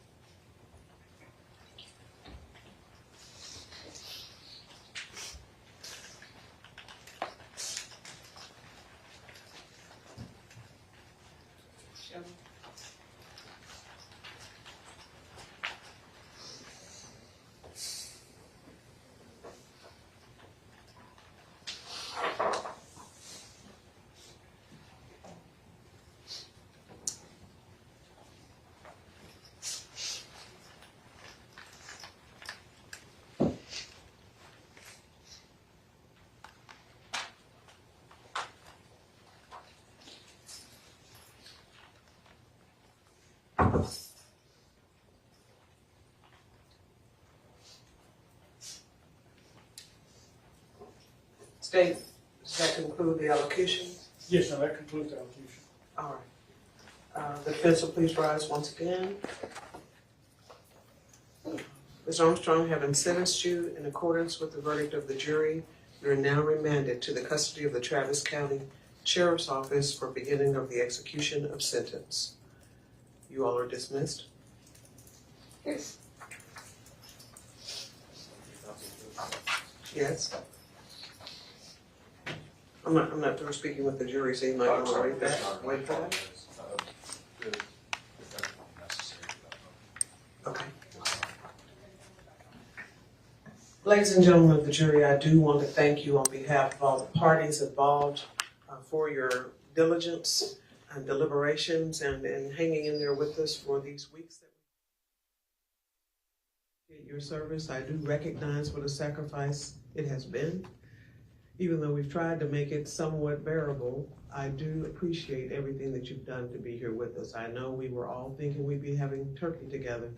State, does that conclude the allocution? Yes, sir, that concludes the allocution. All right. The defense will please rise once again. Ms. Armstrong, having sentenced you in accordance with the verdict of the jury, you are now remanded to the custody of the Travis County Sheriff's Office for beginning of the execution of sentence. You all are dismissed. Yes. Yes. I'm not through speaking with the jury, so you might want to wait for that. Okay. Ladies and gentlemen of the jury, I do want to thank you on behalf of all the parties involved for your diligence and deliberations and hanging in there with us for these weeks. Your service, I do recognize what a sacrifice it has been. Even though we've tried to make it somewhat bearable, I do appreciate everything that you've done to be here with us. I know we were all thinking we'd be having turkey together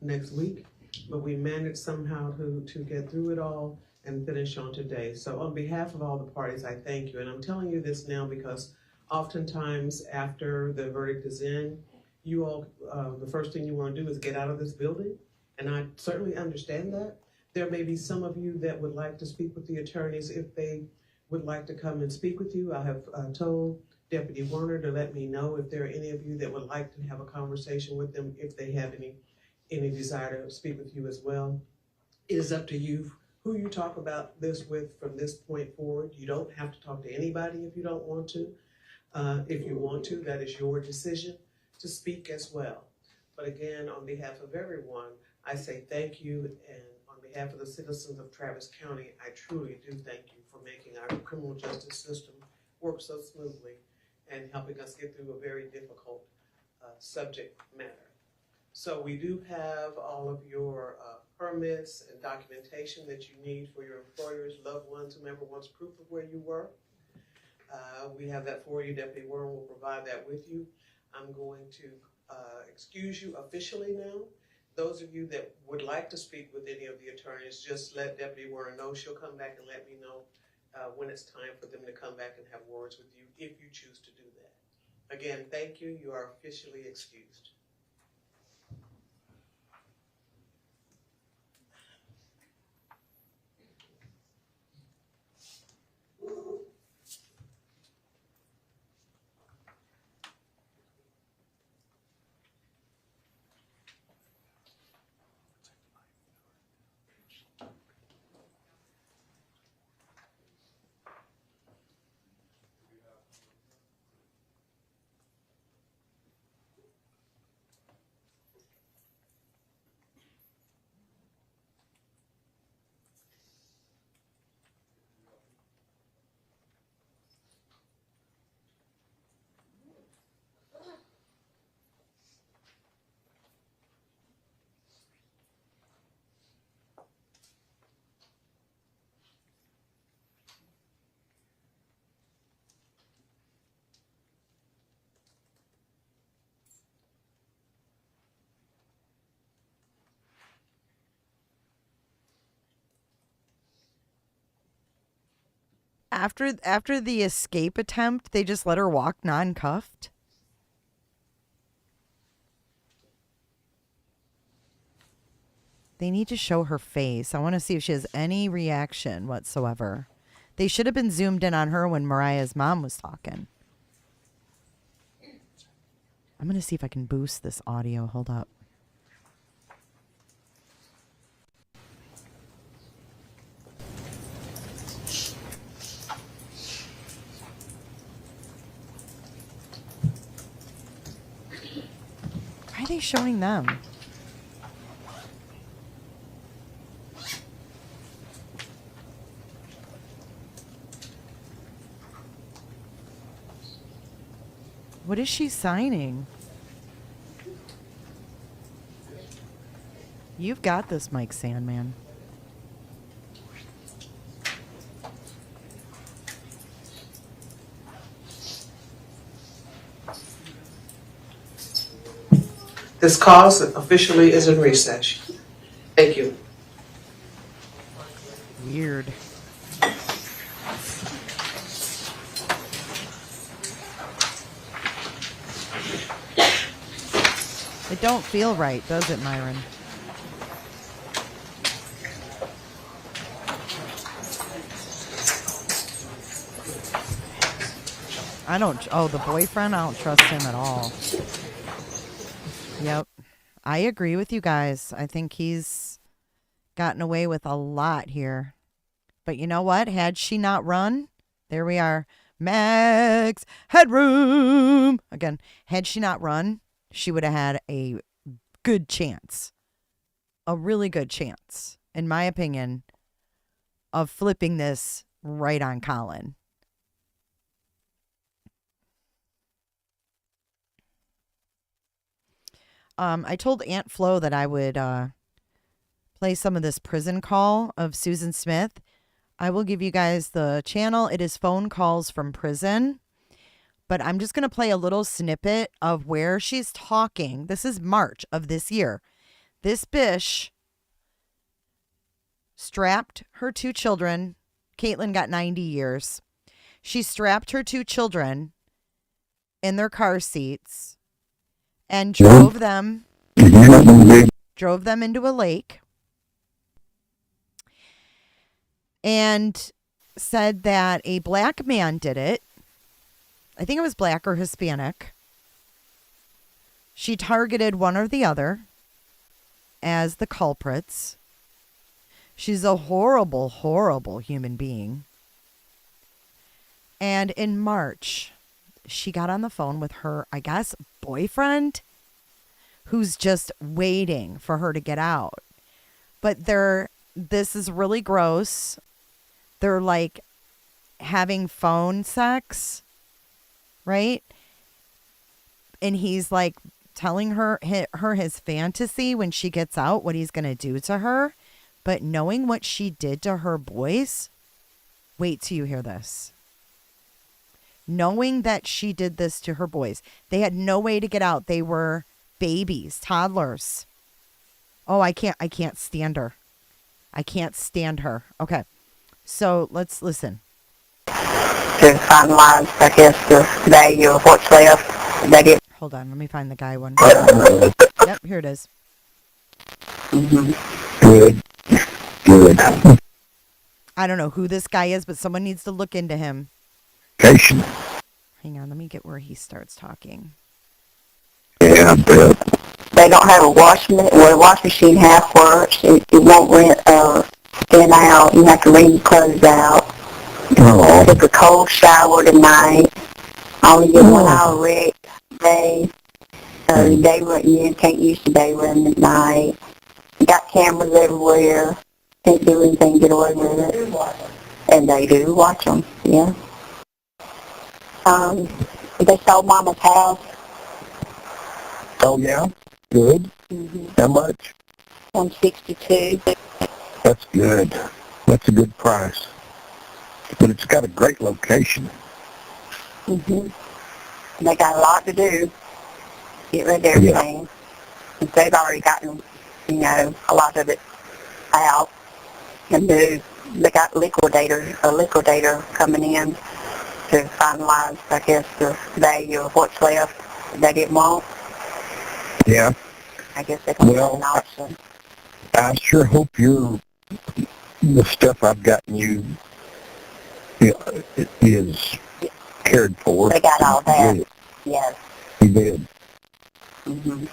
next week, but we managed somehow to get through it all and finish on today. So on behalf of all the parties, I thank you. And I'm telling you this now because oftentimes after the verdict is in, you all, the first thing you want to do is get out of this building. And I certainly understand that. There may be some of you that would like to speak with the attorneys if they would like to come and speak with you. I have told Deputy Warner to let me know if there are any of you that would like to have a conversation with them, if they have any desire to speak with you as well. It is up to you who you talk about this with from this point forward. You don't have to talk to anybody if you don't want to. If you want to, that is your decision to speak as well. But again, on behalf of everyone, I say thank you, and on behalf of the citizens of Travis County, I truly do thank you for making our criminal justice system work so smoothly and helping us get through a very difficult subject matter. So we do have all of your permits and documentation that you need for your employers, loved ones, whomever wants proof of where you were. We have that for you. Deputy Warren will provide that with you. I'm going to excuse you officially now. Those of you that would like to speak with any of the attorneys, just let Deputy Warren know. She'll come back and let me know when it's time for them to come back and have words with you, if you choose to do that. Again, thank you. You are officially excused. After the escape attempt, they just let her walk non-cuffed? They need to show her face. I want to see if she has any reaction whatsoever. They should have been zoomed in on her when Mariah's mom was talking. I'm going to see if I can boost this audio. Hold up. Why are they showing them? What is she signing? You've got this, Mike Sandman. This cause officially is in recess. Thank you. Weird. It don't feel right, does it, Myron? Oh, the boyfriend? I don't trust him at all. Yep. I agree with you guys. I think he's gotten away with a lot here. But you know what? Had she not run, there we are. Max Headroom. Again, had she not run, she would have had a good chance. A really good chance, in my opinion, of flipping this right on Colin. I told Aunt Flo that I would play some of this prison call of Susan Smith. I will give you guys the channel. It is phone calls from prison. But I'm just going to play a little snippet of where she's talking. This is March of this year. This bish strapped her 2 children. Kaitlin got 90 years. She strapped her 2 children in their car seats and drove them into a lake and said that a black man did it. I think it was black or Hispanic. She targeted one or the other as the culprits. She's a horrible, horrible human being. And in March, she got on the phone with her, I guess, boyfriend, who's just waiting for her to get out. But this is really gross. They're like having phone sex, right? And he's like telling her his fantasy when she gets out, what he's going to do to her. But knowing what she did to her boys, wait till you hear this. Knowing that she did this to her boys. They had no way to get out. They were babies, toddlers. Oh, I can't stand her. I can't stand her. Okay. So let's listen. To finalize, I guess, the value of what's left. They get. Hold on. Let me find the guy one. Yep, here it is. Good. I don't know who this guy is, but someone needs to look into him. Hang on, let me get where he starts talking. Yeah, they don't have a wash machine half works. It won't spin out. You have to wring your clothes out. Take a cold shower tonight. Only get 1 hour rest a day. You can't use the day room at night. You got cameras everywhere. Can't do anything, get away with it. And they do watch them, yeah. They sold Mama's house. Oh, yeah? Good. How much? $162. That's good. That's a good price. But it's got a great location. They got a lot to do. Get rid of everything. Yeah. They've already gotten, a lot of it out and moved. they got a liquidator coming in to finalize, I guess, the value of what's left they didn't want. Yeah. I guess they're going to Well, have an auction. I sure hope the stuff I've gotten you is cared for. They got all that. Yes. You did. Mm-hmm.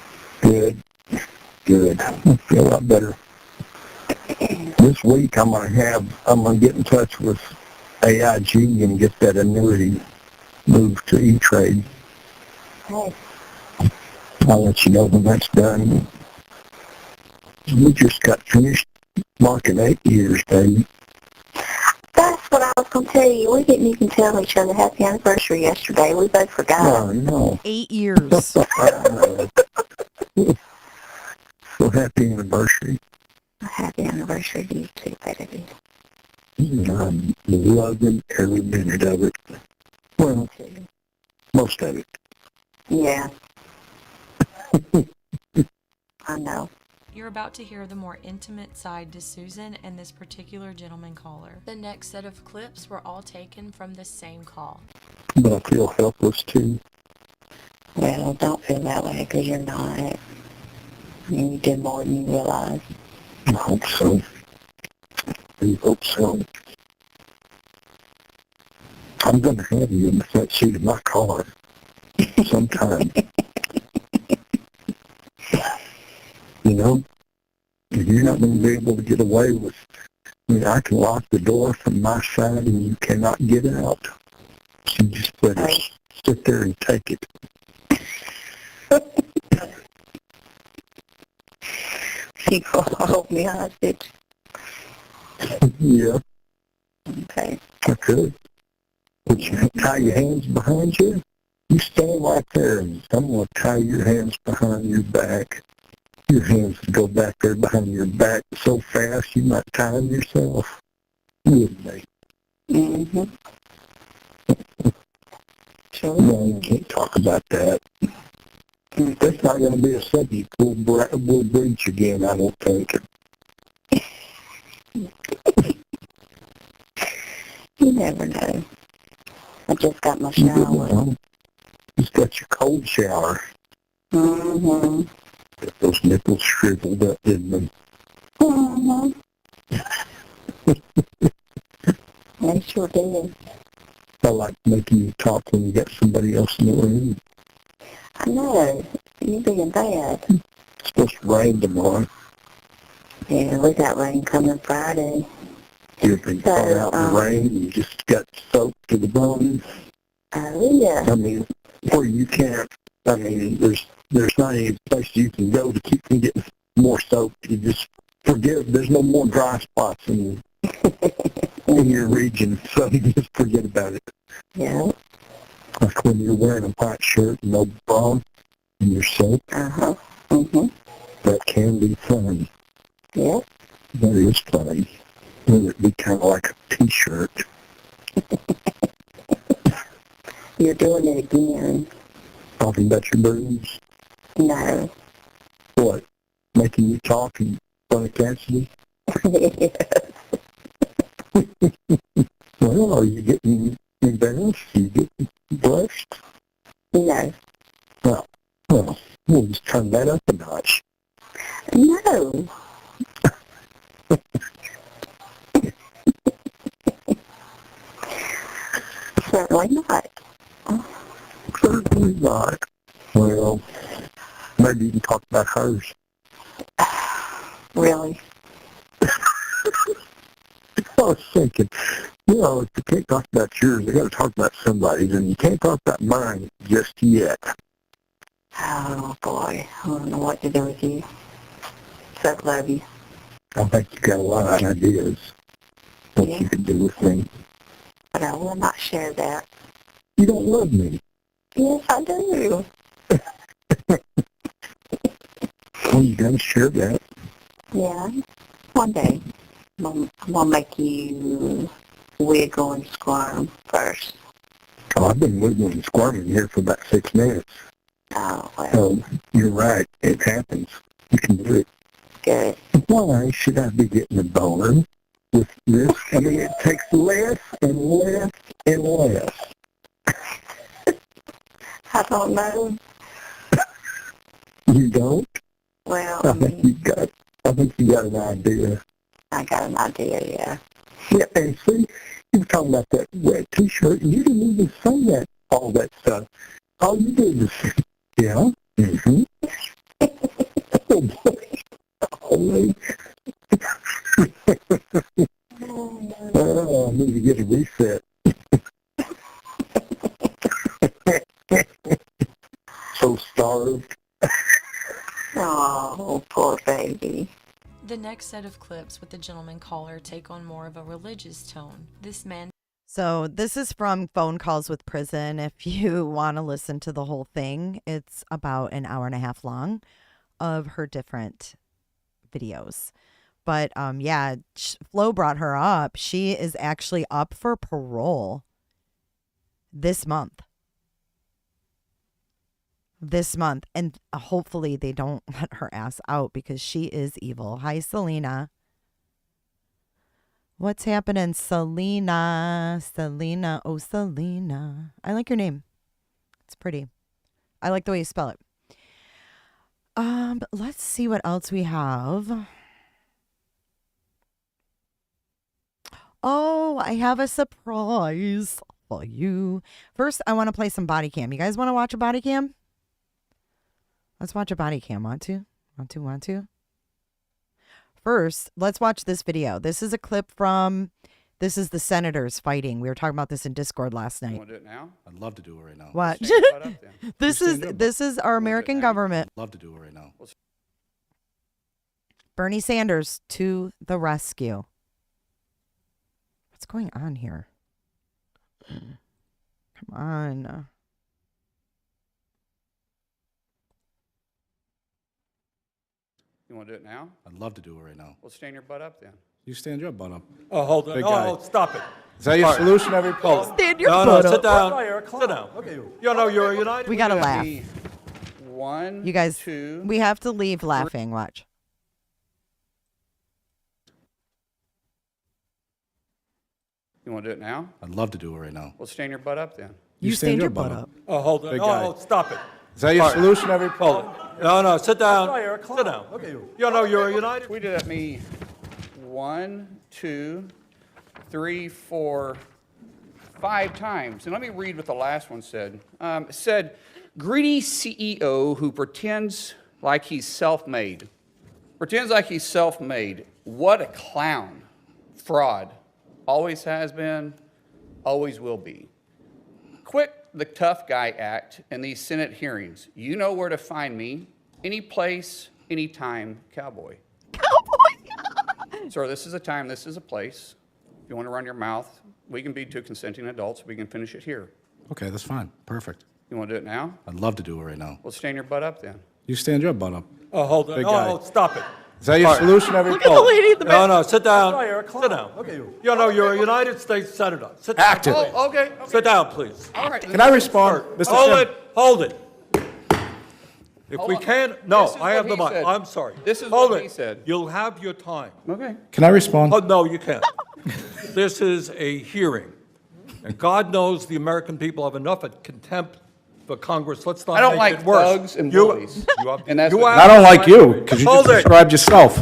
Good. I feel a lot better. This week I'm gonna get in touch with AIG and get that annuity moved to E-Trade. Hey. I'll let you know when that's done. We just got finished marking 8 years, baby. That's what I was going to tell you. We didn't even tell each other happy anniversary yesterday. We both forgot. Oh, no. 8 years. So happy anniversary. Happy anniversary to you too, baby. I'm loving every minute of it. Well, most of it. Yeah. I know. You're about to hear the more intimate side to Susan and this particular gentleman caller. The next set of clips were all taken from the same call. But I feel helpless too. Well, don't feel that way because you're not. I mean, you did more than you realize. I hope so. I hope so. I'm going to have you in the front seat of my car sometime. You know, you're not going to be able to get away with, I can lock the door from my side and you cannot get out. So you just better sit there and take it. You go hold me hostage. Yeah. Okay. I could. Would you tie your hands behind you? You stand right there and I'm going to tie your hands behind your back. Your hands would go back there behind your back so fast you might tie them yourself. Wouldn't they? Mm-hmm. Sure. No, you can't talk about that. That's not going to be a subject we'll breach again, I don't think. You never know. I just got my shower. Just got your cold shower. Mm-hmm. Those nipples shriveled up, didn't they? Mm-hmm. They sure did. I like making you talk when you got somebody else in the room. I know. You being bad. It's supposed to rain tomorrow. Yeah, we got rain coming Friday. You've been caught out in the rain and you just got soaked to the bone. Oh, yeah. I mean, where you can't, there's not any place you can go to keep from getting more soaked. You just forget, there's no more dry spots in your region, so you just forget about it. Yeah. Like when you're wearing a white shirt and no bra and you're soaked. Uh-huh. Mm-hmm. That can be fun. Yeah. That is fun. It would be kind of like a t-shirt. You're doing it again. Talking about your boobs? No. What? Making you talk in front of Cassidy? Well, are you getting embarrassed? Are you getting blushed? No. Well, we'll just turn that up a notch. No. Certainly not. Certainly not. Well, maybe you can talk about hers. Really? I was thinking, if you can't talk about yours, you got to talk about somebody's, and you can't talk about mine just yet. Oh, boy. I don't know what to do with you. Except love you. I think you got a lot of ideas what you could do with me. But I will not share that. You don't love me. Yes, I do. Well, you got to share that. Yeah. One day. I'm going to make you wiggle and squirm first. Oh, I've been wiggling and squirming here for about 6 minutes. Oh, well. So, you're right. It happens. You can do it. Good. Why should I be getting a boner? with this. I mean, it takes less and less and less. I don't know. You don't? Well, I think you got an idea. I got an idea, yeah. Yeah, and see, you were talking about that red T-shirt, and you didn't even say that, all that stuff. All you did was say, yeah, mm-hmm. Oh, boy. Holy. Oh, I need to get a reset. So starved. Oh, poor baby. The next set of clips with the gentleman caller take on more of a religious tone. This man. So this is from Phone Calls with Prison. If you want to listen to the whole thing, it's about an hour and a half long of her different videos. But yeah, Flo brought her up. She is actually up for parole this month. And hopefully they don't let her ass out because she is evil. Hi, Selena. What's happening, Selena? Selena. Oh, Selena. I like your name. It's pretty. I like the way you spell it. But let's see what else we have. Oh, I have a surprise for you. First, I want to play some body cam. You guys want to watch a body cam? Let's watch a body cam. Want to? First, let's watch this video. This is a clip from, this is the senators fighting. We were talking about this in Discord last night. You want to do it now? I'd love to do it right now. What? This is our American government. I'd love to do it right now. Bernie Sanders to the rescue. What's going on here? Come on. You want to do it now? I'd love to do it right now. Well, stand your butt up then. You stand your butt up. Oh, hold on. Big Oh, guy. oh, stop it. Is that your solution every poll? Stand your butt up. Sit down. Sit down. Okay. You know, you're united. We gotta laugh. One, You guys, two, we have to leave laughing. Watch. You want to do it now? I'd love to do it right now. Well, stand your butt up then. You stand your butt up. Oh, hold on. Big Oh, guy. oh, stop it. Is that your solution every poll? No, sit down. Sit down. Okay. You know, you're united. Tweeted at me 1, 2, 3, 4, 5 times. And let me read what the last one said. It said, greedy CEO who pretends like he's self-made. Pretends like he's self-made. What a clown. Fraud. Always has been, always will be. Quit the tough guy act in these Senate hearings. You know where to find me. Any place, anytime, cowboy. Cowboy! Sir, this is a time, this is a place. If you want to run your mouth, we can be two consenting adults. We can finish it here. Okay, that's fine. Perfect. You want to do it now? I'd love to do it right now. Well, stand your butt up then. You stand your butt up. Oh, hold on. Big Oh, guy. oh, stop it. Is that your solution every Look poll? at the lady in the back. No, sit down. Sit down. Okay. You know, you're a United States Senator. Sit down. Active. Oh, okay. Sit down, please. All right. Can I respond, Mr. Hold Chairman? it. Hold it. If Hold we on. can't, no, This is I have what the he mic. said. I'm sorry. This is Hold what it. he said. You'll have your time. Okay. Can I respond? Oh, no, you can't. This is a hearing. And God knows the American people have enough of contempt for Congress. Let's not I don't make like it worse. thugs and bullies. And that's what- I don't like you because you Hold just it. described yourself.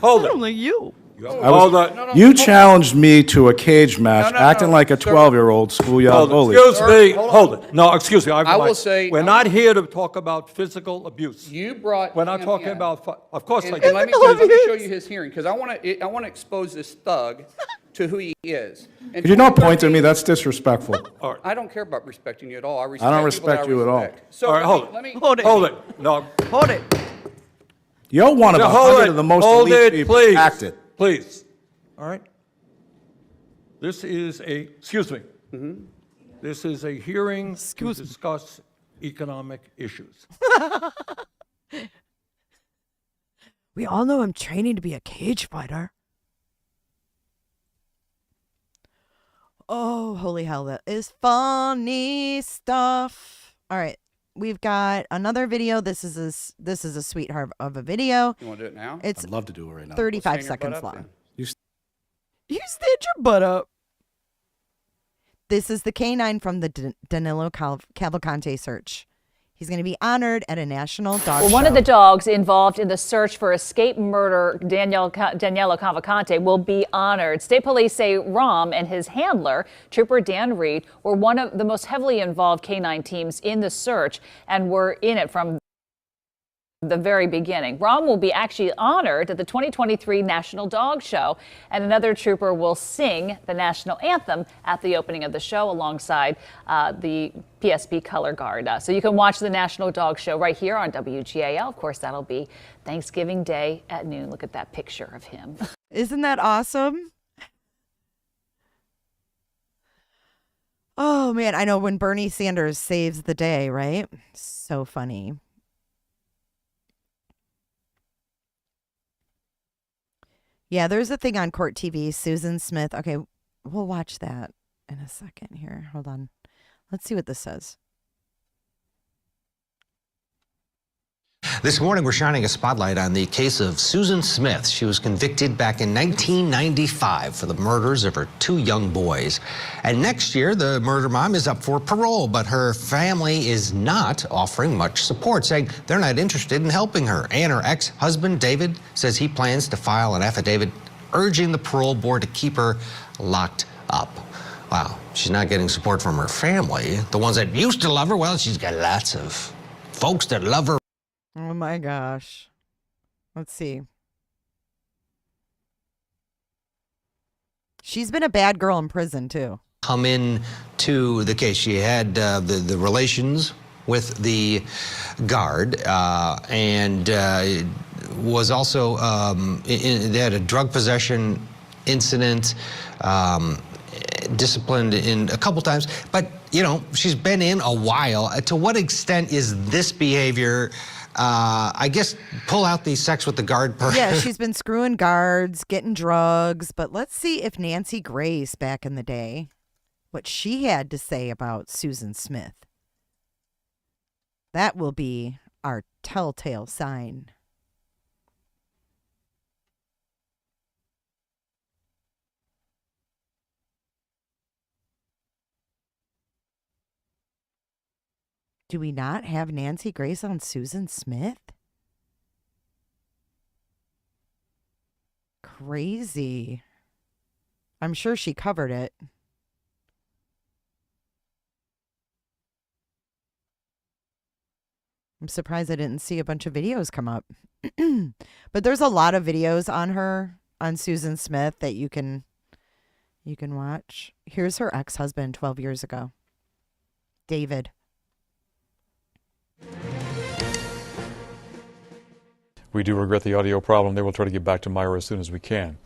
Hold it. Like you. Hold it. You challenged me to a cage match, acting like a 12-year-old schoolyard bully. Excuse me. Hold it. No, excuse me. I will say- we're not here to talk about physical abuse. You brought. We're not him talking in. about. Of course, And, I and let me show you his hearing because I want to expose this thug to who he is. And If you don't point at me, that's disrespectful. I don't care about respecting you at all. I respect I don't people that respect you at all. respect. So All right, hold it. let me Hold it. hold it. No, Hold it. You're one of No, 100 of the most hold elite it, people please. acted. Please. All right. This is a. Excuse me. This is a hearing to discuss economic issues. We all know I'm training to be a cage fighter. Oh, holy hell, that is funny stuff. All right, we've got another video. This is a sweetheart of a video. You want to do it now? It's I'd love to do it right now. 35 Stand your butt seconds up long. then. You stand your butt up. This is the canine from the Danilo Cavalcante search. He's going to be honored at a national dog show. One of the dogs involved in the search for escape murder, Danielo Cavalcante, will be honored. State police say Rom and his handler, Trooper Dan Reed, were one of the most heavily involved canine teams in the search and were in it from the very beginning. Rom will be actually honored at the 2023 National Dog Show, and another trooper will sing the national anthem at the opening of the show alongside the PSP Color Guard. So you can watch the National Dog Show right here on WGAL. Of course, that'll be Thanksgiving Day at noon. Look at that picture of him. Isn't that awesome? Oh, man. I know when Bernie Sanders saves the day, right? So funny. Yeah, there's a thing on Court TV, Susan Smith. Okay, we'll watch that in a second here. Hold on. Let's see what this says. This morning, we're shining a spotlight on the case of Susan Smith. She was convicted back in 1995 for the murders of her 2 young boys. And next year, the murder mom is up for parole, but her family is not offering much support, saying they're not interested in helping her. And her ex-husband, David, says he plans to file an affidavit urging the parole board to keep her locked up. Wow, she's not getting support from her family. The ones that used to love her, well, she's got lots of folks that love her. Oh my gosh. Let's see. She's been a bad girl in prison too. Come in to the case. She had the relations with the guard and was also they had a drug possession incident, disciplined in a couple times, but you know, she's been in a while. To what extent is this behavior, I guess, pull out the sex with the guard part? Yeah, she's been screwing guards, getting drugs, but let's see if Nancy Grace back in the day, what she had to say about Susan Smith. That will be our telltale sign. Do we not have Nancy Grace on Susan Smith? Crazy. I'm sure she covered it. I'm surprised I didn't see a bunch of videos come up. But there's a lot of videos on her, on Susan Smith, that you can watch. Here's her ex-husband 12 years ago. David. We do regret the audio problem. They will try to get back to Myra as soon as we can.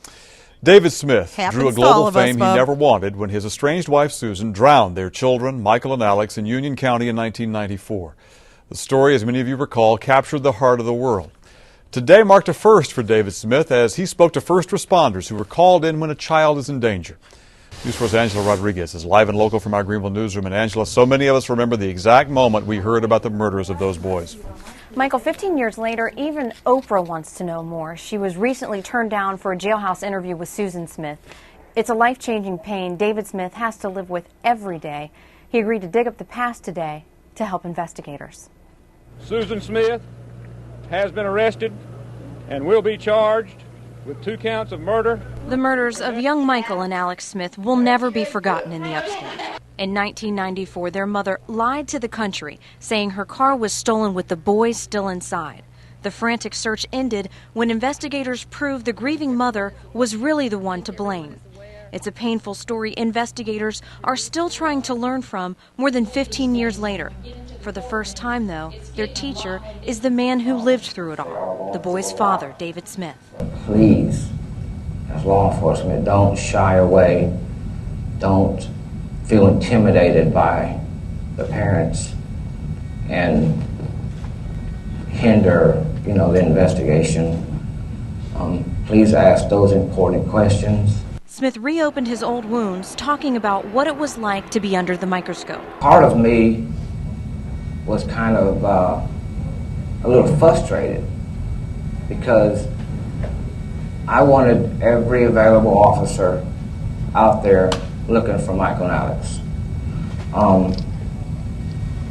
David Smith Happens drew a to all global of us, fame he Bob. never wanted when his estranged wife Susan drowned their children, Michael and Alex, in Union County in 1994. The story, as many of you recall, captured the heart of the world. Today marked a first for David Smith as he spoke to first responders who were called in when a child is in danger. News 4's Angela Rodriguez is live and local from our Greenville newsroom. And Angela, so many of us remember the exact moment we heard about the murders of those boys. Michael, 15 years later, even Oprah wants to know more. She was recently turned down for a jailhouse interview with Susan Smith. It's a life-changing pain David Smith has to live with every day. He agreed to dig up the past today to help investigators. Susan Smith has been arrested and will be charged with 2 counts of murder. The murders of young Michael and Alex Smith will never be forgotten in the upstate. In 1994, their mother lied to the country, saying her car was stolen with the boys still inside. The frantic search ended when investigators proved the grieving mother was really the one to blame. It's a painful story investigators are still trying to learn from more than 15 years later. For the first time, though, their teacher is the man who lived through it all, the boy's father, David Smith. Please, as law enforcement, don't shy away. Don't feel intimidated by the parents and hinder, the investigation. Please ask those important questions. Smith reopened his old wounds, talking about what it was like to be under the microscope. Part of me was kind of a little frustrated because I wanted every available officer out there looking for Michael and Alex.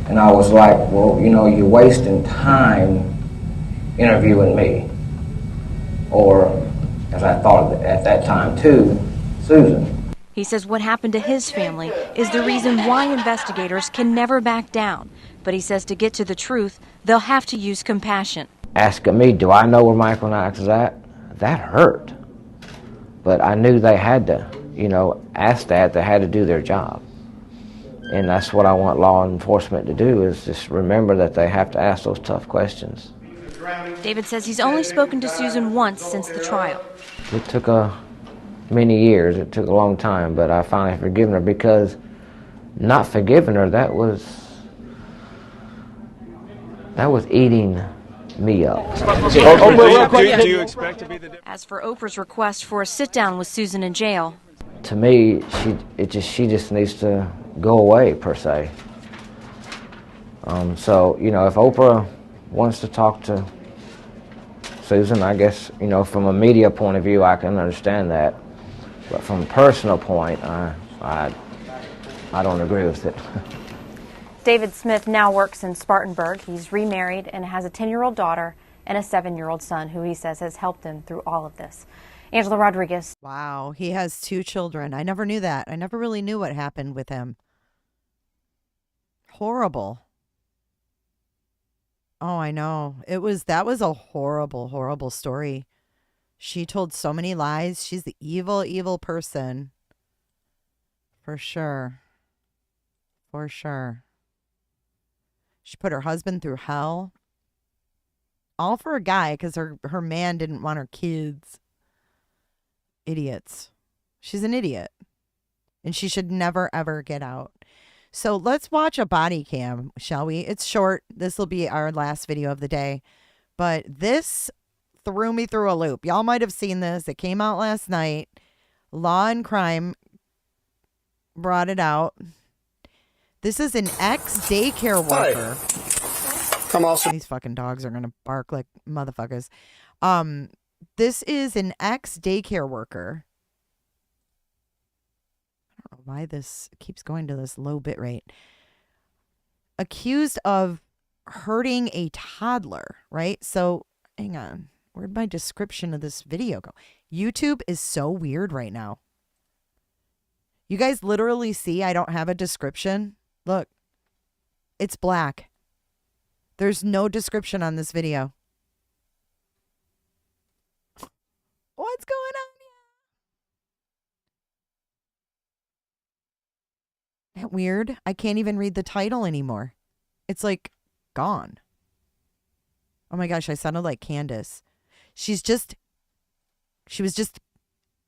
And I was like, well, you know, you're wasting time interviewing me. Or, as I thought at that time too, Susan. He says what happened to his family is the reason why investigators can never back down. But he says to get to the truth, they'll have to use compassion. Asking me, do I know where Michael and Alex is at? That hurt. But I knew they had to, you know, ask that. They had to do their job. And that's what I want law enforcement to do, is just remember that they have to ask those tough questions. David says he's only spoken to Susan once since the trial. It took many years. It took a long time, but I finally forgiven her, because not forgiving her, that was eating me up. Do you expect to be the... As for Oprah's request for a sit-down with Susan in jail, to me, she just needs to go away, per se. So, you know, if Oprah wants to talk to Susan, I guess, you know, from a media point of view, I can understand that. But from a personal point, I don't agree with it. David Smith now works in Spartanburg. He's remarried and has a 10-year-old daughter and a 7-year-old son who he says has helped him through all of this. Angela Rodriguez. Wow, he has 2 children. I never knew that. I never really knew what happened with him. Horrible. Oh, I know. That was a horrible, horrible story. She told so many lies. She's the evil, evil person. For sure. For sure. She put her husband through hell. All for a guy, because her man didn't want her kids. Idiots. She's an idiot. And she should never, ever get out. So let's watch a body cam, shall we? It's short. This will be our last video of the day. But this threw me through a loop. Y'all might have seen this. It came out last night. Law and Crime brought it out. This is an ex-daycare worker. Come on. These fucking dogs are going to bark like motherfuckers. This is an ex-daycare worker. I don't know why this keeps going to this low bit rate. Accused of hurting a toddler, right? So, hang on. Where'd my description of this video go? YouTube is so weird right now. You guys literally see I don't have a description. Look, it's black. There's no description on this video. What's going on here? Isn't that weird? I can't even read the title anymore. It's like gone. Oh my gosh, I sounded like Candace. She was just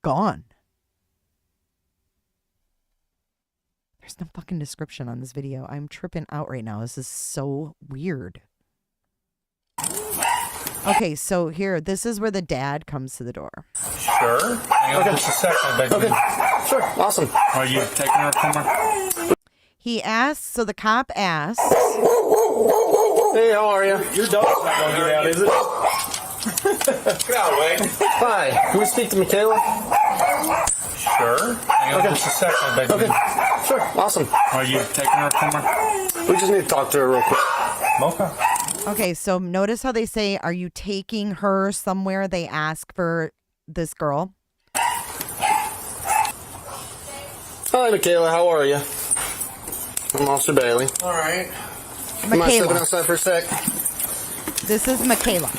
gone. There's no fucking description on this video. I'm tripping out right now. This is so weird. Okay, so here, this is where the dad comes to the door. Sure. Hang on just a second, baby. Okay, sure. Awesome. Are you taking her somewhere? He asks, so the cop asks. Hey, how are you? Your dog's not going to get out, is it? Get out, Wade. Hi. Can we speak to Michaela? Sure. Hang on just a second, baby. Okay, sure. Awesome. Are you taking her somewhere? We just need to talk to her real quick. Okay. Okay, so notice how they say, are you taking her somewhere? They ask for this girl. Hi, Michaela. How are you? I'm Officer Bailey. All right. Am I stepping outside for a sec? This is Michaela.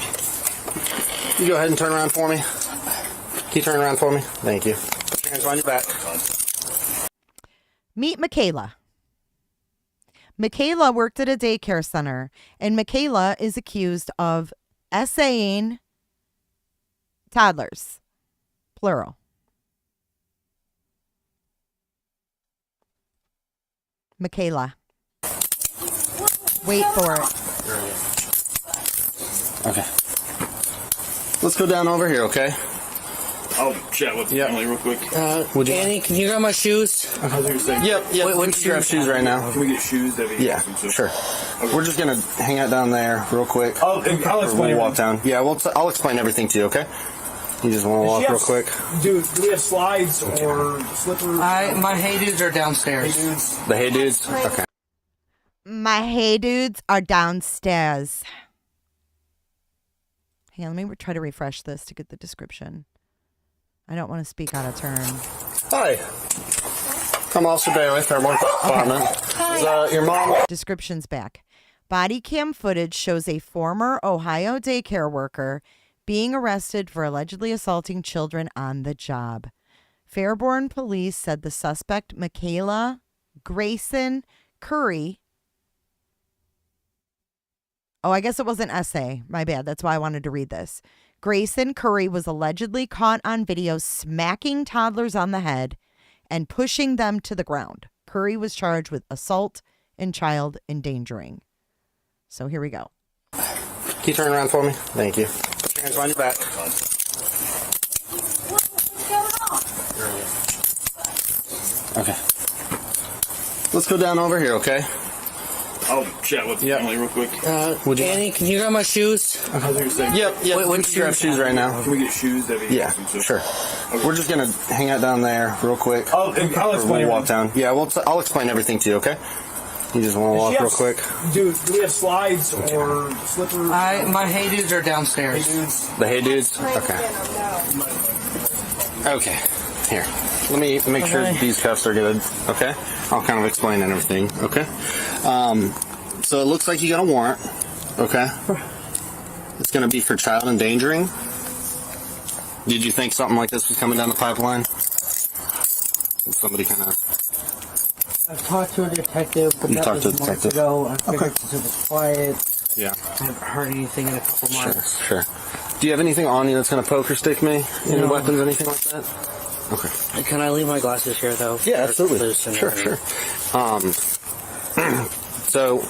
You go ahead and turn around for me. Can you turn around for me? Thank you. Put your hands behind your back. Meet Michaela. Michaela worked at a daycare center, and Michaela is accused of essaying toddlers, plural. Michaela. Wait for it. Okay. Let's go down over here, okay? I'll chat with the family real quick. Would you? Annie, can you grab my shoes? Yep. Let's grab shoes right now. Can we get shoes? Yeah, sure. Okay. We're just going to hang out down there real quick. I'll explain walk down. Yeah, I'll explain everything to you, okay? You just want to walk real quick? Do we have slides or slippers? My Hey Dudes are downstairs. Hey Dudes. The Hey Dudes? Okay. My Hey Dudes are downstairs. Hey, let me try to refresh this to get the description. I don't want to speak out of turn. Hi. I'm Officer Bailey, Fairborn Department. Is your mom? Description's back. Body cam footage shows a former Ohio daycare worker being arrested for allegedly assaulting children on the job. Fairborn police said the suspect, Michaela Grayson Curry. Oh, I guess it was an essay. My bad. That's why I wanted to read this. Grayson Curry was allegedly caught on video smacking toddlers on the head and pushing them to the ground. Curry was charged with assault and child endangering. So here we go. Can you turn around for me? Thank you. Put your hands behind your back. Okay. Let's go down over here, okay? I'll chat with the family real quick. Would you? Annie, can you grab my shoes? Yep. We can grab shoes right now. Can we get shoes? Yeah, sure. Okay. We're just going to hang out down there real quick. I'll explain. We'll walk down. Yeah, I'll explain everything to you, okay? You just want to walk real quick? Do we have slides or slippers? My Hey Dudes are downstairs. Hey Dudes. The Hey Dudes? Okay. Okay. Here. Let me make sure that these cuffs are good, okay? I'll kind of explain everything, okay? So it looks like you got a warrant, okay? It's going to be for child endangering. Did you think something like this was coming down the pipeline? Somebody kind of... I've talked to a detective, but that was months ago. I figured since it was quiet, yeah. I haven't heard anything in a couple months. Sure. Do you have anything on you that's going to poke or stick me? Any weapons, anything like that? Okay. Can I leave my glasses here, though? Yeah, absolutely. Sure. So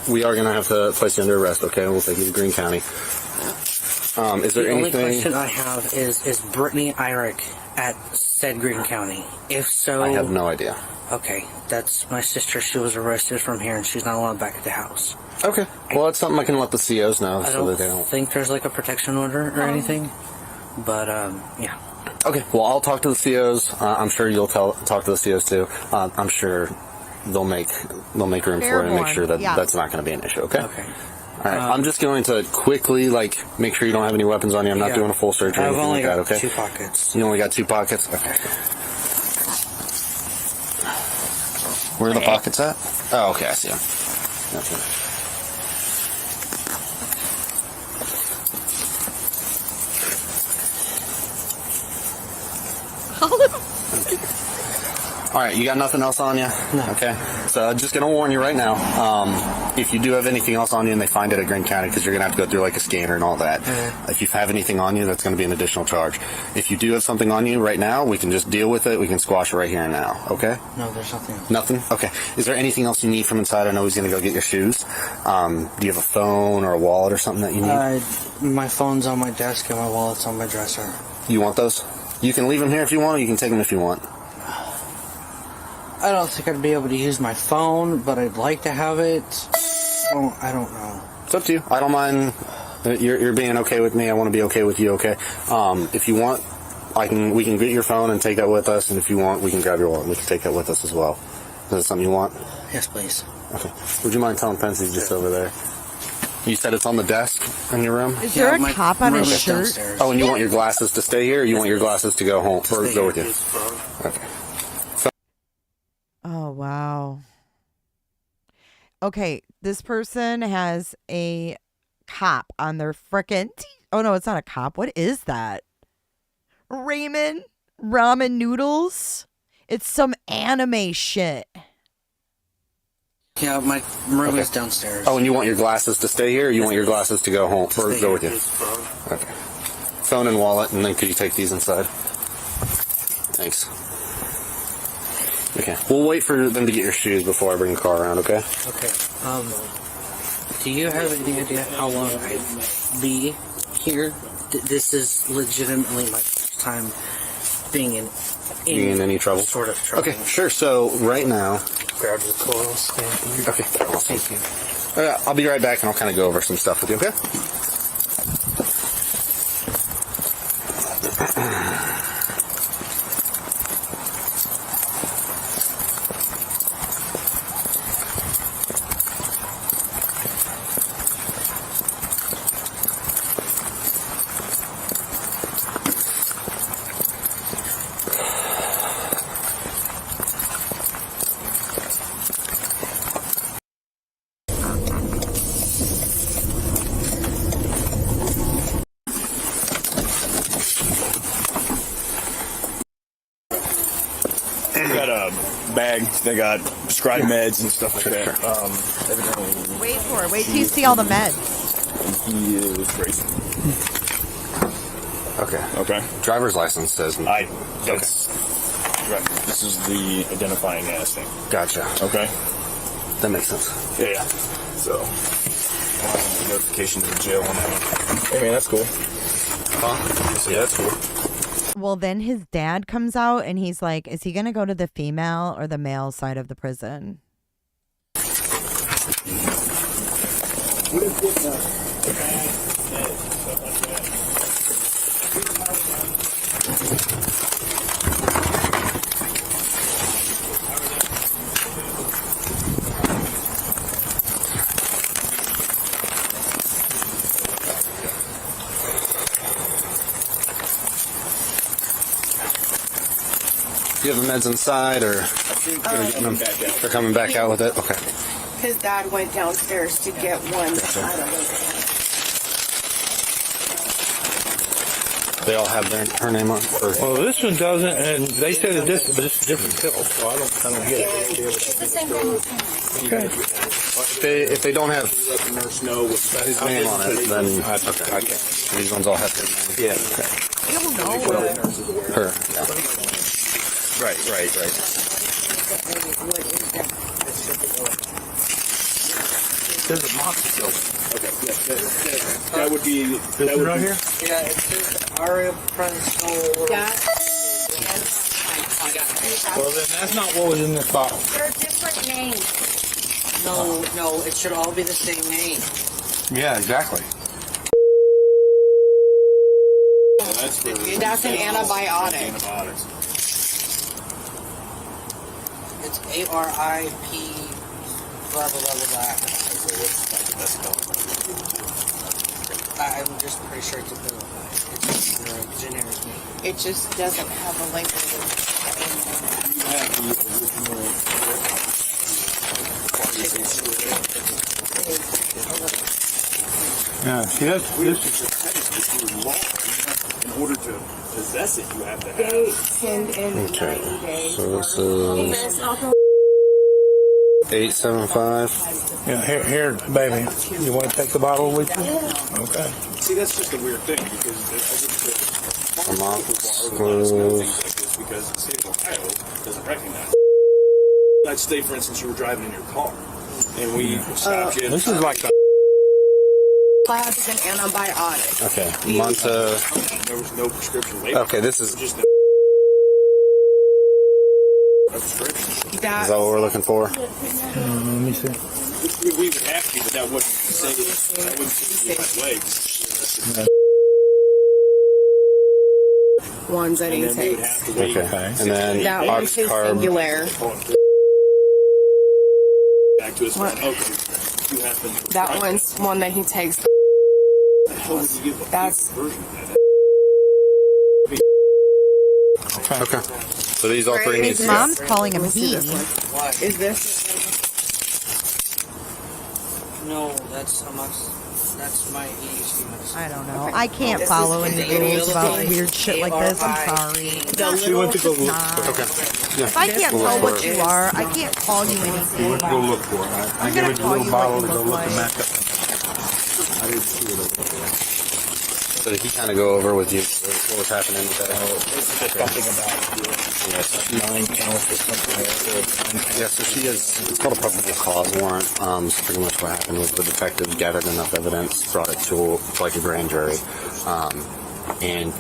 we are going to have to place you under arrest, okay? We'll take you to Greene County. Is there anything... The only question I have is Brittany Irick at said Greene County? If so... I have no idea. Okay, that's my sister. She was arrested from here, and she's not allowed back at the house. Okay. Well, that's something I can let the COs know. I don't think there's like a protection order or anything, but yeah. Okay. Well, I'll talk to the COs. I'm sure you'll talk to the COs too. I'm sure they'll make room for it and make sure that that's not going to be an issue. Okay. Okay. All right. I'm just going to quickly make sure you don't have any weapons on you. I'm not doing a full search or anything like that. Okay. I've only got 2 pockets. You only got 2 pockets. Okay. Where are the pockets at? Oh, okay, I see them. Okay. All right, you got nothing else on you? No. Okay. So I'm just going to warn you right now, if you do have anything else on you and they find it at Greene County, because you're going to have to go through like a scanner and all that, if you have anything on you, that's going to be an additional charge. If you do have something on you right now, we can just deal with it. We can squash it right here and now, okay? No, there's nothing else. Nothing? Okay. Is there anything else you need from inside? I know he's going to go get your shoes. Do you have a phone or a wallet or something that you need? My phone's on my desk and my wallet's on my dresser. You want those? You can leave them here if you want, or you can take them if you want. I don't think I'd be able to use my phone, but I'd like to have it. Oh, I don't know. It's up to you. I don't mind. You're being okay with me. I want to be okay with you, okay? If you want, we can get your phone and take that with us, and if you want, we can grab your wallet and we can take that with us as well. Is that something you want? Yes, please. Okay. Would you mind telling Pensie's just over there? You said it's on the desk in your room? Is there a cop on his shirt? Downstairs. Oh, and you want your glasses to stay here, or you want your glasses to go home or go with you? Okay. Oh, wow. Okay, this person has a cop on their frickin' oh, no, it's not a cop. What is that? Ramen noodles? It's some anime shit. Yeah, my room is downstairs. Oh, and you want your glasses to stay here, or you want your glasses to go home or go with you? Okay. Phone and wallet, and then could you take these inside? Thanks. Okay. We'll wait for them to get your shoes before I bring the car around, okay? Okay. Do you have any idea how long I'd be here? This is legitimately my first time being in any trouble? Sort of trouble. Okay, sure. So, right now... Grab your clothes. Okay. Thank you. I'll be right back, and I'll kind of go over some stuff with you, okay? bag. They got prescribed meds and stuff like that. Evidently, Wait for it. Wait till you see all the meds. he is racing. Okay. Okay. Driver's license says. That's right. This is the identifying ass thing. Gotcha. Okay. That makes sense. Yeah. So, notification to the jail on that one. Hey man, that's cool. Huh? Yeah, that's cool. Well, then his dad comes out and he's like, is he going to go to the female or the male side of the prison? Do you have the meds inside, or they're coming back out with it? Okay. His dad went downstairs to get one. I don't know. They all have her name on. Well, this one doesn't, and they said that this is a different pill, so I don't get it. It's the same thing. Okay. If they don't have let the nurse know his name on it, then okay. These ones all have his name. Yeah. Okay. You don't know. Her. Yeah. Right. There's a Musk pill. Okay. Yeah, that would be. This one right here? Yeah, it says ariprazole. Well, then that's not what was in this bottle. They're different names. No, it should all be the same name. Yeah, exactly. That's an antibiotic. It's ARIP, blah, blah, blah, blah, blah. I'm just pretty sure it's a pill. It's just under a generic name. It just doesn't have a label. Yeah, see, this in order to possess it, you have to have. They send in 90 days. So this is 875. Yeah, here, baby. You want to take the bottle with you? Okay. See, that's just a weird thing because because the state of Ohio doesn't recognize it. Let's say, for instance, you were driving in your car and we stopped you. This is like the Class is an antibiotic. Okay. Monta. There was no prescription label. Okay, this is. Just Is that what we're looking for? let me see. We would have to, but that wouldn't say that wouldn't say my legs. Ones that he takes. Okay. And then That one's his singular. Back to his okay. You have to. That one's one that he takes. That's. Okay. So these all three need His mom's calling him he. Is this? No, that's how much. That's my ADHD medicine. I don't know. I can't follow any rules about weird shit like this. I'm sorry. She went to go look Not. for it. Okay. Yeah. If I can't tell what you are, I can't call you anything. Go look for it. I I'm give gonna it a call little you bottle what to you go look look and like. match up. I didn't see it over there. So did he kind of go over with you what was happening with that? Something about 9 counts or something like that. Yeah, so she is, it's called a probable cause warrant. So pretty much what happened was the detective gathered enough evidence, brought it to like a grand jury, and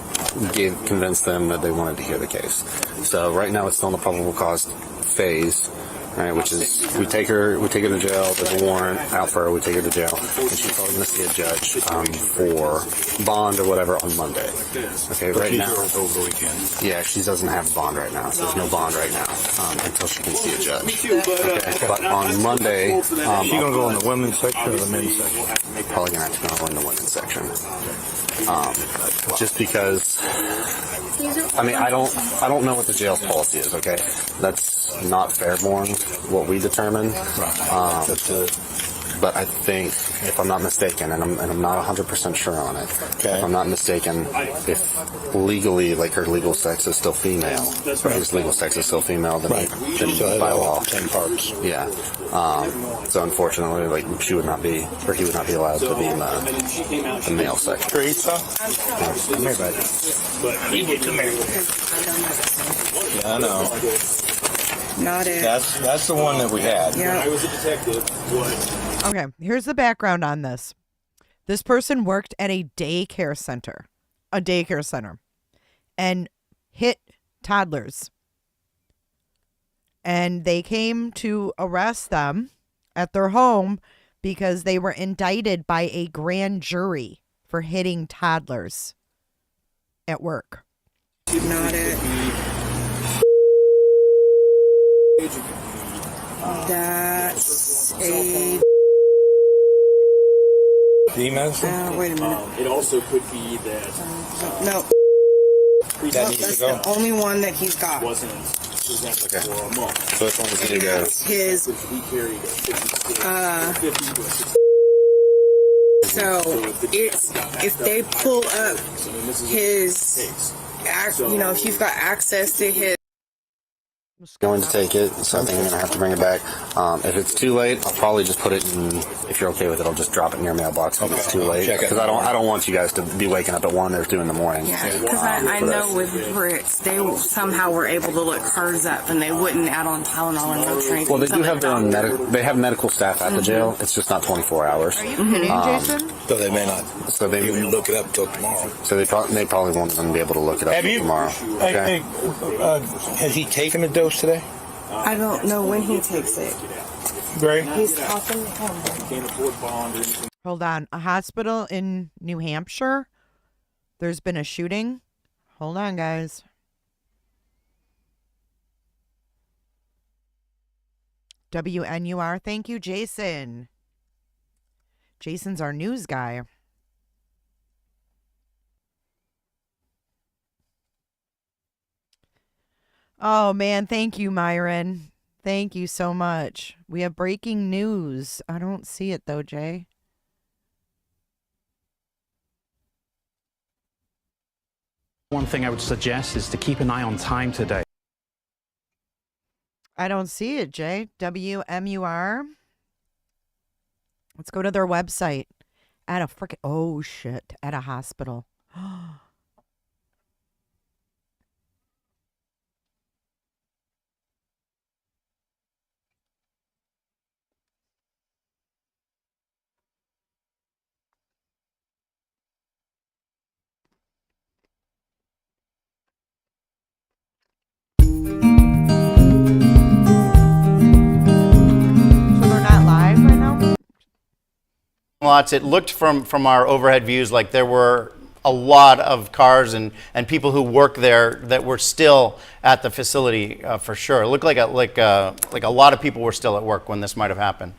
convinced them that they wanted to hear the case. So right now it's still in the probable cause phase. Right, which is we take her to jail. There's a warrant out for her. We take her to jail, and she's probably going to see a judge for bond or whatever on Monday. Okay, right now. Over the weekend. Yeah, she doesn't have bond right now, so there's no bond right now until she can see a judge. Okay, but on Monday, She gonna go in the women's section or the men's section? probably gonna have to go in the women's section. Just because, I mean, I don't know what the jail's policy is. Okay, that's not Fairborn what we determine. but I think, if I'm not mistaken, and I'm not 100% sure on it, if I'm not mistaken, if legally, like her legal sex is still female, or his legal sex is still female, then by law. 10 parts. Yeah. So unfortunately, like he would not be allowed to be in the male sex. Teresa? I'm here, bud. Yeah, I know. Not it. That's the one that we had. Yeah. I was a detective. Okay, here's the background on this. This person worked at a daycare center, and hit toddlers. And they came to arrest them at their home because they were indicted by a grand jury for hitting toddlers at work. Not it. That's a... Females? Wait a minute. It also could be that... No. That needs to go. That's the only one that he's got. Wasn't presented for a month. So this one is going to go. His... So it's if they pull up his, if you've got access to his. Going to take it, so I think I'm going to have to bring it back. If it's too late, I'll probably just put it in. If you're okay with it, I'll just drop it in your mailbox if it's too late. Because I don't want you guys to be waking up at 1 or 2 in the morning. Yeah, because I know with Brits, they somehow were able to look hers up, and they wouldn't add on Tylenol and Motrin. Well, they do have their own they have medical staff at the jail. It's just not 24 hours. Are you kidding, Jason? So they may not. So they even look it up until tomorrow. So they probably won't even be able to look it up until tomorrow. Okay. Has he taken a dose today? I don't know when he takes it. Gray? He's talking. Hold on. A hospital in New Hampshire. There's been a shooting. Hold on, guys. WNUR. Thank you, Jason. Jason's our news guy. Oh, man. Thank you, Myron. Thank you so much. We have breaking news. I don't see it, though, Jay. One thing I would suggest is to keep an eye on time today. I don't see it, Jay. WMUR. Let's go to their website. At a frickin' oh shit! At a hospital. Lots. It looked from our overhead views like there were a lot of cars and people who work there that were still at the facility for sure. It looked like a lot of people were still at work when this might have happened.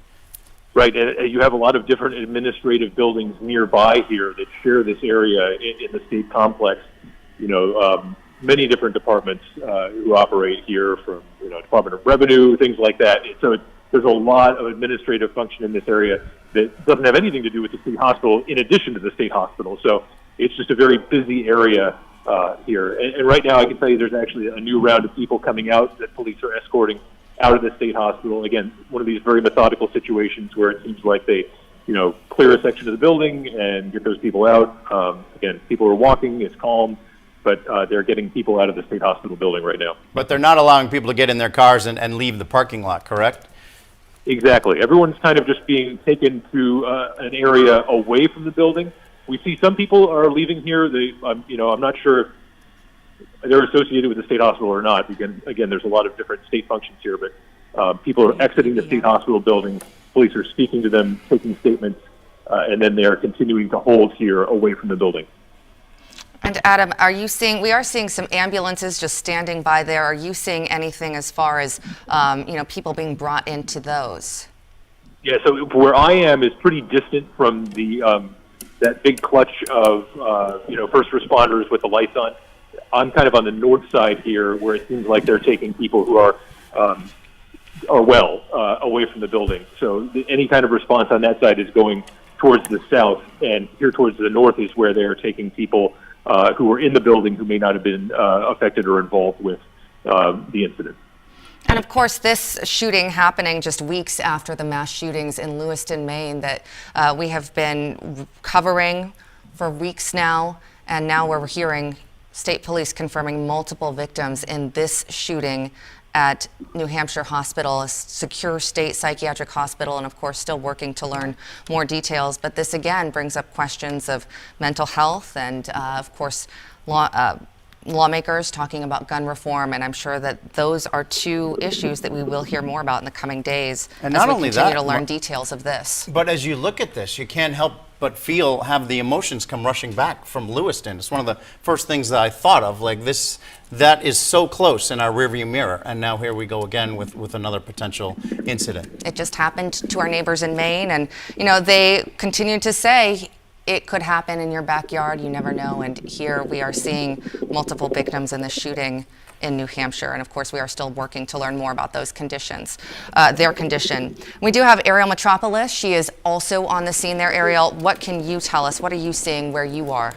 Right, and you have a lot of different administrative buildings nearby here that share this area in the state complex. Many different departments who operate here, from Department of Revenue, things like that. So there's a lot of administrative function in this area that doesn't have anything to do with the state hospital in addition to the state hospital. So it's just a very busy area here. And right now I can tell you there's actually a new round of people coming out that police are escorting out of the state hospital. Again, one of these very methodical situations where it seems like they, clear a section of the building and get those people out. Again, people are walking, it's calm, but they're getting people out of the state hospital building right now. But they're not allowing people to get in their cars and leave the parking lot, correct? Exactly. Everyone's kind of just being taken to an area away from the building. We see some people are leaving here. I'm not sure if they're associated with the state hospital or not. Again, there's a lot of different state functions here, but people are exiting the state hospital building. Police are speaking to them, taking statements, and then they are continuing to hold here away from the building. And Adam, we are seeing some ambulances just standing by there. Are you seeing anything as far as, people being brought into those? Yeah, so where I am is pretty distant from the that big clutch of, first responders with the lights on. I'm kind of on the north side here where it seems like they're taking people who are are well away from the building. So any kind of response on that side is going towards the south, and here towards the north is where they are taking people who were in the building who may not have been affected or involved with the incident. And of course, this shooting happening just weeks after the mass shootings in Lewiston, Maine, that we have been covering for weeks now, and now we're hearing state police confirming multiple victims in this shooting at New Hampshire Hospital, a secure state psychiatric hospital, and of course still working to learn more details. But this again brings up questions of mental health and of course lawmakers talking about gun reform, and I'm sure that those are two issues that we will hear more about in the coming days And as not we only continue that, to learn details of this. But as you look at this, you can't help but have the emotions come rushing back from Lewiston. It's one of the first things that I thought of, like this, that is so close in our rearview mirror, and now here we go again with another potential incident. It just happened to our neighbors in Maine, and you know, they continue to say it could happen in your backyard, you never know, and here we are seeing multiple victims in the shooting in New Hampshire, and of course we are still working to learn more about those conditions, their condition. We do have Ariel Metropolis. She is also on the scene there. Ariel, what can you tell us? What are you seeing where you are?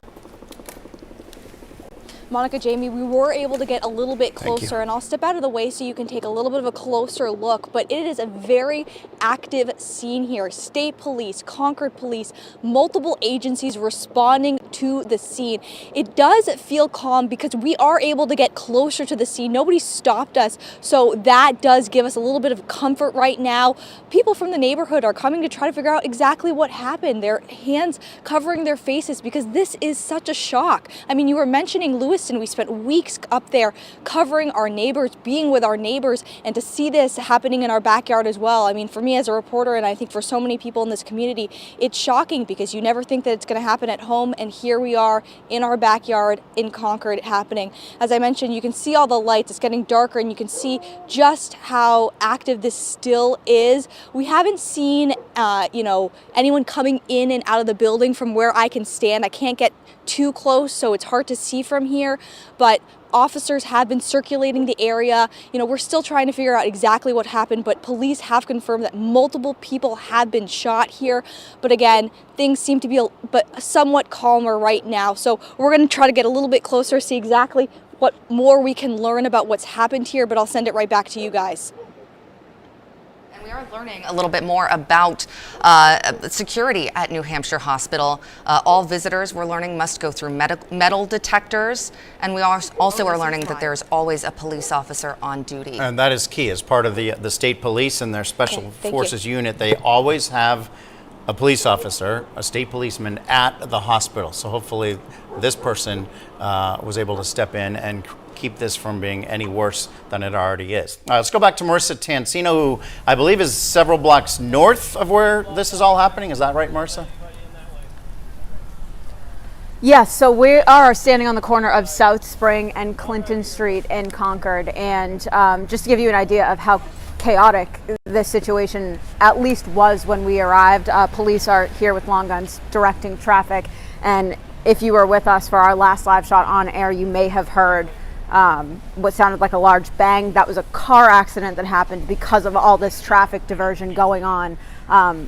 Monica, Jamie, we were able to get a little bit closer, and I'll step out of the way so you can take a little bit of a closer look, but it is a very active scene here. State police, Concord police, multiple agencies responding to the scene. It does feel calm because we are able to get closer to the scene. Nobody stopped us, so that does give us a little bit of comfort right now. People from the neighborhood are coming to try to figure out exactly what happened. Their hands covering their faces because this is such a shock. I mean, you were mentioning Lewiston. We spent weeks up there covering our neighbors, being with our neighbors, and to see this happening in our backyard as well. I mean, for me as a reporter, and I think for so many people in this community, it's shocking because you never think that it's going to happen at home, and here we are in our backyard in Concord happening. As I mentioned, you can see all the lights. It's getting darker, and you can see just how active this still is. We haven't seen, anyone coming in and out of the building from where I can stand. I can't get too close, so it's hard to see from here, but officers have been circulating the area. You know, we're still trying to figure out exactly what happened, but police have confirmed that multiple people have been shot here. But again, things seem to be somewhat calmer right now, so we're going to try to get a little bit closer, see exactly what more we can learn about what's happened here, but I'll send it right back to you guys. We are learning a little bit more about security at New Hampshire Hospital. All visitors, we're learning, must go through metal detectors, and we also are learning that there's always a police officer on duty. And that is key. As part of the state police and their special forces unit, they always have a police officer, a state policeman at the hospital. So hopefully this person was able to step in and keep this from being any worse than it already is. Let's go back to Marissa Tansino, who I believe is several blocks north of where this is all happening. Is that right, Marissa? Yes, so we are standing on the corner of South Spring and Clinton Street in Concord, and just to give you an idea of how chaotic this situation at least was when we arrived, police are here with long guns directing traffic, and if you were with us for our last live shot on air, you may have heard what sounded like a large bang. That was a car accident that happened because of all this traffic diversion going on.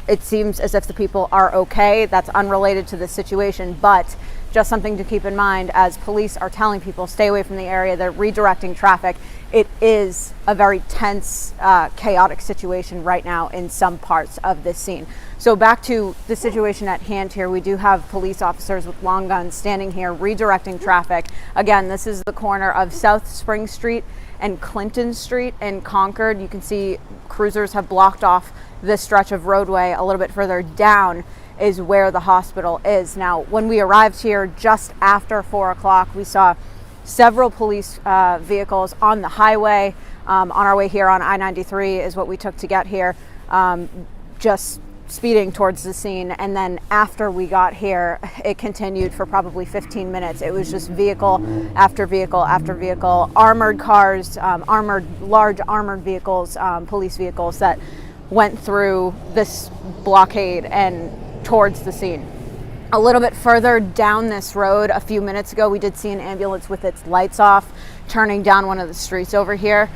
It seems as if the people are okay. That's unrelated to the situation, but just something to keep in mind as police are telling people stay away from the area. They're redirecting traffic. It is a very tense, chaotic situation right now in some parts of this scene. So back to the situation at hand here, we do have police officers with long guns standing here redirecting traffic. Again, this is the corner of South Spring Street and Clinton Street in Concord. You can see cruisers have blocked off this stretch of roadway. A little bit further down is where the hospital is. Now, when we arrived here just after 4 o'clock, we saw several police vehicles on the highway. On our way here on I-93 is what we took to get here, just speeding towards the scene. And then after we got here, it continued for probably 15 minutes. It was just vehicle after vehicle after vehicle, armored cars, large armored vehicles, police vehicles that went through this blockade and towards the scene. A little bit further down this road, a few minutes ago, we did see an ambulance with its lights off, turning down one of the streets over here.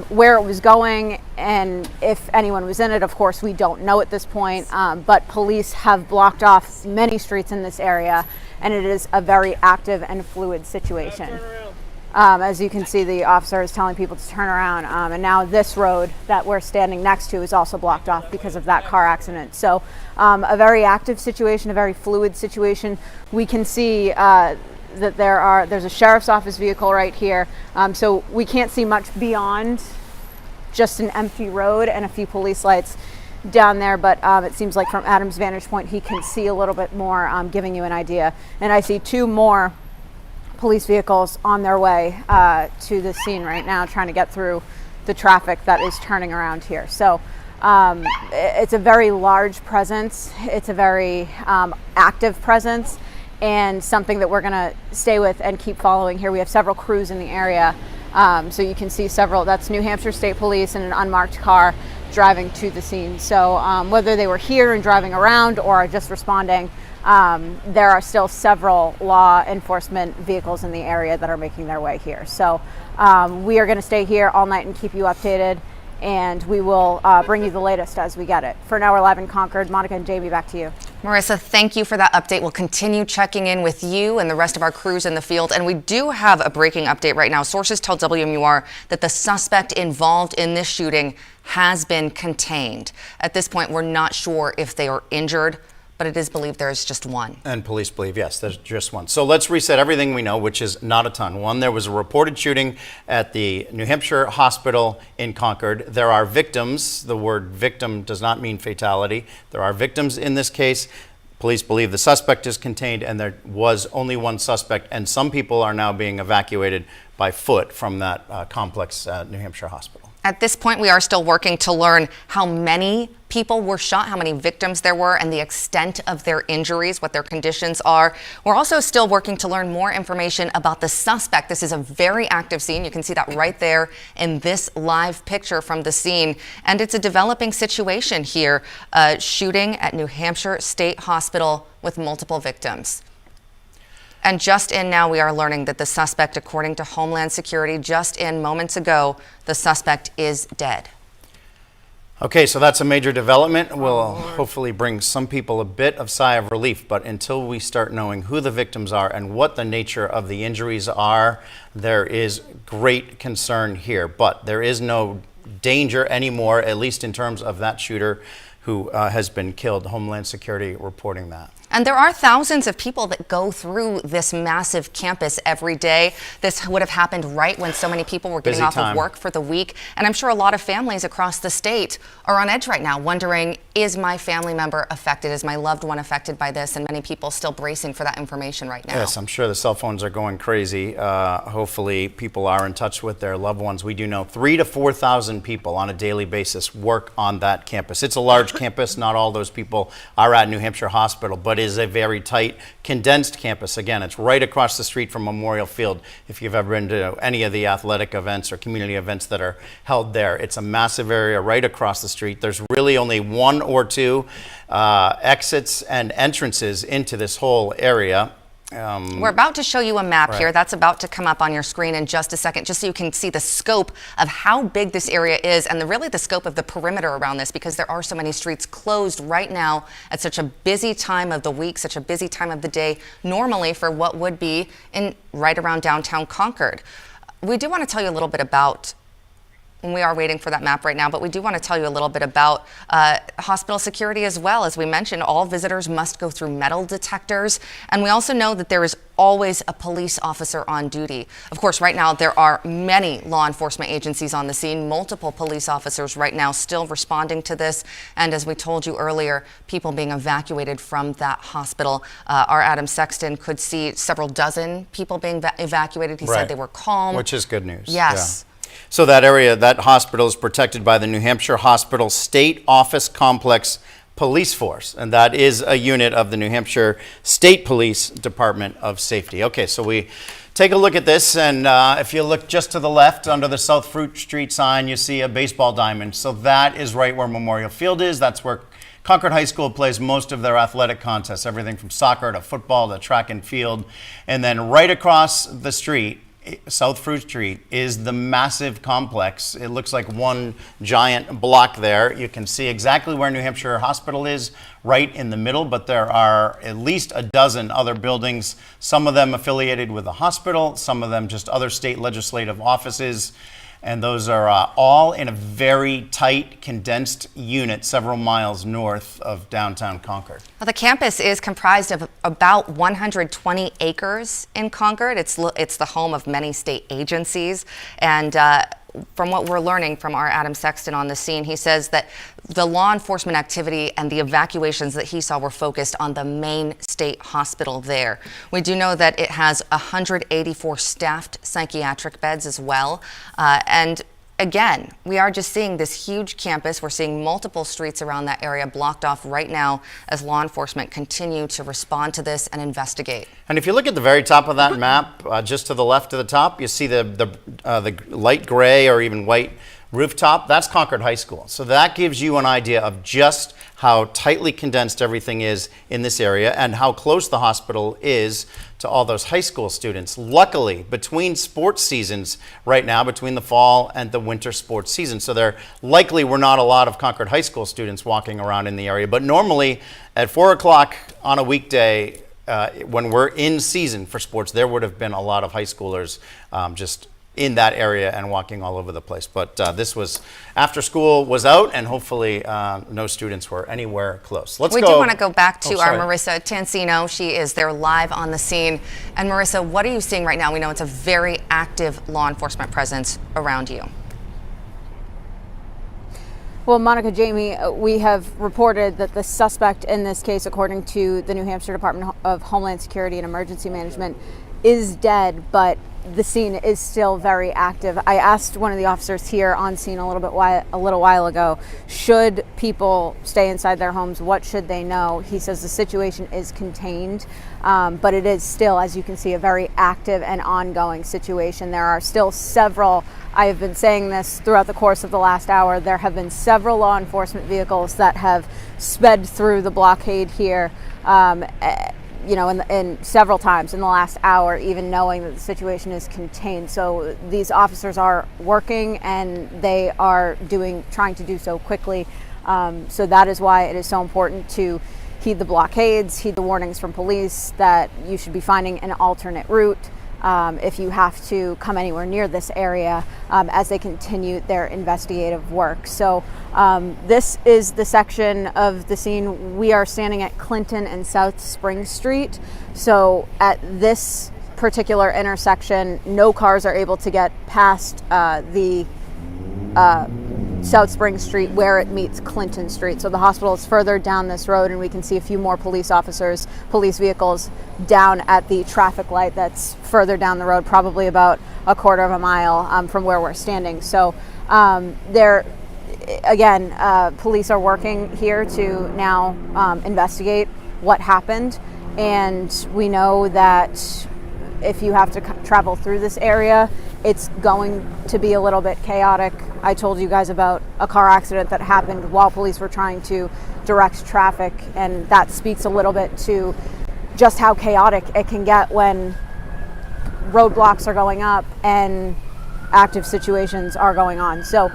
Where it was going and if anyone was in it, of course, we don't know at this point, but police have blocked off many streets in this area, and it is a very active and fluid situation. As you can see, the officer is telling people to turn around, and now this road that we're standing next to is also blocked off because of that car accident. So a very active situation, a very fluid situation. We can see that there's a sheriff's office vehicle right here, so we can't see much beyond just an empty road and a few police lights down there, but it seems like from Adam's vantage point he can see a little bit more, giving you an idea. And I see 2 more police vehicles on their way to the scene right now, trying to get through the traffic that is turning around here. So it's a very large presence, it's a very active presence, and something that we're going to stay with and keep following here. We have several crews in the area, so you can see several. That's New Hampshire State Police and an unmarked car driving to the scene. So whether they were here and driving around or are just responding, there are still several law enforcement vehicles in the area that are making their way here. So we are going to stay here all night and keep you updated, and we will bring you the latest as we get it. For now, we're live in Concord. Monica and Jamie, back to you. Marissa, thank you for that update. We'll continue checking in with you and the rest of our crews in the field. And we do have a breaking update right now. Sources tell WMUR that the suspect involved in this shooting has been contained. At this point, we're not sure if they are injured, but it is believed there is just one. And police believe, yes, there's just one. So let's reset everything we know, which is not a ton. One, there was a reported shooting at the New Hampshire hospital in Concord. There are victims. The word victim does not mean fatality. There are victims in this case. Police believe the suspect is contained, and there was only one suspect, and some people are now being evacuated by foot from that complex at New Hampshire hospital. At this point, we are still working to learn how many people were shot, how many victims there were, and the extent of their injuries, what their conditions are. We're also still working to learn more information about the suspect. This is a very active scene. You can see that right there in this live picture from the scene. And it's a developing situation here, shooting at New Hampshire State Hospital with multiple victims. And just in now, we are learning that the suspect, according to Homeland Security, just in moments ago, the suspect is dead. Okay, so that's a major development. Will hopefully bring some people a bit of sigh of relief, but until we start knowing who the victims are and what the nature of the injuries are, there is great concern here. But there is no danger anymore, at least in terms of that shooter who has been killed. Homeland Security reporting that. And there are thousands of people that go through this massive campus every day. This would have happened right when so many people were getting off of work for the week. And I'm sure a lot of families across the state are on edge right now, wondering, is my family member affected? Is my loved one affected by this? And many people still bracing for that information right now. Yes, I'm sure the cell phones are going crazy. Hopefully people are in touch with their loved ones. We do know 3,000 to 4,000 people on a daily basis work on that campus. It's a large campus. Not all those people are at New Hampshire Hospital, but is a very tight, condensed campus. Again, it's right across the street from Memorial Field. If you've ever been to any of the athletic events or community events that are held there, it's a massive area right across the street. There's really only 1 or 2 exits and entrances into this whole area. We're about to show you a map here. That's about to come up on your screen in just a second, just so you can see the scope of how big this area is and really the scope of the perimeter around this, because there are so many streets closed right now at such a busy time of the week, such a busy time of the day, normally for what would be in right around downtown Concord. We do want to tell you a little bit about, and we are waiting for that map right now, but we do want to tell you a little bit about hospital security as well. As we mentioned, all visitors must go through metal detectors. And we also know that there is always a police officer on duty. Of course, right now, there are many law enforcement agencies on the scene, multiple police officers right now still responding to this. And as we told you earlier, people being evacuated from that hospital. Our Adam Sexton could see several dozen people being evacuated. He said they were calm. Which is good news. Yes. Yeah. So that area, that hospital is protected by the New Hampshire Hospital State Office Complex Police Force, and that is a unit of the New Hampshire State Police Department of Safety. Okay, so we take a look at this, and if you look just to the left under the South Fruit Street sign, you see a baseball diamond. So that is right where Memorial Field is. That's where Concord High School plays most of their athletic contests, everything from soccer to football to track and field. And then right across the street, South Fruit Street, is the massive complex. It looks like one giant block there. You can see exactly where New Hampshire Hospital is, right in the middle, but there are at least a dozen other buildings, some of them affiliated with the hospital, some of them just other state legislative offices. And those are all in a very tight, condensed unit several miles north of downtown Concord. Well, the campus is comprised of about 120 acres in Concord. It's the home of many state agencies. And from what we're learning from our Adam Sexton on the scene, he says that the law enforcement activity and the evacuations that he saw were focused on the main state hospital there. We do know that it has 184 staffed psychiatric beds as well. And again, we are just seeing this huge campus. We're seeing multiple streets around that area blocked off right now as law enforcement continue to respond to this and investigate. And if you look at the very top of that map, just to the left of the top, you see the light gray or even white rooftop. That's Concord High School. So that gives you an idea of just how tightly condensed everything is in this area and how close the hospital is to all those high school students. Luckily, between sports seasons right now, between the fall and the winter sports season, so there likely were not a lot of Concord High School students walking around in the area. But normally at 4 o'clock on a weekday, when we're in season for sports, there would have been a lot of high schoolers just in that area and walking all over the place. But this was after school was out, and hopefully no students were anywhere close. We do want to go back to our Marissa Tansino. She is there live on the scene. And Marissa, what are you seeing right now? We know it's a very active law enforcement presence around you. Well, Monica, Jamie, we have reported that the suspect in this case, according to the New Hampshire Department of Homeland Security and Emergency Management, is dead, but the scene is still very active. I asked one of the officers here on scene a little while ago, should people stay inside their homes? What should they know? He says the situation is contained, but it is still, as you can see, a very active and ongoing situation. There are still several, I have been saying this throughout the course of the last hour, there have been several law enforcement vehicles that have sped through the blockade here, in several times in the last hour, even knowing that the situation is contained. So these officers are working, and they are trying to do so quickly. So that is why it is so important to heed the blockades, heed the warnings from police that you should be finding an alternate route if you have to come anywhere near this area as they continue their investigative work. So this is the section of the scene. We are standing at Clinton and South Spring Street. So at this particular intersection, no cars are able to get past the South Spring Street where it meets Clinton Street. So the hospital is further down this road, and we can see a few more police vehicles down at the traffic light that's further down the road, probably about a quarter of a mile from where we're standing. So police are working here to now investigate what happened, and we know that if you have to travel through this area, it's going to be a little bit chaotic. I told you guys about a car accident that happened while police were trying to direct traffic, and that speaks a little bit to just how chaotic it can get when roadblocks are going up and active situations are going on. So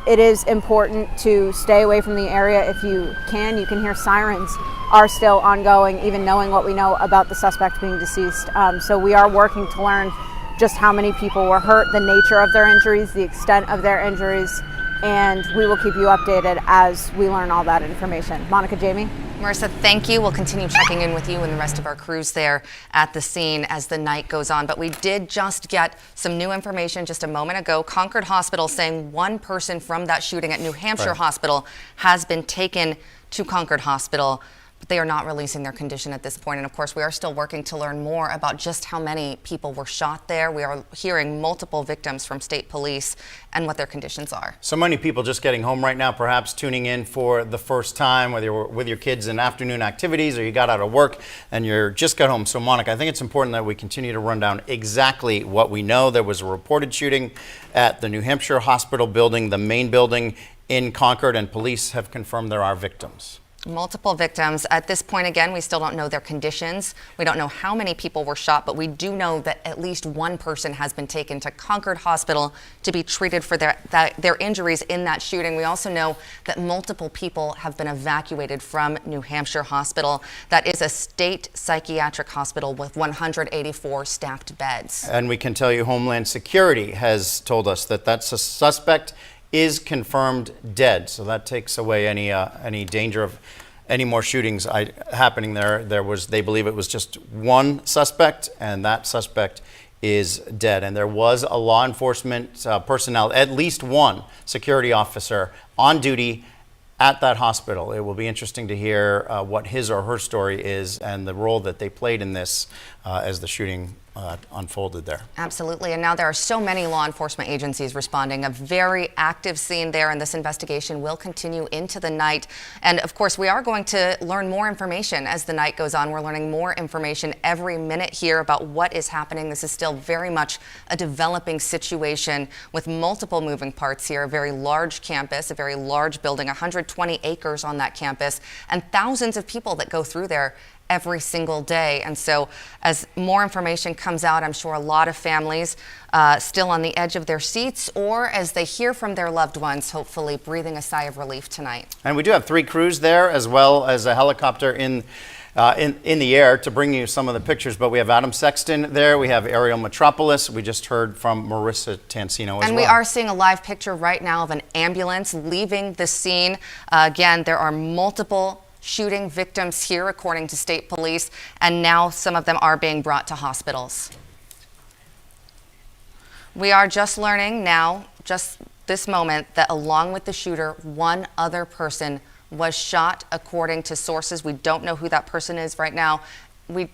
it is important to stay away from the area if you can. You can hear sirens are still ongoing, even knowing what we know about the suspect being deceased. So we are working to learn just how many people were hurt, the nature of their injuries, the extent of their injuries, and we will keep you updated as we learn all that information. Monica, Jamie? Marissa, thank you. We'll continue checking in with you and the rest of our crews there at the scene as the night goes on. But we did just get some new information just a moment ago. Concord Hospital saying one person from that shooting at New Hampshire Hospital has been taken to Concord Hospital. But they are not releasing their condition at this point. And of course, we are still working to learn more about just how many people were shot there. We are hearing multiple victims from state police and what their conditions are. So many people just getting home right now, perhaps tuning in for the first time, whether you're with your kids in afternoon activities or you got out of work and you're just got home. So Monica, I think it's important that we continue to run down exactly what we know. There was a reported shooting at the New Hampshire Hospital building, the main building in Concord, and police have confirmed there are victims. Multiple victims. At this point, again, we still don't know their conditions. We don't know how many people were shot, but we do know that at least one person has been taken to Concord Hospital to be treated for their injuries in that shooting. We also know that multiple people have been evacuated from New Hampshire Hospital. That is a state psychiatric hospital with 184 staffed beds. And we can tell you Homeland Security has told us that that suspect is confirmed dead. So that takes away any danger of any more shootings happening there. They believe it was just one suspect, and that suspect is dead. And there was a law enforcement personnel, at least one security officer on duty at that hospital. It will be interesting to hear what his or her story is and the role that they played in this as the shooting unfolded there. Absolutely. And now there are so many law enforcement agencies responding. A very active scene there, and this investigation will continue into the night. And of course, we are going to learn more information as the night goes on. We're learning more information every minute here about what is happening. This is still very much a developing situation with multiple moving parts here. A very large campus, a very large building, 120 acres on that campus, and thousands of people that go through there every single day. And so as more information comes out, I'm sure a lot of families still on the edge of their seats, or as they hear from their loved ones, hopefully breathing a sigh of relief tonight. And we do have 3 crews there, as well as a helicopter in the air to bring you some of the pictures. But we have Adam Sexton there. We have Ariel Metropolis. We just heard from Marissa Tansino as well. And we are seeing a live picture right now of an ambulance leaving the scene. Again, there are multiple shooting victims here, according to state police, and now some of them are being brought to hospitals. We are just learning now, just this moment, that along with the shooter, one other person was shot, according to sources. We don't know who that person is right now. We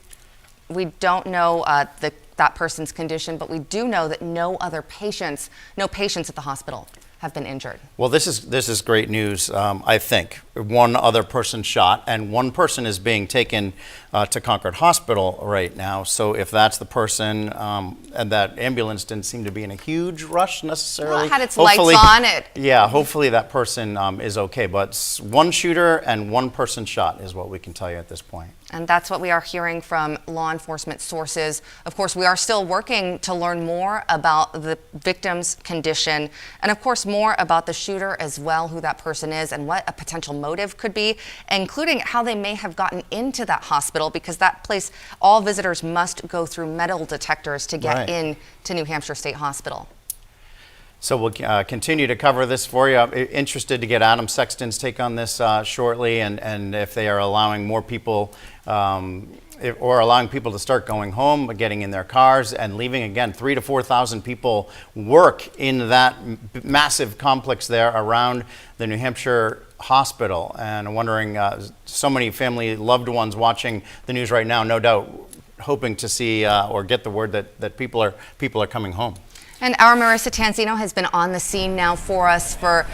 don't know that person's condition, but we do know that no patients at the hospital have been injured. Well, this is great news. I think one other person shot, and one person is being taken to Concord Hospital right now. So if that's the person, and that ambulance didn't seem to be in a huge rush necessarily. Well, it had its lights on it. Yeah, hopefully that person is okay. But one shooter and one person shot is what we can tell you at this point. And that's what we are hearing from law enforcement sources. Of course, we are still working to learn more about the victim's condition, and of course more about the shooter as well, who that person is and what a potential motive could be, including how they may have gotten into that hospital, because that place, all visitors must go through metal detectors to get in to New Hampshire State Hospital. So we'll continue to cover this for you. I'm interested to get Adam Sexton's take on this shortly, and if they are allowing more people or allowing people to start going home, getting in their cars and leaving. Again, 3,000 to 4,000 people work in that massive complex there around the New Hampshire Hospital. And I'm wondering, so many family loved ones watching the news right now, no doubt hoping to see or get the word that people are coming home. And our Marissa Tansino has been on the scene now for us for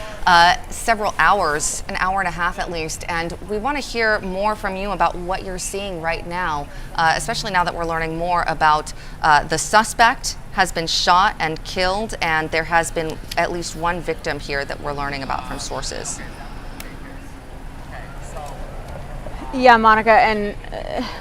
several hours, an hour and a half at least, and we want to hear more from you about what you're seeing right now, especially now that we're learning more about the suspect has been shot and killed, and there has been at least one victim here that we're learning about from sources. Yeah, Monica, and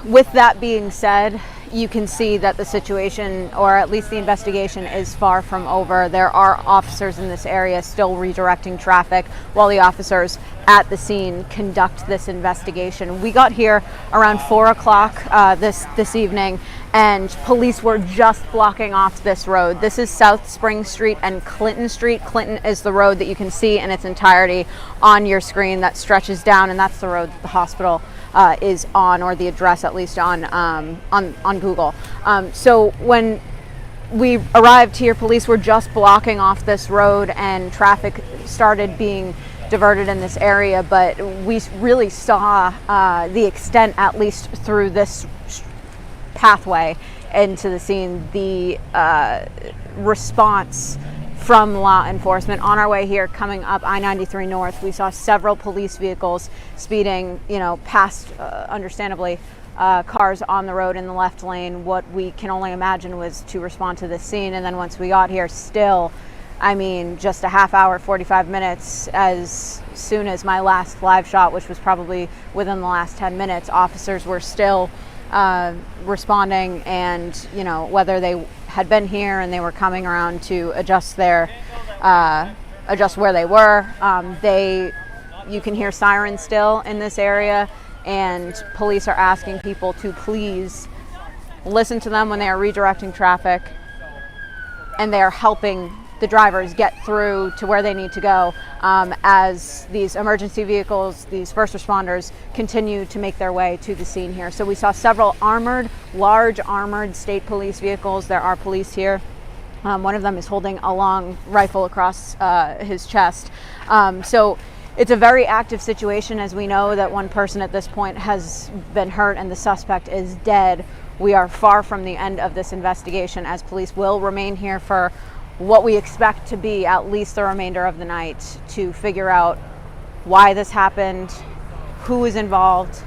with that being said, you can see that the situation, or at least the investigation, is far from over. There are officers in this area still redirecting traffic while the officers at the scene conduct this investigation. We got here around 4 o'clock this evening, and police were just blocking off this road. This is South Spring Street and Clinton Street. Clinton is the road that you can see in its entirety on your screen that stretches down, and that's the road that the hospital is on, or the address at least on Google. So when we arrived here, police were just blocking off this road and traffic started being diverted in this area, but we really saw the extent, at least through this pathway into the scene, the response from law enforcement. On our way here, coming up I-93 North, we saw several police vehicles speeding, past, understandably, cars on the road in the left lane. What we can only imagine was to respond to this scene. And then once we got here, still I mean, just a half hour, 45 minutes, as soon as my last live shot, which was probably within the last 10 minutes, officers were still responding, and you know, whether they had been here and they were coming around to adjust where they were. You can hear sirens still in this area, and police are asking people to please listen to them when they are redirecting traffic, and they are helping the drivers get through to where they need to go as these emergency vehicles, these first responders, continue to make their way to the scene here. So we saw several large armored state police vehicles. There are police here. One of them is holding a long rifle across his chest. So it's a very active situation, as we know that one person at this point has been hurt and the suspect is dead. We are far from the end of this investigation, as police will remain here for what we expect to be at least the remainder of the night to figure out why this happened, who is involved,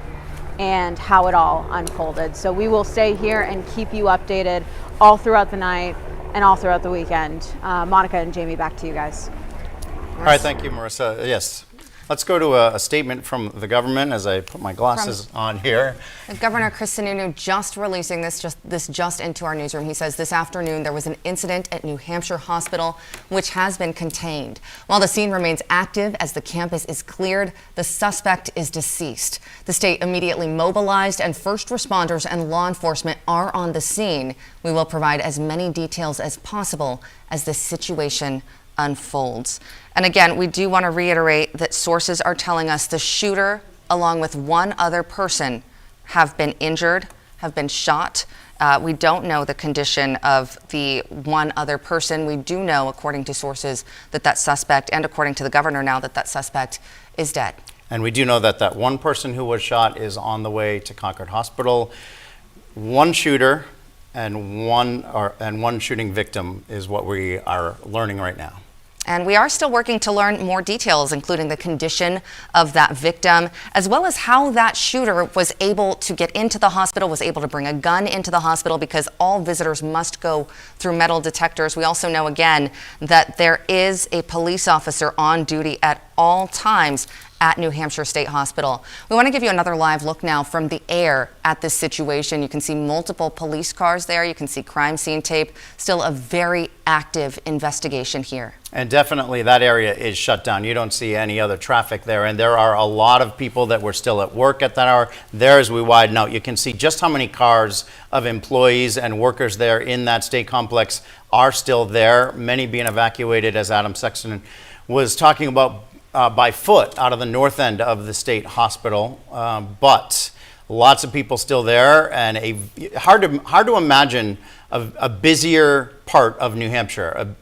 and how it all unfolded. So we will stay here and keep you updated all throughout the night and all throughout the weekend. Monica and Jamie, back to you guys. All right, thank you, Marissa. Yes. Let's go to a statement from the government as I put my glasses on here. Governor Chris Sununu just releasing this just into our newsroom. He says this afternoon there was an incident at New Hampshire Hospital which has been contained. While the scene remains active as the campus is cleared, the suspect is deceased. The state immediately mobilized, and first responders and law enforcement are on the scene. We will provide as many details as possible as this situation unfolds. And again, we do want to reiterate that sources are telling us the shooter, along with one other person, have been injured, have been shot. We don't know the condition of the one other person. We do know, according to sources, that suspect, and according to the governor now, that suspect is dead. And we do know that one person who was shot is on the way to Concord Hospital. One shooter and one shooting victim is what we are learning right now. And we are still working to learn more details, including the condition of that victim, as well as how that shooter was able to get into the hospital, was able to bring a gun into the hospital, because all visitors must go through metal detectors. We also know, again, that there is a police officer on duty at all times at New Hampshire State Hospital. We want to give you another live look now from the air at this situation. You can see multiple police cars there. You can see crime scene tape. Still a very active investigation here. And definitely that area is shut down. You don't see any other traffic there. And there are a lot of people that were still at work at that hour. There, as we widen out, you can see just how many cars of employees and workers there in that state complex are still there, many being evacuated, as Adam Sexton was talking about, by foot out of the north end of the state hospital. But lots of people still there, and hard to imagine a busier part of New Hampshire,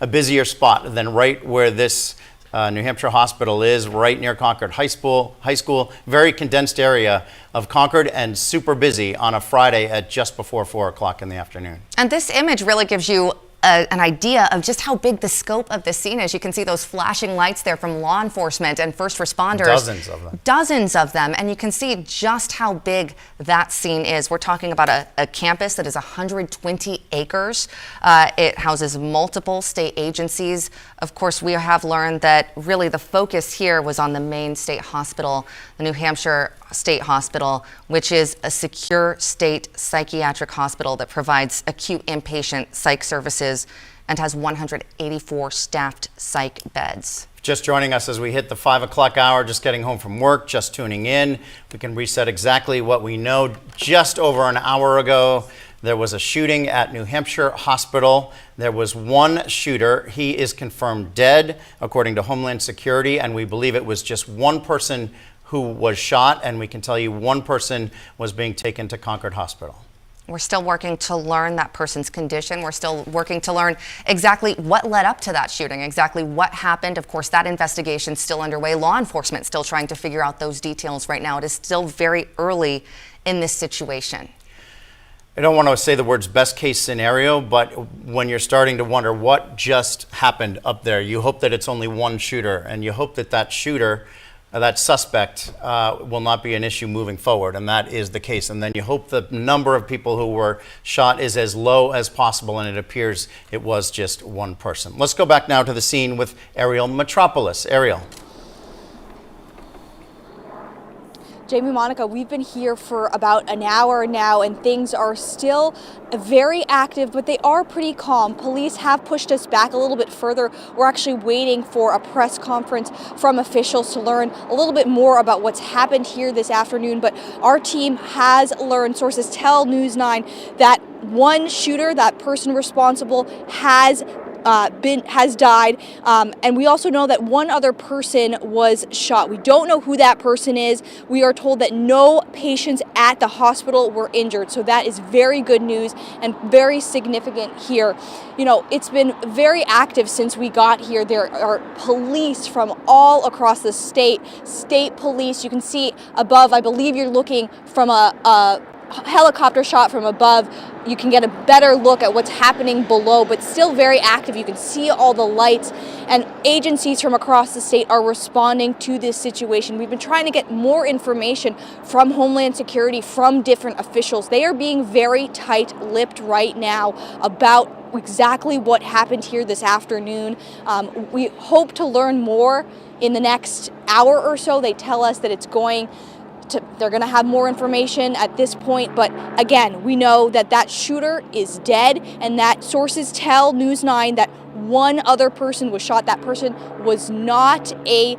a busier spot than right where this New Hampshire Hospital is, right near Concord High School. Very condensed area of Concord, and super busy on a Friday at just before 4 o'clock in the afternoon. And this image really gives you an idea of just how big the scope of this scene is. You can see those flashing lights there from law enforcement and first responders. Dozens of them. Dozens of them. And you can see just how big that scene is. We're talking about a campus that is 120 acres. It houses multiple state agencies. Of course, we have learned that really the focus here was on the main state hospital, the New Hampshire State Hospital, which is a secure state psychiatric hospital that provides acute inpatient psych services and has 184 staffed psych beds. Just joining us as we hit the 5 o'clock hour, just getting home from work, just tuning in, we can reset exactly what we know. Just over an hour ago, there was a shooting at New Hampshire Hospital. There was one shooter. He is confirmed dead, according to Homeland Security, and we believe it was just one person who was shot, and we can tell you one person was being taken to Concord Hospital. We're still working to learn that person's condition. We're still working to learn exactly what led up to that shooting, exactly what happened. Of course, that investigation is still underway. Law enforcement still trying to figure out those details right now. It is still very early in this situation. I don't want to say the words best case scenario, but when you're starting to wonder what just happened up there, you hope that it's only one shooter, and you hope that that shooter that suspect will not be an issue moving forward, and that is the case. And then you hope the number of people who were shot is as low as possible, and it appears it was just one person. Let's go back now to the scene with Ariel Metropolis. Ariel. Jamie, Monica, we've been here for about an hour now, and things are still very active, but they are pretty calm. Police have pushed us back a little bit further. We're actually waiting for a press conference from officials to learn a little bit more about what's happened here this afternoon. But our team has learned, sources tell News 9, that one shooter, that person responsible, has died, and we also know that one other person was shot. We don't know who that person is. We are told that no patients at the hospital were injured, so that is very good news and very significant here. You know, it's been very active since we got here. There are police from all across the state police. You can see above, I believe you're looking from a helicopter shot from above. You can get a better look at what's happening below, but still very active. You can see all the lights, and agencies from across the state are responding to this situation. We've been trying to get more information from Homeland Security, from different officials. They are being very tight-lipped right now about exactly what happened here this afternoon. We hope to learn more in the next hour or so. They tell us that they're going to have more information at this point, but again, we know that that shooter is dead, and that sources tell News 9 that one other person was shot. That person was not a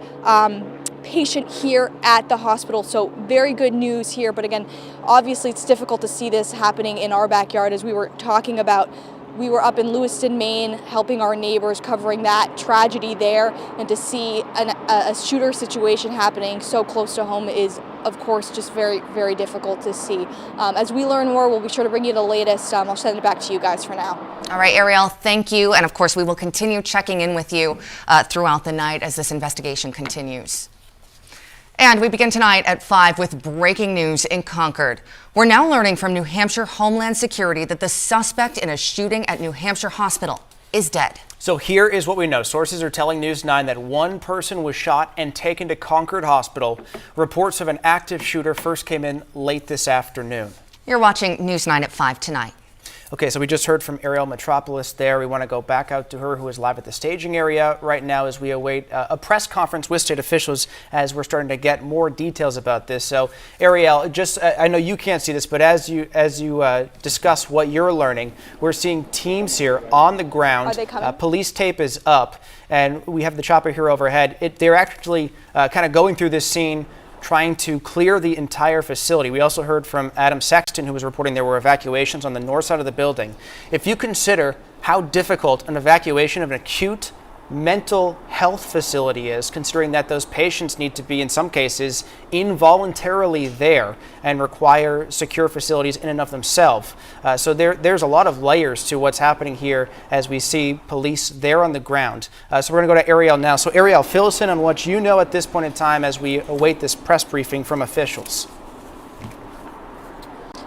patient here at the hospital, so very good news here. But again, obviously it's difficult to see this happening in our backyard. As we were talking about, we were up in Lewiston, Maine, helping our neighbors, covering that tragedy there, and to see a shooter situation happening so close to home is, of course, just very, very difficult to see. As we learn more, we'll be sure to bring you the latest. I'll send it back to you guys for now. All right, Ariel, thank you. And of course, we will continue checking in with you throughout the night as this investigation continues. And we begin tonight at 5 with breaking news in Concord. We're now learning from New Hampshire Homeland Security that the suspect in a shooting at New Hampshire Hospital is dead. So here is what we know. Sources are telling News 9 that one person was shot and taken to Concord Hospital. Reports of an active shooter first came in late this afternoon. You're watching News 9 at 5 tonight. Okay, so we just heard from Ariel Metropolis there. We want to go back out to her, who is live at the staging area right now as we await a press conference with state officials as we're starting to get more details about this. So, Ariel, I know you can't see this, but as you discuss what you're learning, we're seeing teams here on the ground. Are they coming? Police tape is up, and we have the chopper here overhead. They're actually kind of going through this scene, trying to clear the entire facility. We also heard from Adam Sexton, who was reporting there were evacuations on the north side of the building. If you consider how difficult an evacuation of an acute mental health facility is, considering that those patients need to be, in some cases, involuntarily there and require secure facilities in and of themselves. So there's a lot of layers to what's happening here as we see police there on the ground. So we're going to go to Ariel now. So Ariel, fill us in on what you know at this point in time as we await this press briefing from officials.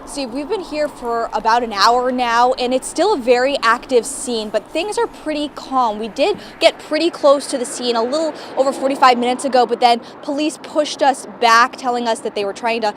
Steve, we've been here for about an hour now, and it's still a very active scene, but things are pretty calm. We did get pretty close to the scene a little over 45 minutes ago, but then police pushed us back, telling us that they were trying to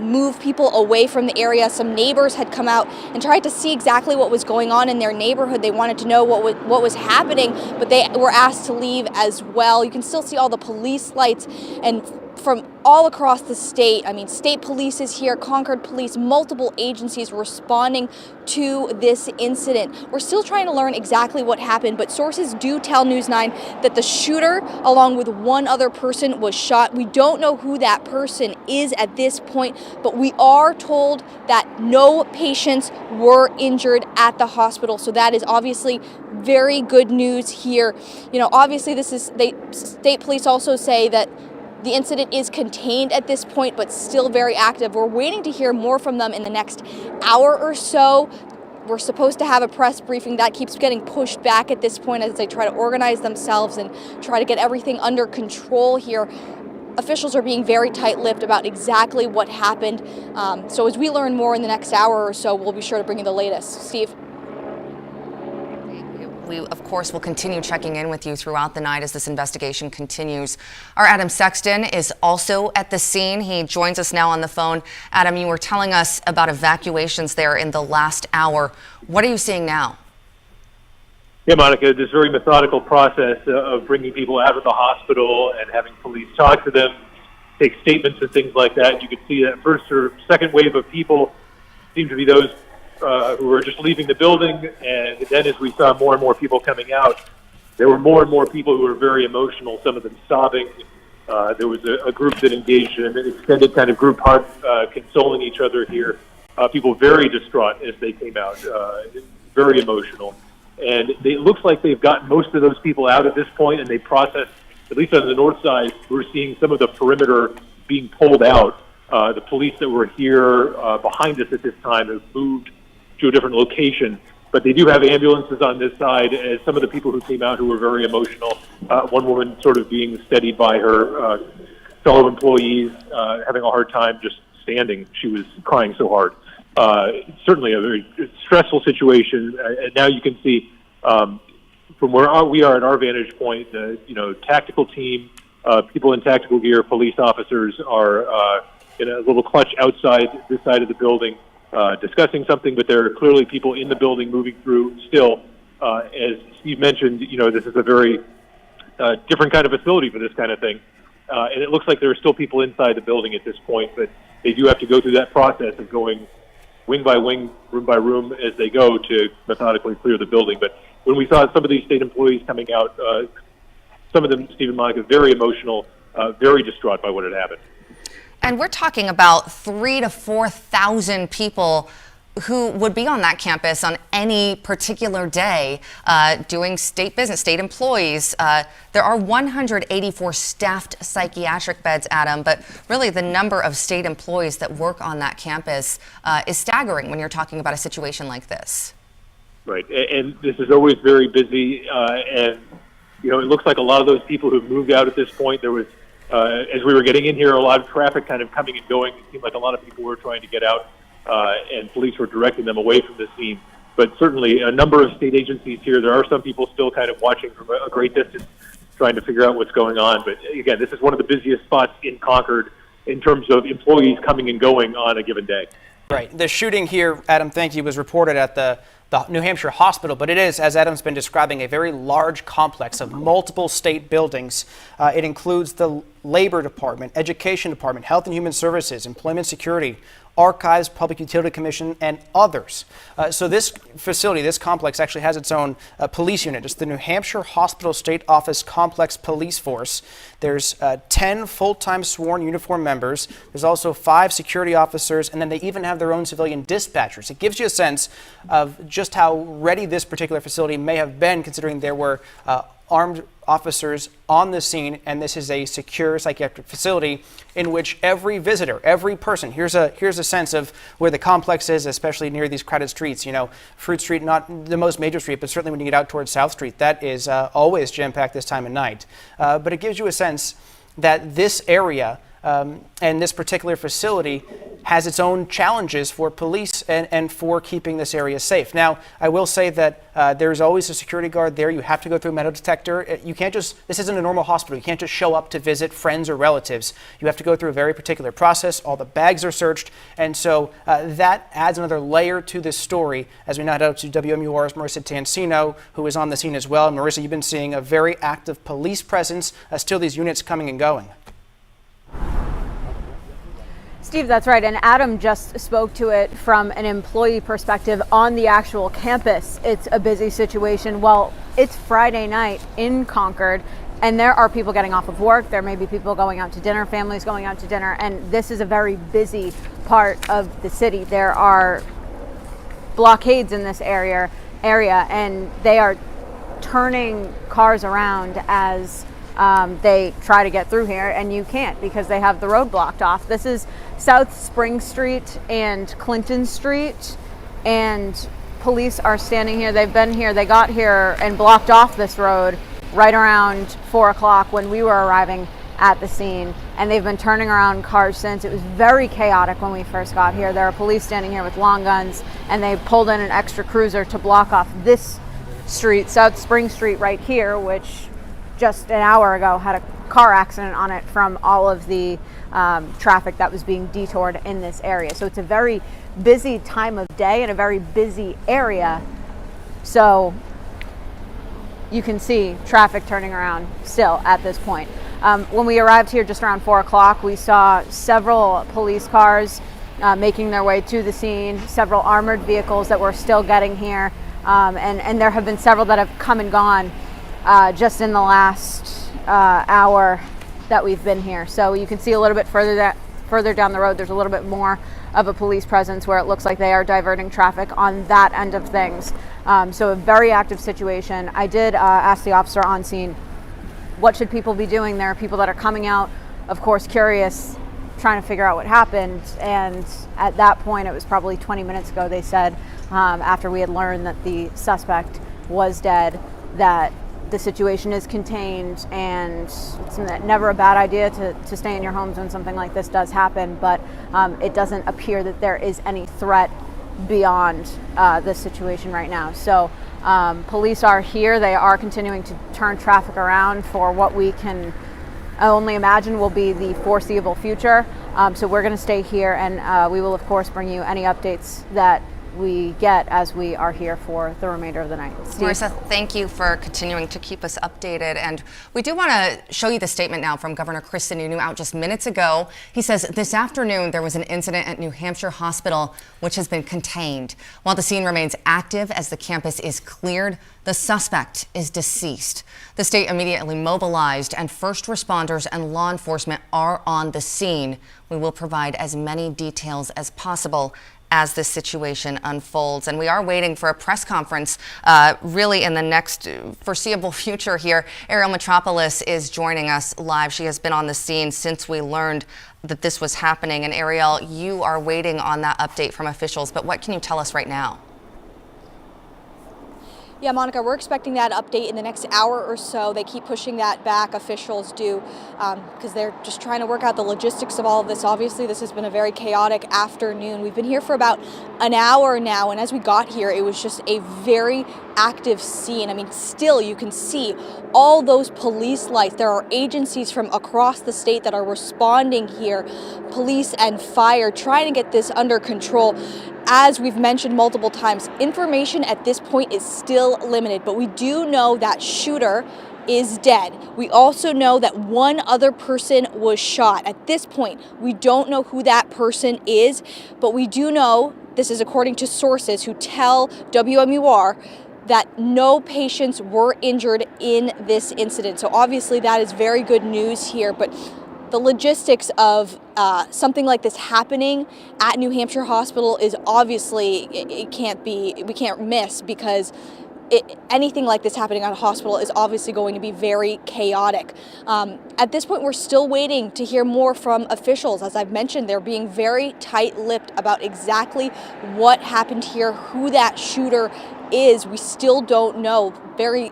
move people away from the area. Some neighbors had come out and tried to see exactly what was going on in their neighborhood. They wanted to know what was happening, but they were asked to leave as well. You can still see all the police lights and from all across the state. I mean, state police is here, Concord police, multiple agencies responding to this incident. We're still trying to learn exactly what happened, but sources do tell News 9 that the shooter, along with one other person, was shot. We don't know who that person is at this point, but we are told that no patients were injured at the hospital. So that is obviously very good news here. You know, obviously state police also say that the incident is contained at this point, but still very active. We're waiting to hear more from them in the next hour or so. We're supposed to have a press briefing. That keeps getting pushed back at this point as they try to organize themselves and try to get everything under control here. Officials are being very tight-lipped about exactly what happened. So as we learn more in the next hour or so, we'll be sure to bring you the latest. Steve? We, of course, will continue checking in with you throughout the night as this investigation continues. Our Adam Sexton is also at the scene. He joins us now on the phone. Adam, you were telling us about evacuations there in the last hour. What are you seeing now? Yeah, Monica, this very methodical process of bringing people out of the hospital and having police talk to them, take statements and things like that. You could see that first or second wave of people seemed to be those who were just leaving the building, and then as we saw more and more people coming out, there were more and more people who were very emotional, some of them sobbing. There was a group that engaged in an extended kind of group hug, consoling each other here. People very distraught as they came out, very emotional. And it looks like they've gotten most of those people out at this point, and they processed, at least on the north side, we're seeing some of the perimeter being pulled out. The police that were here behind us at this time have moved to a different location, but they do have ambulances on this side, as some of the people who came out who were very emotional, one woman sort of being steadied by her fellow employees, having a hard time just standing. She was crying so hard. Certainly a very stressful situation, and now you can see from where we are at our vantage point, the tactical team, people in tactical gear, police officers are in a little clutch outside this side of the building, discussing something, but there are clearly people in the building moving through still. As Steve mentioned, this is a very different kind of facility for this kind of thing, and it looks like there are still people inside the building at this point, but they do have to go through that process of going wing by wing, room by room as they go to methodically clear the building. But when we saw some of these state employees coming out, some of them, Steve and Monica, very emotional, very distraught by what had happened. And we're talking about 3,000 to 4,000 people who would be on that campus on any particular day doing state business, state employees. There are 184 staffed psychiatric beds, Adam, but really the number of state employees that work on that campus is staggering when you're talking about a situation like this. Right, and this is always very busy, and it looks like a lot of those people who've moved out at this point, there was, as we were getting in here, a lot of traffic kind of coming and going. It seemed like a lot of people were trying to get out, and police were directing them away from the scene. But certainly a number of state agencies here, there are some people still kind of watching from a great distance, trying to figure out what's going on. But again, this is one of the busiest spots in Concord in terms of employees coming and going on a given day. Right. The shooting here, Adam, thank you, was reported at the New Hampshire hospital, but it is, as Adam's been describing, a very large complex of multiple state buildings. It includes the Labor Department, Education Department, Health and Human Services, Employment Security, Archives, Public Utility Commission, and others. So this facility, this complex, actually has its own police unit. It's the New Hampshire Hospital State Office Complex Police Force. There's 10 full-time sworn uniform members. There's also 5 security officers, and then they even have their own civilian dispatchers. It gives you a sense of just how ready this particular facility may have been, considering there were armed officers on the scene, and this is a secure psychiatric facility in which every visitor, every person, here's a sense of where the complex is, especially near these crowded streets. Fruit Street, not the most major street, but certainly when you get out towards South Street, that is always jam-packed this time of night. But it gives you a sense that this area and this particular facility has its own challenges for police and for keeping this area safe. Now, I will say that there's always a security guard there. You have to go through a metal detector. You can't just, this isn't a normal hospital. You can't just show up to visit friends or relatives. You have to go through a very particular process. All the bags are searched. And so that adds another layer to this story as we now head out to WMUR's Marissa Tansino, who is on the scene as well. And Marissa, you've been seeing a very active police presence, still these units coming and going. Steve, that's right. And Adam just spoke to it from an employee perspective on the actual campus. It's a busy situation. Well, it's Friday night in Concord, and there are people getting off of work. There may be people going out to dinner, families going out to dinner, and this is a very busy part of the city. There are blockades in this area, and they are turning cars around as they try to get through here, and you can't because they have the road blocked off. This is South Spring Street and Clinton Street, and police are standing here. They've been here. They got here and blocked off this road right around 4 o'clock when we were arriving at the scene, and they've been turning around cars since. It was very chaotic when we first got here. There are police standing here with long guns, and they pulled in an extra cruiser to block off this Street, South Spring Street right here, which just an hour ago had a car accident on it from all of the traffic that was being detoured in this area. So it's a very busy time of day and a very busy area. So you can see traffic turning around still at this point. When we arrived here just around 4 o'clock, we saw several police cars making their way to the scene, several armored vehicles that were still getting here, and there have been several that have come and gone just in the last hour that we've been here. So you can see a little bit further down the road, there's a little bit more of a police presence where it looks like they are diverting traffic on that end of things. So a very active situation. I did ask the officer on scene, what should people be doing? There are people that are coming out, of course, curious, trying to figure out what happened. And at that point, it was probably 20 minutes ago, they said, after we had learned that the suspect was dead, that the situation is contained, and it's never a bad idea to stay in your homes when something like this does happen, but it doesn't appear that there is any threat beyond this situation right now. So police are here. They are continuing to turn traffic around for what we can only imagine will be the foreseeable future. So we're going to stay here, and we will, of course, bring you any updates that we get as we are here for the remainder of the night. Steve? Marissa, thank you for continuing to keep us updated. And we do want to show you the statement now from Governor Chris Sununu out just minutes ago. He says this afternoon there was an incident at New Hampshire Hospital which has been contained. While the scene remains active as the campus is cleared, the suspect is deceased. The state immediately mobilized, and first responders and law enforcement are on the scene. We will provide as many details as possible as this situation unfolds. And we are waiting for a press conference really in the next foreseeable future here. Ariel Metropolis is joining us live. She has been on the scene since we learned that this was happening. And Ariel, you are waiting on that update from officials, but what can you tell us right now? Yeah, Monica, we're expecting that update in the next hour or so. They keep pushing that back, officials do, because they're just trying to work out the logistics of all of this. Obviously, this has been a very chaotic afternoon. We've been here for about an hour now, and as we got here, it was just a very active scene. I mean, still, you can see all those police lights. There are agencies from across the state that are responding here, police and fire, trying to get this under control. As we've mentioned multiple times, information at this point is still limited, but we do know that shooter is dead. We also know that one other person was shot. At this point, we don't know who that person is, but we do know, this is according to sources who tell WMUR, that no patients were injured in this incident. So obviously that is very good news here, but the logistics of something like this happening at New Hampshire Hospital is obviously, we can't miss, because anything like this happening at a hospital is obviously going to be very chaotic. At this point, we're still waiting to hear more from officials. As I've mentioned, they're being very tight-lipped about exactly what happened here, who that shooter is. We still don't know. Very,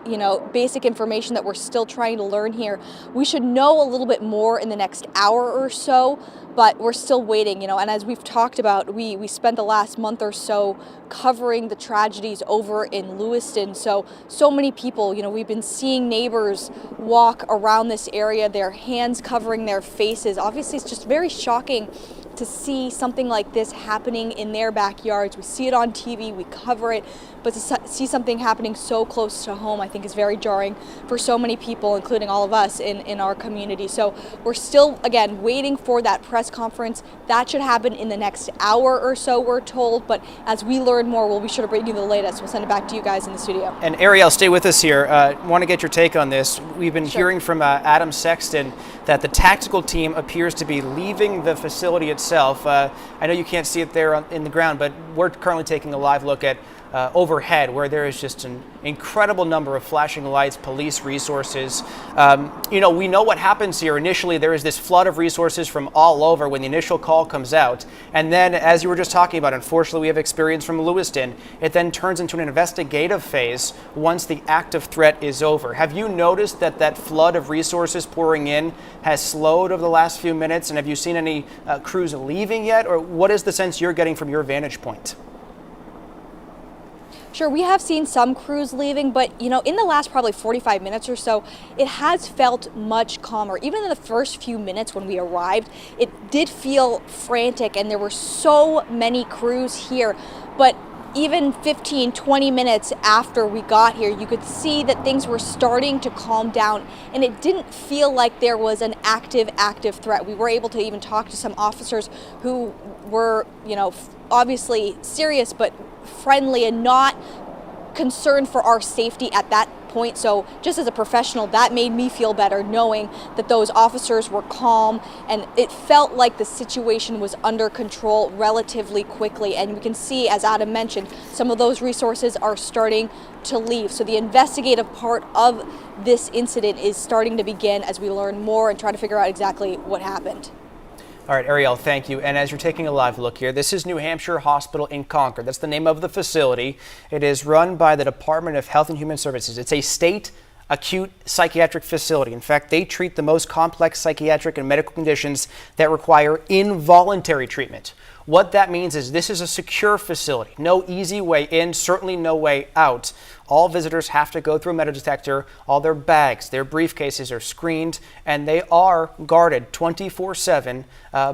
basic information that we're still trying to learn here. We should know a little bit more in the next hour or so, but we're still waiting, and as we've talked about, we spent the last month or so covering the tragedies over in Lewiston. So many people, we've been seeing neighbors walk around this area, their hands covering their faces. Obviously, it's just very shocking to see something like this happening in their backyards. We see it on TV, we cover it, but to see something happening so close to home, I think is very jarring for so many people, including all of us in our community. So we're still, again, waiting for that press conference. That should happen in the next hour or so, we're told, but as we learn more, we'll be sure to bring you the latest. We'll send it back to you guys in the studio. And Ariel, stay with us here. Want to get your take on this. We've been hearing from Adam Sexton that the tactical team appears to be leaving the facility itself. I know you can't see it there in the ground, but we're currently taking a live look at overhead, where there is just an incredible number of flashing lights, police resources. We know what happens here. Initially, there is this flood of resources from all over when the initial call comes out. And then, as you were just talking about, unfortunately, we have experience from Lewiston. It then turns into an investigative phase once the active threat is over. Have you noticed that flood of resources pouring in has slowed over the last few minutes? And have you seen any crews leaving yet? Or what is the sense you're getting from your vantage point? Sure, we have seen some crews leaving, but you know, in the last probably 45 minutes or so, it has felt much calmer. Even in the first few minutes when we arrived, it did feel frantic and there were so many crews here. But even 15, 20 minutes after we got here, you could see that things were starting to calm down and it didn't feel like there was an active threat. We were able to even talk to some officers who were, you know, obviously serious but friendly and not concerned for our safety at that point. So just as a professional, that made me feel better knowing that those officers were calm and it felt like the situation was under control relatively quickly. And we can see, as Adam mentioned, some of those resources are starting to leave. So the investigative part of this incident is starting to begin as we learn more and try to figure out exactly what happened. All right, Ariel, thank you. And as you're taking a live look here, this is New Hampshire Hospital in Concord. That's the name of the facility. It is run by the Department of Health and Human Services. It's a state acute psychiatric facility. In fact, they treat the most complex psychiatric and medical conditions that require involuntary treatment. What that means is this is a secure facility. No easy way in, certainly no way out. All visitors have to go through a metal detector. All their bags, their briefcases are screened, and they are guarded 24/7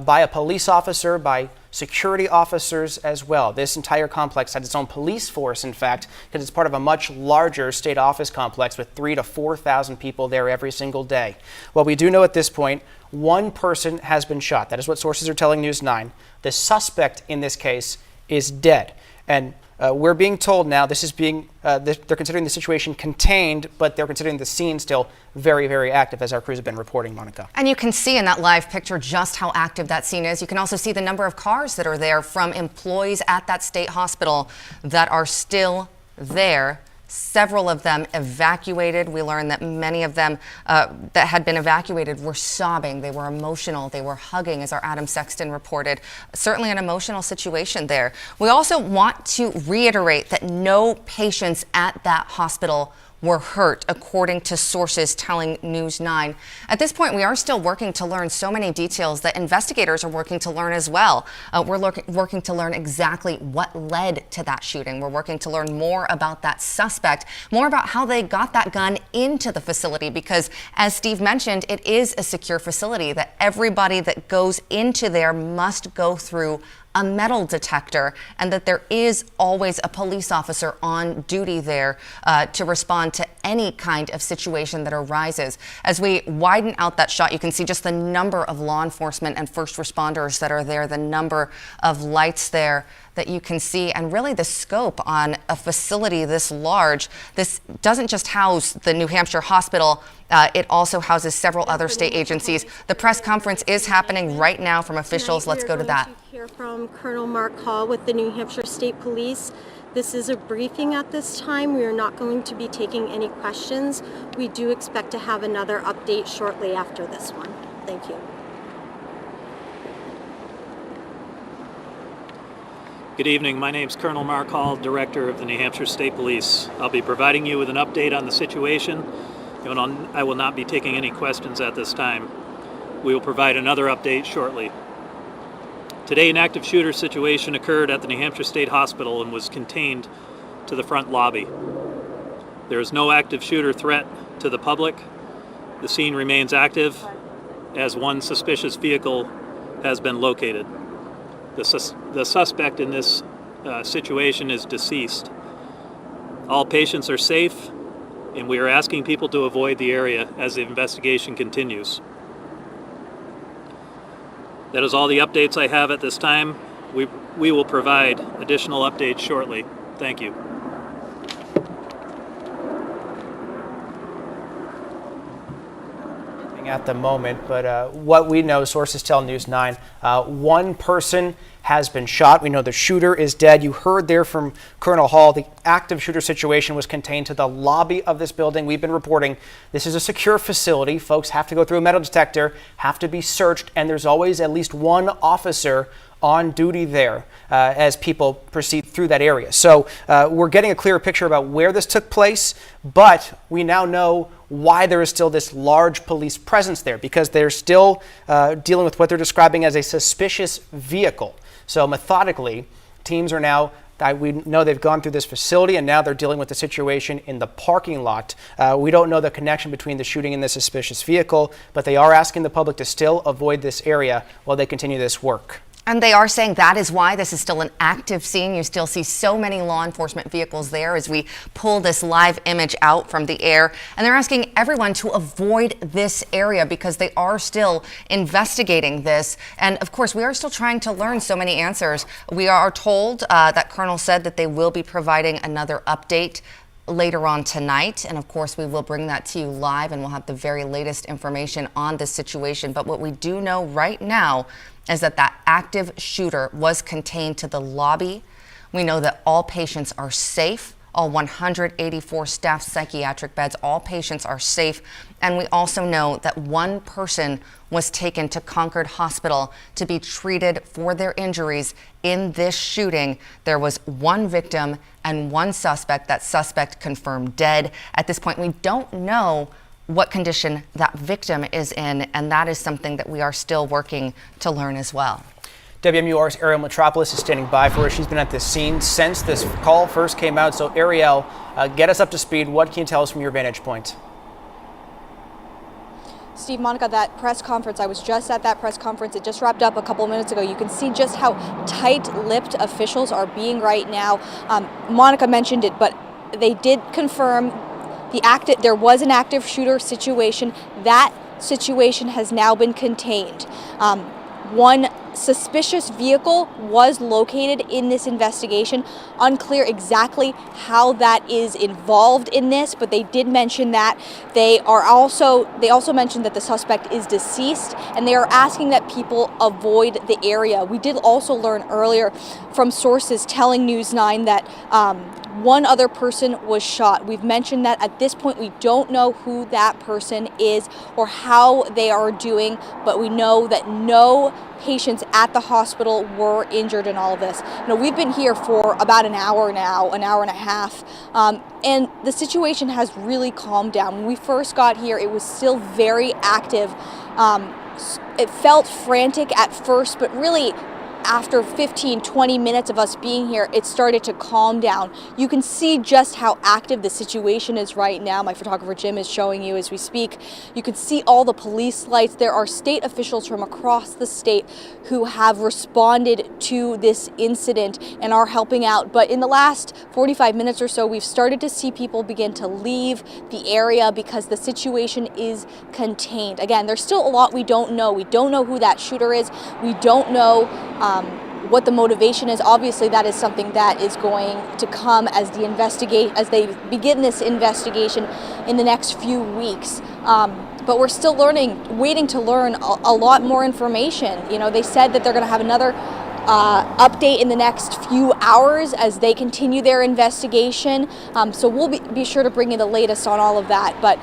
by a police officer, by security officers as well. This entire complex has its own police force, in fact, because it's part of a much larger state office complex with 3,000 to 4,000 people there every single day. Well, we do know at this point, one person has been shot. That is what sources are telling News 9. The suspect in this case is dead. And we're being told now this is being, they're considering the situation contained, but they're considering the scene still very, very active, as our crews have been reporting, Monica. And you can see in that live picture just how active that scene is. You can also see the number of cars that are there from employees at that state hospital that are still there. Several of them evacuated. We learned that many of them that had been evacuated were sobbing. They were emotional. They were hugging, as our Adam Sexton reported. Certainly an emotional situation there. We also want to reiterate that no patients at that hospital were hurt, according to sources telling News 9. At this point, we are still working to learn so many details that investigators are working to learn as well. We're working to learn exactly what led to that shooting. We're working to learn more about that suspect, more about how they got that gun into the facility, because as Steve mentioned, it is a secure facility that everybody that goes into there must go through a metal detector, and that there is always a police officer on duty there to respond to any kind of situation that arises. As we widen out that shot, you can see just the number of law enforcement and first responders that are there, the number of lights there that you can see, and really the scope on a facility this large. This doesn't just house the New Hampshire Hospital, it also houses several other state agencies. The press conference is happening right now from officials. Let's go to that. Hear from Colonel Mark Hall with the New Hampshire State Police. This is a briefing at this time. We are not going to be taking any questions. We do expect to have another update shortly after this one. Thank you. Good evening. My name is Colonel Mark Hall, Director of the New Hampshire State Police. I'll be providing you with an update on the situation. I will not be taking any questions at this time. We will provide another update shortly. Today, an active shooter situation occurred at the New Hampshire State Hospital and was contained to the front lobby. There is no active shooter threat to the public. The scene remains active as one suspicious vehicle has been located. The suspect in this situation is deceased. All patients are safe, and we are asking people to avoid the area as the investigation continues. That is all the updates I have at this time. We will provide additional updates shortly. Thank you. At the moment, but what we know, sources tell News 9, one person has been shot. We know the shooter is dead. You heard there from Colonel Hall, the active shooter situation was contained to the lobby of this building. We've been reporting this is a secure facility. Folks have to go through a metal detector, have to be searched, and there's always at least one officer on duty there as people proceed through that area. So we're getting a clearer picture about where this took place, but we now know why there is still this large police presence there, because they're still dealing with what they're describing as a suspicious vehicle. So methodically, teams are now We know they've gone through this facility and now they're dealing with the situation in the parking lot. We don't know the connection between the shooting and the suspicious vehicle, but they are asking the public to still avoid this area while they continue this work. And they are saying that is why this is still an active scene. You still see so many law enforcement vehicles there as we pull this live image out from the air. And they're asking everyone to avoid this area because they are still investigating this. And of course, we are still trying to learn so many answers. We are told that Colonel said that they will be providing another update later on tonight, and of course we will bring that to you live, and we'll have the very latest information on this situation. But what we do know right now is that that active shooter was contained to the lobby. We know that all patients are safe. All 184 staff psychiatric beds, all patients are safe. And we also know that one person was taken to Concord Hospital to be treated for their injuries in this shooting. There was one victim and one suspect. That suspect confirmed dead. At this point, we don't know what condition that victim is in, and that is something that we are still working to learn as well. WMUR's Ariel Metropolis is standing by for us. She's been at this scene since this call first came out. So Ariel, get us up to speed. What can you tell us from your vantage point? Steve, Monica, that press conference, I was just at that press conference. It just wrapped up a couple minutes ago. You can see just how tight-lipped officials are being right now. Monica mentioned it, but they did confirm there was an active shooter situation. That situation has now been contained. One suspicious vehicle was located in this investigation. Unclear exactly how that is involved in this, but they did mention that. They also mentioned that the suspect is deceased, and they are asking that people avoid the area. We did also learn earlier from sources telling News 9 that one other person was shot. We've mentioned that at this point we don't know who that person is or how they are doing, but we know that no patients at the hospital were injured in all of this. We've been here for about an hour now, an hour and a half, and the situation has really calmed down. When we first got here, it was still very active. It felt frantic at first, but really after 15-20 minutes of us being here, it started to calm down. You can see just how active the situation is right now. My photographer Jim is showing you as we speak. You can see all the police lights. There are state officials from across the state who have responded to this incident and are helping out. But in the last 45 minutes or so, we've started to see people begin to leave the area because the situation is contained. Again, there's still a lot we don't know. We don't know who that shooter is. We don't know what the motivation is. Obviously, that is something that is going to come as they begin this investigation in the next few weeks. But we're still waiting to learn a lot more information. They said that they're going to have another update in the next few hours as they continue their investigation. So we'll be sure to bring you the latest on all of that. But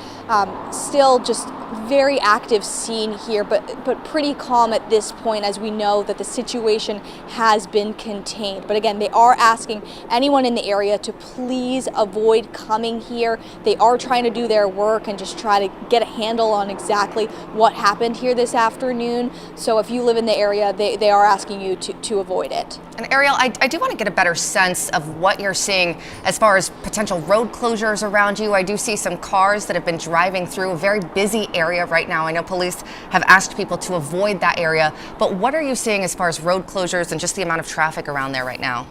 still just very active scene here, but pretty calm at this point as we know that the situation has been contained. But again, they are asking anyone in the area to please avoid coming here. They are trying to do their work and just try to get a handle on exactly what happened here this afternoon. So if you live in the area, they are asking you to avoid it. And Ariel, I do want to get a better sense of what you're seeing as far as potential road closures around you. I do see some cars that have been driving through a very busy area right now. I know police have asked people to avoid that area, but what are you seeing as far as road closures and just the amount of traffic around there right now?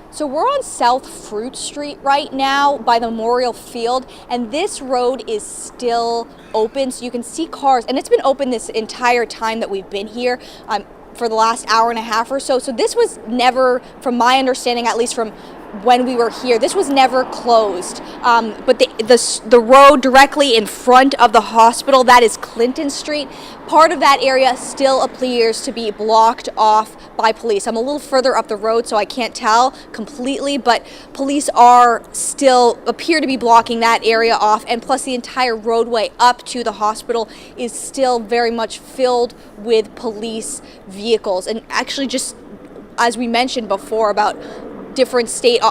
So we're on South Fruit Street right now by the Memorial Field, and this road is still open, so you can see cars, and it's been open this entire time that we've been here. For the last hour and a half or so. So this was never, from my understanding, at least from when we were here, this was never closed. But the road directly in front of the hospital, that is Clinton Street. Part of that area still appears to be blocked off by police. I'm a little further up the road, so I can't tell completely, but police appear to be blocking that area off, and plus the entire roadway up to the hospital is still very much filled with police vehicles. And actually, just as we mentioned before about different state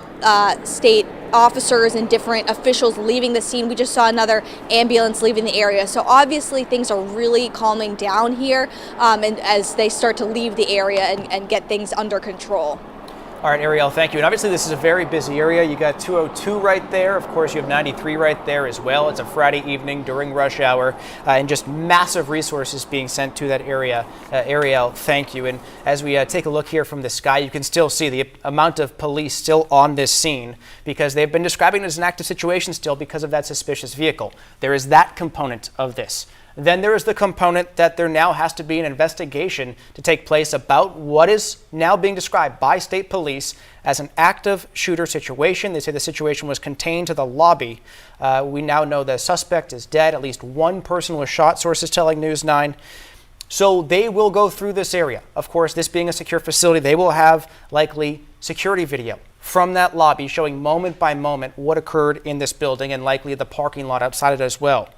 officers and different officials leaving the scene, we just saw another ambulance leaving the area. So obviously things are really calming down here, and as they start to leave the area and get things under control. All right, Ariel, thank you. And obviously this is a very busy area. You got 202 right there. Of course, you have 93 right there as well. It's a Friday evening during rush hour, and just massive resources being sent to that area. Ariel, thank you. And as we take a look here from the sky, you can still see the amount of police still on this scene because they've been describing it as an active situation still because of that suspicious vehicle. There is that component of this. Then there is the component that there now has to be an investigation to take place about what is now being described by state police as an active shooter situation. They say the situation was contained to the lobby. We now know the suspect is dead. At least one person was shot, sources telling News 9. So they will go through this area. Of course, this being a secure facility, they will have likely security video from that lobby showing moment by moment what occurred in this building and likely the parking lot outside it as well.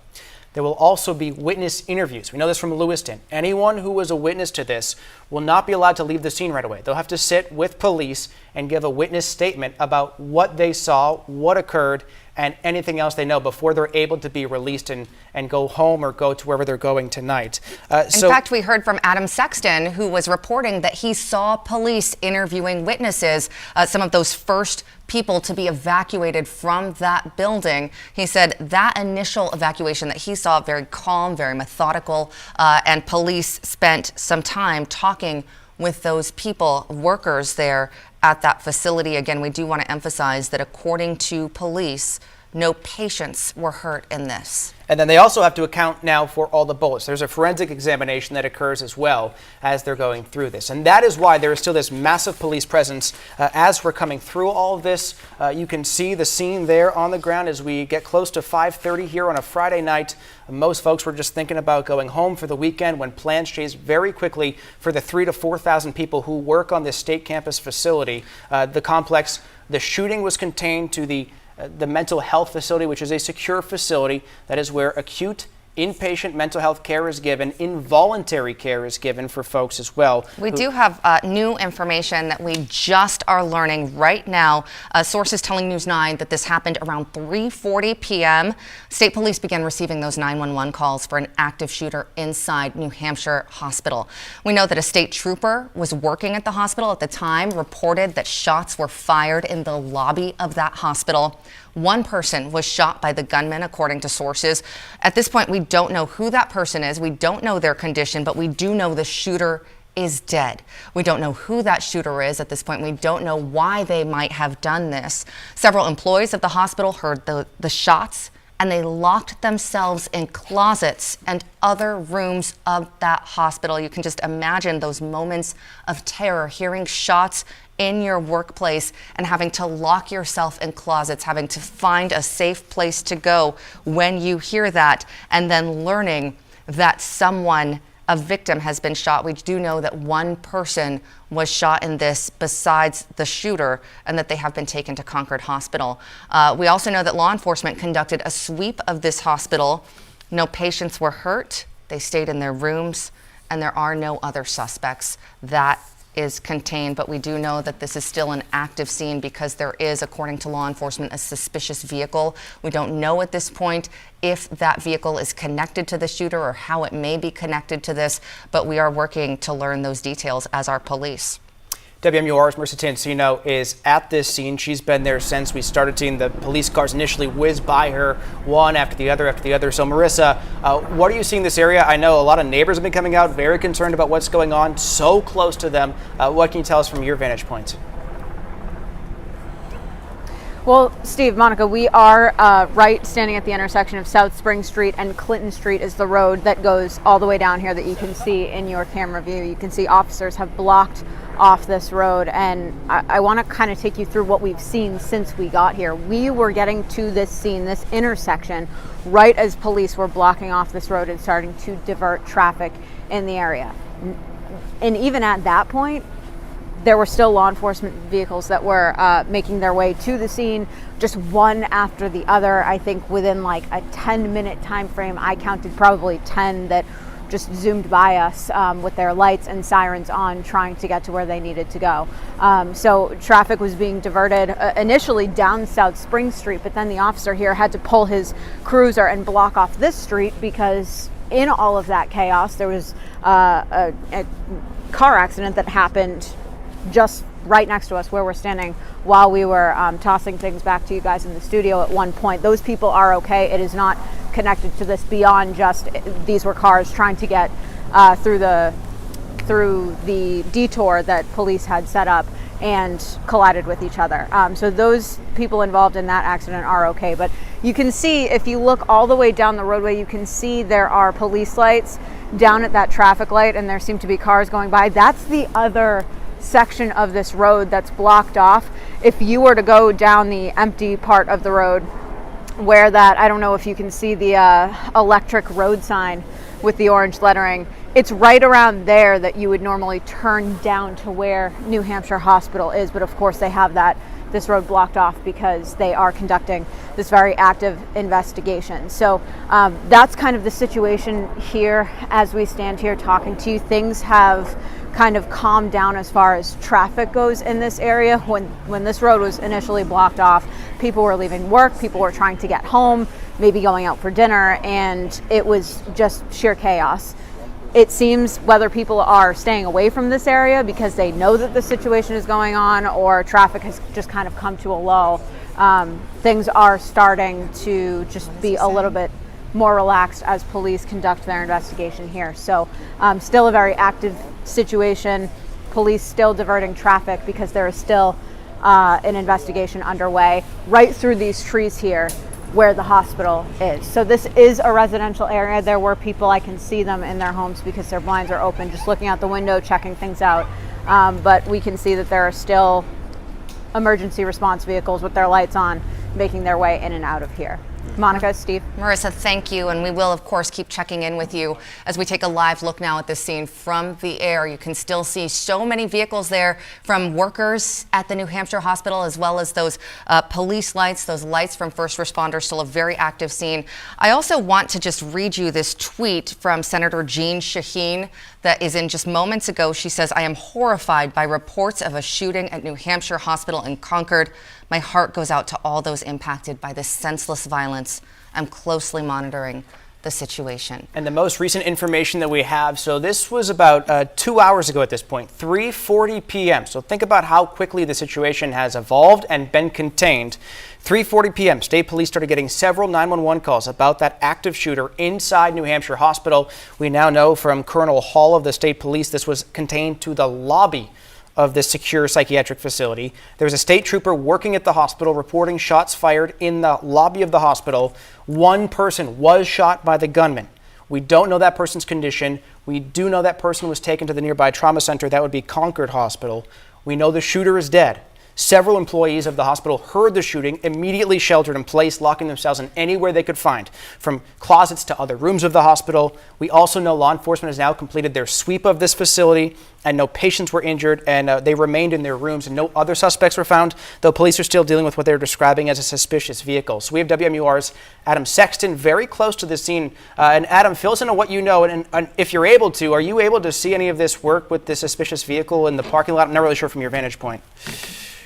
There will also be witness interviews. We know this from Lewiston. Anyone who was a witness to this will not be allowed to leave the scene right away. They'll have to sit with police and give a witness statement about what they saw, what occurred, and anything else they know before they're able to be released and go home or go to wherever they're going tonight. In fact, we heard from Adam Sexton, who was reporting that he saw police interviewing witnesses, some of those first people to be evacuated from that building. He said that initial evacuation that he saw, very calm, very methodical, and police spent some time talking with those people, workers there at that facility. Again, we do want to emphasize that according to police, no patients were hurt in this. And then they also have to account now for all the bullets. There's a forensic examination that occurs as well as they're going through this. And that is why there is still this massive police presence as we're coming through all of this. You can see the scene there on the ground as we get close to 5:30 here on a Friday night. Most folks were just thinking about going home for the weekend when plans changed very quickly for the 3,000 to 4,000 people who work on this state campus facility. The complex, the shooting was contained to the mental health facility, which is a secure facility. That is where acute inpatient mental health care is given. Involuntary care is given for folks as well. We do have new information that we just are learning right now. Sources telling News 9 that this happened around 3:40 p.m. State police began receiving those 911 calls for an active shooter inside New Hampshire hospital. We know that a state trooper was working at the hospital at the time, reported that shots were fired in the lobby of that hospital. One person was shot by the gunman, according to sources. At this point, we don't know who that person is. We don't know their condition, but we do know the shooter is dead. We don't know who that shooter is at this point. We don't know why they might have done this. Several employees of the hospital heard the shots, and they locked themselves in closets and other rooms of that hospital. You can just imagine those moments of terror, hearing shots in your workplace and having to lock yourself in closets, having to find a safe place to go when you hear that, and then learning that someone, a victim, has been shot. We do know that one person was shot in this besides the shooter, and that they have been taken to Concord Hospital. We also know that law enforcement conducted a sweep of this hospital. No patients were hurt. They stayed in their rooms, and there are no other suspects. That is contained, but we do know that this is still an active scene because there is, according to law enforcement, a suspicious vehicle. We don't know at this point if that vehicle is connected to the shooter or how it may be connected to this, but we are working to learn those details as our police. WMUR's Marissa Tancino is at this scene. She's been there since we started seeing the police cars initially whiz by her, one after the other after the other. So Marissa, what are you seeing in this area? I know a lot of neighbors have been coming out, very concerned about what's going on, so close to them. What can you tell us from your vantage point? Well, Steve, Monica, we are right standing at the intersection of South Spring Street and Clinton Street is the road that goes all the way down here that you can see in your camera view. You can see officers have blocked off this road, and I want to kind of take you through what we've seen since we got here. We were getting to this scene, this intersection, right as police were blocking off this road and starting to divert traffic in the area. And even at that point, there were still law enforcement vehicles that were making their way to the scene, just one after the other. I think within like a 10-minute time frame, I counted probably 10 that just zoomed by us with their lights and sirens on, trying to get to where they needed to go. So traffic was being diverted initially down South Spring Street, but then the officer here had to pull his cruiser and block off this street because in all of that chaos, there was a car accident that happened just right next to us where we're standing while we were tossing things back to you guys in the studio at one point. Those people are okay. It is not connected to this beyond just these were cars trying to get through the detour that police had set up and collided with each other. So those people involved in that accident are okay. But you can see, if you look all the way down the roadway, you can see there are police lights down at that traffic light, and there seem to be cars going by. That's the other section of this road that's blocked off. If you were to go down the empty part of the road where that, I don't know if you can see the electric road sign with the orange lettering, it's right around there that you would normally turn down to where New Hampshire Hospital is, but of course they have this road blocked off because they are conducting this very active investigation. So that's kind of the situation here as we stand here talking to you. Things have kind of calmed down as far as traffic goes in this area. When this road was initially blocked off, people were leaving work, people were trying to get home, maybe going out for dinner, and it was just sheer chaos. It seems whether people are staying away from this area because they know that the situation is going on or traffic has just kind of come to a lull, things are starting to just be a little bit more relaxed as police conduct their investigation here. So still a very active situation. Police still diverting traffic because there is still an investigation underway right through these trees here where the hospital is. So this is a residential area. There were people, I can see them in their homes because their blinds are open, just looking out the window, checking things out. But we can see that there are still emergency response vehicles with their lights on, making their way in and out of here. Monica, Steve. Marissa, thank you. And we will, of course, keep checking in with you as we take a live look now at this scene from the air. You can still see so many vehicles there from workers at the New Hampshire hospital, as well as those police lights, those lights from first responders. Still a very active scene. I also want to just read you this tweet from Senator Jean Shaheen that is in just moments ago. She says, "I am horrified by reports of a shooting at New Hampshire Hospital in Concord. My heart goes out to all those impacted by this senseless violence. I'm closely monitoring the situation." And the most recent information that we have, so this was about 2 hours ago at this point, 3:40 p.m. So think about how quickly the situation has evolved and been contained. 3:40 p.m., state police started getting several 911 calls about that active shooter inside New Hampshire Hospital. We now know from Colonel Hall of the state police this was contained to the lobby of this secure psychiatric facility. There was a state trooper working at the hospital reporting shots fired in the lobby of the hospital. One person was shot by the gunman. We don't know that person's condition. We do know that person was taken to the nearby trauma center. That would be Concord Hospital. We know the shooter is dead. Several employees of the hospital heard the shooting, immediately sheltered in place, locking themselves in anywhere they could find, from closets to other rooms of the hospital. We also know law enforcement has now completed their sweep of this facility, and no patients were injured, and they remained in their rooms, and no other suspects were found, though police are still dealing with what they're describing as a suspicious vehicle. So we have WMUR's Adam Sexton very close to the scene. And Adam, fill us in on what you know, and if you're able to, are you able to see any of this work with this suspicious vehicle in the parking lot? I'm not really sure from your vantage point.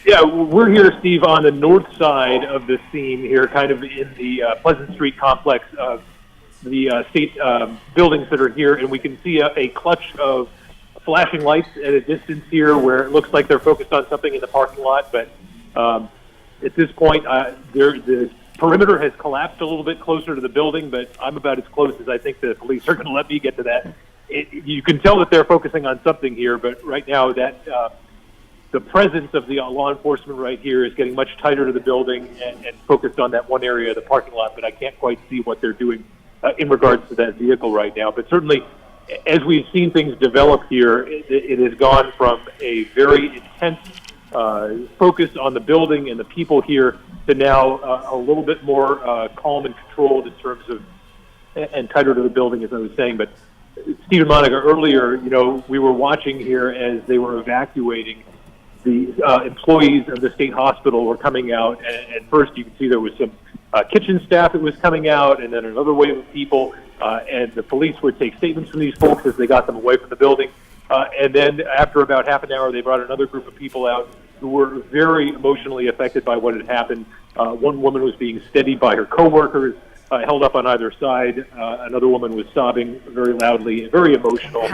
Yeah, we're here, Steve, on the north side of the scene here, kind of in the Pleasant Street complex of the state buildings that are here, and we can see a clutch of flashing lights at a distance here where it looks like they're focused on something in the parking lot, but at this point, the perimeter has collapsed a little bit closer to the building, but I'm about as close as I think the police are going to let me get to that. You can tell that they're focusing on something here, but right now that the presence of the law enforcement right here is getting much tighter to the building and focused on that one area of the parking lot, but I can't quite see what they're doing in regards to that vehicle right now. But certainly, as we've seen things develop here, it has gone from a very intense focus on the building and the people here to now a little bit more calm and controlled in terms of, and tighter to the building, as I was saying. But Steve and Monica, earlier, we were watching here as they were evacuating. The employees of the state hospital were coming out, and first you can see there was some kitchen staff that was coming out, and then another wave of people, and the police would take statements from these folks as they got them away from the building. And then after about half an hour, they brought another group of people out who were very emotionally affected by what had happened. One woman was being steadied by her coworkers. held up on either side. Another woman was sobbing very loudly, very emotional.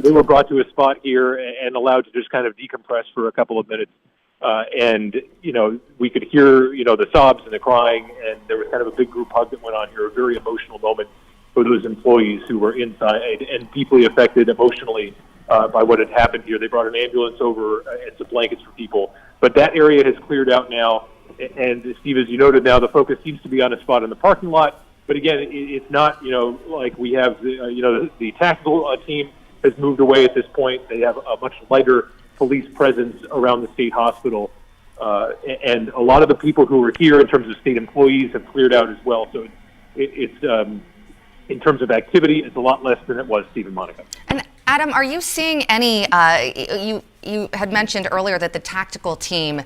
They were brought to a spot here and allowed to just kind of decompress for a couple of minutes. And, we could hear, the sobs and the crying, and there was kind of a big group hug that went on here, a very emotional moment for those employees who were inside and deeply affected emotionally by what had happened here. They brought an ambulance over and some blankets for people. But that area has cleared out now. And Steve, as you noted now, the focus seems to be on a spot in the parking lot. But again, it's not, like we have, the tactical team has moved away at this point. They have a much lighter police presence around the state hospital. And a lot of the people who were here in terms of state employees have cleared out as well. So it's in terms of activity, it's a lot less than it was, Steve and Monica. And Adam, are you seeing any, you had mentioned earlier that the tactical team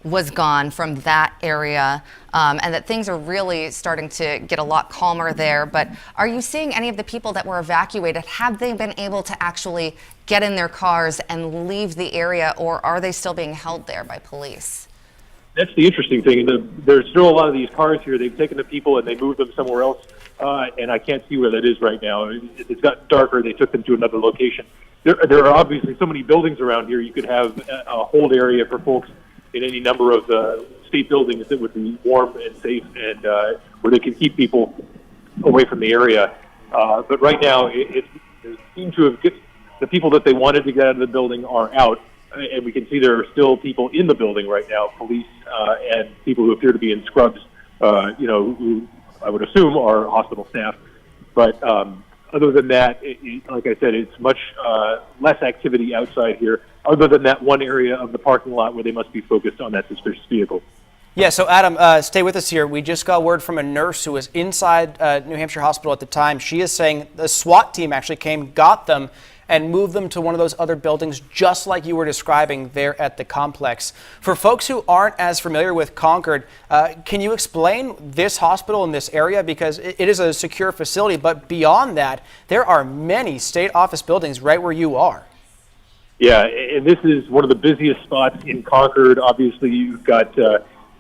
was gone from that area and that things are really starting to get a lot calmer there. But are you seeing any of the people that were evacuated, have they been able to actually get in their cars and leave the area, or are they still being held there by police? That's the interesting thing. There's still a lot of these cars here. They've taken the people and they moved them somewhere else, and I can't see where that is right now. It's gotten darker. They took them to another location. There are obviously so many buildings around here. You could have a hold area for folks in any number of state buildings that would be warm and safe and where they can keep people away from the area. But right now, it seems to have the people that they wanted to get out of the building are out. And we can see there are still people in the building right now, police and people who appear to be in scrubs, who I would assume are hospital staff. But other than that, like I said, it's much less activity outside here, other than that one area of the parking lot where they must be focused on that suspicious vehicle. Yeah, so Adam, stay with us here. We just got word from a nurse who was inside New Hampshire Hospital at the time. She is saying the SWAT team actually came, got them, and move them to one of those other buildings, just like you were describing there at the complex. For folks who aren't as familiar with Concord, can you explain this hospital in this area? Because it is a secure facility, but beyond that, there are many state office buildings right where you are. Yeah, and this is one of the busiest spots in Concord. Obviously, you've got,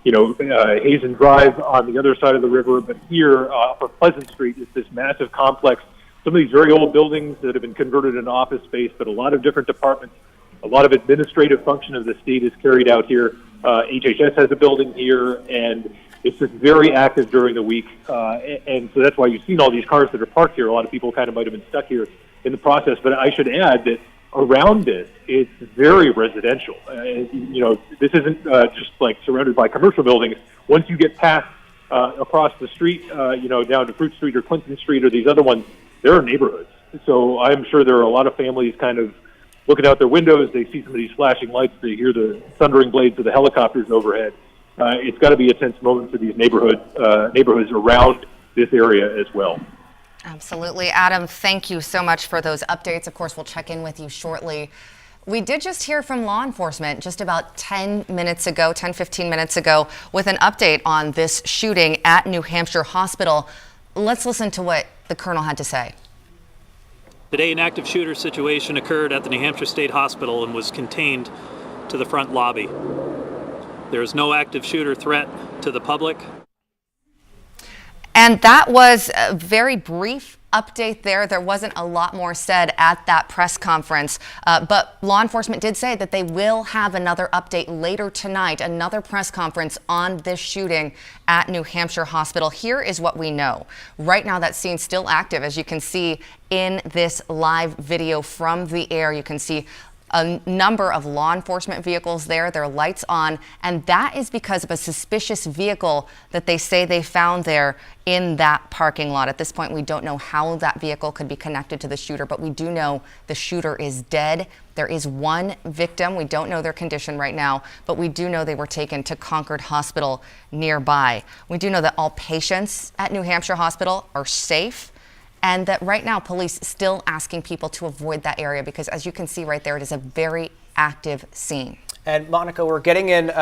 Hazen Drive on the other side of the river, but here off of Pleasant Street is this massive complex. Some of these very old buildings that have been converted into office space, but a lot of different departments, a lot of administrative function of the state is carried out here. HHS has a building here, and it's just very active during the week. And so that's why you've seen all these cars that are parked here. A lot of people kind of might have been stuck here in the process. But I should add that around this, it's very residential. This isn't just like surrounded by commercial buildings. Once you get past across the street, down to Fruit Street or Clinton Street or these other ones, there are neighborhoods. So I'm sure there are a lot of families kind of looking out their windows. They see some of these flashing lights. They hear the thundering blades of the helicopters overhead. It's got to be a tense moment for these neighborhoods around this area as well. Absolutely. Adam, thank you so much for those updates. Of course, we'll check in with you shortly. We did just hear from law enforcement just about 15 minutes ago, with an update on this shooting at New Hampshire Hospital. Let's listen to what the colonel had to say. Today, an active shooter situation occurred at the New Hampshire State Hospital and was contained to the front lobby. There is no active shooter threat to the public. And that was a very brief update there. There wasn't a lot more said at that press conference, but law enforcement did say that they will have another update later tonight, another press conference on this shooting at New Hampshire Hospital. Here is what we know. Right now, that scene's still active, as you can see in this live video from the air. You can see a number of law enforcement vehicles there, their lights on, and that is because of a suspicious vehicle that they say they found there in that parking lot. At this point, we don't know how that vehicle could be connected to the shooter, but we do know the shooter is dead. There is one victim. We don't know their condition right now, but we do know they were taken to Concord Hospital nearby. We do know that all patients at New Hampshire Hospital are safe, and that right now police still asking people to avoid that area because, as you can see right there, it is a very active scene. And Monica, we're getting in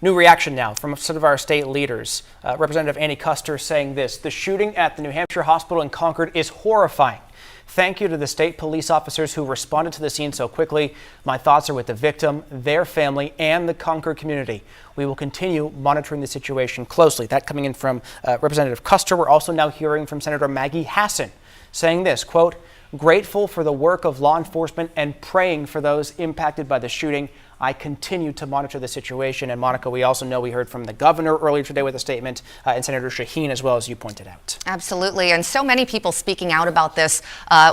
new reaction now from some of our state leaders. Representative Annie Custer saying this: the shooting at the New Hampshire Hospital in Concord is horrifying. Thank you to the state police officers who responded to the scene so quickly. My thoughts are with the victim, their family, and the Concord community. We will continue monitoring the situation closely. That coming in from Representative Custer. We're also now hearing from Senator Maggie Hassan saying this, quote, grateful for the work of law enforcement and praying for those impacted by the shooting. I continue to monitor the situation. And Monica, we also know we heard from the governor earlier today with a statement and Senator Shaheen as well, as you pointed out. Absolutely. And so many people speaking out about this,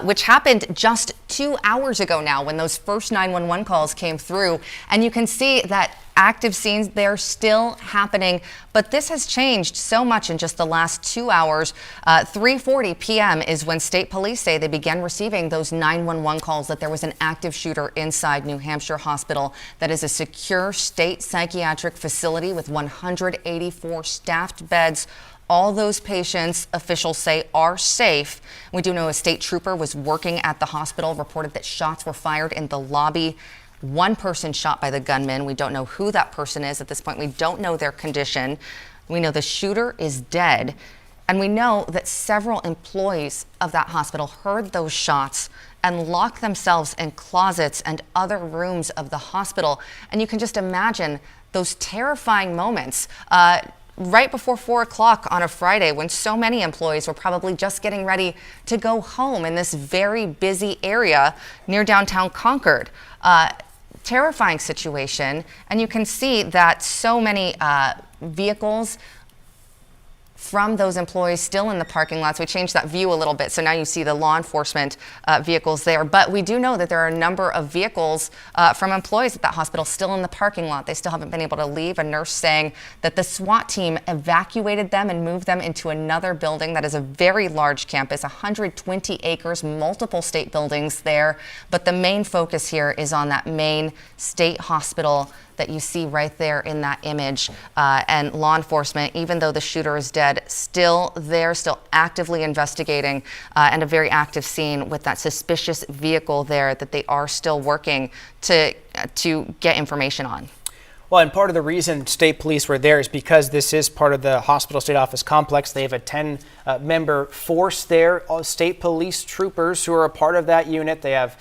which happened just 2 hours ago now when those first 911 calls came through. And you can see that active scenes, they're still happening, but this has changed so much in just the last 2 hours. 3:40 p.m. is when state police say they began receiving those 911 calls that there was an active shooter inside New Hampshire Hospital. That is a secure state psychiatric facility with 184 staffed beds. All those patients, officials say, are safe. We do know a state trooper was working at the hospital, reported that shots were fired in the lobby. One person shot by the gunman. We don't know who that person is at this point. We don't know their condition. We know the shooter is dead. And we know that several employees of that hospital heard those shots and locked themselves in closets and other rooms of the hospital. And you can just imagine those terrifying moments right before 4 o'clock on a Friday when so many employees were probably just getting ready to go home in this very busy area near downtown Concord. Terrifying situation. And you can see that so many vehicles from those employees still in the parking lots. We changed that view a little bit, so now you see the law enforcement vehicles there. But we do know that there are a number of vehicles from employees at that hospital still in the parking lot. They still haven't been able to leave. A nurse saying that the SWAT team evacuated them and moved them into another building that is a very large campus, 120 acres, multiple state buildings there. But the main focus here is on that main state hospital that you see right there in that image. And law enforcement, even though the shooter is dead, still there, still actively investigating, and a very active scene with that suspicious vehicle there that they are still working to get information on. Well, and part of the reason state police were there is because this is part of the hospital state office complex. They have a 10-member force there, state police troopers who are a part of that unit. They have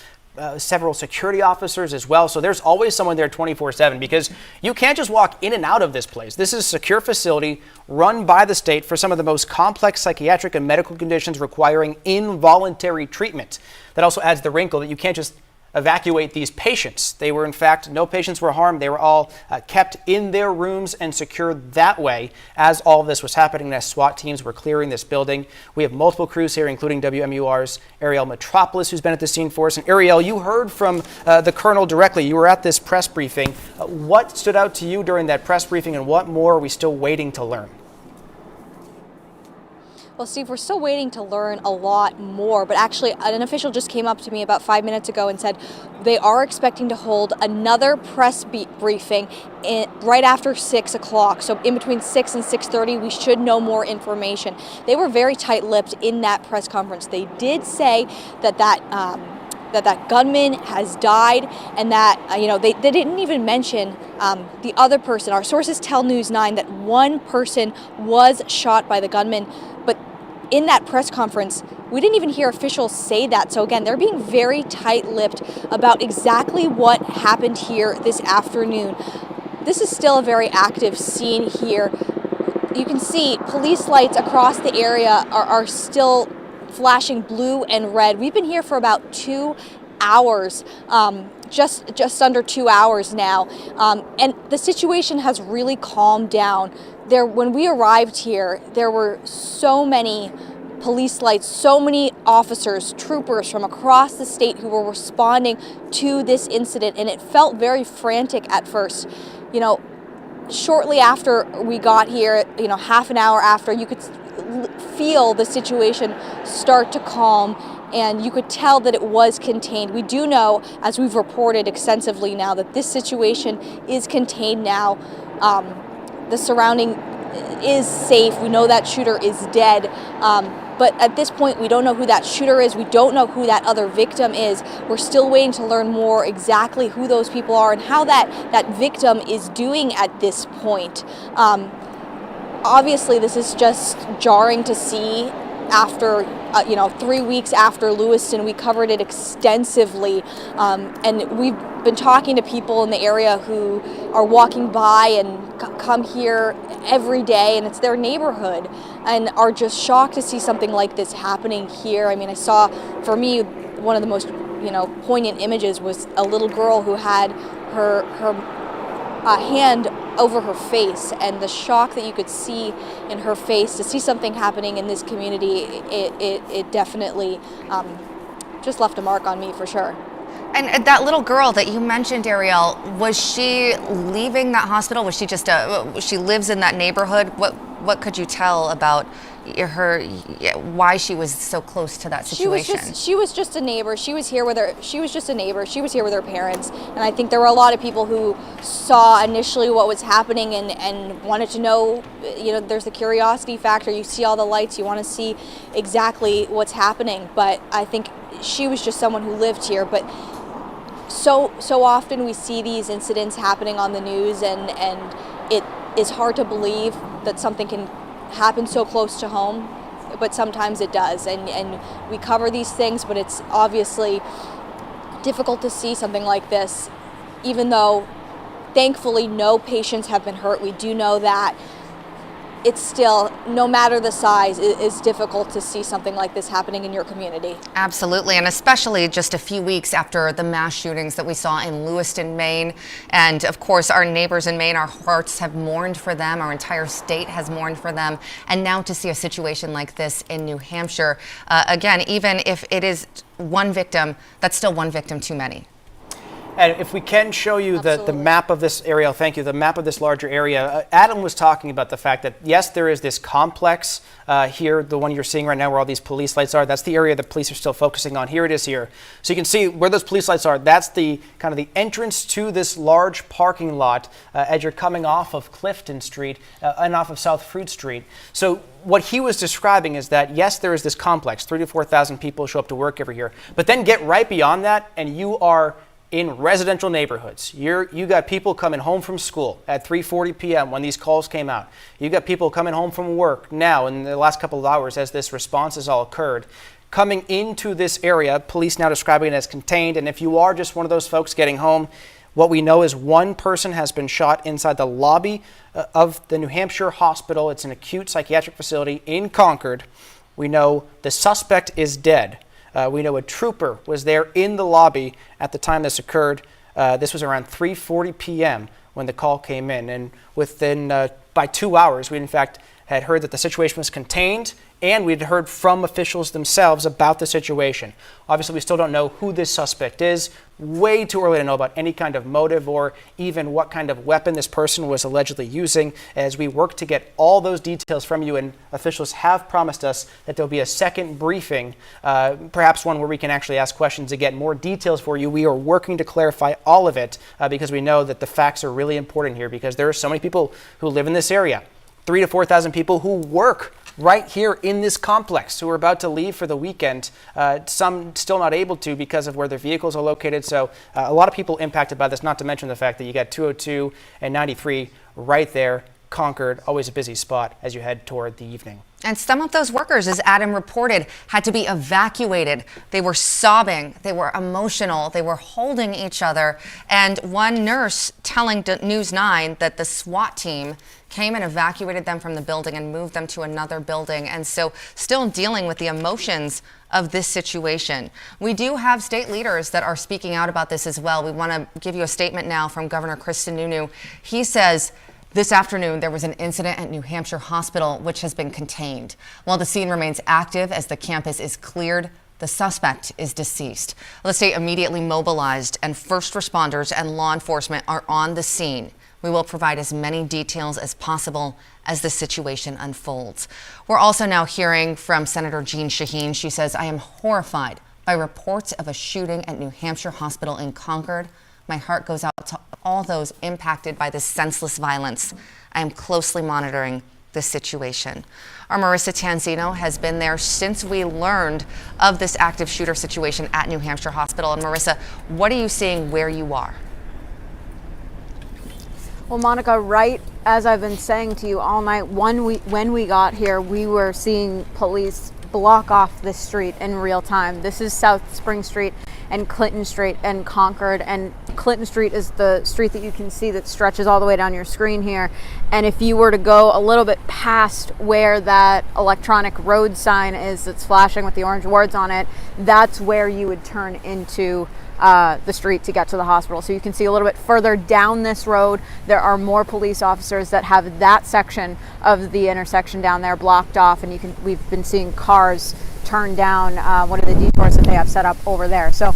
several security officers as well. So there's always someone there 24/7 because you can't just walk in and out of this place. This is a secure facility run by the state for some of the most complex psychiatric and medical conditions requiring involuntary treatment. That also adds the wrinkle that you can't just evacuate these patients. They were, in fact, no patients were harmed. They were all kept in their rooms and secured that way as all of this was happening, as SWAT teams were clearing this building. We have multiple crews here, including WMUR's Ariel Metropolis, who's been at the scene for us. And Ariel, you heard from the colonel directly. You were at this press briefing. What stood out to you during that press briefing, and what more are we still waiting to learn? Well, Steve, we're still waiting to learn a lot more, but actually an official just came up to me about 5 minutes ago and said they are expecting to hold another press briefing right after 6 o'clock. So in between 6 and 6:30, we should know more information. They were very tight-lipped in that press conference. They did say that that gunman has died, and that they didn't even mention the other person. Our sources tell News 9 that one person was shot by the gunman, but in that press conference, we didn't even hear officials say that. So again, they're being very tight-lipped about exactly what happened here this afternoon. This is still a very active scene here. You can see police lights across the area are still flashing blue and red. We've been here for about 2 hours, just under 2 hours now, and the situation has really calmed down. When we arrived here, there were so many police lights, so many officers, troopers from across the state who were responding to this incident, and it felt very frantic at first. Shortly after we got here, half an hour after, you could feel the situation start to calm, and you could tell that it was contained. We do know, as we've reported extensively now, that this situation is contained now. The surrounding is safe. We know that shooter is dead. But at this point, we don't know who that shooter is. We don't know who that other victim is. We're still waiting to learn more exactly who those people are and how that victim is doing at this point. Obviously, this is just jarring to see after, 3 weeks after Lewiston. We covered it extensively, and we've been talking to people in the area who are walking by and come here every day, and it's their neighborhood, and are just shocked to see something like this happening here. I mean, I saw, for me, one of the most poignant images was a little girl who had her hand over her face, and the shock that you could see in her face to see something happening in this community, it definitely just left a mark on me for sure. And that little girl that you mentioned, Ariel, was she leaving that hospital? Was she just she lives in that neighborhood? What could you tell about her, why she was so close to that situation? She was just a neighbor. She was here with her. She was just a neighbor. She was here with her parents, and I think there were a lot of people who saw initially what was happening and wanted to know. There's the curiosity factor. You see all the lights. You want to see exactly what's happening. But I think she was just someone who lived here. But so often we see these incidents happening on the news, and it is hard to believe that something can happen so close to home, but sometimes it does, and we cover these things, but it's obviously difficult to see something like this, even though thankfully no patients have been hurt. We do know that it's still, no matter the size, it is difficult to see something like this happening in your community. Absolutely, and especially just a few weeks after the mass shootings that we saw in Lewiston, Maine. And of course, our neighbors in Maine, our hearts have mourned for them. Our entire state has mourned for them. And now to see a situation like this in New Hampshire, again, even if it is one victim, that's still one victim too many. And if we can show you the map of this area, thank you, the map of this larger area. Adam was talking about the fact that, yes, there is this complex here, the one you're seeing right now where all these police lights are. That's the area the police are still focusing on. Here it is here. So you can see where those police lights are. That's the kind of the entrance to this large parking lot as you're coming off of Clifton Street and off of South Fruit Street. So what he was describing is that, yes, there is this complex, 3,000 to 4,000 people show up to work every year. But then get right beyond that and you are in residential neighborhoods. You got people coming home from school at 3:40 p.m. when these calls came out. You got people coming home from work now in the last couple of hours as this response has all occurred. Coming into this area, police now describing it as contained, and if you are just one of those folks getting home, what we know is one person has been shot inside the lobby of the New Hampshire hospital. It's an acute psychiatric facility in Concord. We know the suspect is dead. We know a trooper was there in the lobby at the time this occurred. This was around 3:40 p.m. when the call came in. And within, by 2 hours, we in fact had heard that the situation was contained, and we'd heard from officials themselves about the situation. Obviously, we still don't know who this suspect is. Way too early to know about any kind of motive or even what kind of weapon this person was allegedly using as we work to get all those details from you, and officials have promised us that there'll be a second briefing, perhaps one where we can actually ask questions to get more details for you. We are working to clarify all of it because we know that the facts are really important here because there are so many people who live in this area. 3,000 to 4,000 people who work right here in this complex who are about to leave for the weekend, some still not able to because of where their vehicles are located. So a lot of people impacted by this, not to mention the fact that you got 202 and 93 right there, Concord, always a busy spot as you head toward the evening. And some of those workers, as Adam reported, had to be evacuated. They were sobbing, they were emotional, they were holding each other. And one nurse telling News 9 that the SWAT team came and evacuated them from the building and moved them to another building. And so still dealing with the emotions of this situation. We do have state leaders that are speaking out about this as well. We want to give you a statement now from Governor Chris Sununu. He says, this afternoon, there was an incident at New Hampshire Hospital, which has been contained. While the scene remains active as the campus is cleared, the suspect is deceased. The state immediately mobilized, and first responders and law enforcement are on the scene. We will provide as many details as possible as the situation unfolds. We're also now hearing from Senator Jean Shaheen. She says, I am horrified by reports of a shooting at New Hampshire Hospital in Concord. My heart goes out to all those impacted by this senseless violence. I am closely monitoring this situation. Our Marissa Tanzino has been there since we learned of this active shooter situation at New Hampshire Hospital. And Marissa, what are you seeing where you are? Well, Monica, right as I've been saying to you all night, when we got here, we were seeing police block off this street in real time. This is South Spring Street and Clinton Street and Concord, and Clinton Street is the street that you can see that stretches all the way down your screen here. And if you were to go a little bit past where that electronic road sign is that's flashing with the orange words on it, that's where you would turn into the street to get to the hospital. So you can see a little bit further down this road, there are more police officers that have that section of the intersection down there blocked off, and we've been seeing cars turn down one of the detours that they have set up over there. So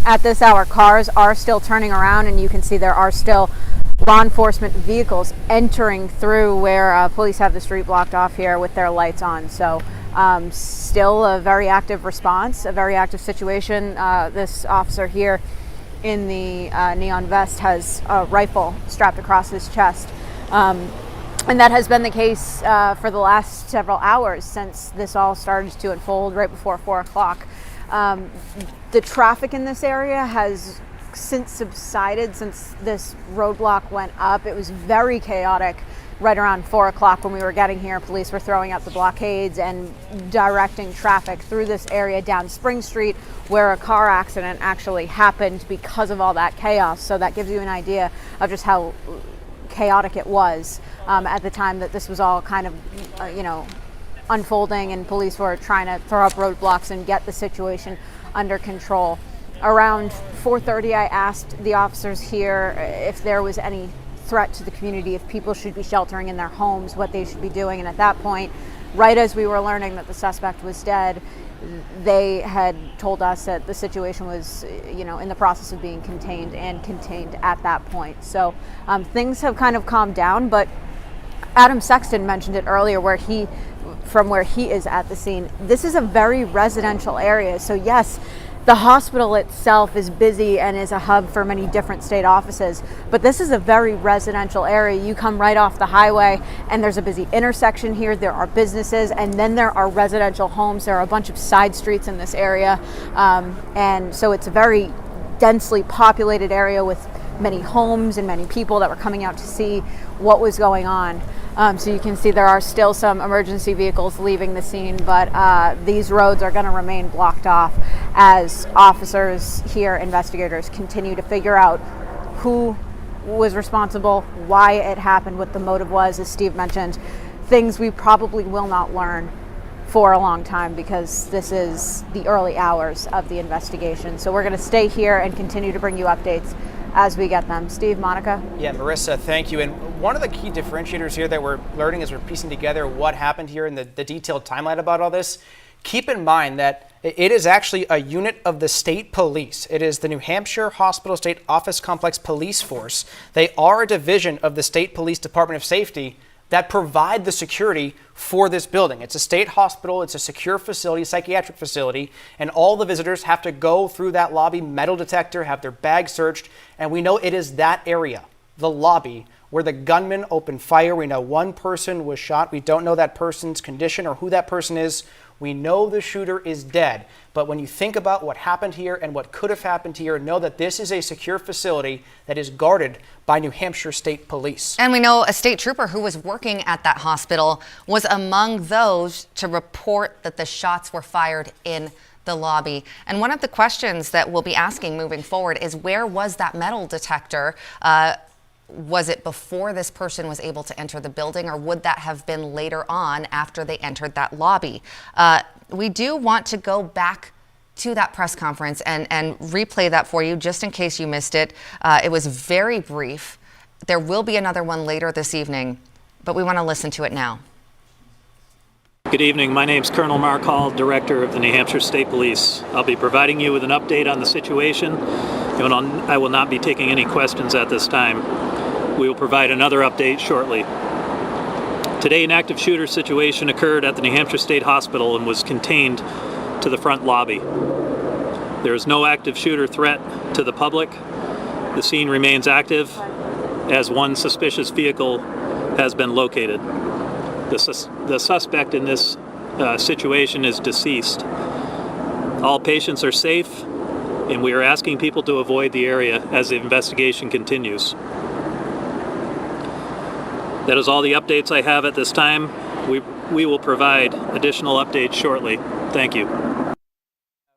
at this hour, cars are still turning around, and you can see there are still law enforcement vehicles entering through where police have the street blocked off here with their lights on. So still a very active response, a very active situation. This officer here in the neon vest has a rifle strapped across his chest. And that has been the case for the last several hours since this all started to unfold right before 4 o'clock. The traffic in this area has since subsided since this roadblock went up. It was very chaotic right around 4 o'clock when we were getting here. Police were throwing out the blockades and directing traffic through this area down Spring Street, where a car accident actually happened because of all that chaos. So that gives you an idea of just how chaotic it was at the time that this was all kind of, unfolding, and police were trying to throw up roadblocks and get the situation under control. Around 4:30, I asked the officers here if there was any threat to the community, if people should be sheltering in their homes, what they should be doing. And at that point, right as we were learning that the suspect was dead, they had told us that the situation was, in the process of being contained at that point. So things have kind of calmed down, but Adam Sexton mentioned it earlier from where he is at the scene. This is a very residential area. So yes, the hospital itself is busy and is a hub for many different state offices, but this is a very residential area. You come right off the highway and there's a busy intersection here. There are businesses, and then there are residential homes. There are a bunch of side streets in this area. And so it's a very densely populated area with many homes and many people that were coming out to see what was going on. So you can see there are still some emergency vehicles leaving the scene, but these roads are going to remain blocked off as officers here, investigators, continue to figure out who was responsible, why it happened, what the motive was. As Steve mentioned, things we probably will not learn for a long time because this is the early hours of the investigation. So we're going to stay here and continue to bring you updates as we get them. Steve, Monica? Yeah, Marissa, thank you. And one of the key differentiators here that we're learning as we're piecing together what happened here and the detailed timeline about all this, keep in mind that it is actually a unit of the state police. It is the New Hampshire Hospital State Office Complex Police Force. They are a division of the State Police Department of Safety that provide the security for this building. It's a state hospital, it's a secure facility, psychiatric facility, and all the visitors have to go through that lobby, metal detector, have their bags searched, and we know it is that area, the lobby, where the gunman opened fire. We know one person was shot. We don't know that person's condition or who that person is. We know the shooter is dead. But when you think about what happened here and what could have happened here, know that this is a secure facility that is guarded by New Hampshire State Police. And we know a state trooper who was working at that hospital was among those to report that the shots were fired in the lobby. And one of the questions that we'll be asking moving forward is, where was that metal detector? Was it before this person was able to enter the building, or would that have been later on after they entered that lobby? We do want to go back to that press conference and replay that for you just in case you missed it. It was very brief. There will be another one later this evening, but we want to listen to it now. Good evening. My name is Colonel Mark Hall, Director of the New Hampshire State Police. I'll be providing you with an update on the situation. I will not be taking any questions at this time. We will provide another update shortly. Today, an active shooter situation occurred at the New Hampshire State Hospital and was contained to the front lobby. There is no active shooter threat to the public. The scene remains active as one suspicious vehicle has been located. The suspect in this situation is deceased. All patients are safe, and we are asking people to avoid the area as the investigation continues. That is all the updates I have at this time. We will provide additional updates shortly. Thank you.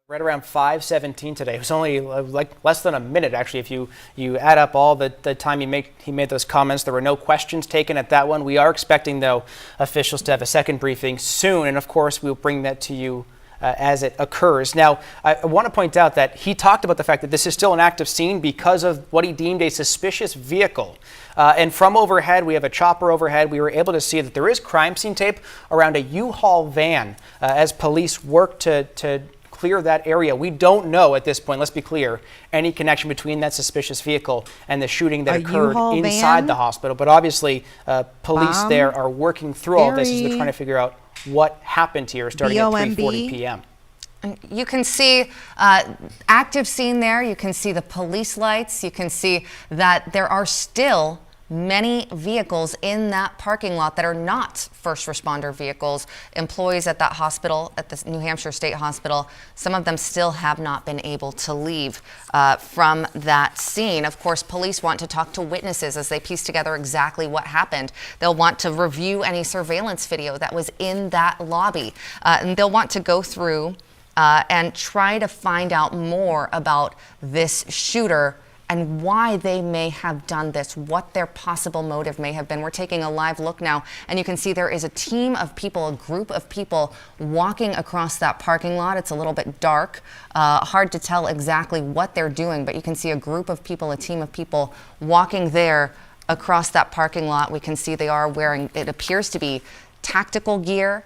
Right around 5:17 today. It was only like less than a minute, actually. If you add up all the time he made those comments, there were no questions taken at that one. We are expecting, though, officials to have a second briefing soon, and of course we'll bring that to you as it occurs. Now, I want to point out that he talked about the fact that this is still an active scene because of what he deemed a suspicious vehicle. And from overhead, we have a chopper overhead. We were able to see that there is crime scene tape around a U-Haul van as police work to clear that area. We don't know at this point, let's be clear, any connection between that suspicious vehicle and the shooting that occurred inside the hospital. But obviously, police there are working through all this as they're trying to figure out what happened here starting at 3:40 p.m. You can see active scene there. You can see the police lights. You can see that there are still many vehicles in that parking lot that are not first responder vehicles. Employees at that hospital, at the New Hampshire State Hospital, some of them still have not been able to leave from that scene. Of course, police want to talk to witnesses as they piece together exactly what happened. They'll want to review any surveillance video that was in that lobby. And they'll want to go through and try to find out more about this shooter and why they may have done this, what their possible motive may have been. We're taking a live look now, and you can see there is a team of people, a group of people walking across that parking lot. It's a little bit dark, hard to tell exactly what they're doing, but you can see a group of people, a team of people walking there across that parking lot. We can see they are wearing, it appears to be tactical gear.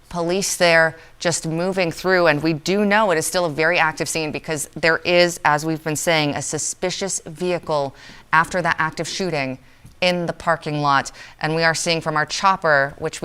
Police there just moving through, and we do know it is still a very active scene because there is, as we've been saying, a suspicious vehicle after that active shooting in the parking lot. And we are seeing from our chopper, which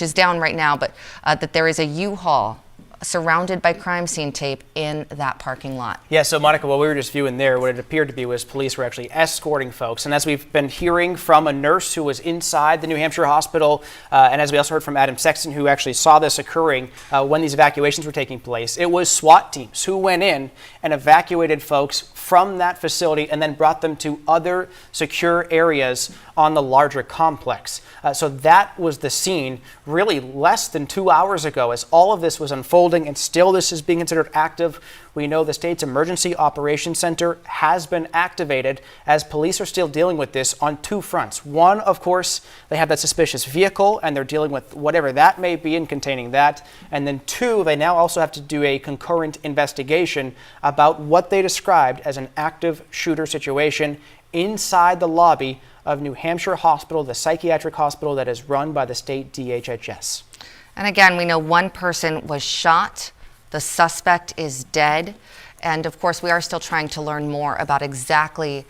is down right now, but that there is a U-Haul surrounded by crime scene tape in that parking lot. Yeah, so Monica, what we were just viewing there, what it appeared to be was police were actually escorting folks. And as we've been hearing from a nurse who was inside the New Hampshire hospital, and as we also heard from Adam Sexton, who actually saw this occurring when these evacuations were taking place, it was SWAT teams who went in and evacuated folks from that facility and then brought them to other secure areas on the larger complex. So that was the scene really less than 2 hours ago as all of this was unfolding, and still this is being considered active. We know the state's Emergency Operations Center has been activated as police are still dealing with this on two fronts. One, of course, they have that suspicious vehicle and they're dealing with whatever that may be and containing that. And then two, they now also have to do a concurrent investigation about what they described as an active shooter situation inside the lobby of New Hampshire Hospital, the psychiatric hospital that is run by the state DHHS. And again, we know one person was shot. The suspect is dead. And of course, we are still trying to learn more about exactly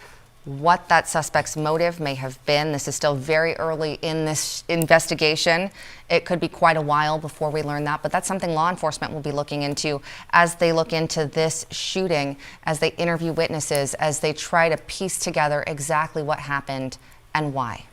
what that suspect's motive may have been. This is still very early in this investigation. It could be quite a while before we learn that, but that's something law enforcement will be looking into as they look into this shooting, as they interview witnesses, as they try to piece together exactly what happened and why.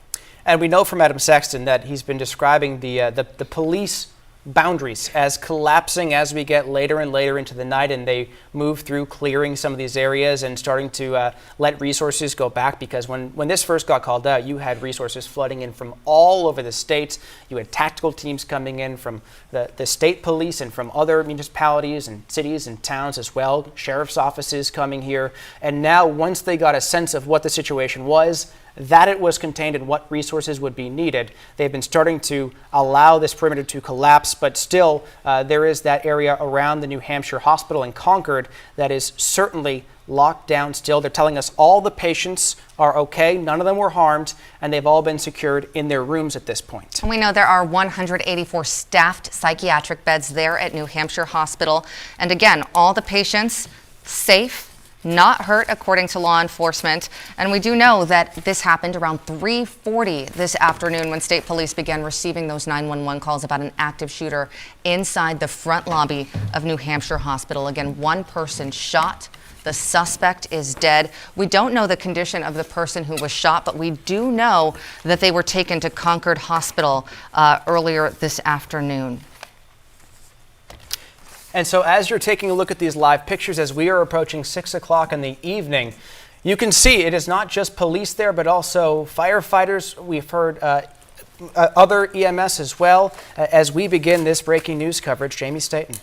And we know from Adam Sexton that he's been describing the police boundaries as collapsing as we get later and later into the night, and they move through clearing some of these areas and starting to let resources go back, because when this first got called out, you had resources flooding in from all over the state. You had tactical teams coming in from the state police and from other municipalities and cities and towns as well, sheriff's offices coming here. And now once they got a sense of what the situation was, that it was contained and what resources would be needed, they've been starting to allow this perimeter to collapse, but still there is that area around the New Hampshire hospital in Concord that is certainly locked down still. They're telling us all the patients are okay, none of them were harmed, and they've all been secured in their rooms at this point. And we know there are 184 staffed psychiatric beds there at New Hampshire Hospital. And again, all the patients safe, not hurt, according to law enforcement. And we do know that this happened around 3:40 this afternoon when state police began receiving those 911 calls about an active shooter inside the front lobby of New Hampshire Hospital. Again, one person shot. The suspect is dead. We don't know the condition of the person who was shot, but we do know that they were taken to Concord Hospital earlier this afternoon. And so as you're taking a look at these live pictures, as we are approaching 6 o'clock in the evening, you can see it is not just police there, but also firefighters. We've heard other EMS as well. As we begin this breaking news coverage, Jamie Staten.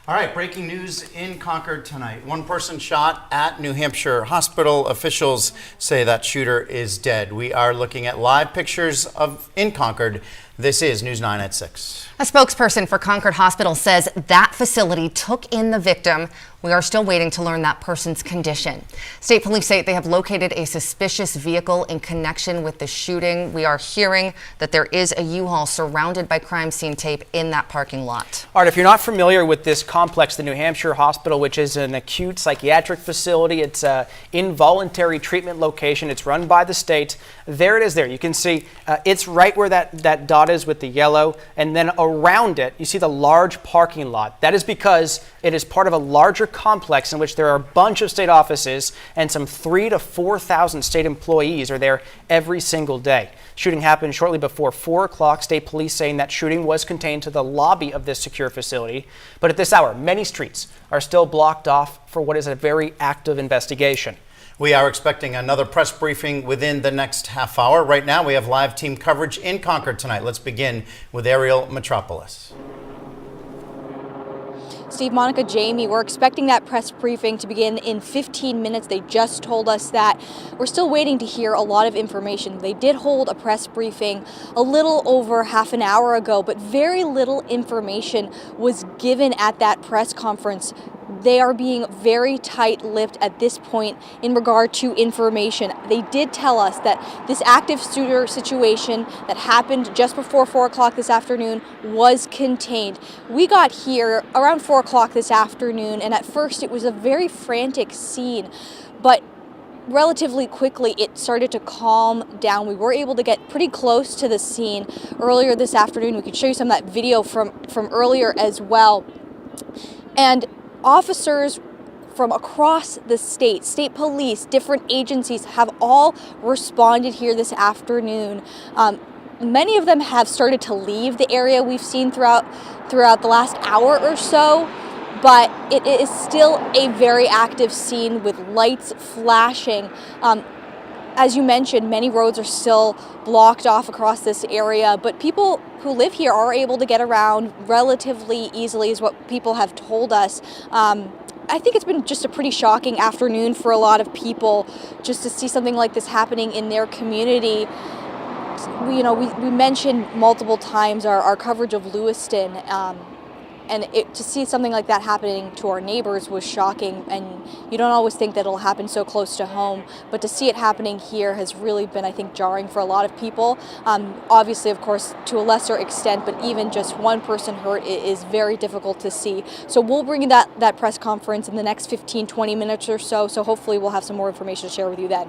All right, breaking news in Concord tonight. One person shot at New Hampshire hospital. Officials say that shooter is dead. We are looking at live pictures in Concord. This is News 9 at 6. A spokesperson for Concord Hospital says that facility took in the victim. We are still waiting to learn that person's condition. State police say they have located a suspicious vehicle in connection with the shooting. We are hearing that there is a U-Haul surrounded by crime scene tape in that parking lot. All right, if you're not familiar with this complex, the New Hampshire Hospital, which is an acute psychiatric facility, it's an involuntary treatment location. It's run by the state. There it is there. You can see it's right where that dot is with the yellow, and then around it you see the large parking lot. That is because it is part of a larger complex in which there are a bunch of state offices, and some 3,000 to 4,000 state employees are there every single day. Shooting happened shortly before 4 o'clock. State police saying that shooting was contained to the lobby of this secure facility. But at this hour, many streets are still blocked off for what is a very active investigation. We are expecting another press briefing within the next half hour. Right now, we have live team coverage in Concord tonight. Let's begin with Ariel Metropolis. Steve, Monica, Jamie, we're expecting that press briefing to begin in 15 minutes. They just told us that. We're still waiting to hear a lot of information. They did hold a press briefing a little over half an hour ago, but very little information was given at that press conference. They are being very tight-lipped at this point in regard to information. They did tell us that this active shooter situation that happened just before 4 o'clock this afternoon was contained. We got here around 4 o'clock this afternoon, and at first it was a very frantic scene, but relatively quickly it started to calm down. We were able to get pretty close to the scene earlier this afternoon. We could show you some of that video from earlier as well. And officers from across the state police, different agencies have all responded here this afternoon. Many of them have started to leave the area we've seen throughout the last hour or so, but it is still a very active scene with lights flashing. As you mentioned, many roads are still blocked off across this area, but people who live here are able to get around relatively easily, is what people have told us. I think it's been just a pretty shocking afternoon for a lot of people just to see something like this happening in their community. We mentioned multiple times our coverage of Lewiston, and to see something like that happening to our neighbors was shocking, and you don't always think that it'll happen so close to home, but to see it happening here has really been, I think, jarring for a lot of people. Obviously, of course, to a lesser extent, but even just one person hurt is very difficult to see. So we'll bring you that press conference in the next 15-20 minutes or so hopefully we'll have some more information to share with you then.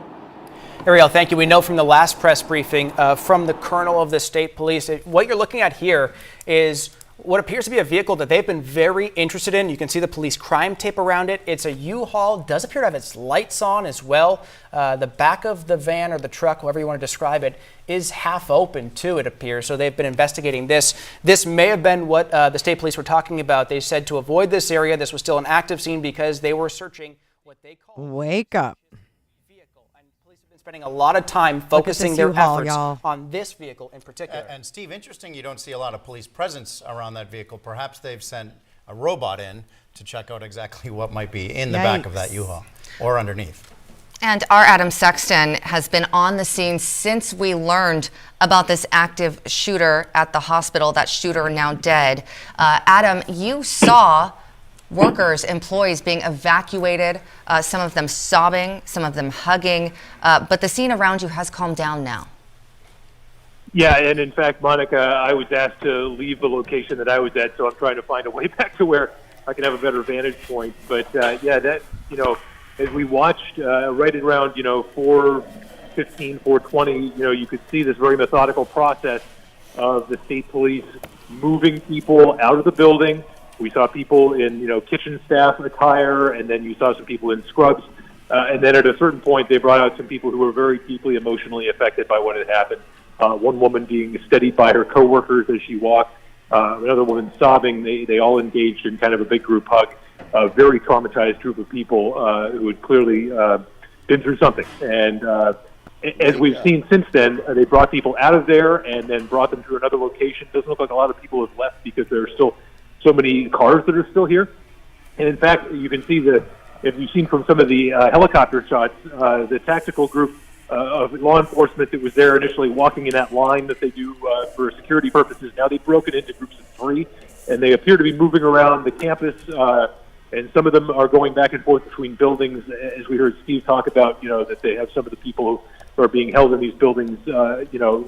Ariel, thank you. We know from the last press briefing from the colonel of the state police, what you're looking at here is what appears to be a vehicle that they've been very interested in. You can see the police crime tape around it. It's a U-Haul, does appear to have its lights on as well. The back of the van or the truck, however you want to describe it, is half open too, it appears. So they've been investigating this. This may have been what the state police were talking about. They said to avoid this area, this was still an active scene because they were searching what they call Wake up. Spending a lot of time focusing their efforts on this vehicle in particular. And Steve, interesting you don't see a lot of police presence around that vehicle. Perhaps they've sent a robot in to check out exactly what might be in the back of that U-Haul or underneath. And our Adam Sexton has been on the scene since we learned about this active shooter at the hospital, that shooter now dead. Adam, you saw workers, employees being evacuated, some of them sobbing, some of them hugging, but the scene around you has calmed down now. Yeah, and in fact, Monica, I was asked to leave the location that I was at, so I'm trying to find a way back to where I can have a better vantage point. But yeah, that, as we watched right around, 4:15, 4:20, you could see this very methodical process of the state police moving people out of the building. We saw people in, kitchen staff attire, and then you saw some people in scrubs. And then at a certain point, they brought out some people who were very deeply emotionally affected by what had happened. One woman being steadied by her coworkers as she walked. Another woman sobbing. They all engaged in kind of a big group hug. A very traumatized group of people who had clearly been through something. And As we've seen since then, they brought people out of there and then brought them to another location. Doesn't look like a lot of people have left because there are still so many cars that are still here. And in fact, you can see if you've seen from some of the helicopter shots, the tactical group of law enforcement that was there initially walking in that line that they do for security purposes. Now they've broken into groups of 3, and they appear to be moving around the campus, and some of them are going back and forth between buildings, as we heard Steve talk about, that they have some of the people who are being held in these buildings,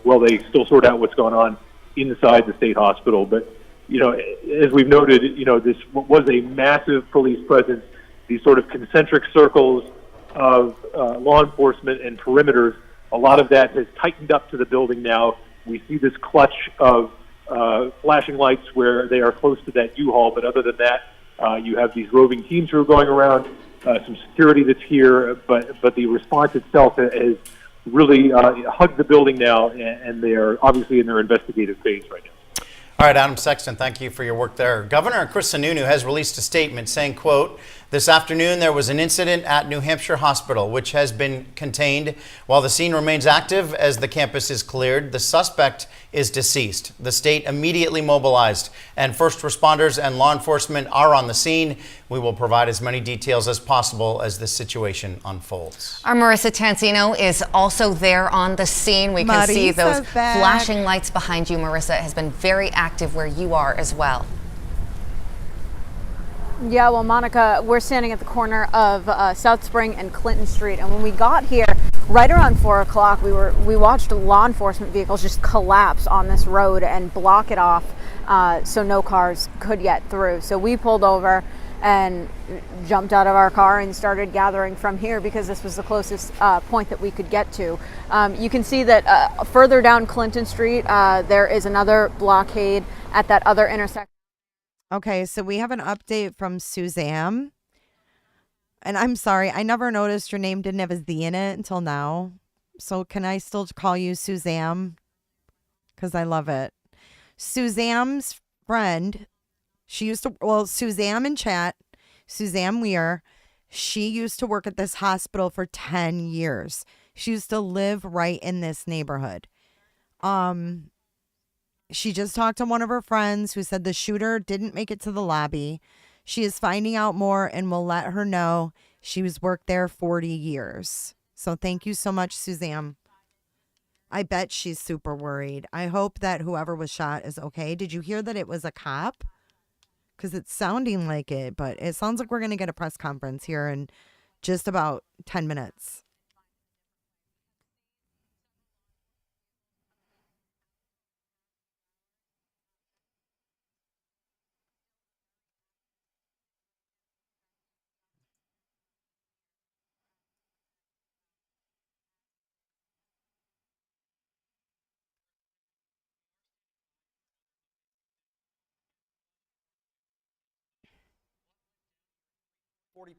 while they still sort out what's going on inside the state hospital. But, as we've noted, this was a massive police presence, these sort of concentric circles of law enforcement and perimeters. A lot of that has tightened up to the building now. We see this clutch of flashing lights where they are close to that U-Haul, but other than that, you have these roving teams who are going around, some security that's here, but the response itself has really hugged the building now, and they are obviously in their investigative phase right now. All right, Adam Sexton, thank you for your work there. Governor Chris Sununu has released a statement saying, quote, "This afternoon there was an incident at New Hampshire Hospital which has been contained. While the scene remains active as the campus is cleared, the suspect is deceased. The state immediately mobilized and first responders and law enforcement are on the scene. We will provide as many details as possible as this situation unfolds." Our Marissa Tansino is also there on the scene. We can see those flashing lights behind you. Marissa, it has been very active where you are as well. Yeah, well, Monica, we're standing at the corner of South Spring and Clinton Street, and when we got here, right around 4 o'clock, we watched law enforcement vehicles just collapse on this road and block it off, so no cars could get through. So we pulled over and jumped out of our car and started gathering from here because this was the closest point that we could get to. You can see that further down Clinton Street, there is another blockade at that other intersection. Okay, so we have an update from Suzanne. And I'm sorry, I never noticed your name didn't have a Z in it until now. So can I still call you Suzanne? Because I love it. Suzanne's friend, she used to, Suzanne in chat, Suzanne Weir, she used to work at this hospital for 10 years. She used to live right in this neighborhood. She just talked to one of her friends who said the shooter didn't make it to the lobby. She is finding out more and will let her know. She was worked there 40 years. So thank you so much, Suzanne. I bet she's super worried. I hope that whoever was shot is okay. Did you hear that it was a cop? Because it's sounding like it, but it sounds like we're going to get a press conference here in just about 10 minutes.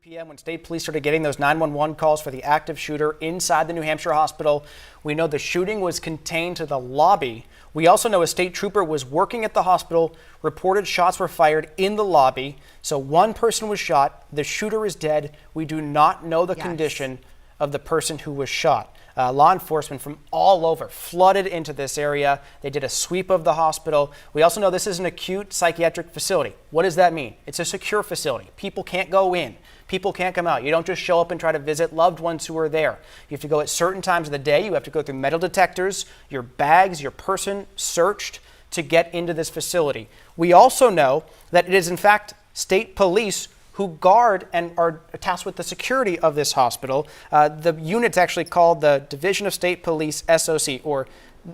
p.m. when state police started getting those 911 calls for the active shooter inside the New Hampshire hospital. We know the shooting was contained to the lobby. We also know a state trooper was working at the hospital, reported shots were fired in the lobby. So one person was shot. The shooter is dead. We do not know the condition of the person who was shot. Law enforcement from all over flooded into this area. They did a sweep of the hospital. We also know this is an acute psychiatric facility. What does that mean? It's a secure facility. People can't go in. People can't come out. You don't just show up and try to visit loved ones who are there. You have to go at certain times of the day. You have to go through metal detectors, your bags, your person searched to get into this facility. We also know that it is in fact state police who guard and are tasked with the security of this hospital. The unit's actually called the Division of State Police SOC, or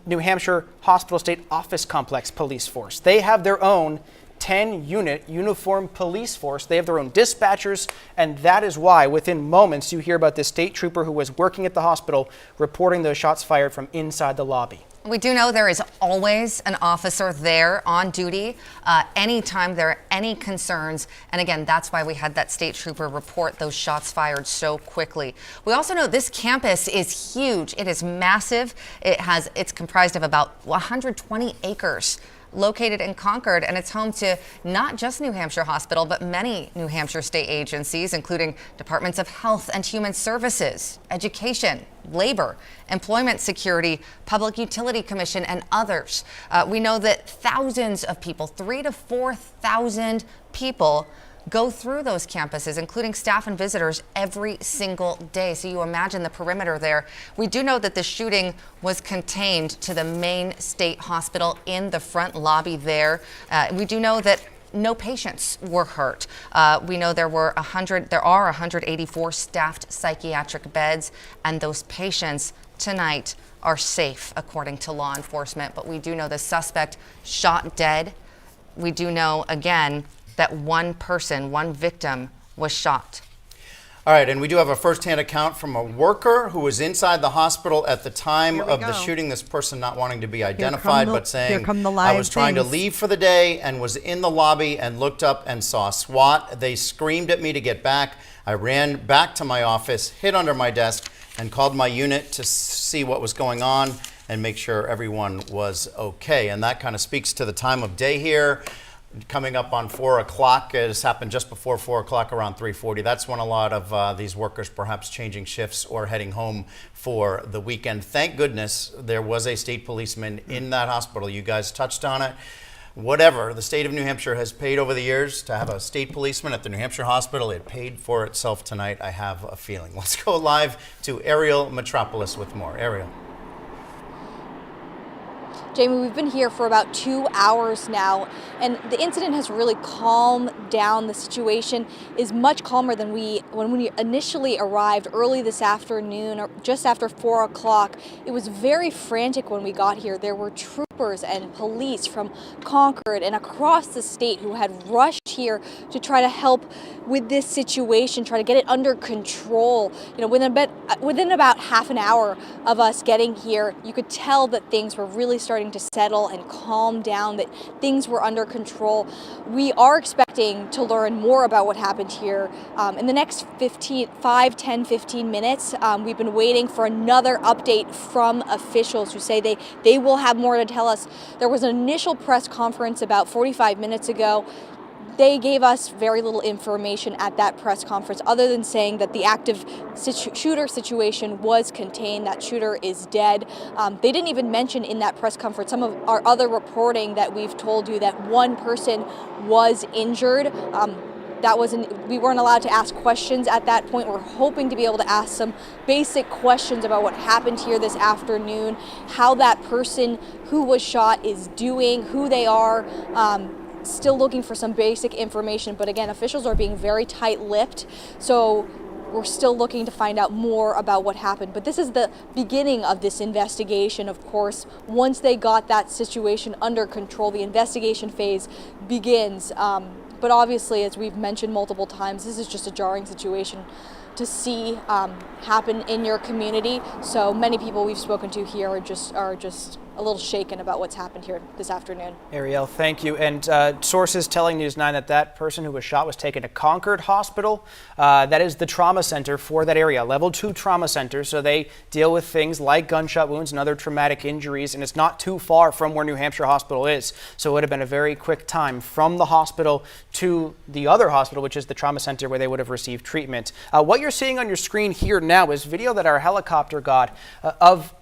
New Hampshire Hospital State Office Complex Police Force. They have their own 10-unit uniformed police force. They have their own dispatchers, and that is why within moments you hear about this state trooper who was working at the hospital reporting those shots fired from inside the lobby. We do know there is always an officer there on duty anytime there are any concerns. And again, that's why we had that state trooper report those shots fired so quickly. We also know this campus is huge. It is massive. It's comprised of about 120 acres located in Concord, and it's home to not just New Hampshire Hospital, but many New Hampshire state agencies, including departments of health and human services, education, Labor, Employment Security, Public Utility Commission, and others. We know that thousands of people, 3,000 to 4,000 people, go through those campuses, including staff and visitors, every single day. So you imagine the perimeter there. We do know that the shooting was contained to the main state hospital in the front lobby there. We do know that no patients were hurt. We know there are 184 staffed psychiatric beds, and those patients tonight are safe, according to law enforcement. But we do know the suspect shot dead. We do know, again, that one victim was shot. All right, and we do have a first-hand account from a worker who was inside the hospital at the time of the shooting. This person not wanting to be identified, but saying, I was trying to leave for the day and was in the lobby and looked up and saw SWAT. They screamed at me to get back. I ran back to my office, hid under my desk, and called my unit to see what was going on and make sure everyone was okay. And that kind of speaks to the time of day here. Coming up on 4 o'clock. It has happened just before 4 o'clock, around 3:40. That's when a lot of these workers perhaps changing shifts or heading home for the weekend. Thank goodness there was a state policeman in that hospital. You guys touched on it. Whatever the state of New Hampshire has paid over the years to have a state policeman at the New Hampshire hospital, it paid for itself tonight, I have a feeling. Let's go live to Ariel Metropolis with more. Ariel. Jamie, we've been here for about 2 hours now, and the incident has really calmed down. The situation is much calmer than when we initially arrived early this afternoon, or just after 4 o'clock. It was very frantic when we got here. There were troopers and police from Concord and across the state who had rushed here to try to help with this situation, try to get it under control. You know, within about half an hour of us getting here, you could tell that things were really starting to settle and calm down, that things were under control. We are expecting to learn more about what happened here in the next 15 minutes. We've been waiting for another update from officials who say they will have more to tell us. There was an initial press conference about 45 minutes ago. They gave us very little information at that press conference other than saying that the active shooter situation was contained, that shooter is dead. They didn't even mention in that press conference some of our other reporting that we've told you that one person was injured. We weren't allowed to ask questions at that point. We're hoping to be able to ask some basic questions about what happened here this afternoon, how that person who was shot is doing, who they are. Still looking for some basic information, but again, officials are being very tight-lipped, so we're still looking to find out more about what happened. But this is the beginning of this investigation, of course. Once they got that situation under control, the investigation phase begins. But obviously, as we've mentioned multiple times, this is just a jarring situation to see happen in your community. So many people we've spoken to here are just a little shaken about what's happened here this afternoon. Ariel, thank you. And sources telling News 9 that person who was shot was taken to Concord Hospital. That is the trauma center for that area, level 2 trauma center. So they deal with things like gunshot wounds and other traumatic injuries, and it's not too far from where New Hampshire Hospital is. So it would have been a very quick time from the hospital to the other hospital, which is the trauma center where they would have received treatment. What you're seeing on your screen here now is video that our helicopter got of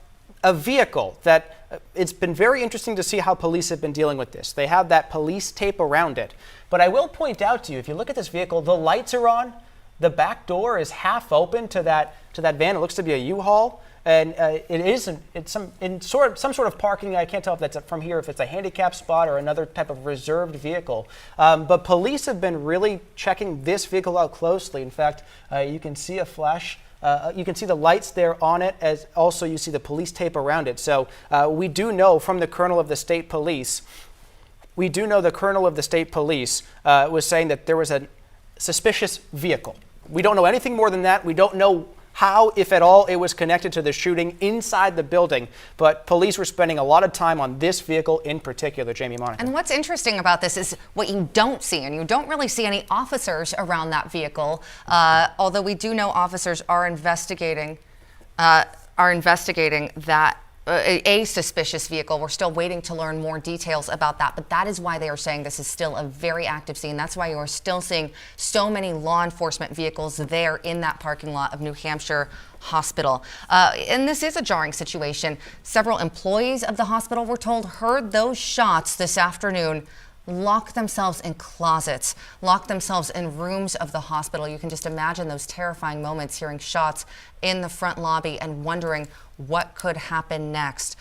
a vehicle that it's been very interesting to see how police have been dealing with this. They have that police tape around it. But I will point out to you, if you look at this vehicle, the lights are on. The back door is half open to that van. It looks to be a U-Haul. And it's some sort of parking. I can't tell if that's from here, if it's a handicap spot or another type of reserved vehicle. But police have been really checking this vehicle out closely. In fact, you can see a flash. You can see the lights there on it, as also you see the police tape around it. So we do know from the colonel of the state police, was saying that there was a suspicious vehicle. We don't know anything more than that. We don't know how, if at all, it was connected to the shooting inside the building. But police were spending a lot of time on this vehicle in particular, Jamie Monica. And what's interesting about this is what you don't see, and you don't really see any officers around that vehicle, although we do know officers are investigating that a suspicious vehicle. We're still waiting to learn more details about that, but that is why they are saying this is still a very active scene. That's why you are still seeing so many law enforcement vehicles there in that parking lot of New Hampshire Hospital. And this is a jarring situation. Several employees of the hospital, we're told, heard those shots this afternoon, lock themselves in closets, lock themselves in rooms of the hospital. You can just imagine those terrifying moments, hearing shots in the front lobby and wondering what could happen next.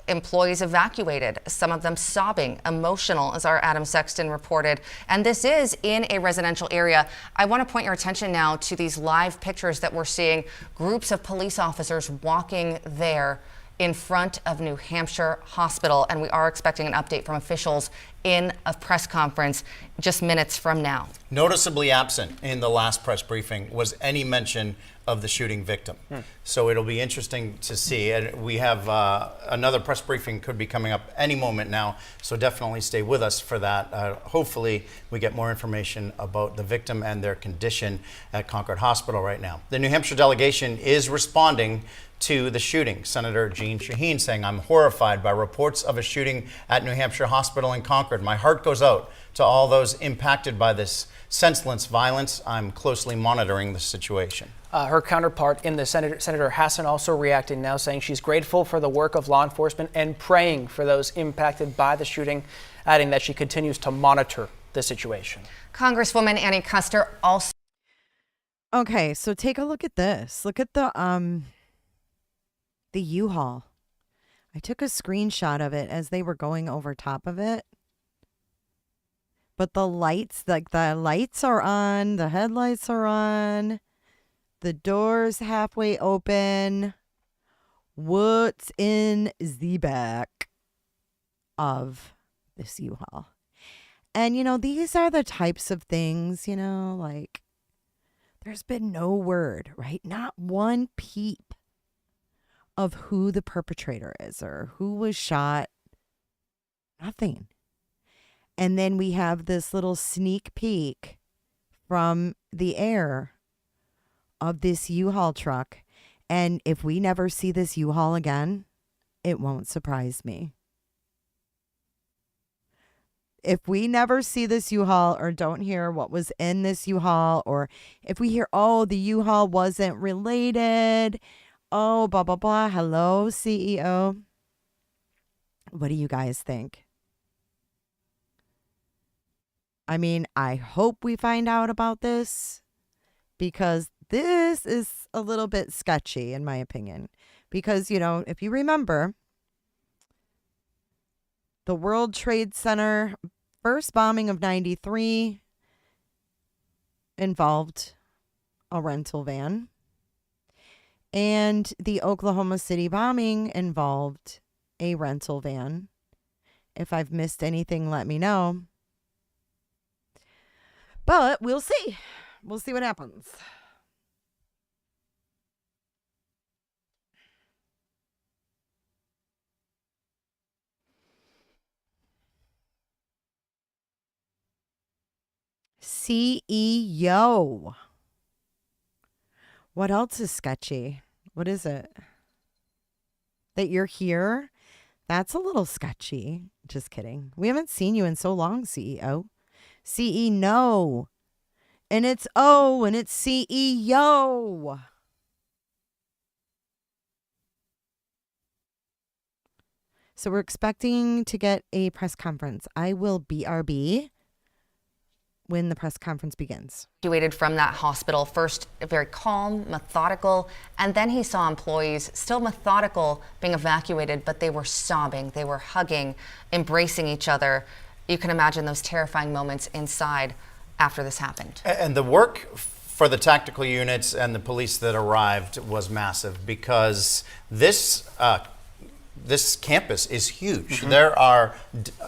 Employees evacuated, some of them sobbing, emotional, as our Adam Sexton reported. And this is in a residential area. I want to point your attention now to these live pictures that we're seeing. Groups of police officers walking there in front of New Hampshire Hospital, and we are expecting an update from officials in a press conference just minutes from now. Noticeably absent in the last press briefing was any mention of the shooting victim. So it'll be interesting to see. And we have another press briefing could be coming up any moment now, so definitely stay with us for that. Hopefully we get more information about the victim and their condition at Concord Hospital right now. The New Hampshire delegation is responding to the shooting. Senator Jeanne Shaheen saying, "I'm horrified by reports of a shooting at New Hampshire Hospital in Concord. My heart goes out to all those impacted by this senseless violence. I'm closely monitoring the situation." Her counterpart in the Senate, Senator Hassan, also reacting now, saying she's grateful for the work of law enforcement and praying for those impacted by the shooting, adding that she continues to monitor the situation. Congresswoman Annie Kuster also. Okay, so take a look at this. Look at the U-Haul. I took a screenshot of it as they were going over top of it. But the lights, like the lights are on, the headlights are on, the door's halfway open. What's in the back of this U-Haul? And, you know, these are the types of things, you know, like there's been no word, right? Not one peep of who the perpetrator is or who was shot. Nothing. And then we have this little sneak peek from the air of this U-Haul truck. And if we never see this U-Haul again, it won't surprise me. If we never see this U-Haul or don't hear what was in this U-Haul, or if we hear, oh, the U-Haul wasn't related, oh, blah, blah, blah. Hello, CEO. What do you guys think? I mean, I hope we find out about this, because this is a little bit sketchy, in my opinion. Because, you know, if you remember, the World Trade Center first bombing of 93 involved a rental van. And the Oklahoma City bombing involved a rental van. If I've missed anything, let me know. But we'll see. We'll see what happens. CEO. What else is sketchy? What is it? That you're here? That's a little sketchy. Just kidding. We haven't seen you in so long, CEO. CE, no. And it's O, and it's CEO. So we're expecting to get a press conference. I will BRB when the press conference begins. Evacuated from that hospital, first very calm, methodical, and then he saw employees still methodical being evacuated, but they were sobbing, they were hugging, embracing each other. You can imagine those terrifying moments inside after this happened. And the work for the tactical units and the police that arrived was massive, because this campus is huge. There are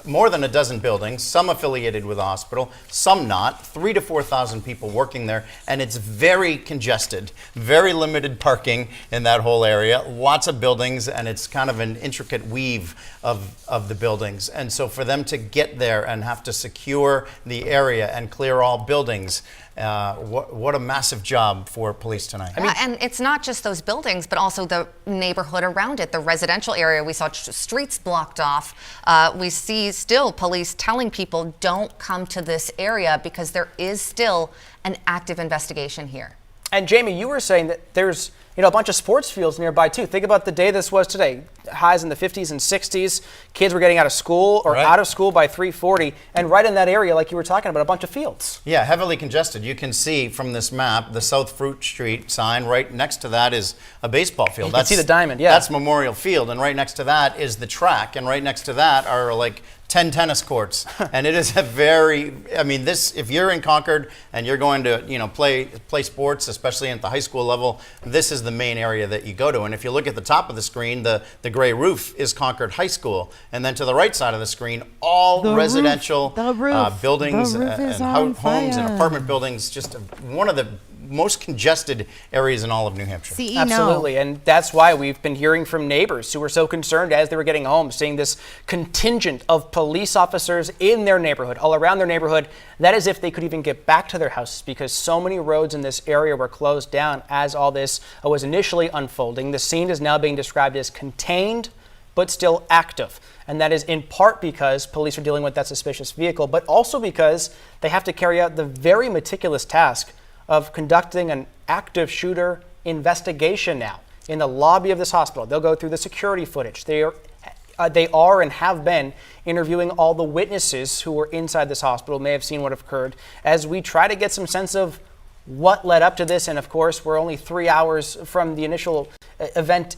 more than a dozen buildings, some affiliated with the hospital, some not, 3,000 to 4,000 people working there, and it's very congested, very limited parking in that whole area, lots of buildings, and it's kind of an intricate weave of the buildings. And so for them to get there and have to secure the area and clear all buildings, What a massive job for police tonight. Yeah, and it's not just those buildings, but also the neighborhood around it, the residential area. We saw streets blocked off. We see still police telling people don't come to this area because there is still an active investigation here. And Jamie, you were saying that there's a bunch of sports fields nearby too. Think about the day this was today. Highs in the 50s and 60s. Kids were getting out of school or out of school by 3:40, and right in that area, like you were talking about, a bunch of fields. Yeah, heavily congested. You can see from this map the South Fruit Street sign. Right next to that is a baseball field. You can see the diamond. Yeah, that's Memorial Field, and right next to that is the track, and right next to that are like 10 tennis courts. And it is a very, if you're in Concord and you're going to, play sports, especially at the high school level, this is the main area that you go to. And if you look at the top of the screen, the gray roof is Concord High School. And then to the right side of the screen, all residential buildings and homes and apartment buildings, just one of the most congested areas in all of New Hampshire. Absolutely, and that's why we've been hearing from neighbors who were so concerned as they were getting home, seeing this contingent of police officers in their neighborhood, all around their neighborhood, that is if they could even get back to their houses, because so many roads in this area were closed down as all this was initially unfolding. The scene is now being described as contained, but still active. And that is in part because police are dealing with that suspicious vehicle, but also because they have to carry out the very meticulous task of conducting an active shooter investigation now in the lobby of this hospital. They'll go through the security footage. They are and have been interviewing all the witnesses who were inside this hospital, may have seen what occurred, as we try to get some sense of what led up to this. And of course, we're only 3 hours from the initial event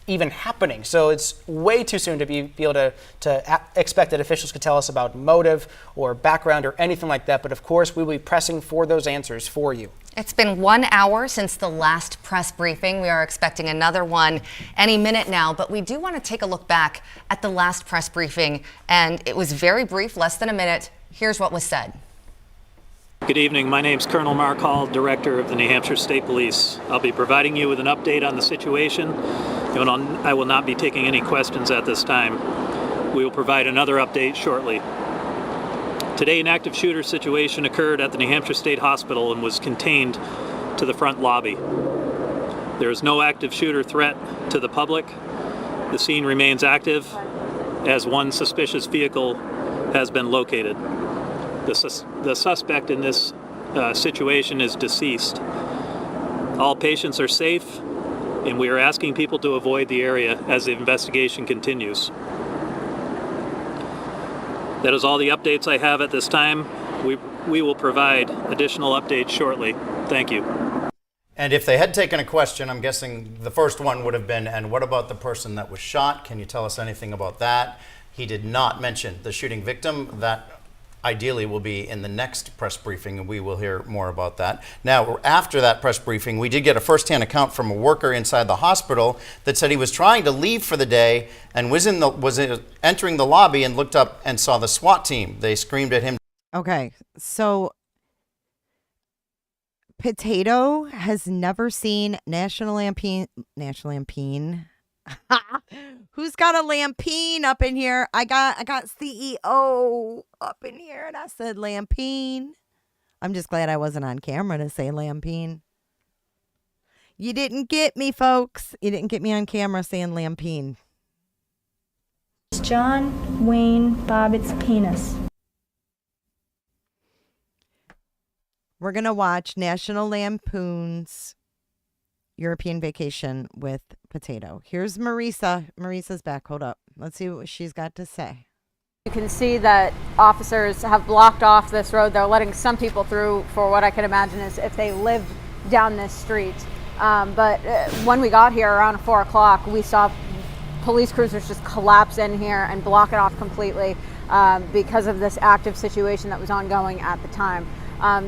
even happening. So it's way too soon to be able to expect that officials could tell us about motive or background or anything like that. But of course, we will be pressing for those answers for you. It's been 1 hour since the last press briefing. We are expecting another one any minute now, but we do want to take a look back at the last press briefing. And it was very brief, less than a minute. Here's what was said. Good evening. My name is Colonel Mark Hall, Director of the New Hampshire State Police. I'll be providing you with an update on the situation. I will not be taking any questions at this time. We will provide another update shortly. Today, an active shooter situation occurred at the New Hampshire State Hospital and was contained to the front lobby. There is no active shooter threat to the public. The scene remains active as one suspicious vehicle has been located. The suspect in this situation is deceased. All patients are safe, and we are asking people to avoid the area as the investigation continues. That is all the updates I have at this time. We will provide additional updates shortly. Thank you. And if they had taken a question, I'm guessing the first one would have been, and what about the person that was shot? Can you tell us anything about that? He did not mention the shooting victim. That ideally will be in the next press briefing, and we will hear more about that. Now, after that press briefing, we did get a first-hand account from a worker inside the hospital that said he was trying to leave for the day and was entering the lobby and looked up and saw the SWAT team. They screamed at him. Okay, so Potato has never seen National Lampoon. Who's got a Lampoon up in here? I got CEO up in here, and I said Lampoon. I'm just glad I wasn't on camera to say Lampoon. You didn't get me, folks. You didn't get me on camera saying Lampoon. John Wayne Bobbitt's penis. We're going to watch National Lampoon's European Vacation with Potato. Here's Marisa. Marisa's back. Hold up. Let's see what she's got to say. You can see that officers have blocked off this road. They're letting some people through for what I can imagine is if they lived down this street. But when we got here around 4 o'clock, we saw police cruisers just collapse in here and block it off completely because of this active situation that was ongoing at the time.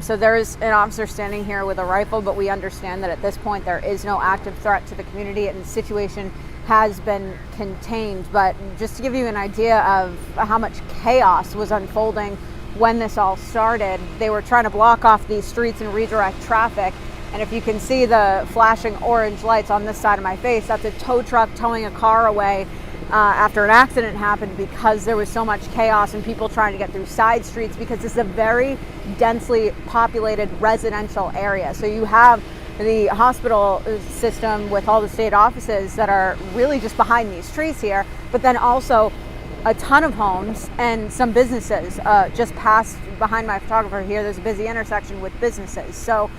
So there is an officer standing here with a rifle, but we understand that at this point there is no active threat to the community and the situation has been contained. But just to give you an idea of how much chaos was unfolding when this all started, they were trying to block off these streets and redirect traffic. And if you can see the flashing orange lights on this side of my face, that's a tow truck towing a car away. after an accident happened because there was so much chaos and people trying to get through side streets, because this is a very densely populated residential area. So you have the hospital system with all the state offices that are really just behind these trees here, but then also a ton of homes and some businesses. Just past behind my photographer here, there's a busy intersection with businesses. So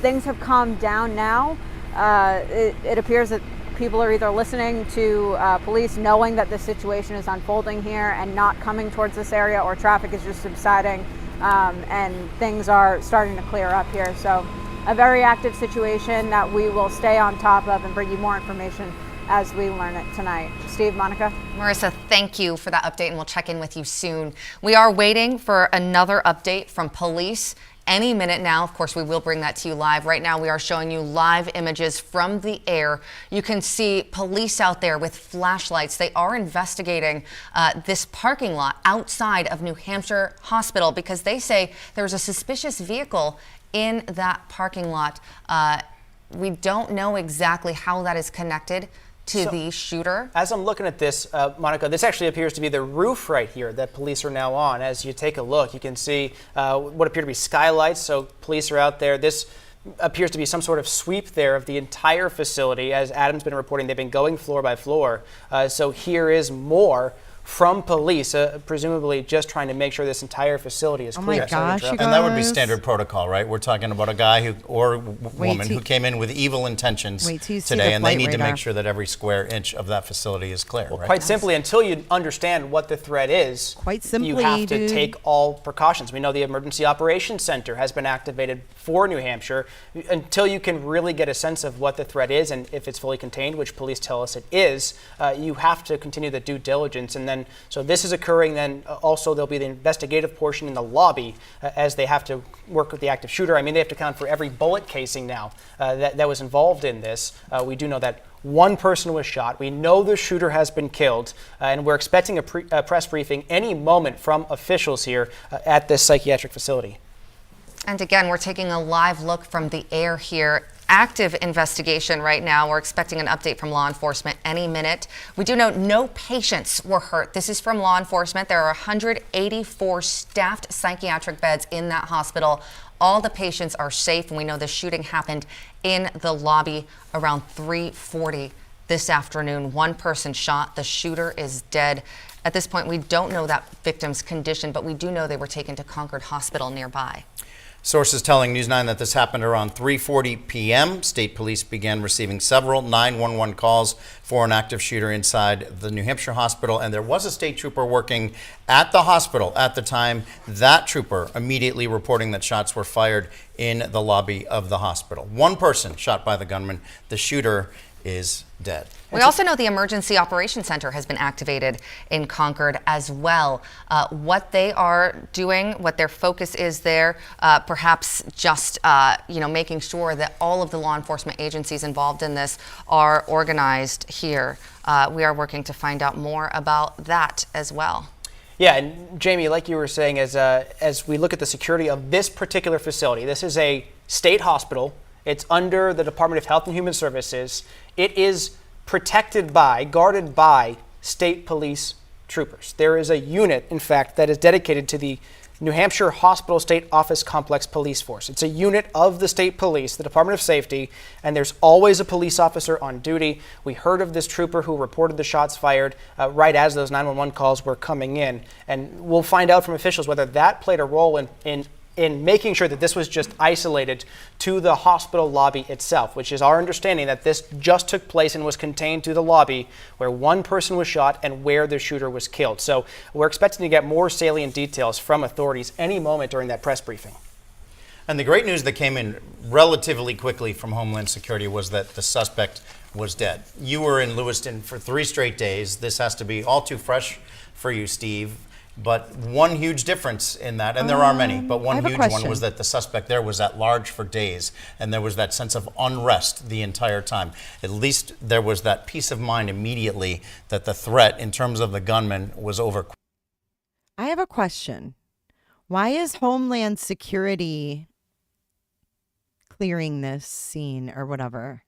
things have calmed down now. It appears that people are either listening to police, knowing that the situation is unfolding here and not coming towards this area, or traffic is just subsiding and things are starting to clear up here. So a very active situation that we will stay on top of and bring you more information as we learn it tonight. Steve, Monica? Marissa, thank you for that update, and we'll check in with you soon. We are waiting for another update from police any minute now. Of course, we will bring that to you live. Right now, we are showing you live images from the air. You can see police out there with flashlights. They are investigating this parking lot outside of New Hampshire Hospital because they say there's a suspicious vehicle in that parking lot. We don't know exactly how that is connected to the shooter. As I'm looking at this, Monica, this actually appears to be the roof right here that police are now on. As you take a look, you can see what appear to be skylights. So police are out there. This appears to be some sort of sweep there of the entire facility. As Adam's been reporting, they've been going floor by floor. So here is more from police, presumably just trying to make sure this entire facility is clear. Oh my gosh, you guys. And that would be standard protocol, right? We're talking about a guy who, or woman who came in with evil intentions today, and they need to make sure that every square inch of that facility is clear, right? Quite simply, until you understand what the threat is, you have to take all precautions. We know the Emergency Operations Center has been activated for New Hampshire. Until you can really get a sense of what the threat is and if it's fully contained, which police tell us it is, you have to continue the due diligence. And then, so this is occurring, then also there'll be the investigative portion in the lobby as they have to work with the active shooter. I mean, they have to account for every bullet casing now that was involved in this. We do know that one person was shot. We know the shooter has been killed, and we're expecting a press briefing any moment from officials here at this psychiatric facility. And again, we're taking a live look from the air here. Active investigation right now. We're expecting an update from law enforcement any minute. We do know no patients were hurt. This is from law enforcement. There are 184 staffed psychiatric beds in that hospital. All the patients are safe, and we know the shooting happened in the lobby around 3:40 this afternoon. One person shot. The shooter is dead. At this point, we don't know that victim's condition, but we do know they were taken to Concord Hospital nearby. Sources telling News 9 that this happened around 3:40 p.m. State police began receiving several 911 calls for an active shooter inside the New Hampshire hospital, and there was a state trooper working at the hospital at the time. That trooper immediately reporting that shots were fired in the lobby of the hospital. One person shot by the gunman. The shooter is dead. We also know the Emergency Operations Center has been activated in Concord as well. What they are doing, what their focus is there, perhaps just making sure that all of the law enforcement agencies involved in this are organized here. We are working to find out more about that as well. Yeah, and Jamie, like you were saying, as we look at the security of this particular facility, this is a state hospital. It's under the Department of Health and Human Services. It is protected by, guarded by state police troopers. There is a unit, in fact, that is dedicated to the New Hampshire Hospital State Office Complex Police Force. It's a unit of the state police, the Department of Safety, and there's always a police officer on duty. We heard of this trooper who reported the shots fired right as those 911 calls were coming in. And we'll find out from officials whether that played a role in making sure that this was just isolated to the hospital lobby itself, which is our understanding that this just took place and was contained to the lobby where one person was shot and where the shooter was killed. So we're expecting to get more salient details from authorities any moment during that press briefing. And the great news that came in relatively quickly from Homeland Security was that the suspect was dead. You were in Lewiston for 3 straight days. This has to be all too fresh for you, Steve. But one huge difference in that, and there are many, but one huge one was that the suspect there was at large for days, and there was that sense of unrest the entire time. At least there was that peace of mind immediately that the threat in terms of the gunman was over. I have a question. Why is Homeland Security clearing this scene or whatever?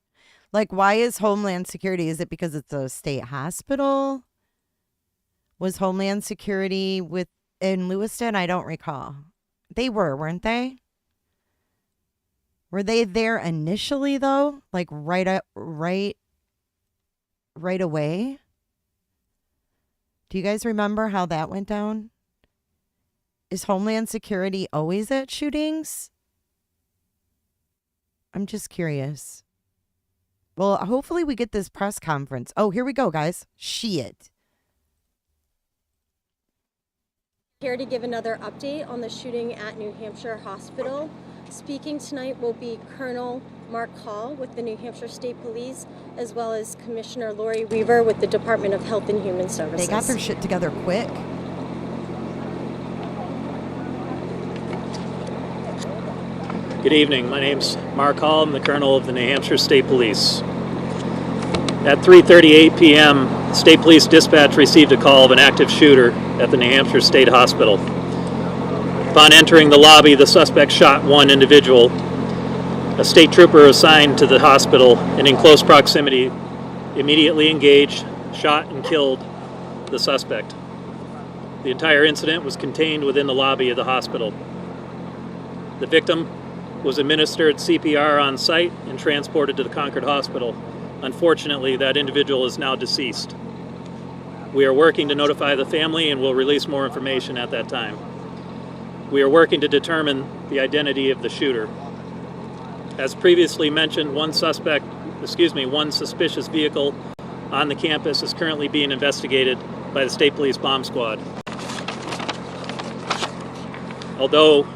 Like, why is Homeland Security? Is it because it's a state hospital? Was Homeland Security in Lewiston? I don't recall. They weren't they? Were they there initially though? Like right away? Do you guys remember how that went down? Is Homeland Security always at shootings? I'm just curious. Well, hopefully we get this press conference. Oh, here we go, guys. Shit. Here to give another update on the shooting at New Hampshire Hospital. Speaking tonight will be Colonel Mark Hall with the New Hampshire State Police, as well as Commissioner Lori Weaver with the Department of Health and Human Services. They got their shit together quick. Good evening. My name's Mark Hall. I'm the Colonel of the New Hampshire State Police. At 3:38 p.m., State Police Dispatch received a call of an active shooter at the New Hampshire State Hospital. Upon entering the lobby, the suspect shot one individual. A state trooper assigned to the hospital and in close proximity immediately engaged, shot, and killed the suspect. The entire incident was contained within the lobby of the hospital. The victim was administered CPR on site and transported to the Concord Hospital. Unfortunately, that individual is now deceased. We are working to notify the family and will release more information at that time. We are working to determine the identity of the shooter. As previously mentioned, one suspicious vehicle on the campus is currently being investigated by the State Police Bomb Squad. Although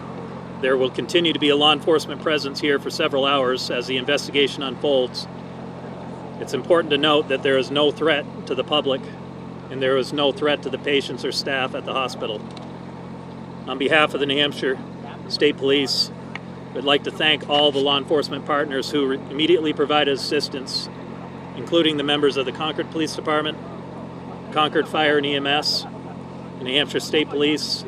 there will continue to be a law enforcement presence here for several hours as the investigation unfolds, it's important to note that there is no threat to the public and there is no threat to the patients or staff at the hospital. On behalf of the New Hampshire State Police, I'd like to thank all the law enforcement partners who immediately provided assistance, including the members of the Concord Police Department, Concord Fire and EMS, the New Hampshire State Police,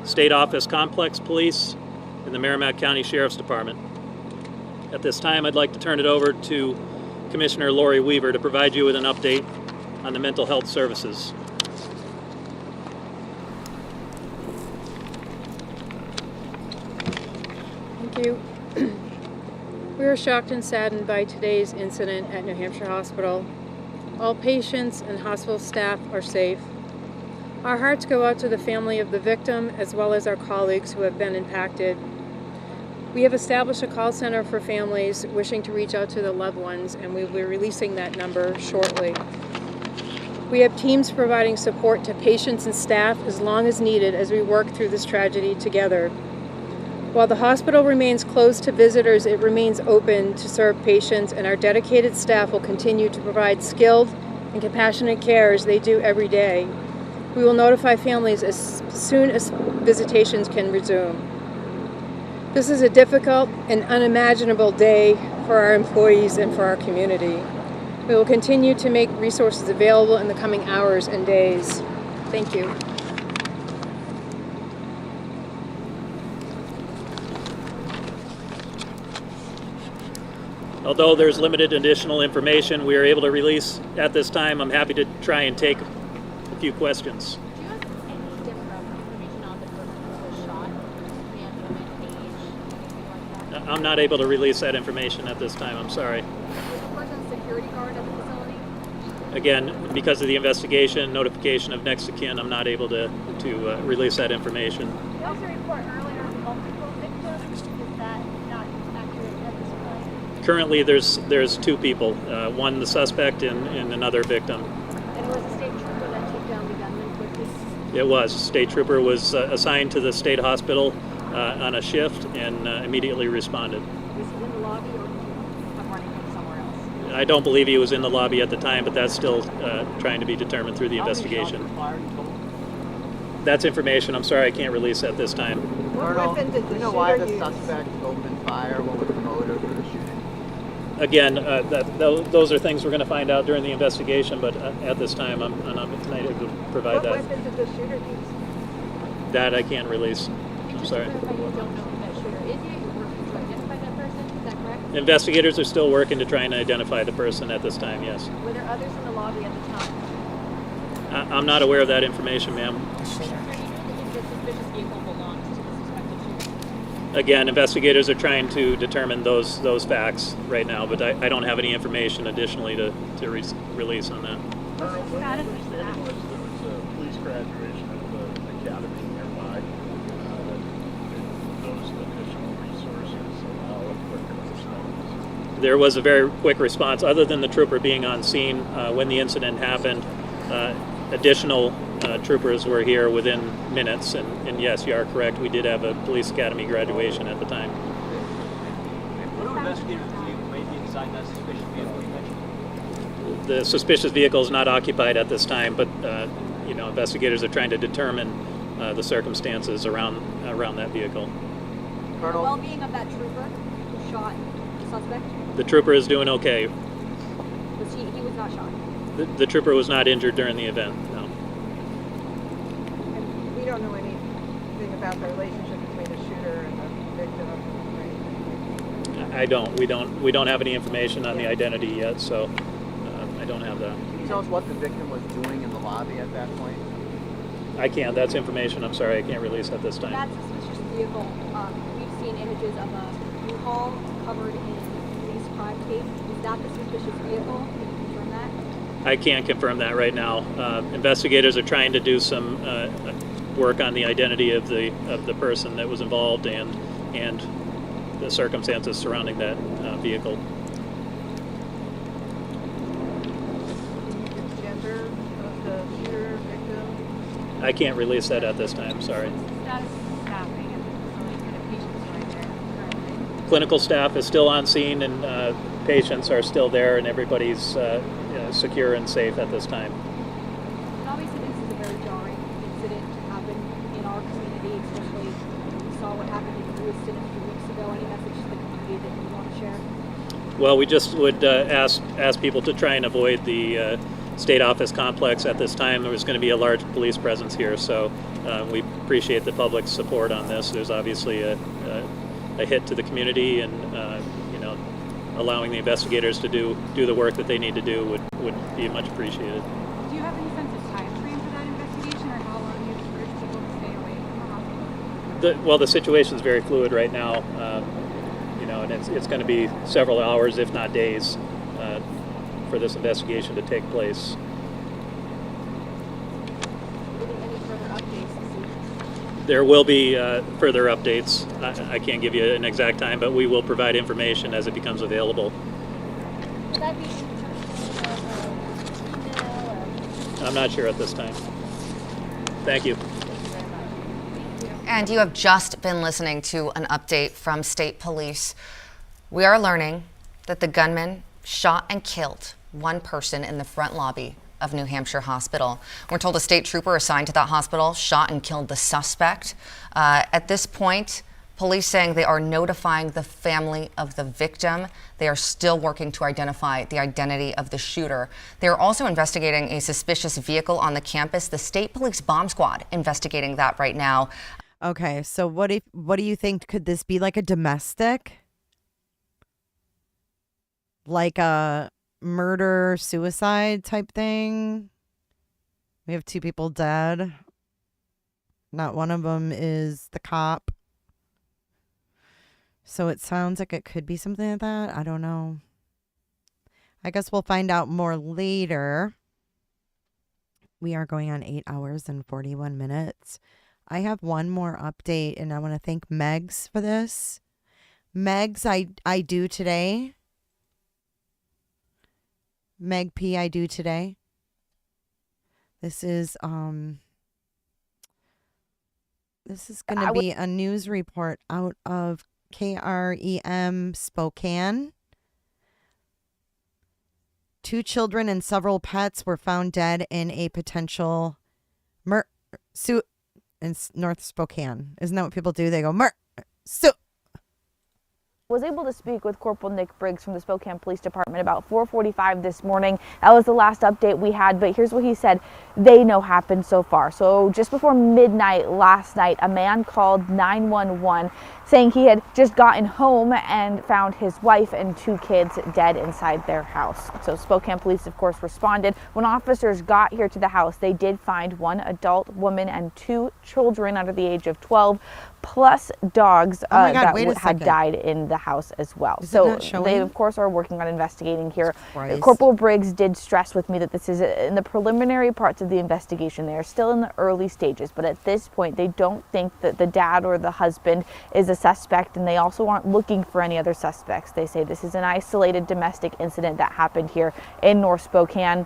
State Office Complex Police, and the Merrimack County Sheriff's Department. At this time, I'd like to turn it over to Commissioner Lori Weaver to provide you with an update on the mental health services. Thank you. We are shocked and saddened by today's incident at New Hampshire Hospital. All patients and hospital staff are safe. Our hearts go out to the family of the victim as well as our colleagues who have been impacted. We have established a call center for families wishing to reach out to their loved ones, and we will be releasing that number shortly. We have teams providing support to patients and staff as long as needed as we work through this tragedy together. While the hospital remains closed to visitors, it remains open to serve patients, and our dedicated staff will continue to provide skilled and compassionate care as they do every day. We will notify families as soon as visitations can resume. This is a difficult and unimaginable day for our employees and for our community. We will continue to make resources available in the coming hours and days. Thank you. Although there's limited additional information we are able to release at this time, I'm happy to try and take a few questions. I'm not able to release that information at this time. I'm sorry. Was the person a security guard at the facility? Again, because of the investigation, notification of next of kin, I'm not able to release that information. You also report earlier multiple victims. Is that not accurate at this point? Currently, there's two people, one the suspect and another victim. And it was a state trooper that took down the gunman quickly? It was. State trooper was assigned to the state hospital on a shift and immediately responded. Was he in the lobby or was he running from somewhere else? I don't believe he was in the lobby at the time, but that's still trying to be determined through the investigation. That's information. I'm sorry, I can't release at this time. Colonel, do you know why the suspect opened fire? What was the motive for the shooting? Again, those are things we're going to find out during the investigation, but at this time, I'm not able to provide that. What weapon did the shooter use? That I can't release. I'm sorry. You don't know who that shooter is yet? You're working to identify that person? Is that correct? Investigators are still working to try and identify the person at this time, yes. Were there others in the lobby at the time? I'm not aware of that information, ma'am. Again, investigators are trying to determine those facts right now, but I don't have any information additionally to release on that. Police graduation at the academy nearby. Those additional resources allow a quicker response. There was a very quick response. Other than the trooper being on scene when the incident happened, additional troopers were here within minutes, and yes, you are correct, we did have a police academy graduation at the time. What do investigators believe may be inside that suspicious vehicle you mentioned? The suspicious vehicle is not occupied at this time, but investigators are trying to determine the circumstances around that vehicle. The well-being of that trooper who shot the suspect? The trooper is doing okay. He was not shot? The trooper was not injured during the event, no. And we don't know anything about the relationship between the shooter and the victim, right? I don't. We don't have any information on the identity yet, so I don't have that. Can you tell us what the victim was doing in the lobby at that point? I can't. That's information. I'm sorry, I can't release at this time. That suspicious vehicle, we've seen images of a U-Haul covered in police crime tape. Is that the suspicious vehicle? Can you confirm that? I can't confirm that right now. Investigators are trying to do some work on the identity of the person that was involved and the circumstances surrounding that vehicle. Gender of the shooter, victim? I can't release that at this time. Sorry. Clinical staff is still on scene, and patients are still there, and everybody's secure and safe at this time. And obviously, this is a very jarring incident to happen in our community, especially we saw what happened in Lewiston a few weeks ago. Any message to the community that you want to share? Well, we just would ask people to try and avoid the state office complex at this time. There was going to be a large police presence here, so we appreciate the public's support on this. There's obviously a hit to the community, and allowing the investigators to do the work that they need to do would be much appreciated. Do you have any sense of time frame for that investigation, or how long you urge people to stay away from the hospital? The situation is very fluid right now, and it's going to be several hours, if not days, for this investigation to take place. There will be further updates. I can't give you an exact time, but we will provide information as it becomes available. Would that be email or? I'm not sure at this time. Thank you. And you have just been listening to an update from state police. We are learning that the gunman shot and killed one person in the front lobby of New Hampshire Hospital. We're told a state trooper assigned to that hospital shot and killed the suspect. At this point, police saying they are notifying the family of the victim. They are still working to identify the identity of the shooter. They are also investigating a suspicious vehicle on the campus. The state police bomb squad investigating that right now. Okay, so what do you think? Could this be like a domestic? Like a murder suicide type thing? We have 2 people dead. Not one of them is the cop. So it sounds like it could be something like that. I don't know. I guess we'll find out more later. We are going on 8 hours and 41 minutes. I have one more update, and I want to thank Megs for this. Megs, I do today. Meg P, I do today. This is going to be a news report out of KREM Spokane. 2 children and several pets were found dead in a potential in North Spokane. Isn't that what people do? They go Was able to speak with Corporal Nick Briggs from the Spokane Police Department about 4:45 this morning. That was the last update we had, but here's what he said they know happened so far. So just before midnight last night, a man called 911 saying he had just gotten home and found his wife and 2 kids dead inside their house. So Spokane police, of course, responded. When officers got here to the house, they did find 1 adult woman and 2 children under the age of 12, plus dogs that had died in the house as well. So they, of course, are working on investigating here. Corporal Briggs did stress with me that this is in the preliminary parts of the investigation. They are still in the early stages, but at this point, they don't think that the dad or the husband is a suspect, and they also aren't looking for any other suspects. They say this is an isolated domestic incident that happened here in North Spokane.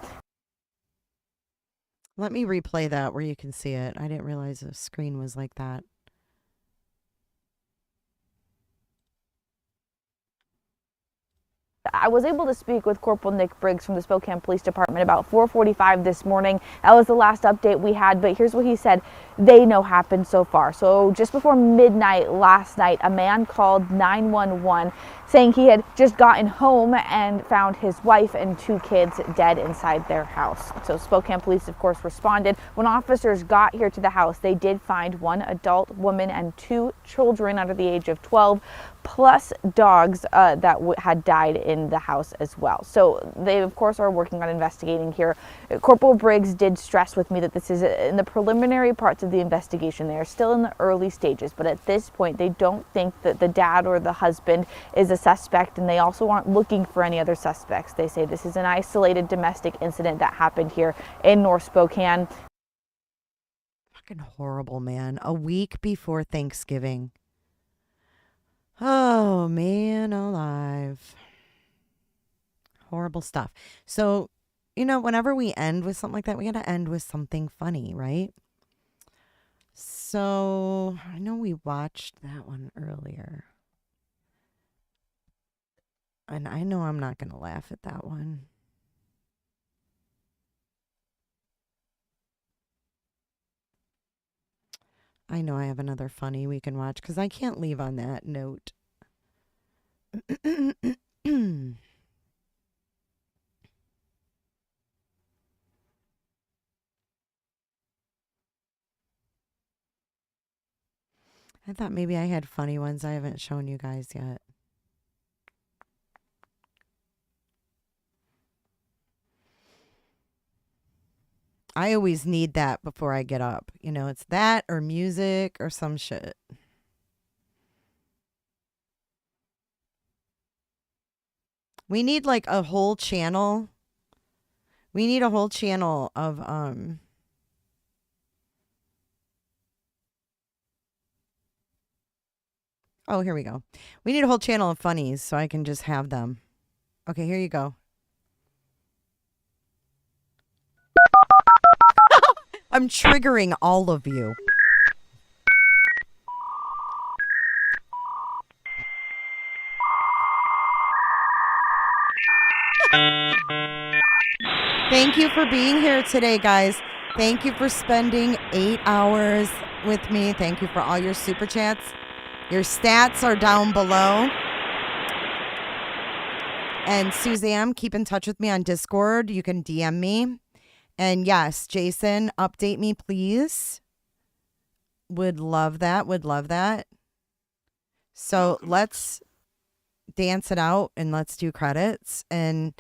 Let me replay that where you can see it. I didn't realize the screen was like that. I was able to speak with Corporal Nick Briggs from the Spokane Police Department about 4:45 this morning. That was the last update we had, but here's what he said they know happened so far. So just before midnight last night, a man called 911 saying he had just gotten home and found his wife and 2 kids dead inside their house. So Spokane police, of course, responded. When officers got here to the house, they did find 1 adult woman and 2 children under the age of 12, plus dogs that had died in the house as well. So they, of course, are working on investigating here. Corporal Briggs did stress with me that this is in the preliminary parts of the investigation. They are still in the early stages, but at this point, they don't think that the dad or the husband is a suspect, and they also aren't looking for any other suspects. They say this is an isolated domestic incident that happened here in North Spokane. Fucking horrible, man. A week before Thanksgiving. Oh, man alive. Horrible stuff. So, you know, whenever we end with something like that, we got to end with something funny, right? So, I know we watched that one earlier. And I know I'm not going to laugh at that one. I know I have another funny we can watch because I can't leave on that note. I thought maybe I had funny ones I haven't shown you guys yet. I always need that before I get up. You know, it's that or music or some shit. We need like a whole channel. We need a whole channel of oh, here we go. We need a whole channel of funnies so I can just have them. Okay, here you go. I'm triggering all of you. Thank you for being here today, guys. Thank you for spending 8 hours with me. Thank you for all your super chats. Your stats are down below. And Suzanne, keep in touch with me on Discord. You can DM me. And yes, Jason, update me, please. Would love that. Would love that. So let's dance it out and let's do credits. And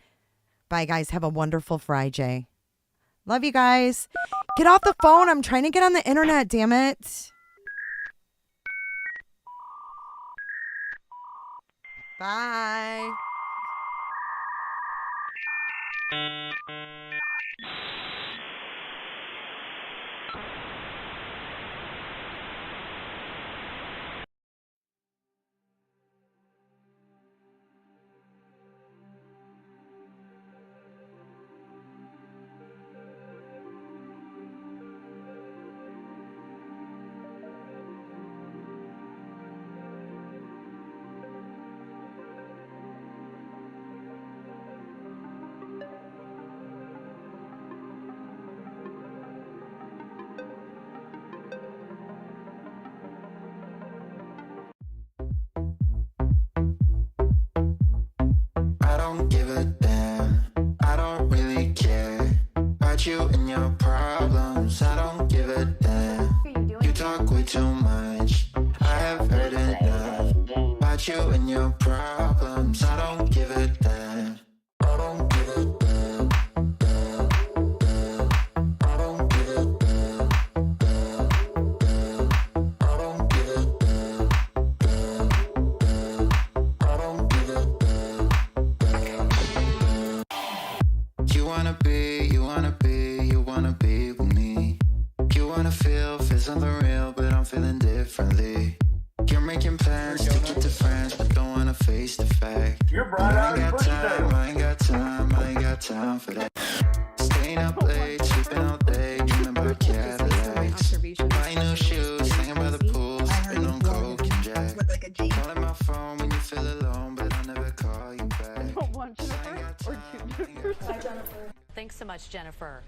bye, guys. Have a wonderful Friday. Love you guys. Get off the phone. I'm trying to get on the internet, damn it. Bye. I don't give a damn. I don't really care about you and your problems. I don't give a damn. You talk way too much. I have heard enough. you and your problems. I don't give a damn. I don't give a damn. I don't give a damn. I don't give a damn. I don't give a damn. You wanna be with me. You wanna feel something real, but I'm feeling differently. You're making plans to get to friends, but don't wanna face the fact. You're bright I ain't got time for that. Staying up late, sleeping all day, dreaming about Cadillacs. Buying new shoes, hanging by the pool, sipping on Coke and Jack. Calling my phone when you feel alone, but I'll never call you back. One Jennifer or two Jennifers? Thanks so much, Jennifer.